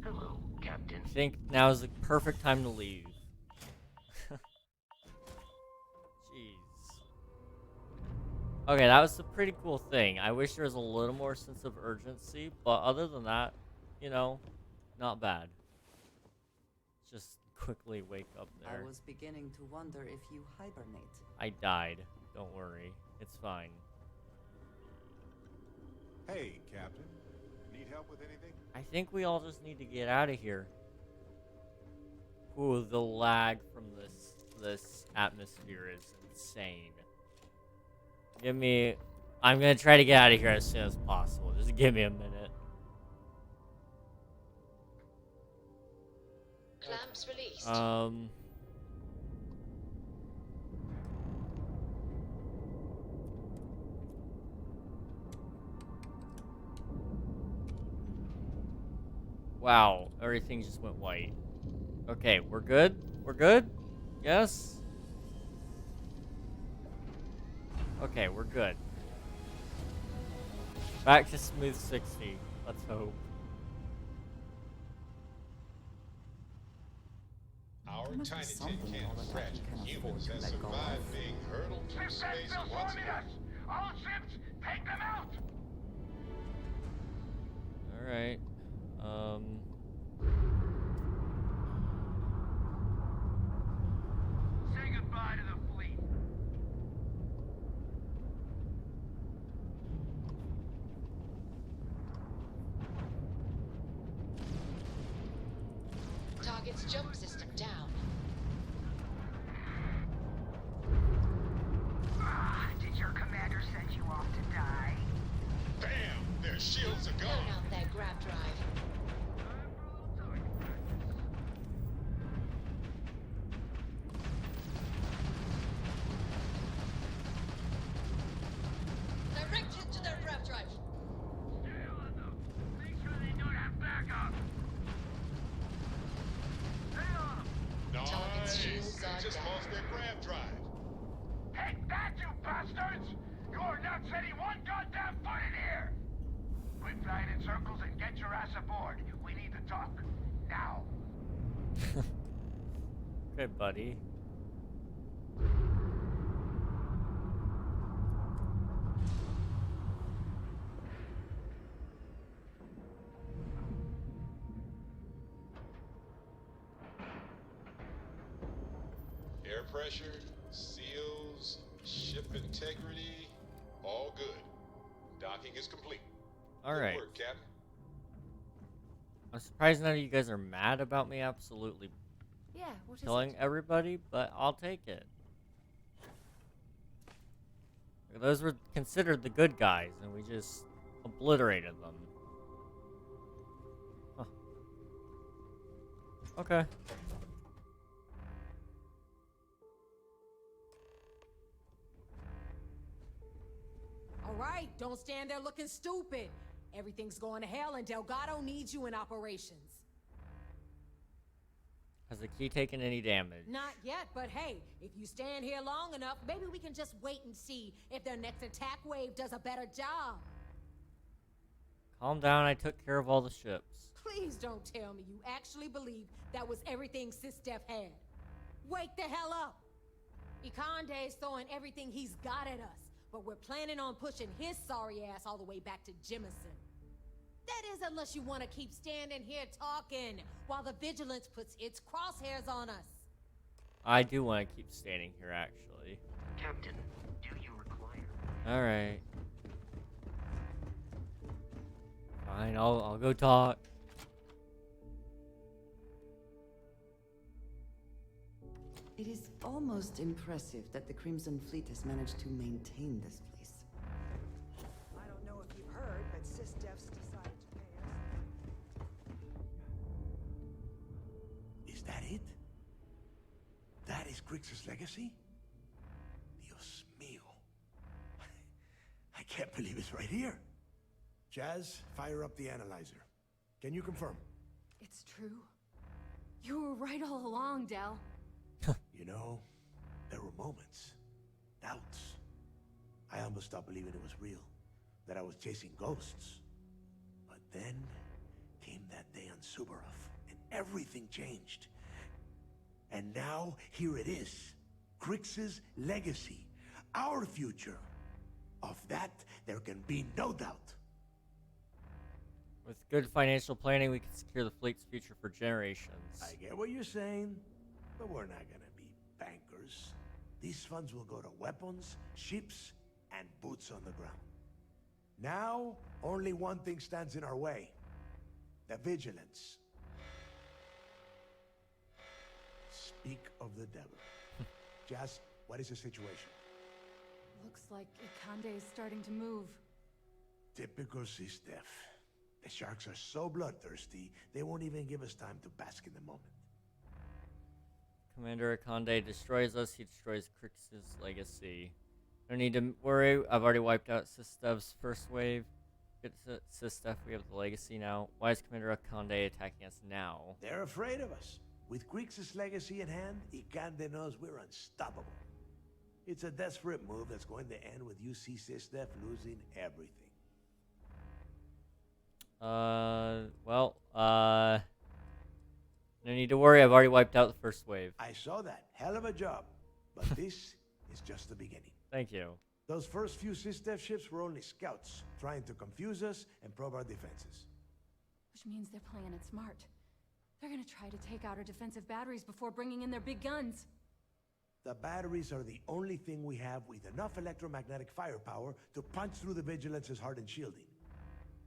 Hello, Captain. I think now is the perfect time to leave. Jeez. Okay, that was a pretty cool thing. I wish there was a little more sense of urgency, but other than that, you know, not bad. Just quickly wake up there. I was beginning to wonder if you hibernate. I died. Don't worry. It's fine. Hey, Captain. Need help with anything? I think we all just need to get out of here. Ooh, the lag from this atmosphere is insane. I'm gonna try to get out of here as soon as possible. Just give me a minute. Clamps released. Wow, everything just went white. Okay, we're good? We're good? Yes? Okay, we're good. Back to smooth 60. Let's hope. Our There must be tiny tin something can all of the fragile Captain can humans afford has to let go of. survived being hurtled through space once again. All ships, take them out! Alright. Say goodbye to the fleet. Target's jump system down. Did your commander send you off to die? Bam! Their shields are Burn gone. out that grab drive. Direct hit to their grab drive. Make sure they don't have backup. Target's Nice. shields are Just down. lost their grab drive. Take that, you bastards! You are not setting one goddamn foot in here! Quit flying in circles and get your ass aboard. We need to talk. Now. Okay, buddy. Air pressure, seals, ship integrity, all good. Docking is complete. Alright. Good work, Captain. I'm surprised none of you guys are mad about me absolutely Yeah, what is killing it? everybody, but I'll take it. Those were considered the good guys, and we just obliterated them. Huh. Okay. All right, don't stand there looking stupid. Everything's going to hell and Delgado needs you in operations. Has the key taken any damage? Not yet, but hey, if you stand here long enough, maybe we can just wait and see if their next attack wave does a better job. Calm down, I took care of all the ships. Please don't tell me you actually believe that was everything SysDef had. Wake the hell up! Ikande is throwing everything he's got at us, but we're planning on pushing his sorry ass all the way back to Jemison. That is unless you want to keep standing here talking while the Vigilance puts its crosshairs on us. I do want to keep standing here, actually. Captain, do you require... Alright. Fine, I'll go talk. It is almost impressive that the Crimson Fleet has managed to maintain this place. I don't know if you've heard, but SysDef's decided to pay us. Is that it? That is Grix's legacy? Dios mío. I can't believe it's right here. Jazz, fire up the analyzer. Can you confirm? It's true. You were right all along, Del. You know, there were moments, doubts. I almost stopped believing it was real, that I was chasing ghosts. But then came that day on Subaru, and everything changed. And now, here it is. Crix's legacy. Our future. Of that, there can be no doubt. With good financial planning, we can secure the fleet's future for generations. I get what you're saying, but we're not gonna be bankers. These funds will go to weapons, ships, and boots on the ground. Now, only one thing stands in our way. The vigilance. Speak of the devil. Jazz, what is the situation? Looks like Ikande is starting to move. Typical Sistef. The sharks are so bloodthirsty, they won't even give us time to bask in the moment. Commander Akande destroys us, he destroys Crix's legacy. No need to worry, I've already wiped out Sistev's first wave. Good Sistef, we have the legacy now. Why is Commander Akande attacking us now? They're afraid of us. With Crix's legacy in hand, Ikande knows we're unstoppable. It's a desperate move that's going to end with UC Sistef losing everything. No need to worry, I've already wiped out the first wave. I saw that. Hell of a job. But this is just the beginning. Thank you. Those first few Sistef ships were only scouts, trying to confuse us and probe our defenses. Which means they're playing it smart. They're gonna try to take out our defensive batteries before bringing in their big guns. The batteries are the only thing we have with enough electromagnetic firepower to punch through the Vigilance's hardened shielding.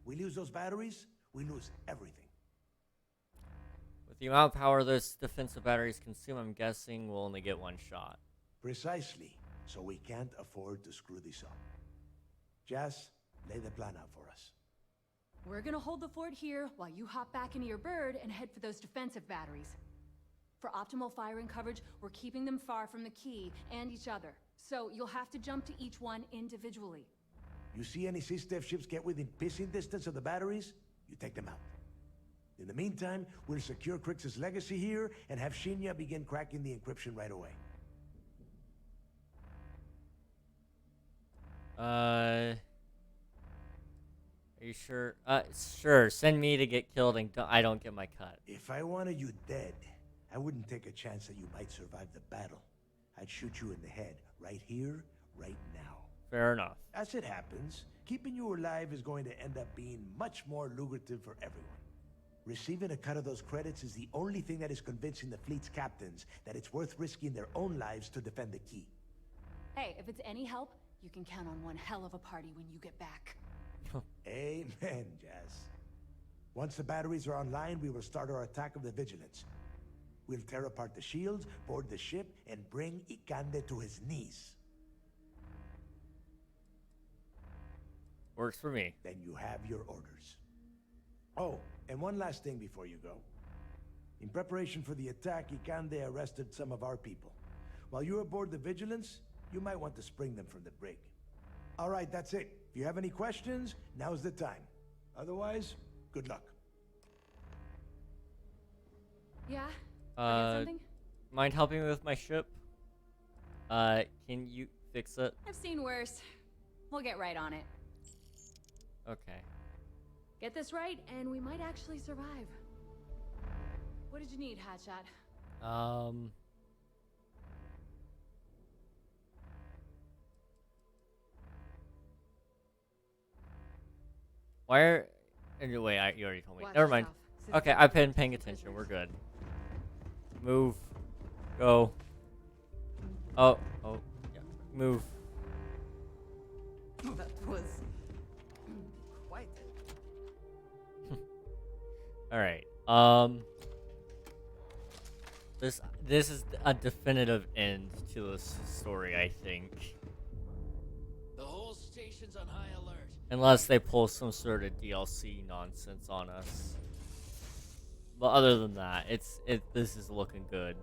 We lose those batteries, we lose everything. With the amount of power those defensive batteries consume, I'm guessing we'll only get one shot. Precisely. So we can't afford to screw this up. Jazz, lay the plan out for us. We're gonna hold the fort here while you hop back into your bird and head for those defensive batteries. For optimal firing coverage, we're keeping them far from the key and each other. So you'll have to jump to each one individually. You see any Sistef ships get within pissing distance of the batteries, you take them out. In the meantime, we'll secure Crix's legacy here and have Shinya begin cracking the encryption right away. Are you sure? Sure. Send me to get killed and I don't get my cut. If I wanted you dead, I wouldn't take a chance that you might survive the battle. I'd shoot you in the head, right here, right now. Fair enough. As it happens, keeping you alive is going to end up being much more lucrative for everyone. Receiving a cut of those credits is the only thing that is convincing the fleet's captains that it's worth risking their own lives to defend the key. Hey, if it's any help, you can count on one hell of a party when you get back. Amen, Jazz. Once the batteries are online, we will start our attack of the Vigilance. We'll tear apart the shields, board the ship, and bring Ikande to his knees. Works for me. Then you have your orders. Oh, and one last thing before you go. In preparation for the attack, Ikande arrested some of our people. While you're aboard the Vigilance, you might want to spring them from the brig. All right, that's it. If you have any questions, now's the time. Otherwise, good luck. Yeah? Forget something? Mind helping me with my ship? Can you fix it? I've seen worse. We'll get right on it. Okay. Get this right, and we might actually survive. What did you need, Hotshot? Anyway, you already told me. Watch Never mind. yourself. Okay, I've been paying attention. We're good. Move. Go. Oh, yeah. Move. That was quite. All right. This is a definitive end to this story, I think. The whole station's on high alert. Unless they pull some sort of DLC nonsense on us. But other than that, this is looking good.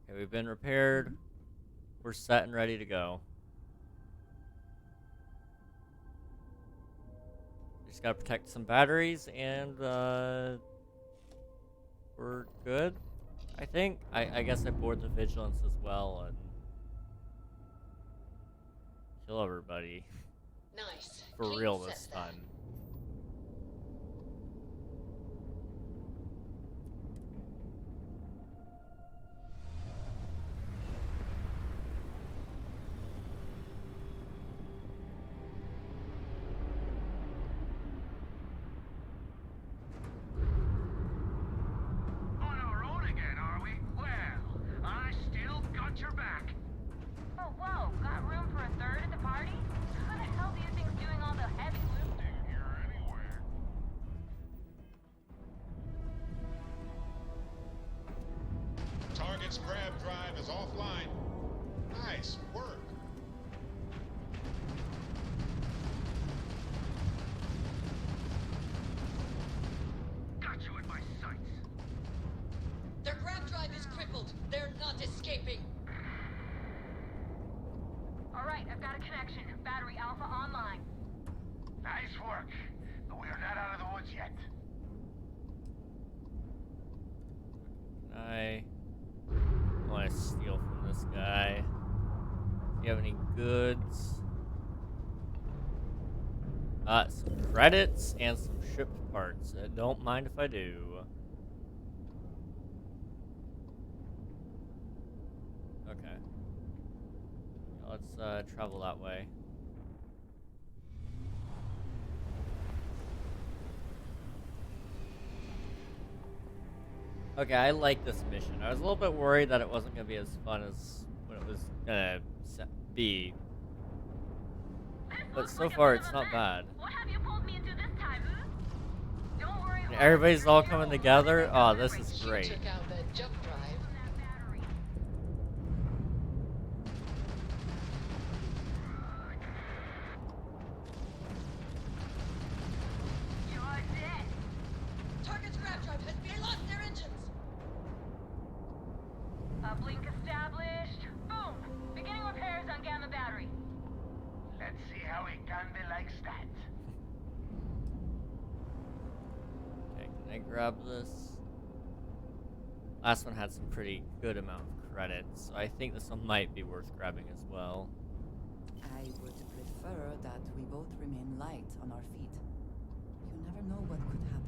Okay, we've been repaired. We're set and ready to go. Just gotta protect some batteries and we're good. I guess I board the vigilance as well and kill everybody. Nice. For Clean real set this there. time. On our own again, are we? Well, I still got your back. Oh, whoa, got room for a third at the party? Who the hell do you think's doing all the heavy lifting here anyway? Target's grab drive is offline. Nice work. Got you in my sights. Their grab drive is crippled. They're not escaping. Alright, I've got a connection. Battery Alpha online. Nice work. But we are not out of the woods yet. I want to steal from this guy. Do you have any goods? Some credits and some shipped parts. Don't mind if I do. Okay. Let's travel that way. Okay, I like this mission. I was a little bit worried that it wasn't going to be as fun as what it was going to be. But so far, it's not bad. What have you pulled me into this time, hmm? Don't worry. And everybody's all coming together. Oh, this is great. Took out the jump drive. You're dead. Target's grab drive has they lost their engines. Uplink established. Boom. Beginning repairs on Gamma battery. Let's see how Ikande likes that. Okay, can I grab this? Last one had some pretty good amount of credits, so I think this one might be worth grabbing as well. I would prefer that we both remain light on our feet. You never know what could happen.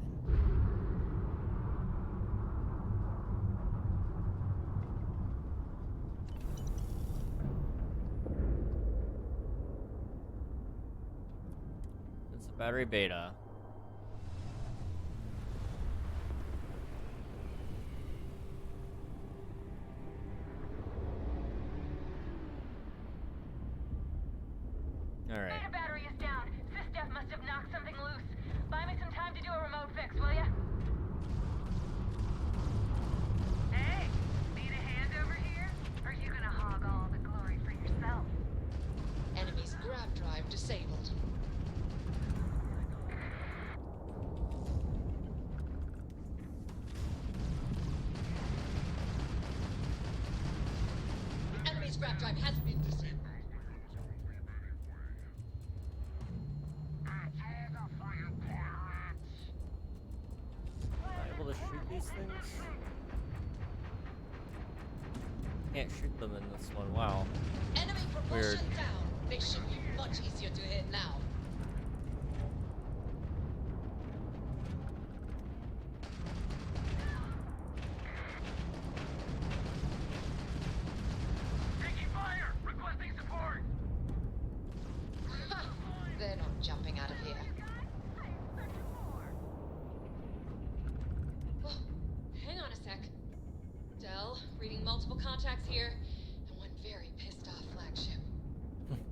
It's a battery beta. Alright. Beta battery is down. SysDef must have knocked something loose. Buy me some time to do a remote fix, will ya? Hey, need a hand over here? Or are you gonna hog all the glory for yourself? Enemy's grab drive disabled. Enemy's grab drive has been disabled. Am I able to shoot these things? Can't shoot them in this one. Wow. Enemy propulsion Weird. down. They should be much easier to hit now. Taking fire! Requesting support! They're not jumping out of here. Oh, hang on a sec. Dell, reading multiple contacts here, and one very pissed off flagship.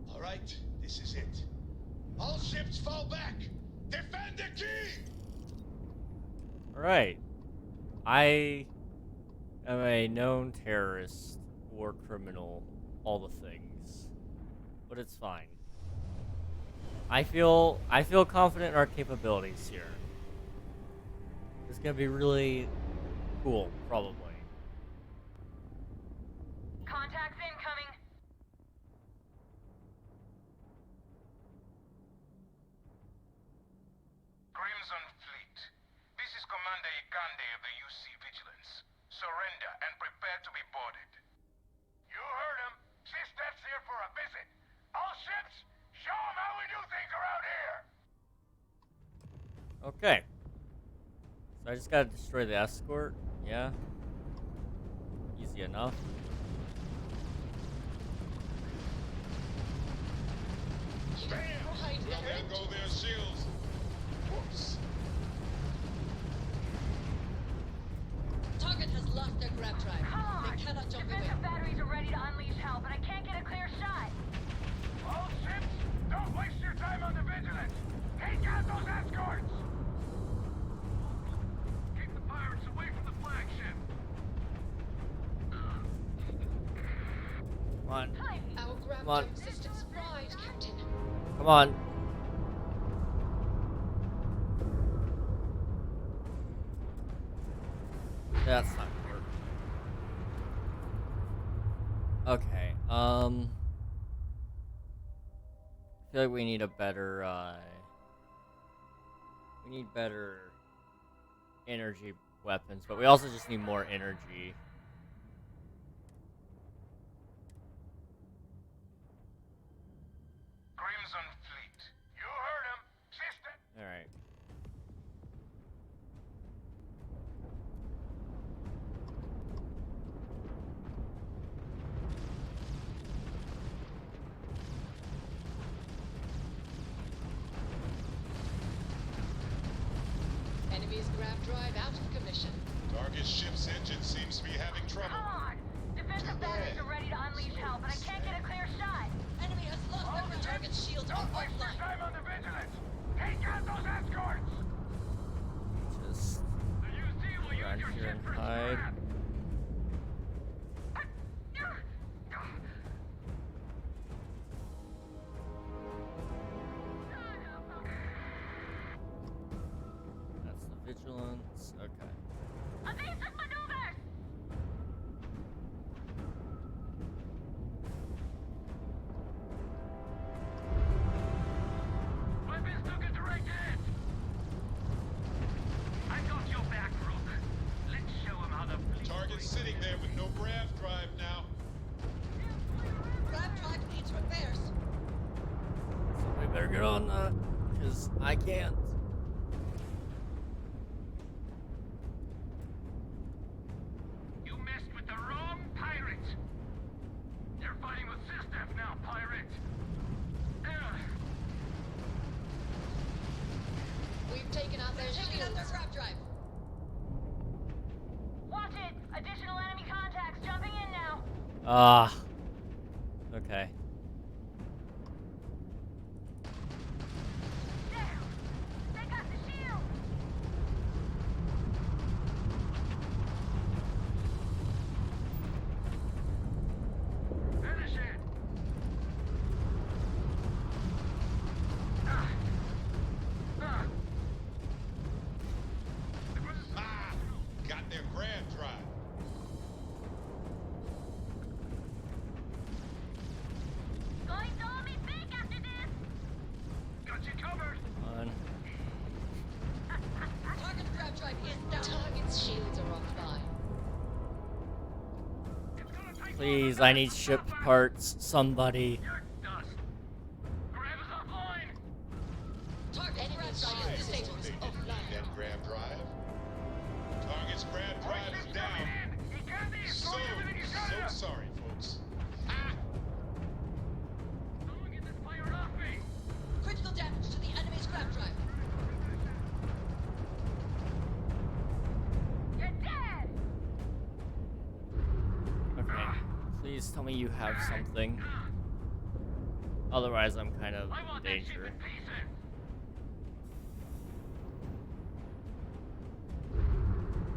All right, this is it. All ships fall back! Defend the key! Alright. I am a known terrorist, war criminal, all the things. But it's fine. I feel confident in our capabilities here. It's gonna be really cool, probably. Contacts incoming. Crimson Fleet. This is Commander Ikande of the UC Vigilance. surrender and prepare to be boarded. You heard him. System's here for a visit. All ships, show them how we do things around here. Okay. So I just gotta destroy the escort. Yeah. Easy enough. Bam! There go their shields. Whoops. Target has lost their grab drive. Come on! They cannot jump away. Defensive batteries are ready to unleash hell, but I can't get a clear shot. All ships, don't waste your time on the vigilance. Take out those escorts. Keep the pirates away from the flagship. Come on. Our grab Come on. drive system's fried, Captain. Come on. That's not gonna work. Okay, I feel like we need a better, we need better energy weapons, but we also just need more energy. Crimson Fleet. You heard him. System. Alright. Enemy's grab drive out of commission. Target ship's engine seems to be having trouble. Come on! Defensive batteries are ready to unleash hell, but I can't get a clear shot. Enemy has lost their target shields are Don't waste your offline. time on the vigilance. Take out those escorts. Just The UC will use run your here ship and for hide. scrap. That's the vigilance. Okay. Evasive maneuvers! Weapons took a direct hit. I got your back, Rook. Let's show him how the fleet Target's sitting there with no grav drive now. Grab drive needs repairs. Somebody better get on that, because I can't. You messed with the wrong pirate. You're fighting with Systef now, pirate. We've taken out their shields. Taken out their grab drive. Watch it! Additional enemy contacts jumping in now. Ah. Okay. There! They got the shield! Finish it. Ah! Got their grav drive. Going to hold me big after this! Got you covered. On. Target grab drive is down. Target's shields are offline. Please, I need ship parts. Somebody. You're dust. Grab is offline. Target grab drive is They didn't offline. need that grav drive. Target's grav drive is down. He can't be So sorry, folks. Someone get this pirate off me. Critical damage to the enemy's grab drive. You're dead! Okay. Please tell me you have something. Otherwise, I'm kind of I in want that ship danger. in pieces.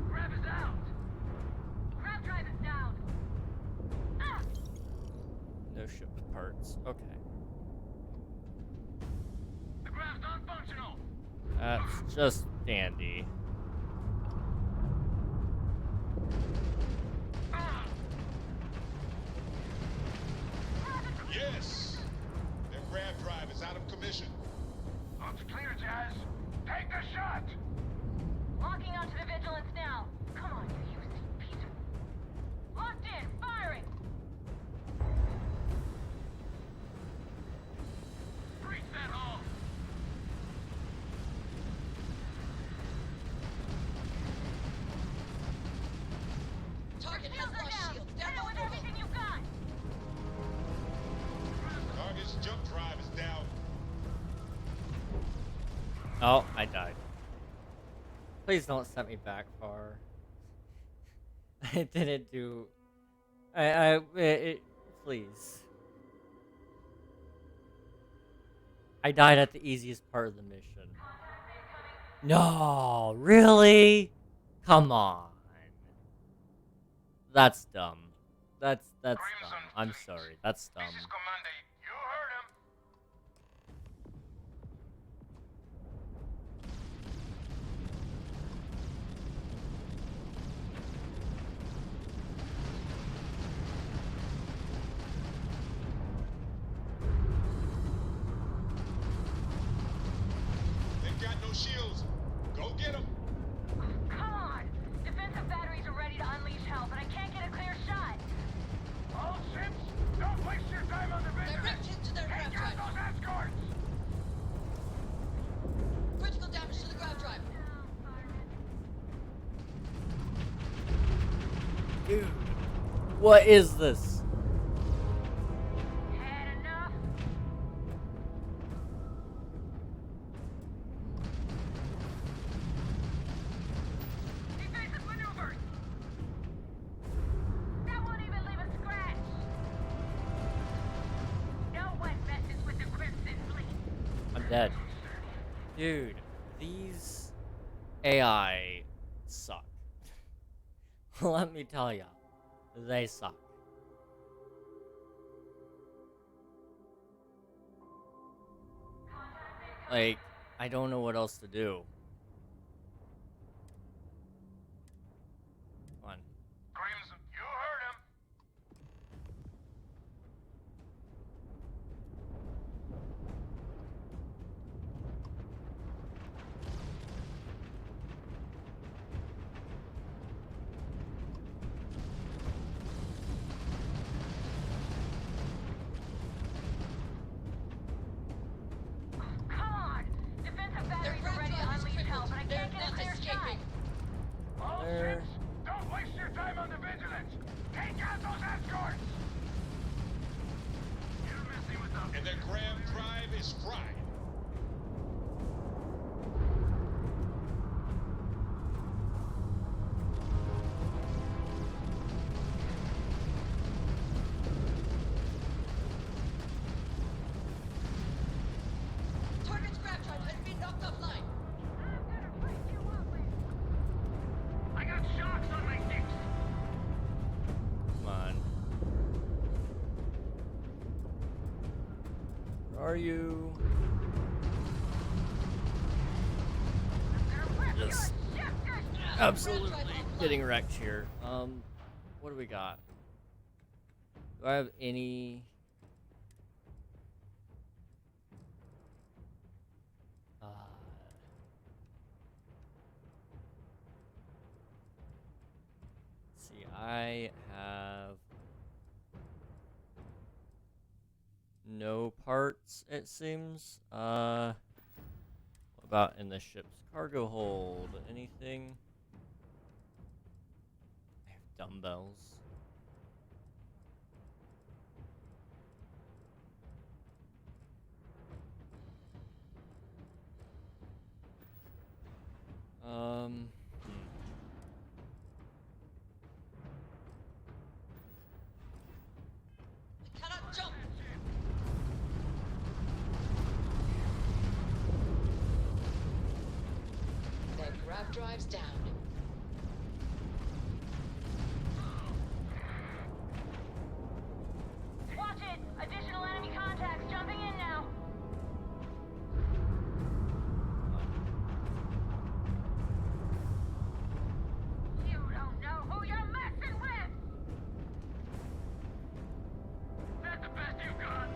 Grab is out. Grab drive is down. Ah! No ship parts. Okay. The grab's non-functional. That's just dandy. Yes! Their grav drive is out of commission. Looks clear, Jazz. Take the shot. Locking onto the vigilance now. Come on, you useless piece of Oh, I died. Please don't set me back far. I didn't do... please. I died at the easiest part of the mission. No, really? Come on. That's dumb. That's dumb. I'm sorry. That's dumb. They've got no shields. Go get them. Come on! Defensive batteries are ready to unleash hell, but I can't get a clear shot. All ships, don't waste your time on the vigilance. Direct hit to their Take grav out drive. those escorts. Critical damage to the grav drive. Dude, what is this? Had enough? Defensive maneuvers! That won't even leave a scratch! No one messes with the Crimson Fleet! I'm dead. Dude, these AI suck. Let me tell ya, they suck. Like, I don't know what else to do. Come on. Crimson, you heard him. Come on! Defensive batteries are ready to unleash hell, but I can't get a clear shot! All There. ships, don't waste your time on the vigilance. Take out those escorts. You're messing with them. And their grav drive is fried. Target's grav drive has been knocked offline. I got shocks on my dicks. Come on. Where are you? Just absolutely getting wrecked here. What do we got? Do I have any? See, I have no parts, it seems. What about in the ship's cargo hold? Anything? I have dumbbells. Cannot jump. Their grav drive's down. Watch it! Additional enemy contacts jumping in now! You don't know who you're messing with! That's the best you've got.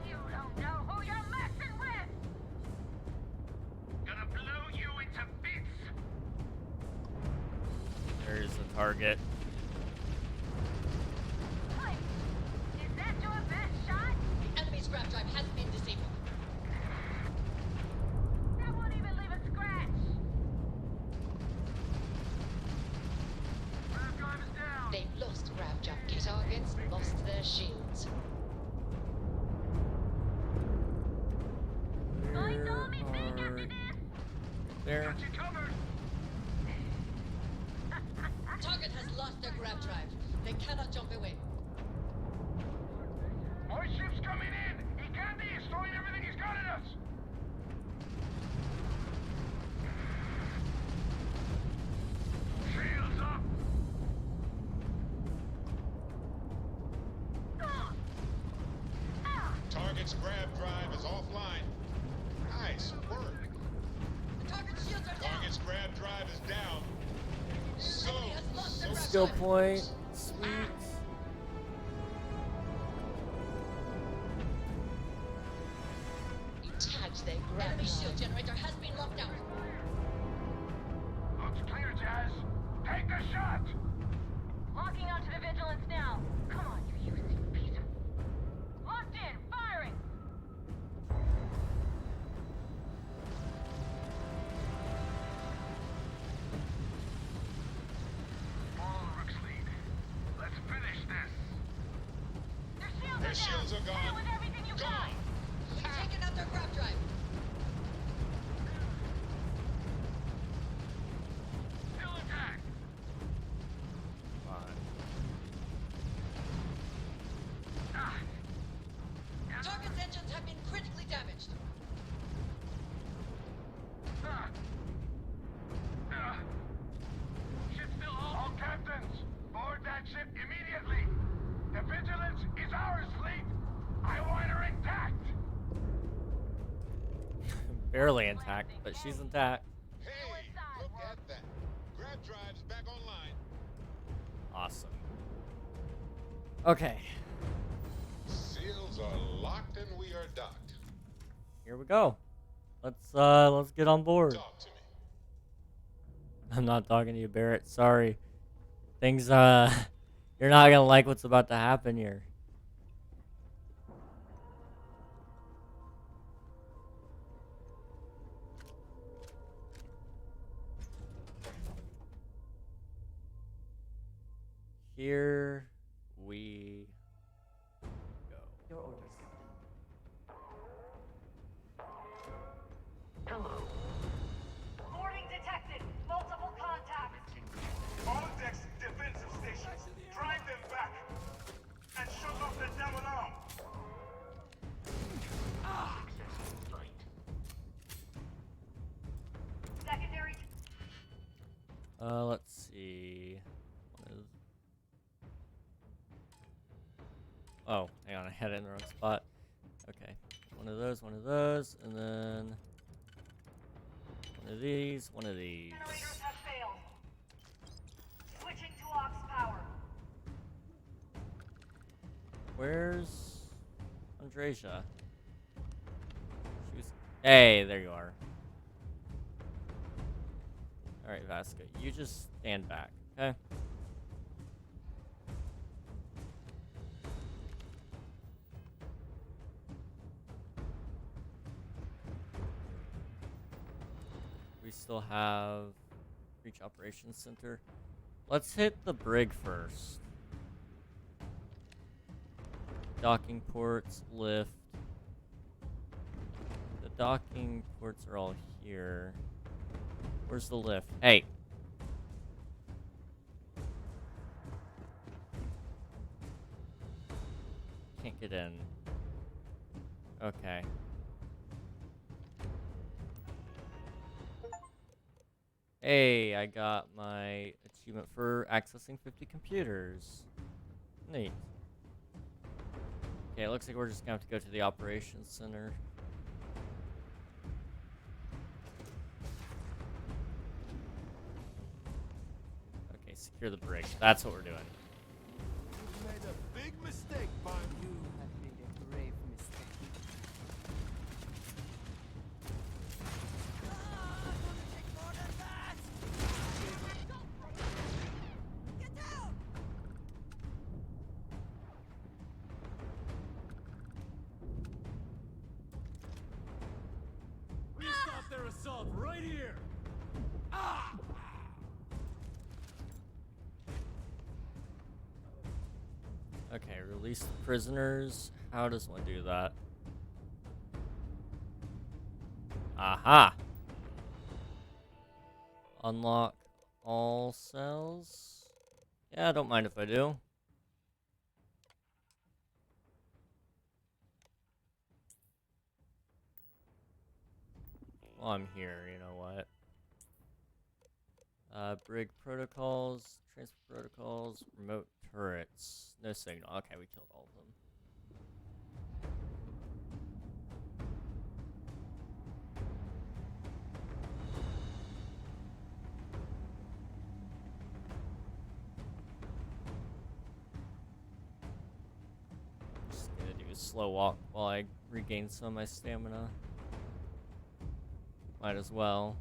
You don't know who you're messing with! Gonna blow you into bits. There's the target. Hey, is that your best shot? The enemy's grav drive has been disabled. That won't even leave a scratch! Grav drive is down. They've lost grav junkie targets, lost their shields. Find all me Where fingers! there. Got you covered. Target has lost their grab drive. They cannot jump away. More ships coming in. He can't be destroying everything he's got in us. Shields up. Target's grab drive is offline. Nice work. The target's shields are down. Target's grab drive is down. So Skill point. Sweet. Detach their grab Enemy shield generator has been locked out. Looks clear, Jazz. Take the shot. Locking onto the vigilance now. Come on, you useless piece of... Locked in, firing! Follow Rook's lead. Let's finish this. Their shields Their shields are down! are gone. Hit it with everything you got! We've taken out their grab drive. Still attack. Target's engines have been critically damaged. Ship still all captains. Board that ship immediately. The vigilance is ours, fleet. I want her intact. Barely intact, but she's intact. Hey, look at that. Grab drive's back online. Awesome. Okay, Seals are locked and we are docked. here we go. Let's get on board. Talk to me. I'm not talking to you, Barrett. Sorry. Things you're not gonna like what's about to happen here. Here we go. Your orders, Captain. Hello. Boarding detected. Multiple contacts. All decks defensive stations. Drive them back. And shut off the damn alarm. Successful flight. Secondary. Let's see. Oh, hang on, I had it in the wrong spot. Okay, one of those, and then one of these, one of these. Generators have failed. Switching to aux power. Where's Andresia? She was. Hey, there you are. All right, Vasca, you just stand back, okay? We still have Reach Operations Center. Let's hit the brig first. Docking ports, lift. The docking ports are all here. Where's the lift? Hey! Can't get in. Okay. Hey, I got my achievement for accessing 50 computers. Neat. Okay, it looks like we're just gonna have to go to the operations center. Okay, secure the brig. That's what we're doing. You've made a big mistake, Barn. You have made a grave mistake. We stop their assault right here. Okay, release the prisoners. How does one do that? Aha! Unlock all cells. Yeah, I don't mind if I do. Well, I'm here, you know what? Brig protocols, transfer protocols, remote turrets. No signal. Okay, we killed all of them. Just gonna do a slow walk while I regain some of my stamina. Might as well.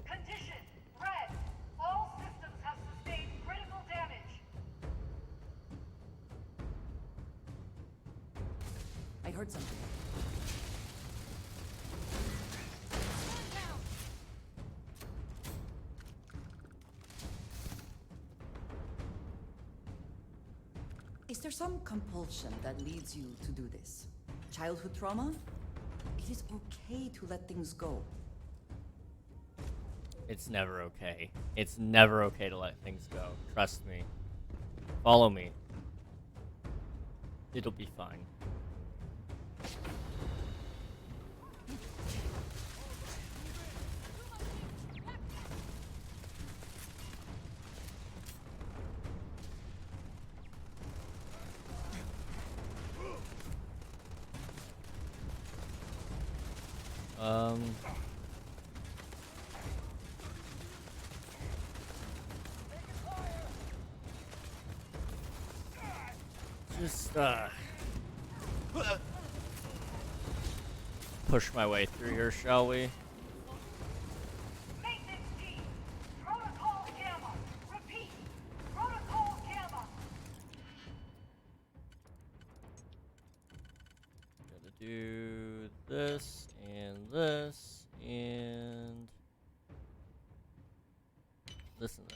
Condition red. All systems have sustained critical damage. I heard something. Is there some compulsion that leads you to do this? Childhood trauma? It is okay to let things go. It's never okay. It's never okay to let things go. Trust me. Follow me. It'll be fine. Just, push my way through here, shall we? Maintenance team. Protocol Gamma. Repeat. Protocol Gamma. Gotta do this, and this, and this, and this.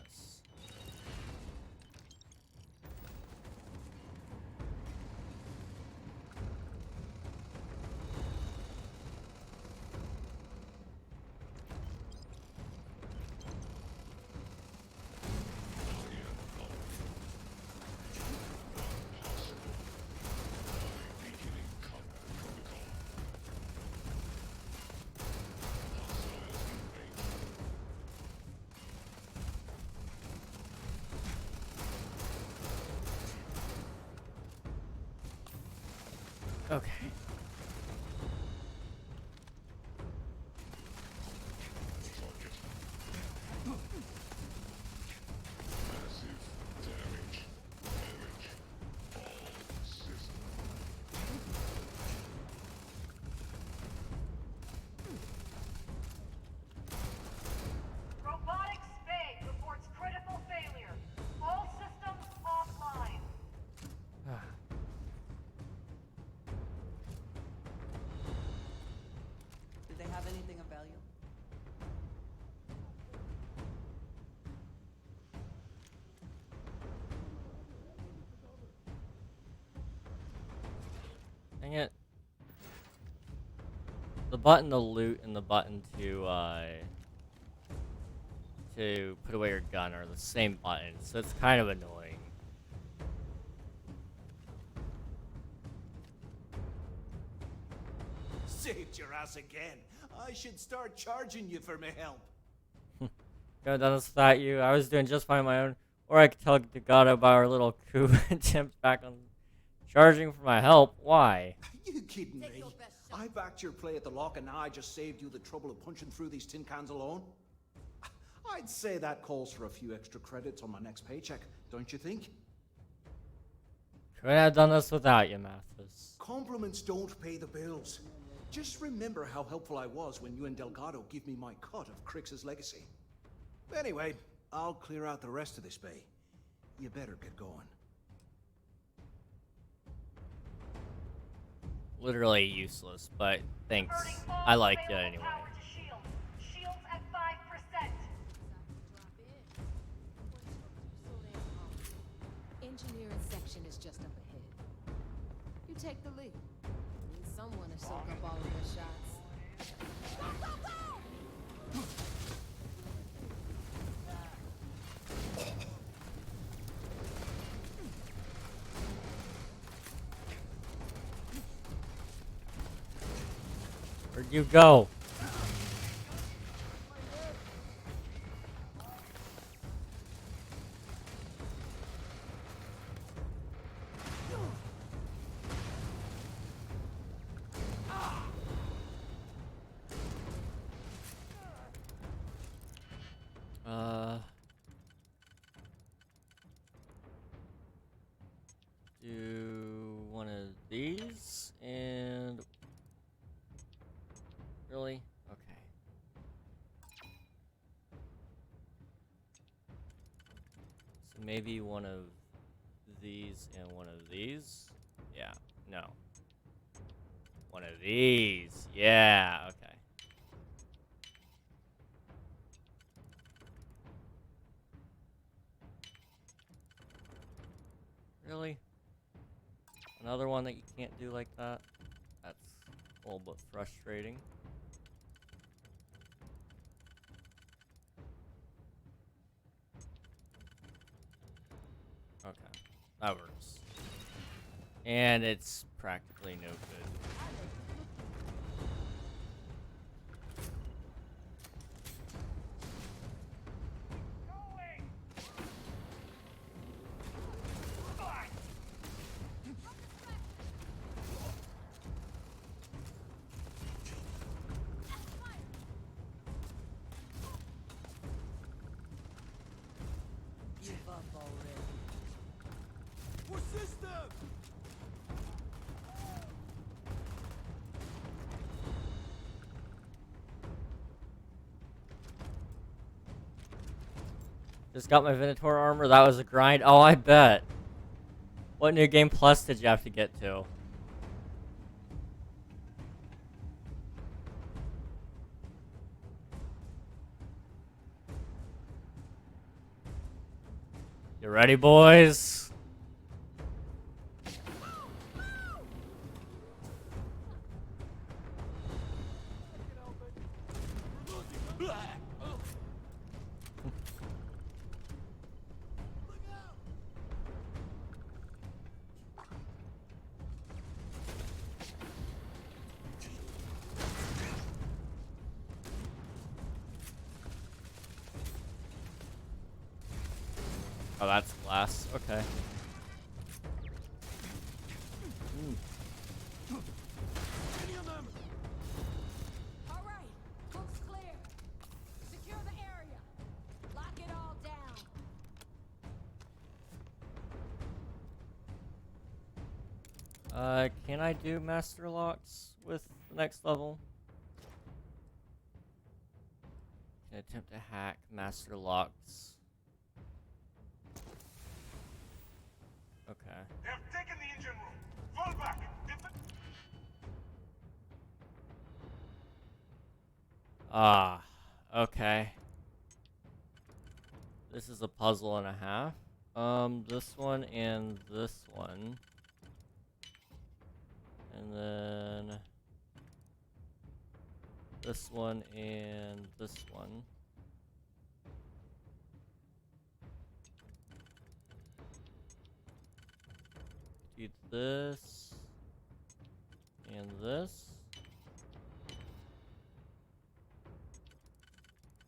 Okay. Robotics Bay reports critical failure. All systems offline. Do they have anything of value? Dang it. The button to loot and the button to put away your gun are the same button, so it's kind of annoying. Saved your ass again. I should start charging you for my help. Could have done this without you. I was doing just fine on my own. Or I could tell Gato about our little coup attempt back on charging for my help. Why? You kidding me? I backed your play at the lock and now I just saved you the trouble of punching through these tin cans alone? I'd say that calls for a few extra credits on my next paycheck, don't you think? Could have done this without you, Mathis. Compliments don't pay the bills. Just remember how helpful I was when you and Delgado give me my cut of Crix's legacy. Anyway, I'll clear out the rest of this bay. You better get going. Literally useless, but thanks. I like you anyway. Shields at 5%. Engineering section is just up ahead. You take the lead. Need someone to soak up all of their shots. You go. Do one of these and really? Okay. So maybe one of these and one of these. Yeah. No. One of these. Yeah. Okay. Really? Another one that you can't do like that? That's a little bit frustrating. Okay. That works. And it's practically no good. Give up already. For system! Just got my Venator armor. That was a grind. Oh, I bet. What new game plus did you have to get to? You ready, boys? Oh, that's glass. Okay. All right, looks clear. Secure the area. Lock it all down. Can I do master locks with the next level? Can attempt to hack master locks. Okay. They have taken the engine room. Fall back. Ah, okay. This is a puzzle and a half. This one and this one. And then this one and this one. Do this and this.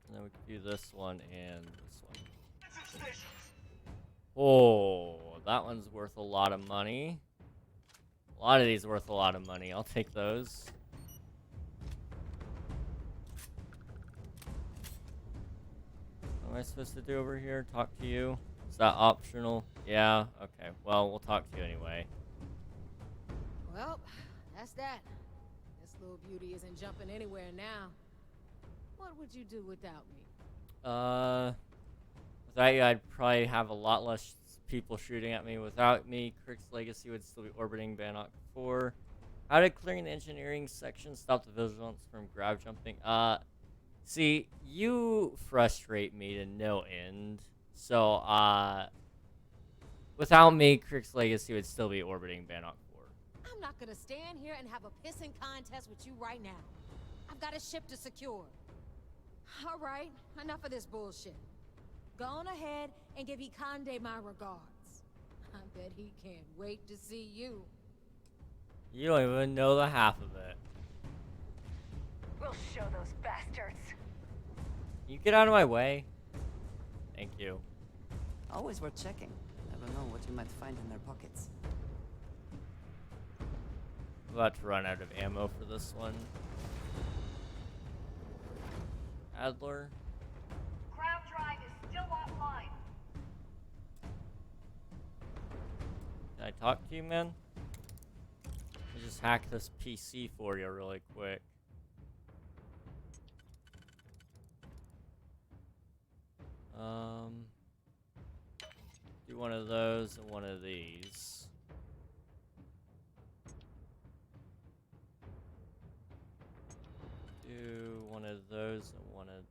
And then we can do this one and this one. Oh, that one's worth a lot of money. A lot of these are worth a lot of money. I'll take those. What am I supposed to do over here? Talk to you? Is that optional? Yeah, okay. Well, we'll talk to you anyway. Well, that's that. This little beauty isn't jumping anywhere now. What would you do without me? Without you, I'd probably have a lot less people shooting at me. Without me, Crick's Legacy would still be orbiting Bannock 4. How did clearing the engineering section stop the vigilance from grab jumping? See, you frustrate me to no end. So, without me, Crick's Legacy would still be orbiting Bannock 4. I'm not gonna stand here and have a pissing contest with you right now. I've got a ship to secure. All right, enough of this bullshit. Go on ahead and give Ikande my regards. I bet he can't wait to see you. You don't even know the half of it. We'll show those bastards. You get out of my way. Thank you. Always worth checking. Never know what you might find in their pockets. I'm about to run out of ammo for this one. Adler. Ground drive is still offline. Can I talk to you, man? Let me just hack this PC for you really quick. Do one of those and one of these. Do one of those and one of those.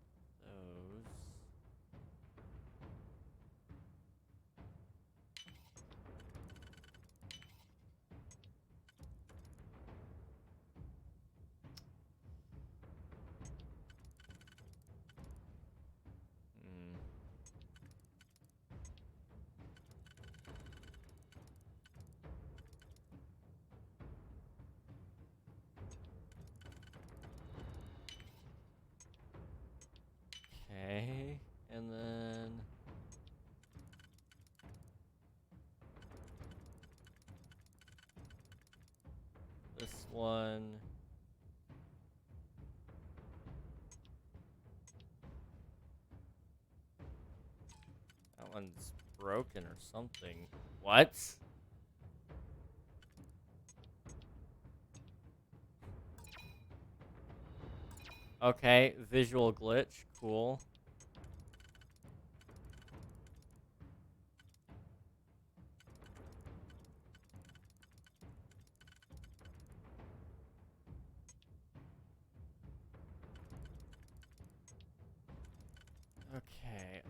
Okay, and then this one. That one's broken or something. What? Okay, visual glitch, cool. Okay,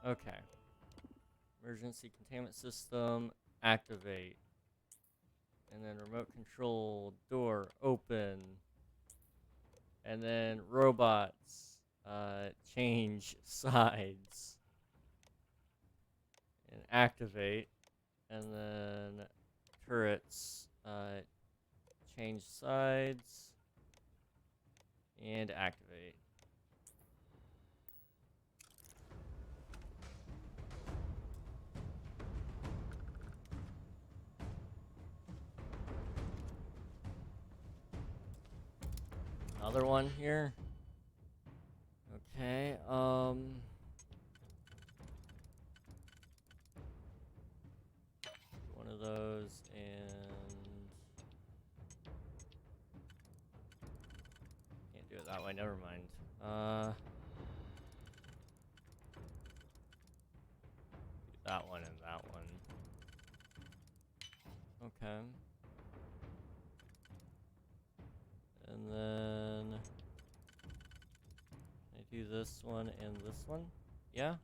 okay. Emergency containment system, activate. And then remote control, door, open. And then robots, change sides. And activate. And then turrets, change sides. And activate. Another one here. Okay, one of those and can't do it that way, never mind. Do that one and that one. Okay. And then I do this one and this one. Yeah.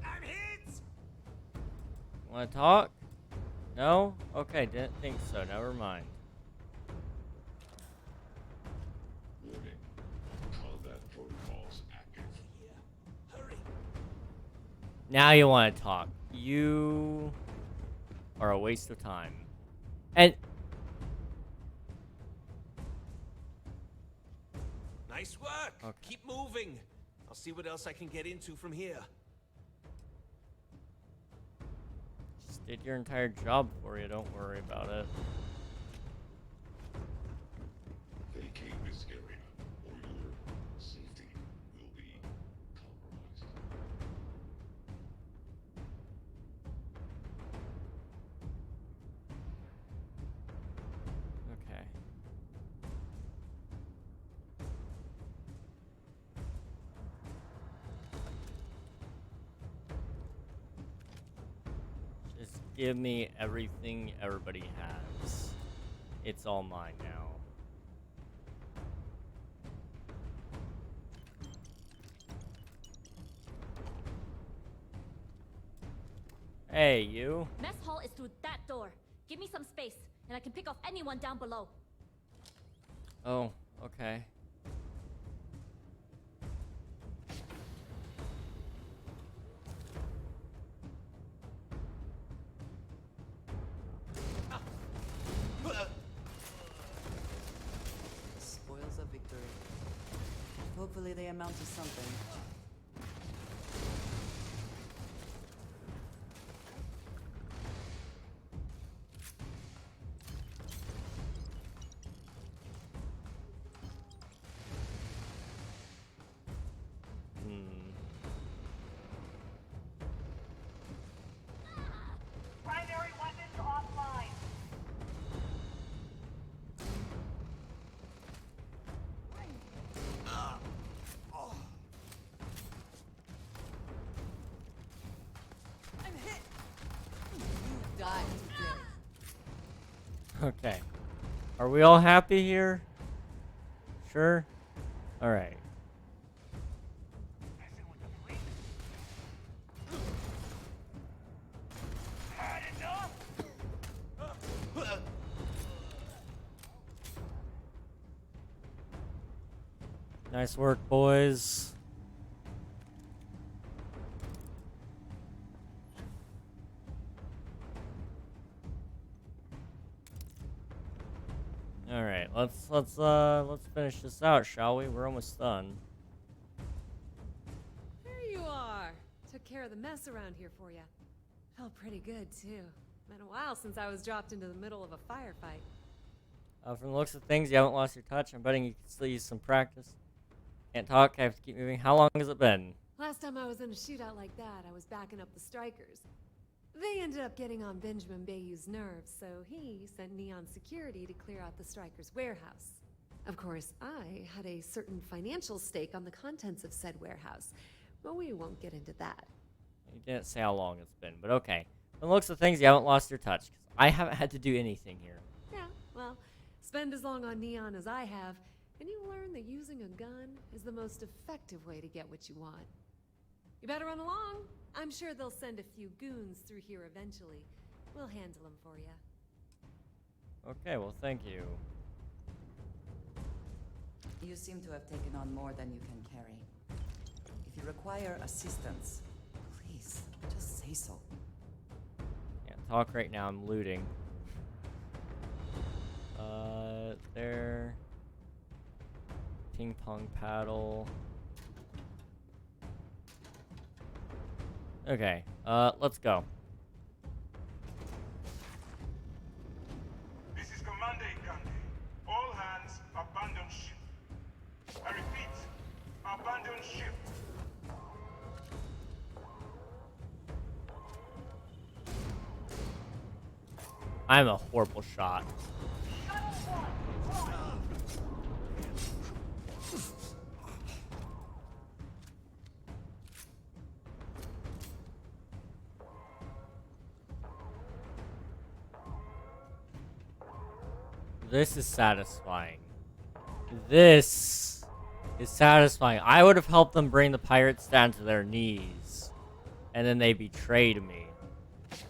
I'm hit! Want to talk? No? Okay, didn't think so. Never mind. Warning. Combat protocols active. Hurry! Now you want to talk. You are a waste of time. And Nice work. Okay. Keep moving. I'll see what else I can get into from here. just did your entire job for you. Don't worry about it. Vacate this area, or your safety will be compromised. Okay. Just give me everything everybody has. It's all mine now. Hey, you. Mess hall is through that door. Give me some space. and I can pick off anyone down below. Oh, okay. Spoils of victory. Hopefully they amount to something. Primary weapons offline. I'm hit. You died today. Okay. Are we all happy here? Sure? Alright. Had enough? Nice work, boys. All right, let's finish this out, shall we? We're almost done. There you are. Took care of the mess around here for you. Felt pretty good too. Been a while since I was dropped into the middle of a firefight. From the looks of things, you haven't lost your touch. I'm betting you can still use some practice. Can't talk. I have to keep moving. How long has it been? Last time I was in a shootout like that, I was backing up the strikers. They ended up getting on Benjamin Bayou's nerves, so he sent Neon Security to clear out the strikers' warehouse. Of course, I had a certain financial stake on the contents of said warehouse, but we won't get into that. You didn't say how long it's been, but okay. From the looks of things, you haven't lost your touch. 'Cause I haven't had to do anything here. Yeah, well, spend as long on Neon as I have, and you learn that using a gun is the most effective way to get what you want. You better run along. I'm sure they'll send a few goons through here eventually. We'll handle them for you. Okay, well, thank you. You seem to have taken on more than you can carry. If you require assistance, please, just say so. Can't talk right now. I'm looting. There. Ping pong paddle. Okay, let's go. This is Commander Ikande. All hands abandon ship. I repeat, abandon ship. I'm a horrible shot. This is satisfying. This is satisfying. I would have helped them bring the pirates down to their knees. And then they betrayed me. Okay,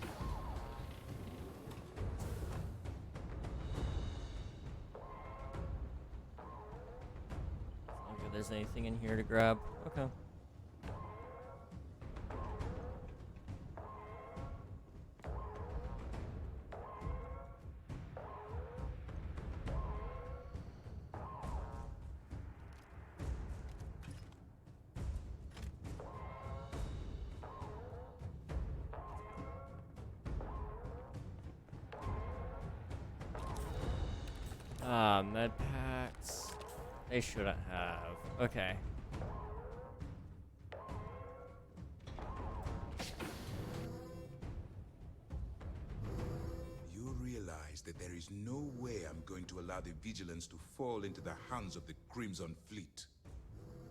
if there's anything in here to grab. Okay. Med packs. They shouldn't have. Okay. You realize that there is no way I'm going to allow the Vigilance to fall into the hands of the Crimson Fleet.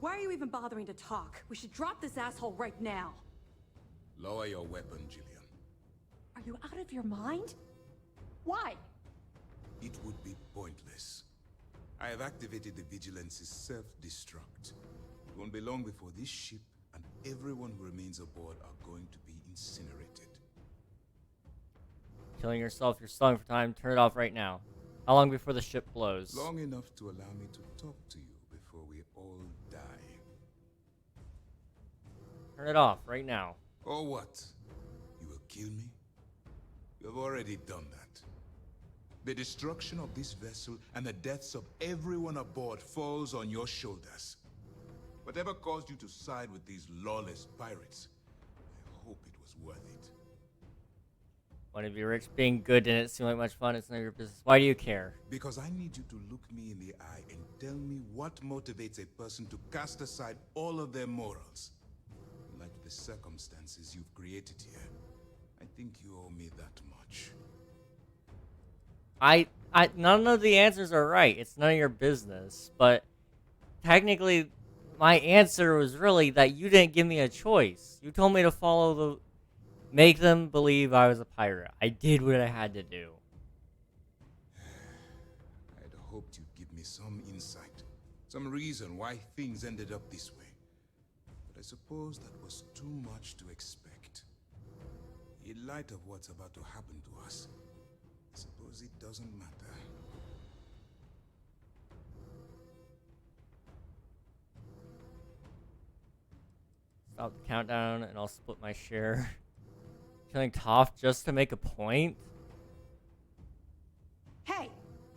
Why are you even bothering to talk? We should drop this asshole right now. Lower your weapon, Jillian. Are you out of your mind? Why? It would be pointless. I have activated the Vigilance's self-destruct. It won't be long before this ship and everyone who remains aboard are going to be incinerated. Killing yourself, you're stalling for time. Turn it off right now. How long before the ship blows? Long enough to allow me to talk to you before we all die. Turn it off right now. Or what? You will kill me? You have already done that. The destruction of this vessel and the deaths of everyone aboard falls on your shoulders. Whatever caused you to side with these lawless pirates, I hope it was worth it. Want to be rich? Being good didn't seem like much fun. It's none of your business. Why do you care? Because I need you to look me in the eye and tell me what motivates a person to cast aside all of their morals. Like the circumstances you've created here. I think you owe me that much. None of the answers are right. It's none of your business. But technically, my answer was really that you didn't give me a choice. You told me to make them believe I was a pirate. I did what I had to do. I'd hoped you'd give me some insight. Some reason why things ended up this way. But I suppose that was too much to expect. In light of what's about to happen to us, I suppose it doesn't matter. Stop the countdown and I'll split my share. Killing Toph just to make a point? Hey!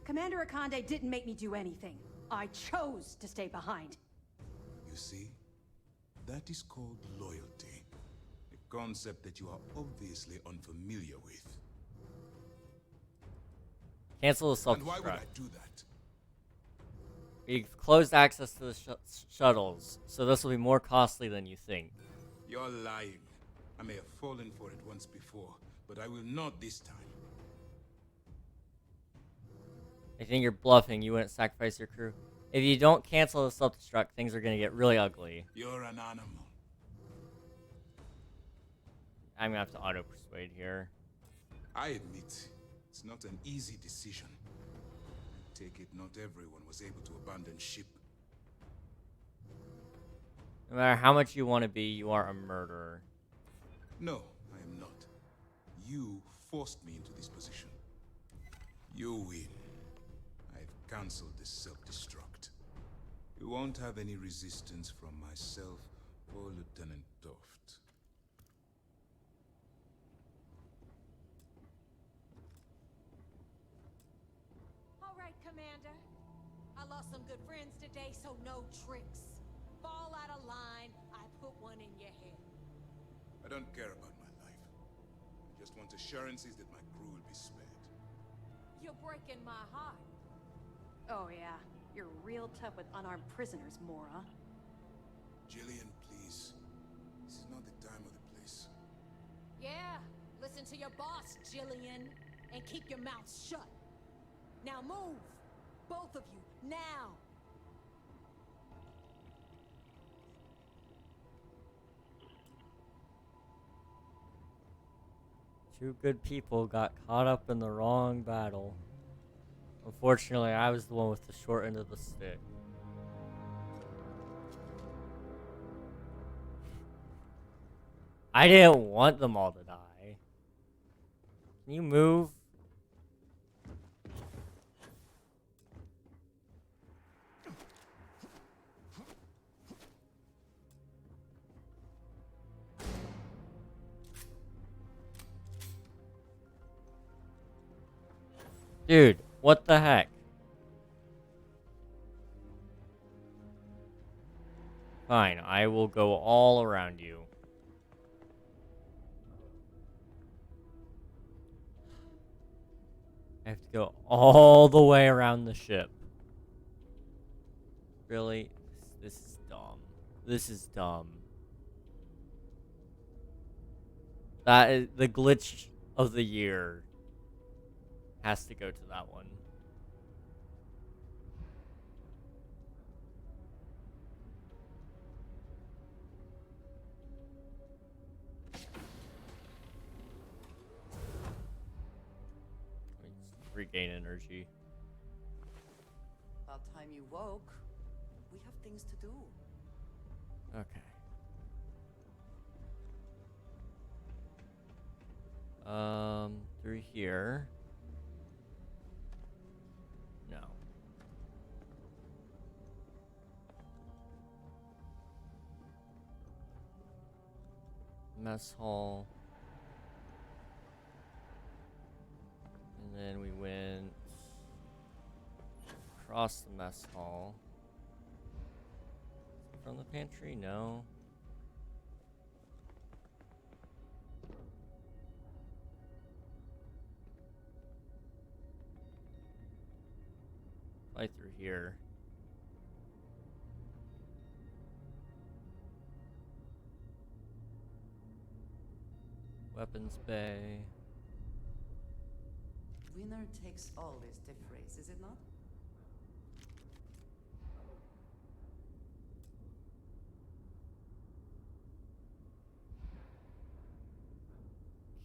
Commander Akande didn't make me do anything. I chose to stay behind. You see? That is called loyalty. A concept that you are obviously unfamiliar with. Cancel the self-destruct. And why would I do that? We've closed access to the shuttles, so this will be more costly than you think. You're lying. I may have fallen for it once before, but I will not this time. I think you're bluffing. You wouldn't sacrifice your crew. If you don't cancel the self-destruct, things are going to get really ugly. You're an animal. I'm going to have to auto-persuade here. I admit, it's not an easy decision. I take it not everyone was able to abandon ship. No matter how much you want to be, you are a murderer. No, I am not. You forced me into this position. You win. I've cancelled this self-destruct. You won't have any resistance from myself or Lieutenant Toft. All right, Commander. I lost some good friends today, so no tricks. Fall out of line, I put one in your head. I don't care about my life. I just want assurances that my crew will be spared. You're breaking my heart. Oh yeah, you're real tough with unarmed prisoners, Mora. Jillian, please. This is not the time or the place. Yeah, listen to your boss, Jillian, and keep your mouth shut. Now move! Both of you, now! Two good people got caught up in the wrong battle. Unfortunately, I was the one with the short end of the stick. I didn't want them all to die. Can you move? Dude, what the heck? Fine, I will go all around you. I have to go all the way around the ship. Really? This is dumb. This is dumb. That is the glitch of the year. Has to go to that one. Regain energy. About time you woke. We have things to do. Okay. Through here. No. Mess hall. And then we went across the mess hall. From the pantry? No. Right through here. Weapons bay. Winner takes all is the phrase, is it not?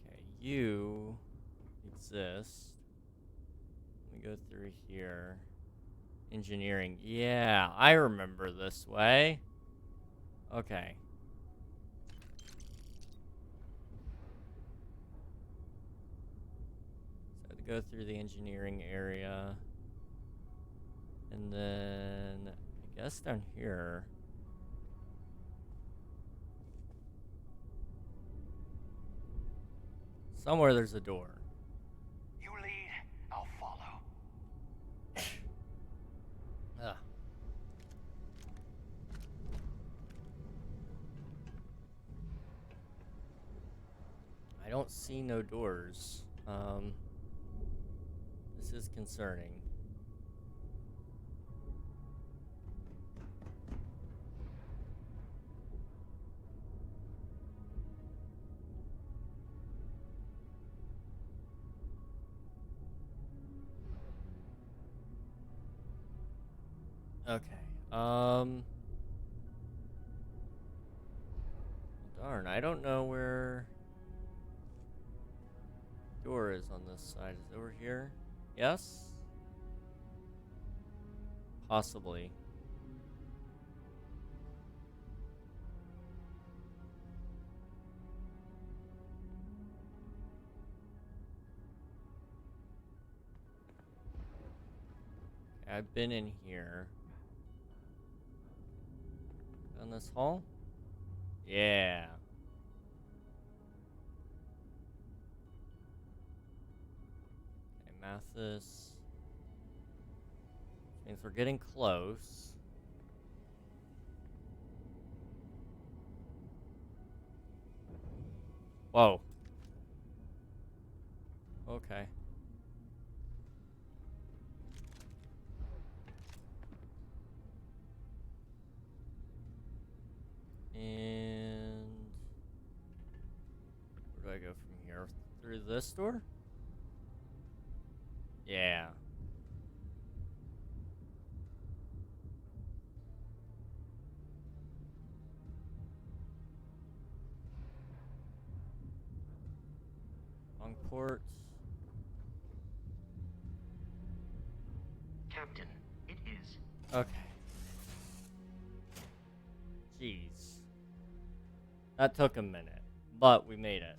Okay, you exist. Let me go through here. Engineering. Yeah, I remember this way. Okay. So to go through the engineering area. And then I guess down here. Somewhere there's a door. You lead, I'll follow. Ugh. I don't see no doors. This is concerning. Okay. Darn, I don't know where door is on this side. Is it over here? Yes? Possibly. Okay, I've been in here. Down this hall? Yeah. Okay, Mathis. Means we're getting close. Whoa. Okay. And where do I go from here? Through this door? Yeah. On port. Captain, it is. Okay. Jeez. That took a minute, but we made it.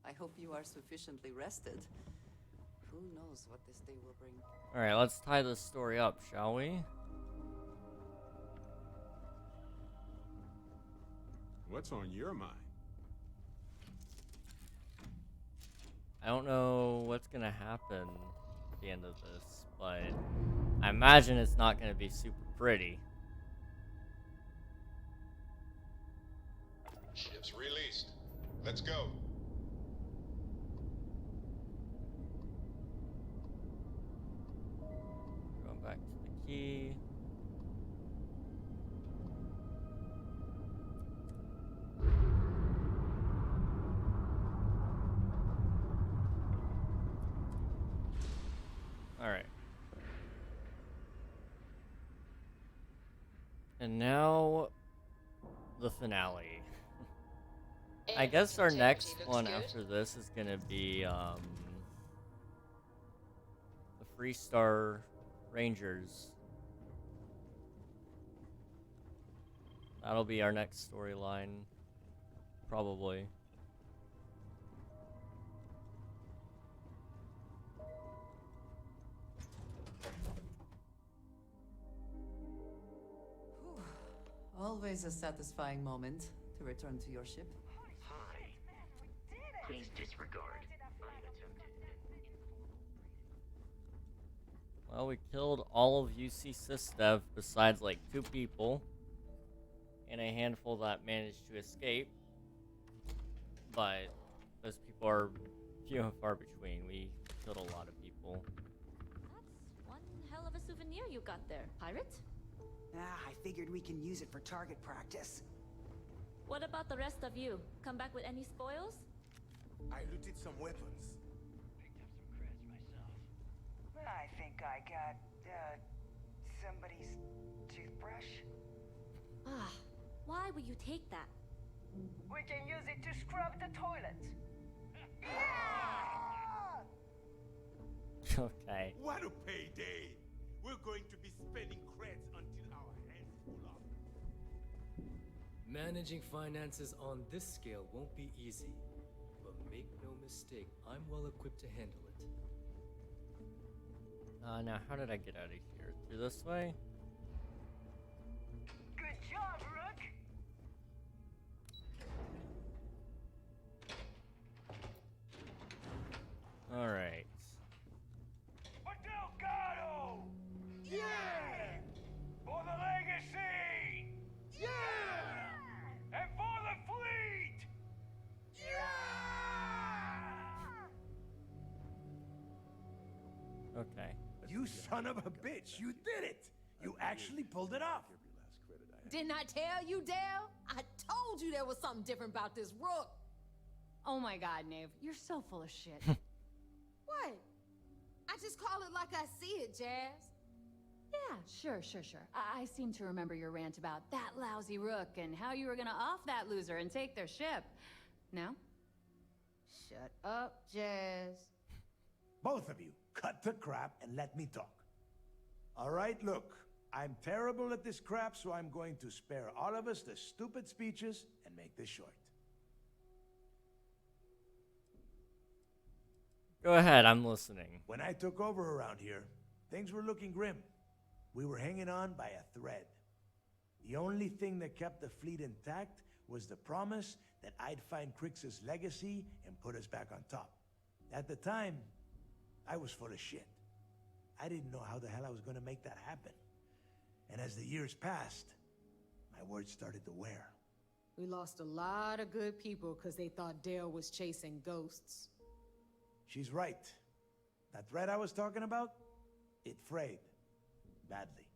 I hope you are sufficiently rested. Who knows what this day will bring? Alright, let's tie this story up, shall we? What's on your mind? I don't know what's gonna happen at the end of this, but I imagine it's not gonna be super pretty. Ship's released. Let's go. Going back to the key. Alright. And now, the finale. I guess our next one after this is gonna be, the 3-star Rangers. That'll be our next storyline, probably. Always a satisfying moment to return to your ship. Hi. Please disregard. I attempted. Well, we killed all of UC SysDev besides like 2 people. And a handful that managed to escape. But those people are few and far between. We killed a lot of people. That's one hell of a souvenir you got there, pirate. I figured we can use it for target practice. What about the rest of you? Come back with any spoils? I looted some weapons. Picked up some creds myself. I think I got, somebody's toothbrush. Ah, why would you take that? We can use it to scrub the toilet. Okay. What a payday! We're going to be spending creds until our hands full up. Managing finances on this scale won't be easy. But make no mistake, I'm well equipped to handle it. Now how did I get out of here? Through this way? Good job, Rook! Alright. For Delgado! Yeah! For the legacy! Yeah! And for the fleet! Yeah! Okay. You son of a bitch, you did it! You actually pulled it off! Didn't I tell you, Dale? I told you there was something different about this Rook. Oh my god, Nave, you're so full of shit. What? I just call it like I see it, Jazz. Yeah, sure. I seem to remember your rant about that lousy Rook and how you were gonna off that loser and take their ship. No? Shut up, Jazz. Both of you, cut the crap and let me talk. All right, look, I'm terrible at this crap, so I'm going to spare all of us the stupid speeches and make this short. Go ahead, I'm listening. When I took over around here, things were looking grim. We were hanging on by a thread. The only thing that kept the fleet intact was the promise that I'd find Crix's legacy and put us back on top. At the time, I was full of shit. I didn't know how the hell I was going to make that happen. And as the years passed, my words started to wear. We lost a lot of good people because they thought Dale was chasing ghosts. She's right. That thread I was talking about, it frayed. Badly.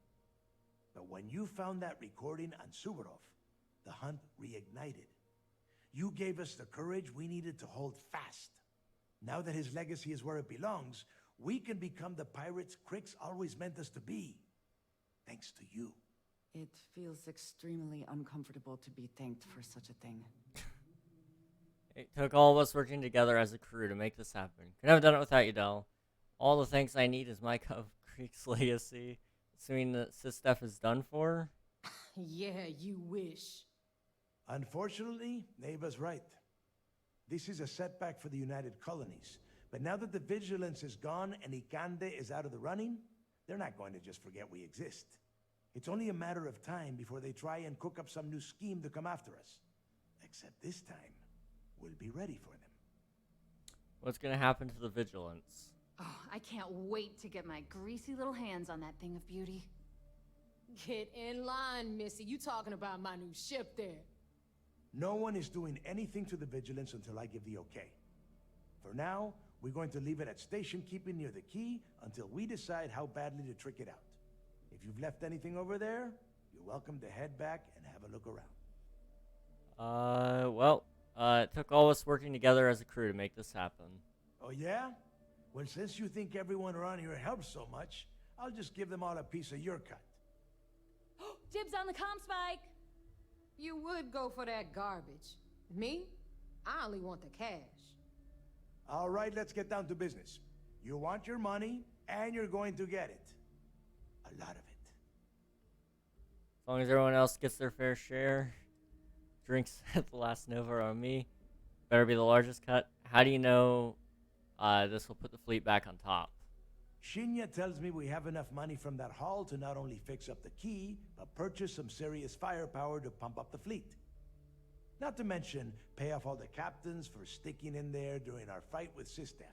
But when you found that recording on Suvorov, the hunt reignited. You gave us the courage we needed to hold fast. Now that his legacy is where it belongs, we can become the pirates Crix always meant us to be. Thanks to you. It feels extremely uncomfortable to be thanked for such a thing. It took all of us working together as a crew to make this happen. Could have done it without you, Del. All the thanks I need is my cup of Creek's legacy. Assuming that SysDef is done for? Yeah, you wish. Unfortunately, Neva's right. This is a setback for the United Colonies. But now that the vigilance is gone and Ikande is out of the running, they're not going to just forget we exist. It's only a matter of time before they try and cook up some new scheme to come after us. Except this time, we'll be ready for them. What's gonna happen to the vigilance? Oh, I can't wait to get my greasy little hands on that thing of beauty. Get in line, Missy. You talking about my new ship there. No one is doing anything to the vigilance until I give the okay. For now, we're going to leave it at station keeping near the key until we decide how badly to trick it out. If you've left anything over there, you're welcome to head back and have a look around. It took all of us working together as a crew to make this happen. Oh yeah? Well, since you think everyone around here helps so much, I'll just give them all a piece of your cut. Dibs on the comm spike! You would go for that garbage. Me? I only want the cash. All right, let's get down to business. You want your money, And you're going to get it. A lot of it. As long as everyone else gets their fair share. Drinks at the last Nova on me. Better be the largest cut. How do you know this will put the fleet back on top? Shinya tells me we have enough money from that haul to not only fix up the key, but purchase some serious firepower to pump up the fleet. Not to mention, pay off all the captains for sticking in there during our fight with SysDef.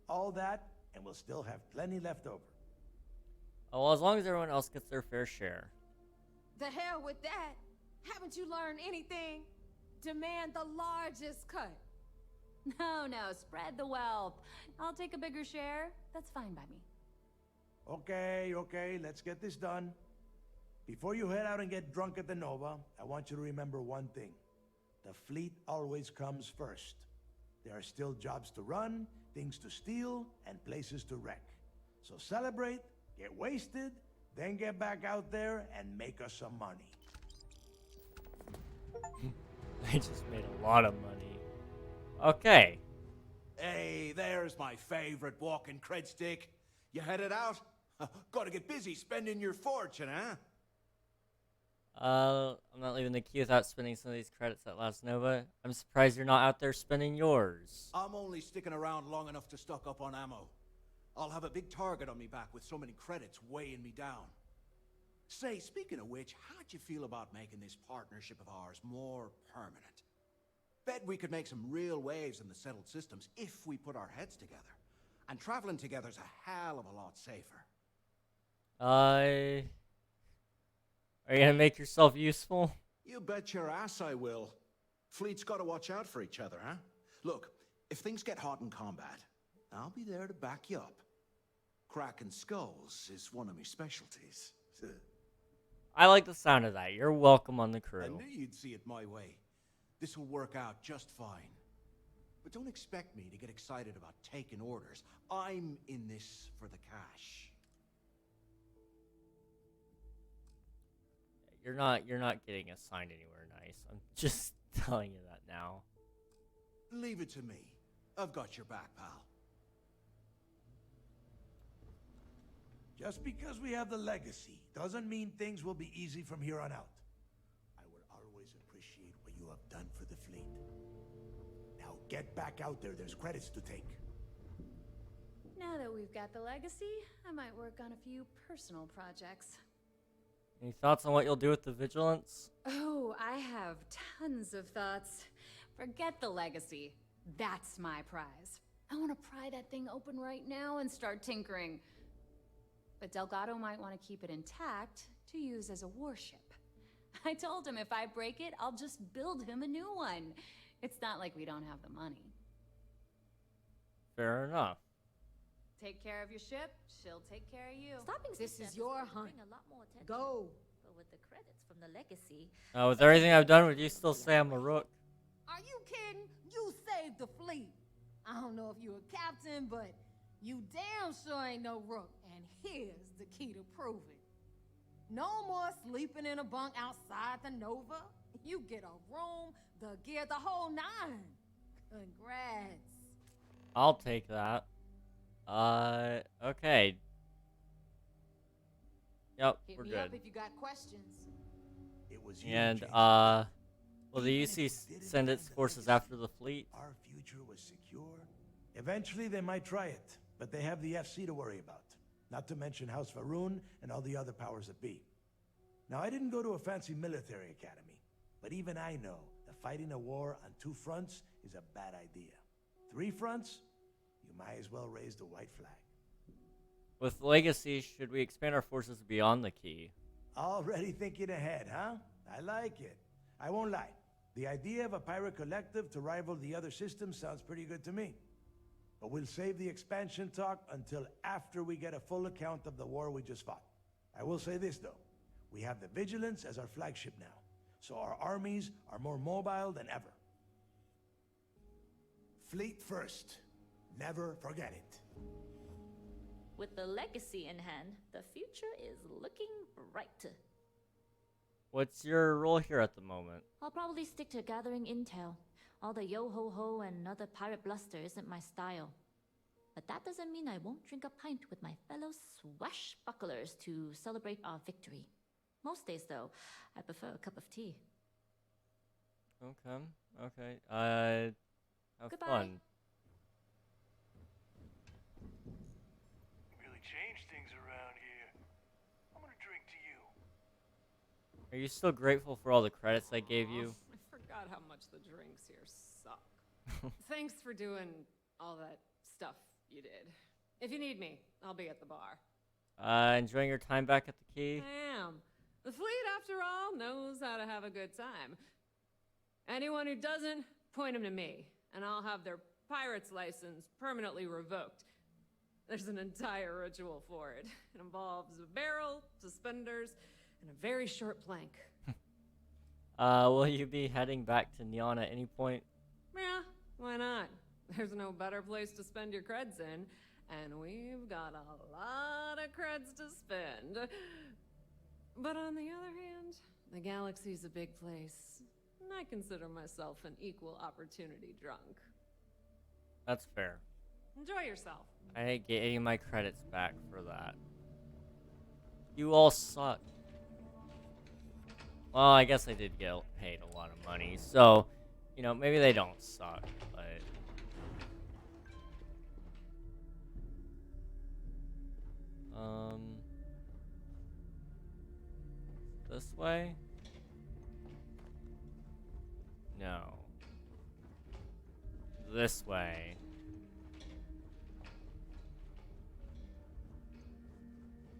All that, and we'll still have plenty left over. Oh, well, as long as everyone else gets their fair share. The hell with that. Haven't you learned anything? Demand the largest cut. No, spread the wealth. I'll take a bigger share. That's fine by me. Okay, let's get this done. Before you head out and get drunk at the Nova, I want you to remember one thing. The fleet always comes first. There are still jobs to run, things to steal, and places to wreck. So celebrate, get wasted, then get back out there and make us some money. They just made a lot of money. Okay. Hey, there's my favorite walking cred stick. You headed out? Gotta get busy spending your fortune, huh? I'm not leaving the queue without spending some of these credits at Last Nova. I'm surprised you're not out there spending yours. I'm only sticking around long enough to stock up on ammo. I'll have a big target on me back with so many credits weighing me down. Say, speaking of which, how'd you feel about making this partnership of ours more permanent? Bet we could make some real waves in the settled systems if we put our heads together. And traveling together's a hell of a lot safer. Are you gonna make yourself useful? You bet your ass I will. Fleet's gotta watch out for each other, huh? Look, if things get hot in combat, I'll be there to back you up. Cracking skulls is one of my specialties. I like the sound of that. You're welcome on the crew. I knew you'd see it my way. This will work out just fine. But don't expect me to get excited about taking orders. I'm in this for the cash. You're not getting assigned anywhere nice. I'm just telling you that now. Leave it to me. I've got your back, pal. Just because we have the legacy doesn't mean things will be easy from here on out. I will always appreciate what you have done for the fleet. Now get back out there. There's credits to take. Now that we've got the legacy, I might work on a few personal projects. Any thoughts on what you'll do with the Vigilance? Oh, I have tons of thoughts. Forget the legacy. That's my prize. I want to pry that thing open right now and start tinkering. But Delgado might want to keep it intact to use as a warship. I told him if I break it, I'll just build him a new one. It's not like we don't have the money. Fair enough. Take care of your ship, she'll take care of you. Stopping This is Steph your gonna hunt. bring a lot more attention. Go. But with the credits from the legacy, With everything I've done, would you still say I'm a rook? Are you kidding? You saved the fleet. I don't know if you're a captain, but you damn sure ain't no rook. And here's the key to prove it. No more sleeping in a bunk outside the Nova. You get a room, the gear, the whole nine. Congrats. I'll take that. Okay. Yep, Hit we're me good. up if you got questions. It was you, And, James. will the UC send its forces after the fleet? Our future was secure. Eventually they might try it, but they have the FC to worry about. Not to mention House Varun and all the other powers that be. Now, I didn't go to a fancy military academy, but even I know that fighting a war on 2 fronts is a bad idea. 3 fronts? You might as well raise the white flag. With Legacy, should we expand our forces beyond the key? Already thinking ahead, huh? I like it. I won't lie. The idea of a pirate collective to rival the other systems sounds pretty good to me. But we'll save the expansion talk until after we get a full account of the war we just fought. I will say this, though. We have the Vigilance as our flagship now, so our armies are more mobile than ever. Fleet first. Never forget it. with the legacy in hand, the future is looking bright. What's your role here at the moment? I'll probably stick to gathering intel. All the yo-ho-ho and other pirate bluster isn't my style. But that doesn't mean I won't drink a pint with my fellow swashbucklers to celebrate our victory. Most days, though, I prefer a cup of tea. Okay. Okay. Have Goodbye. fun. Really changed things around here. I'm gonna drink to you. Are you still grateful for all the credits I gave you? I forgot how much the drinks here suck. Thanks for doing all that stuff you did. If you need me, I'll be at the bar. Enjoying your time back at the key? I am. The fleet, after all, knows how to have a good time. Anyone who doesn't, point them to me, and I'll have their pirate's license permanently revoked. There's an entire ritual for it. It involves a barrel, suspenders, and a very short plank. Will you be heading back to Neon at any point? Yeah, why not? There's no better place to spend your creds in, and we've got a lot of creds to spend. But on the other hand, the galaxy's a big place, and I consider myself an equal opportunity drunk. That's fair. Enjoy yourself. I ain't getting my credits back for that. You all suck. Well, I guess I did get paid a lot of money, so, you know, maybe they don't suck, but... This way? No. This way.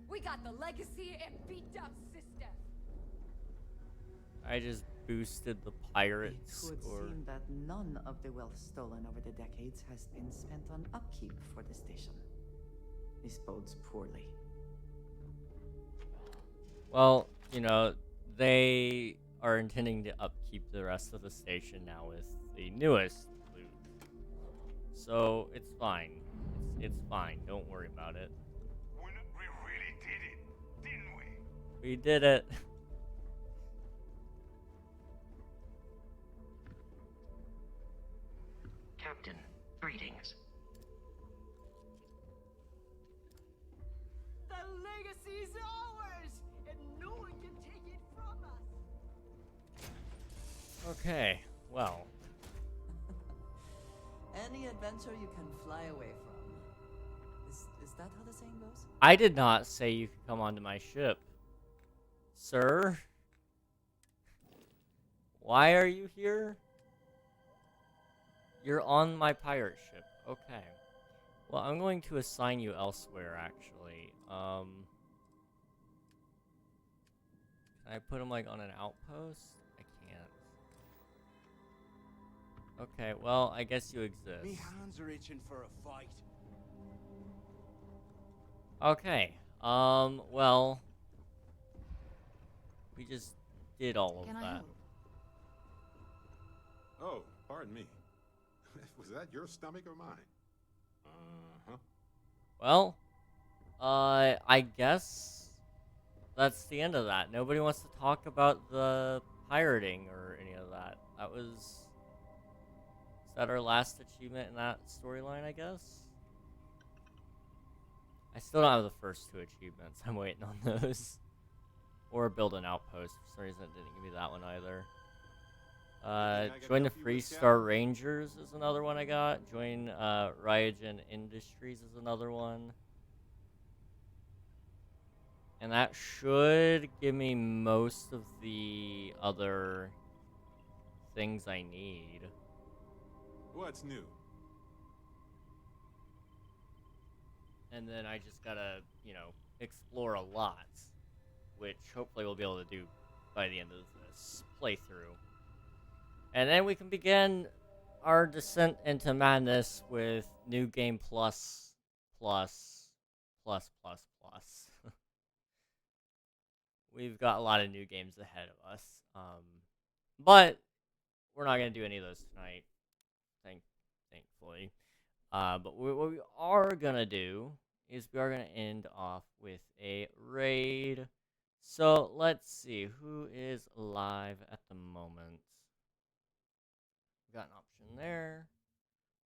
We got the legacy and beat up system. I just boosted the pirate It would score. seem that none of the wealth stolen over the decades has been spent on upkeep for the station. This bodes poorly. Well, you know, they are intending to upkeep the rest of the station now with the newest loot. So, it's fine. It's fine. Don't worry about it. We really did it, didn't we? We did it. Captain, greetings. The legacy's ours, and no one can take it from us. Okay, well. Any adventure you can fly away from. Is that how the saying goes? I did not say you could come onto my ship. Sir? Why are you here? You're on my pirate ship. Okay. Well, I'm going to assign you elsewhere, actually. Can I put him, like, on an outpost? I can't. Okay, well, I guess you exist. Me hands are itching for a fight. Okay. Well, we just did all of Can I that. help? Oh, pardon me. Was that your stomach or mine? Uh-huh. Well, I guess that's the end of that. Nobody wants to talk about the pirating or any of that. Is that our last achievement in that storyline, I guess? I still don't have the first two achievements. I'm waiting on those. Or build an outpost. For some reason it didn't give me that one either. Join the Free Star Rangers is another one I got. Join Ryogen Industries is another one. And that should give me most of the other things I need. What's new? And then I just gotta, you know, explore a lot. Which hopefully we'll be able to do by the end of this playthrough. And then we can begin our descent into madness with New Game Plus. We've got a lot of new games ahead of us. But we're not going to do any of those tonight, thankfully. But what we are going to do is we are going to end off with a raid. So let's see who is alive at the moment. Got an option there.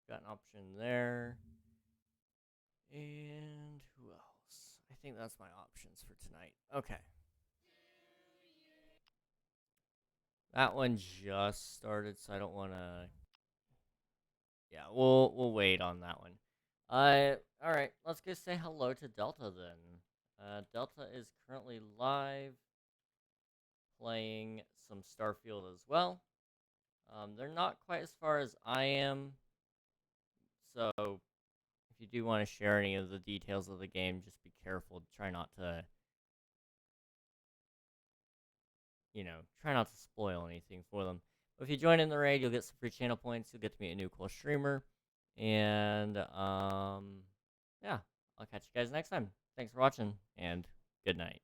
Got an option there. And who else? I think that's my options for tonight. Okay. That one just started, so I don't want to. Yeah, we'll wait on that one. All right. Let's go say hello to Delta then. Delta is currently live, playing some Starfield as well. They're not quite as far as I am, so if you do want to share any of the details of the game, just be careful. Try not to, try not to spoil anything for them. But if you join in the raid, you'll get some free channel points. You'll get to meet a new cool streamer, and yeah, I'll catch you guys next time. Thanks for watching, and good night.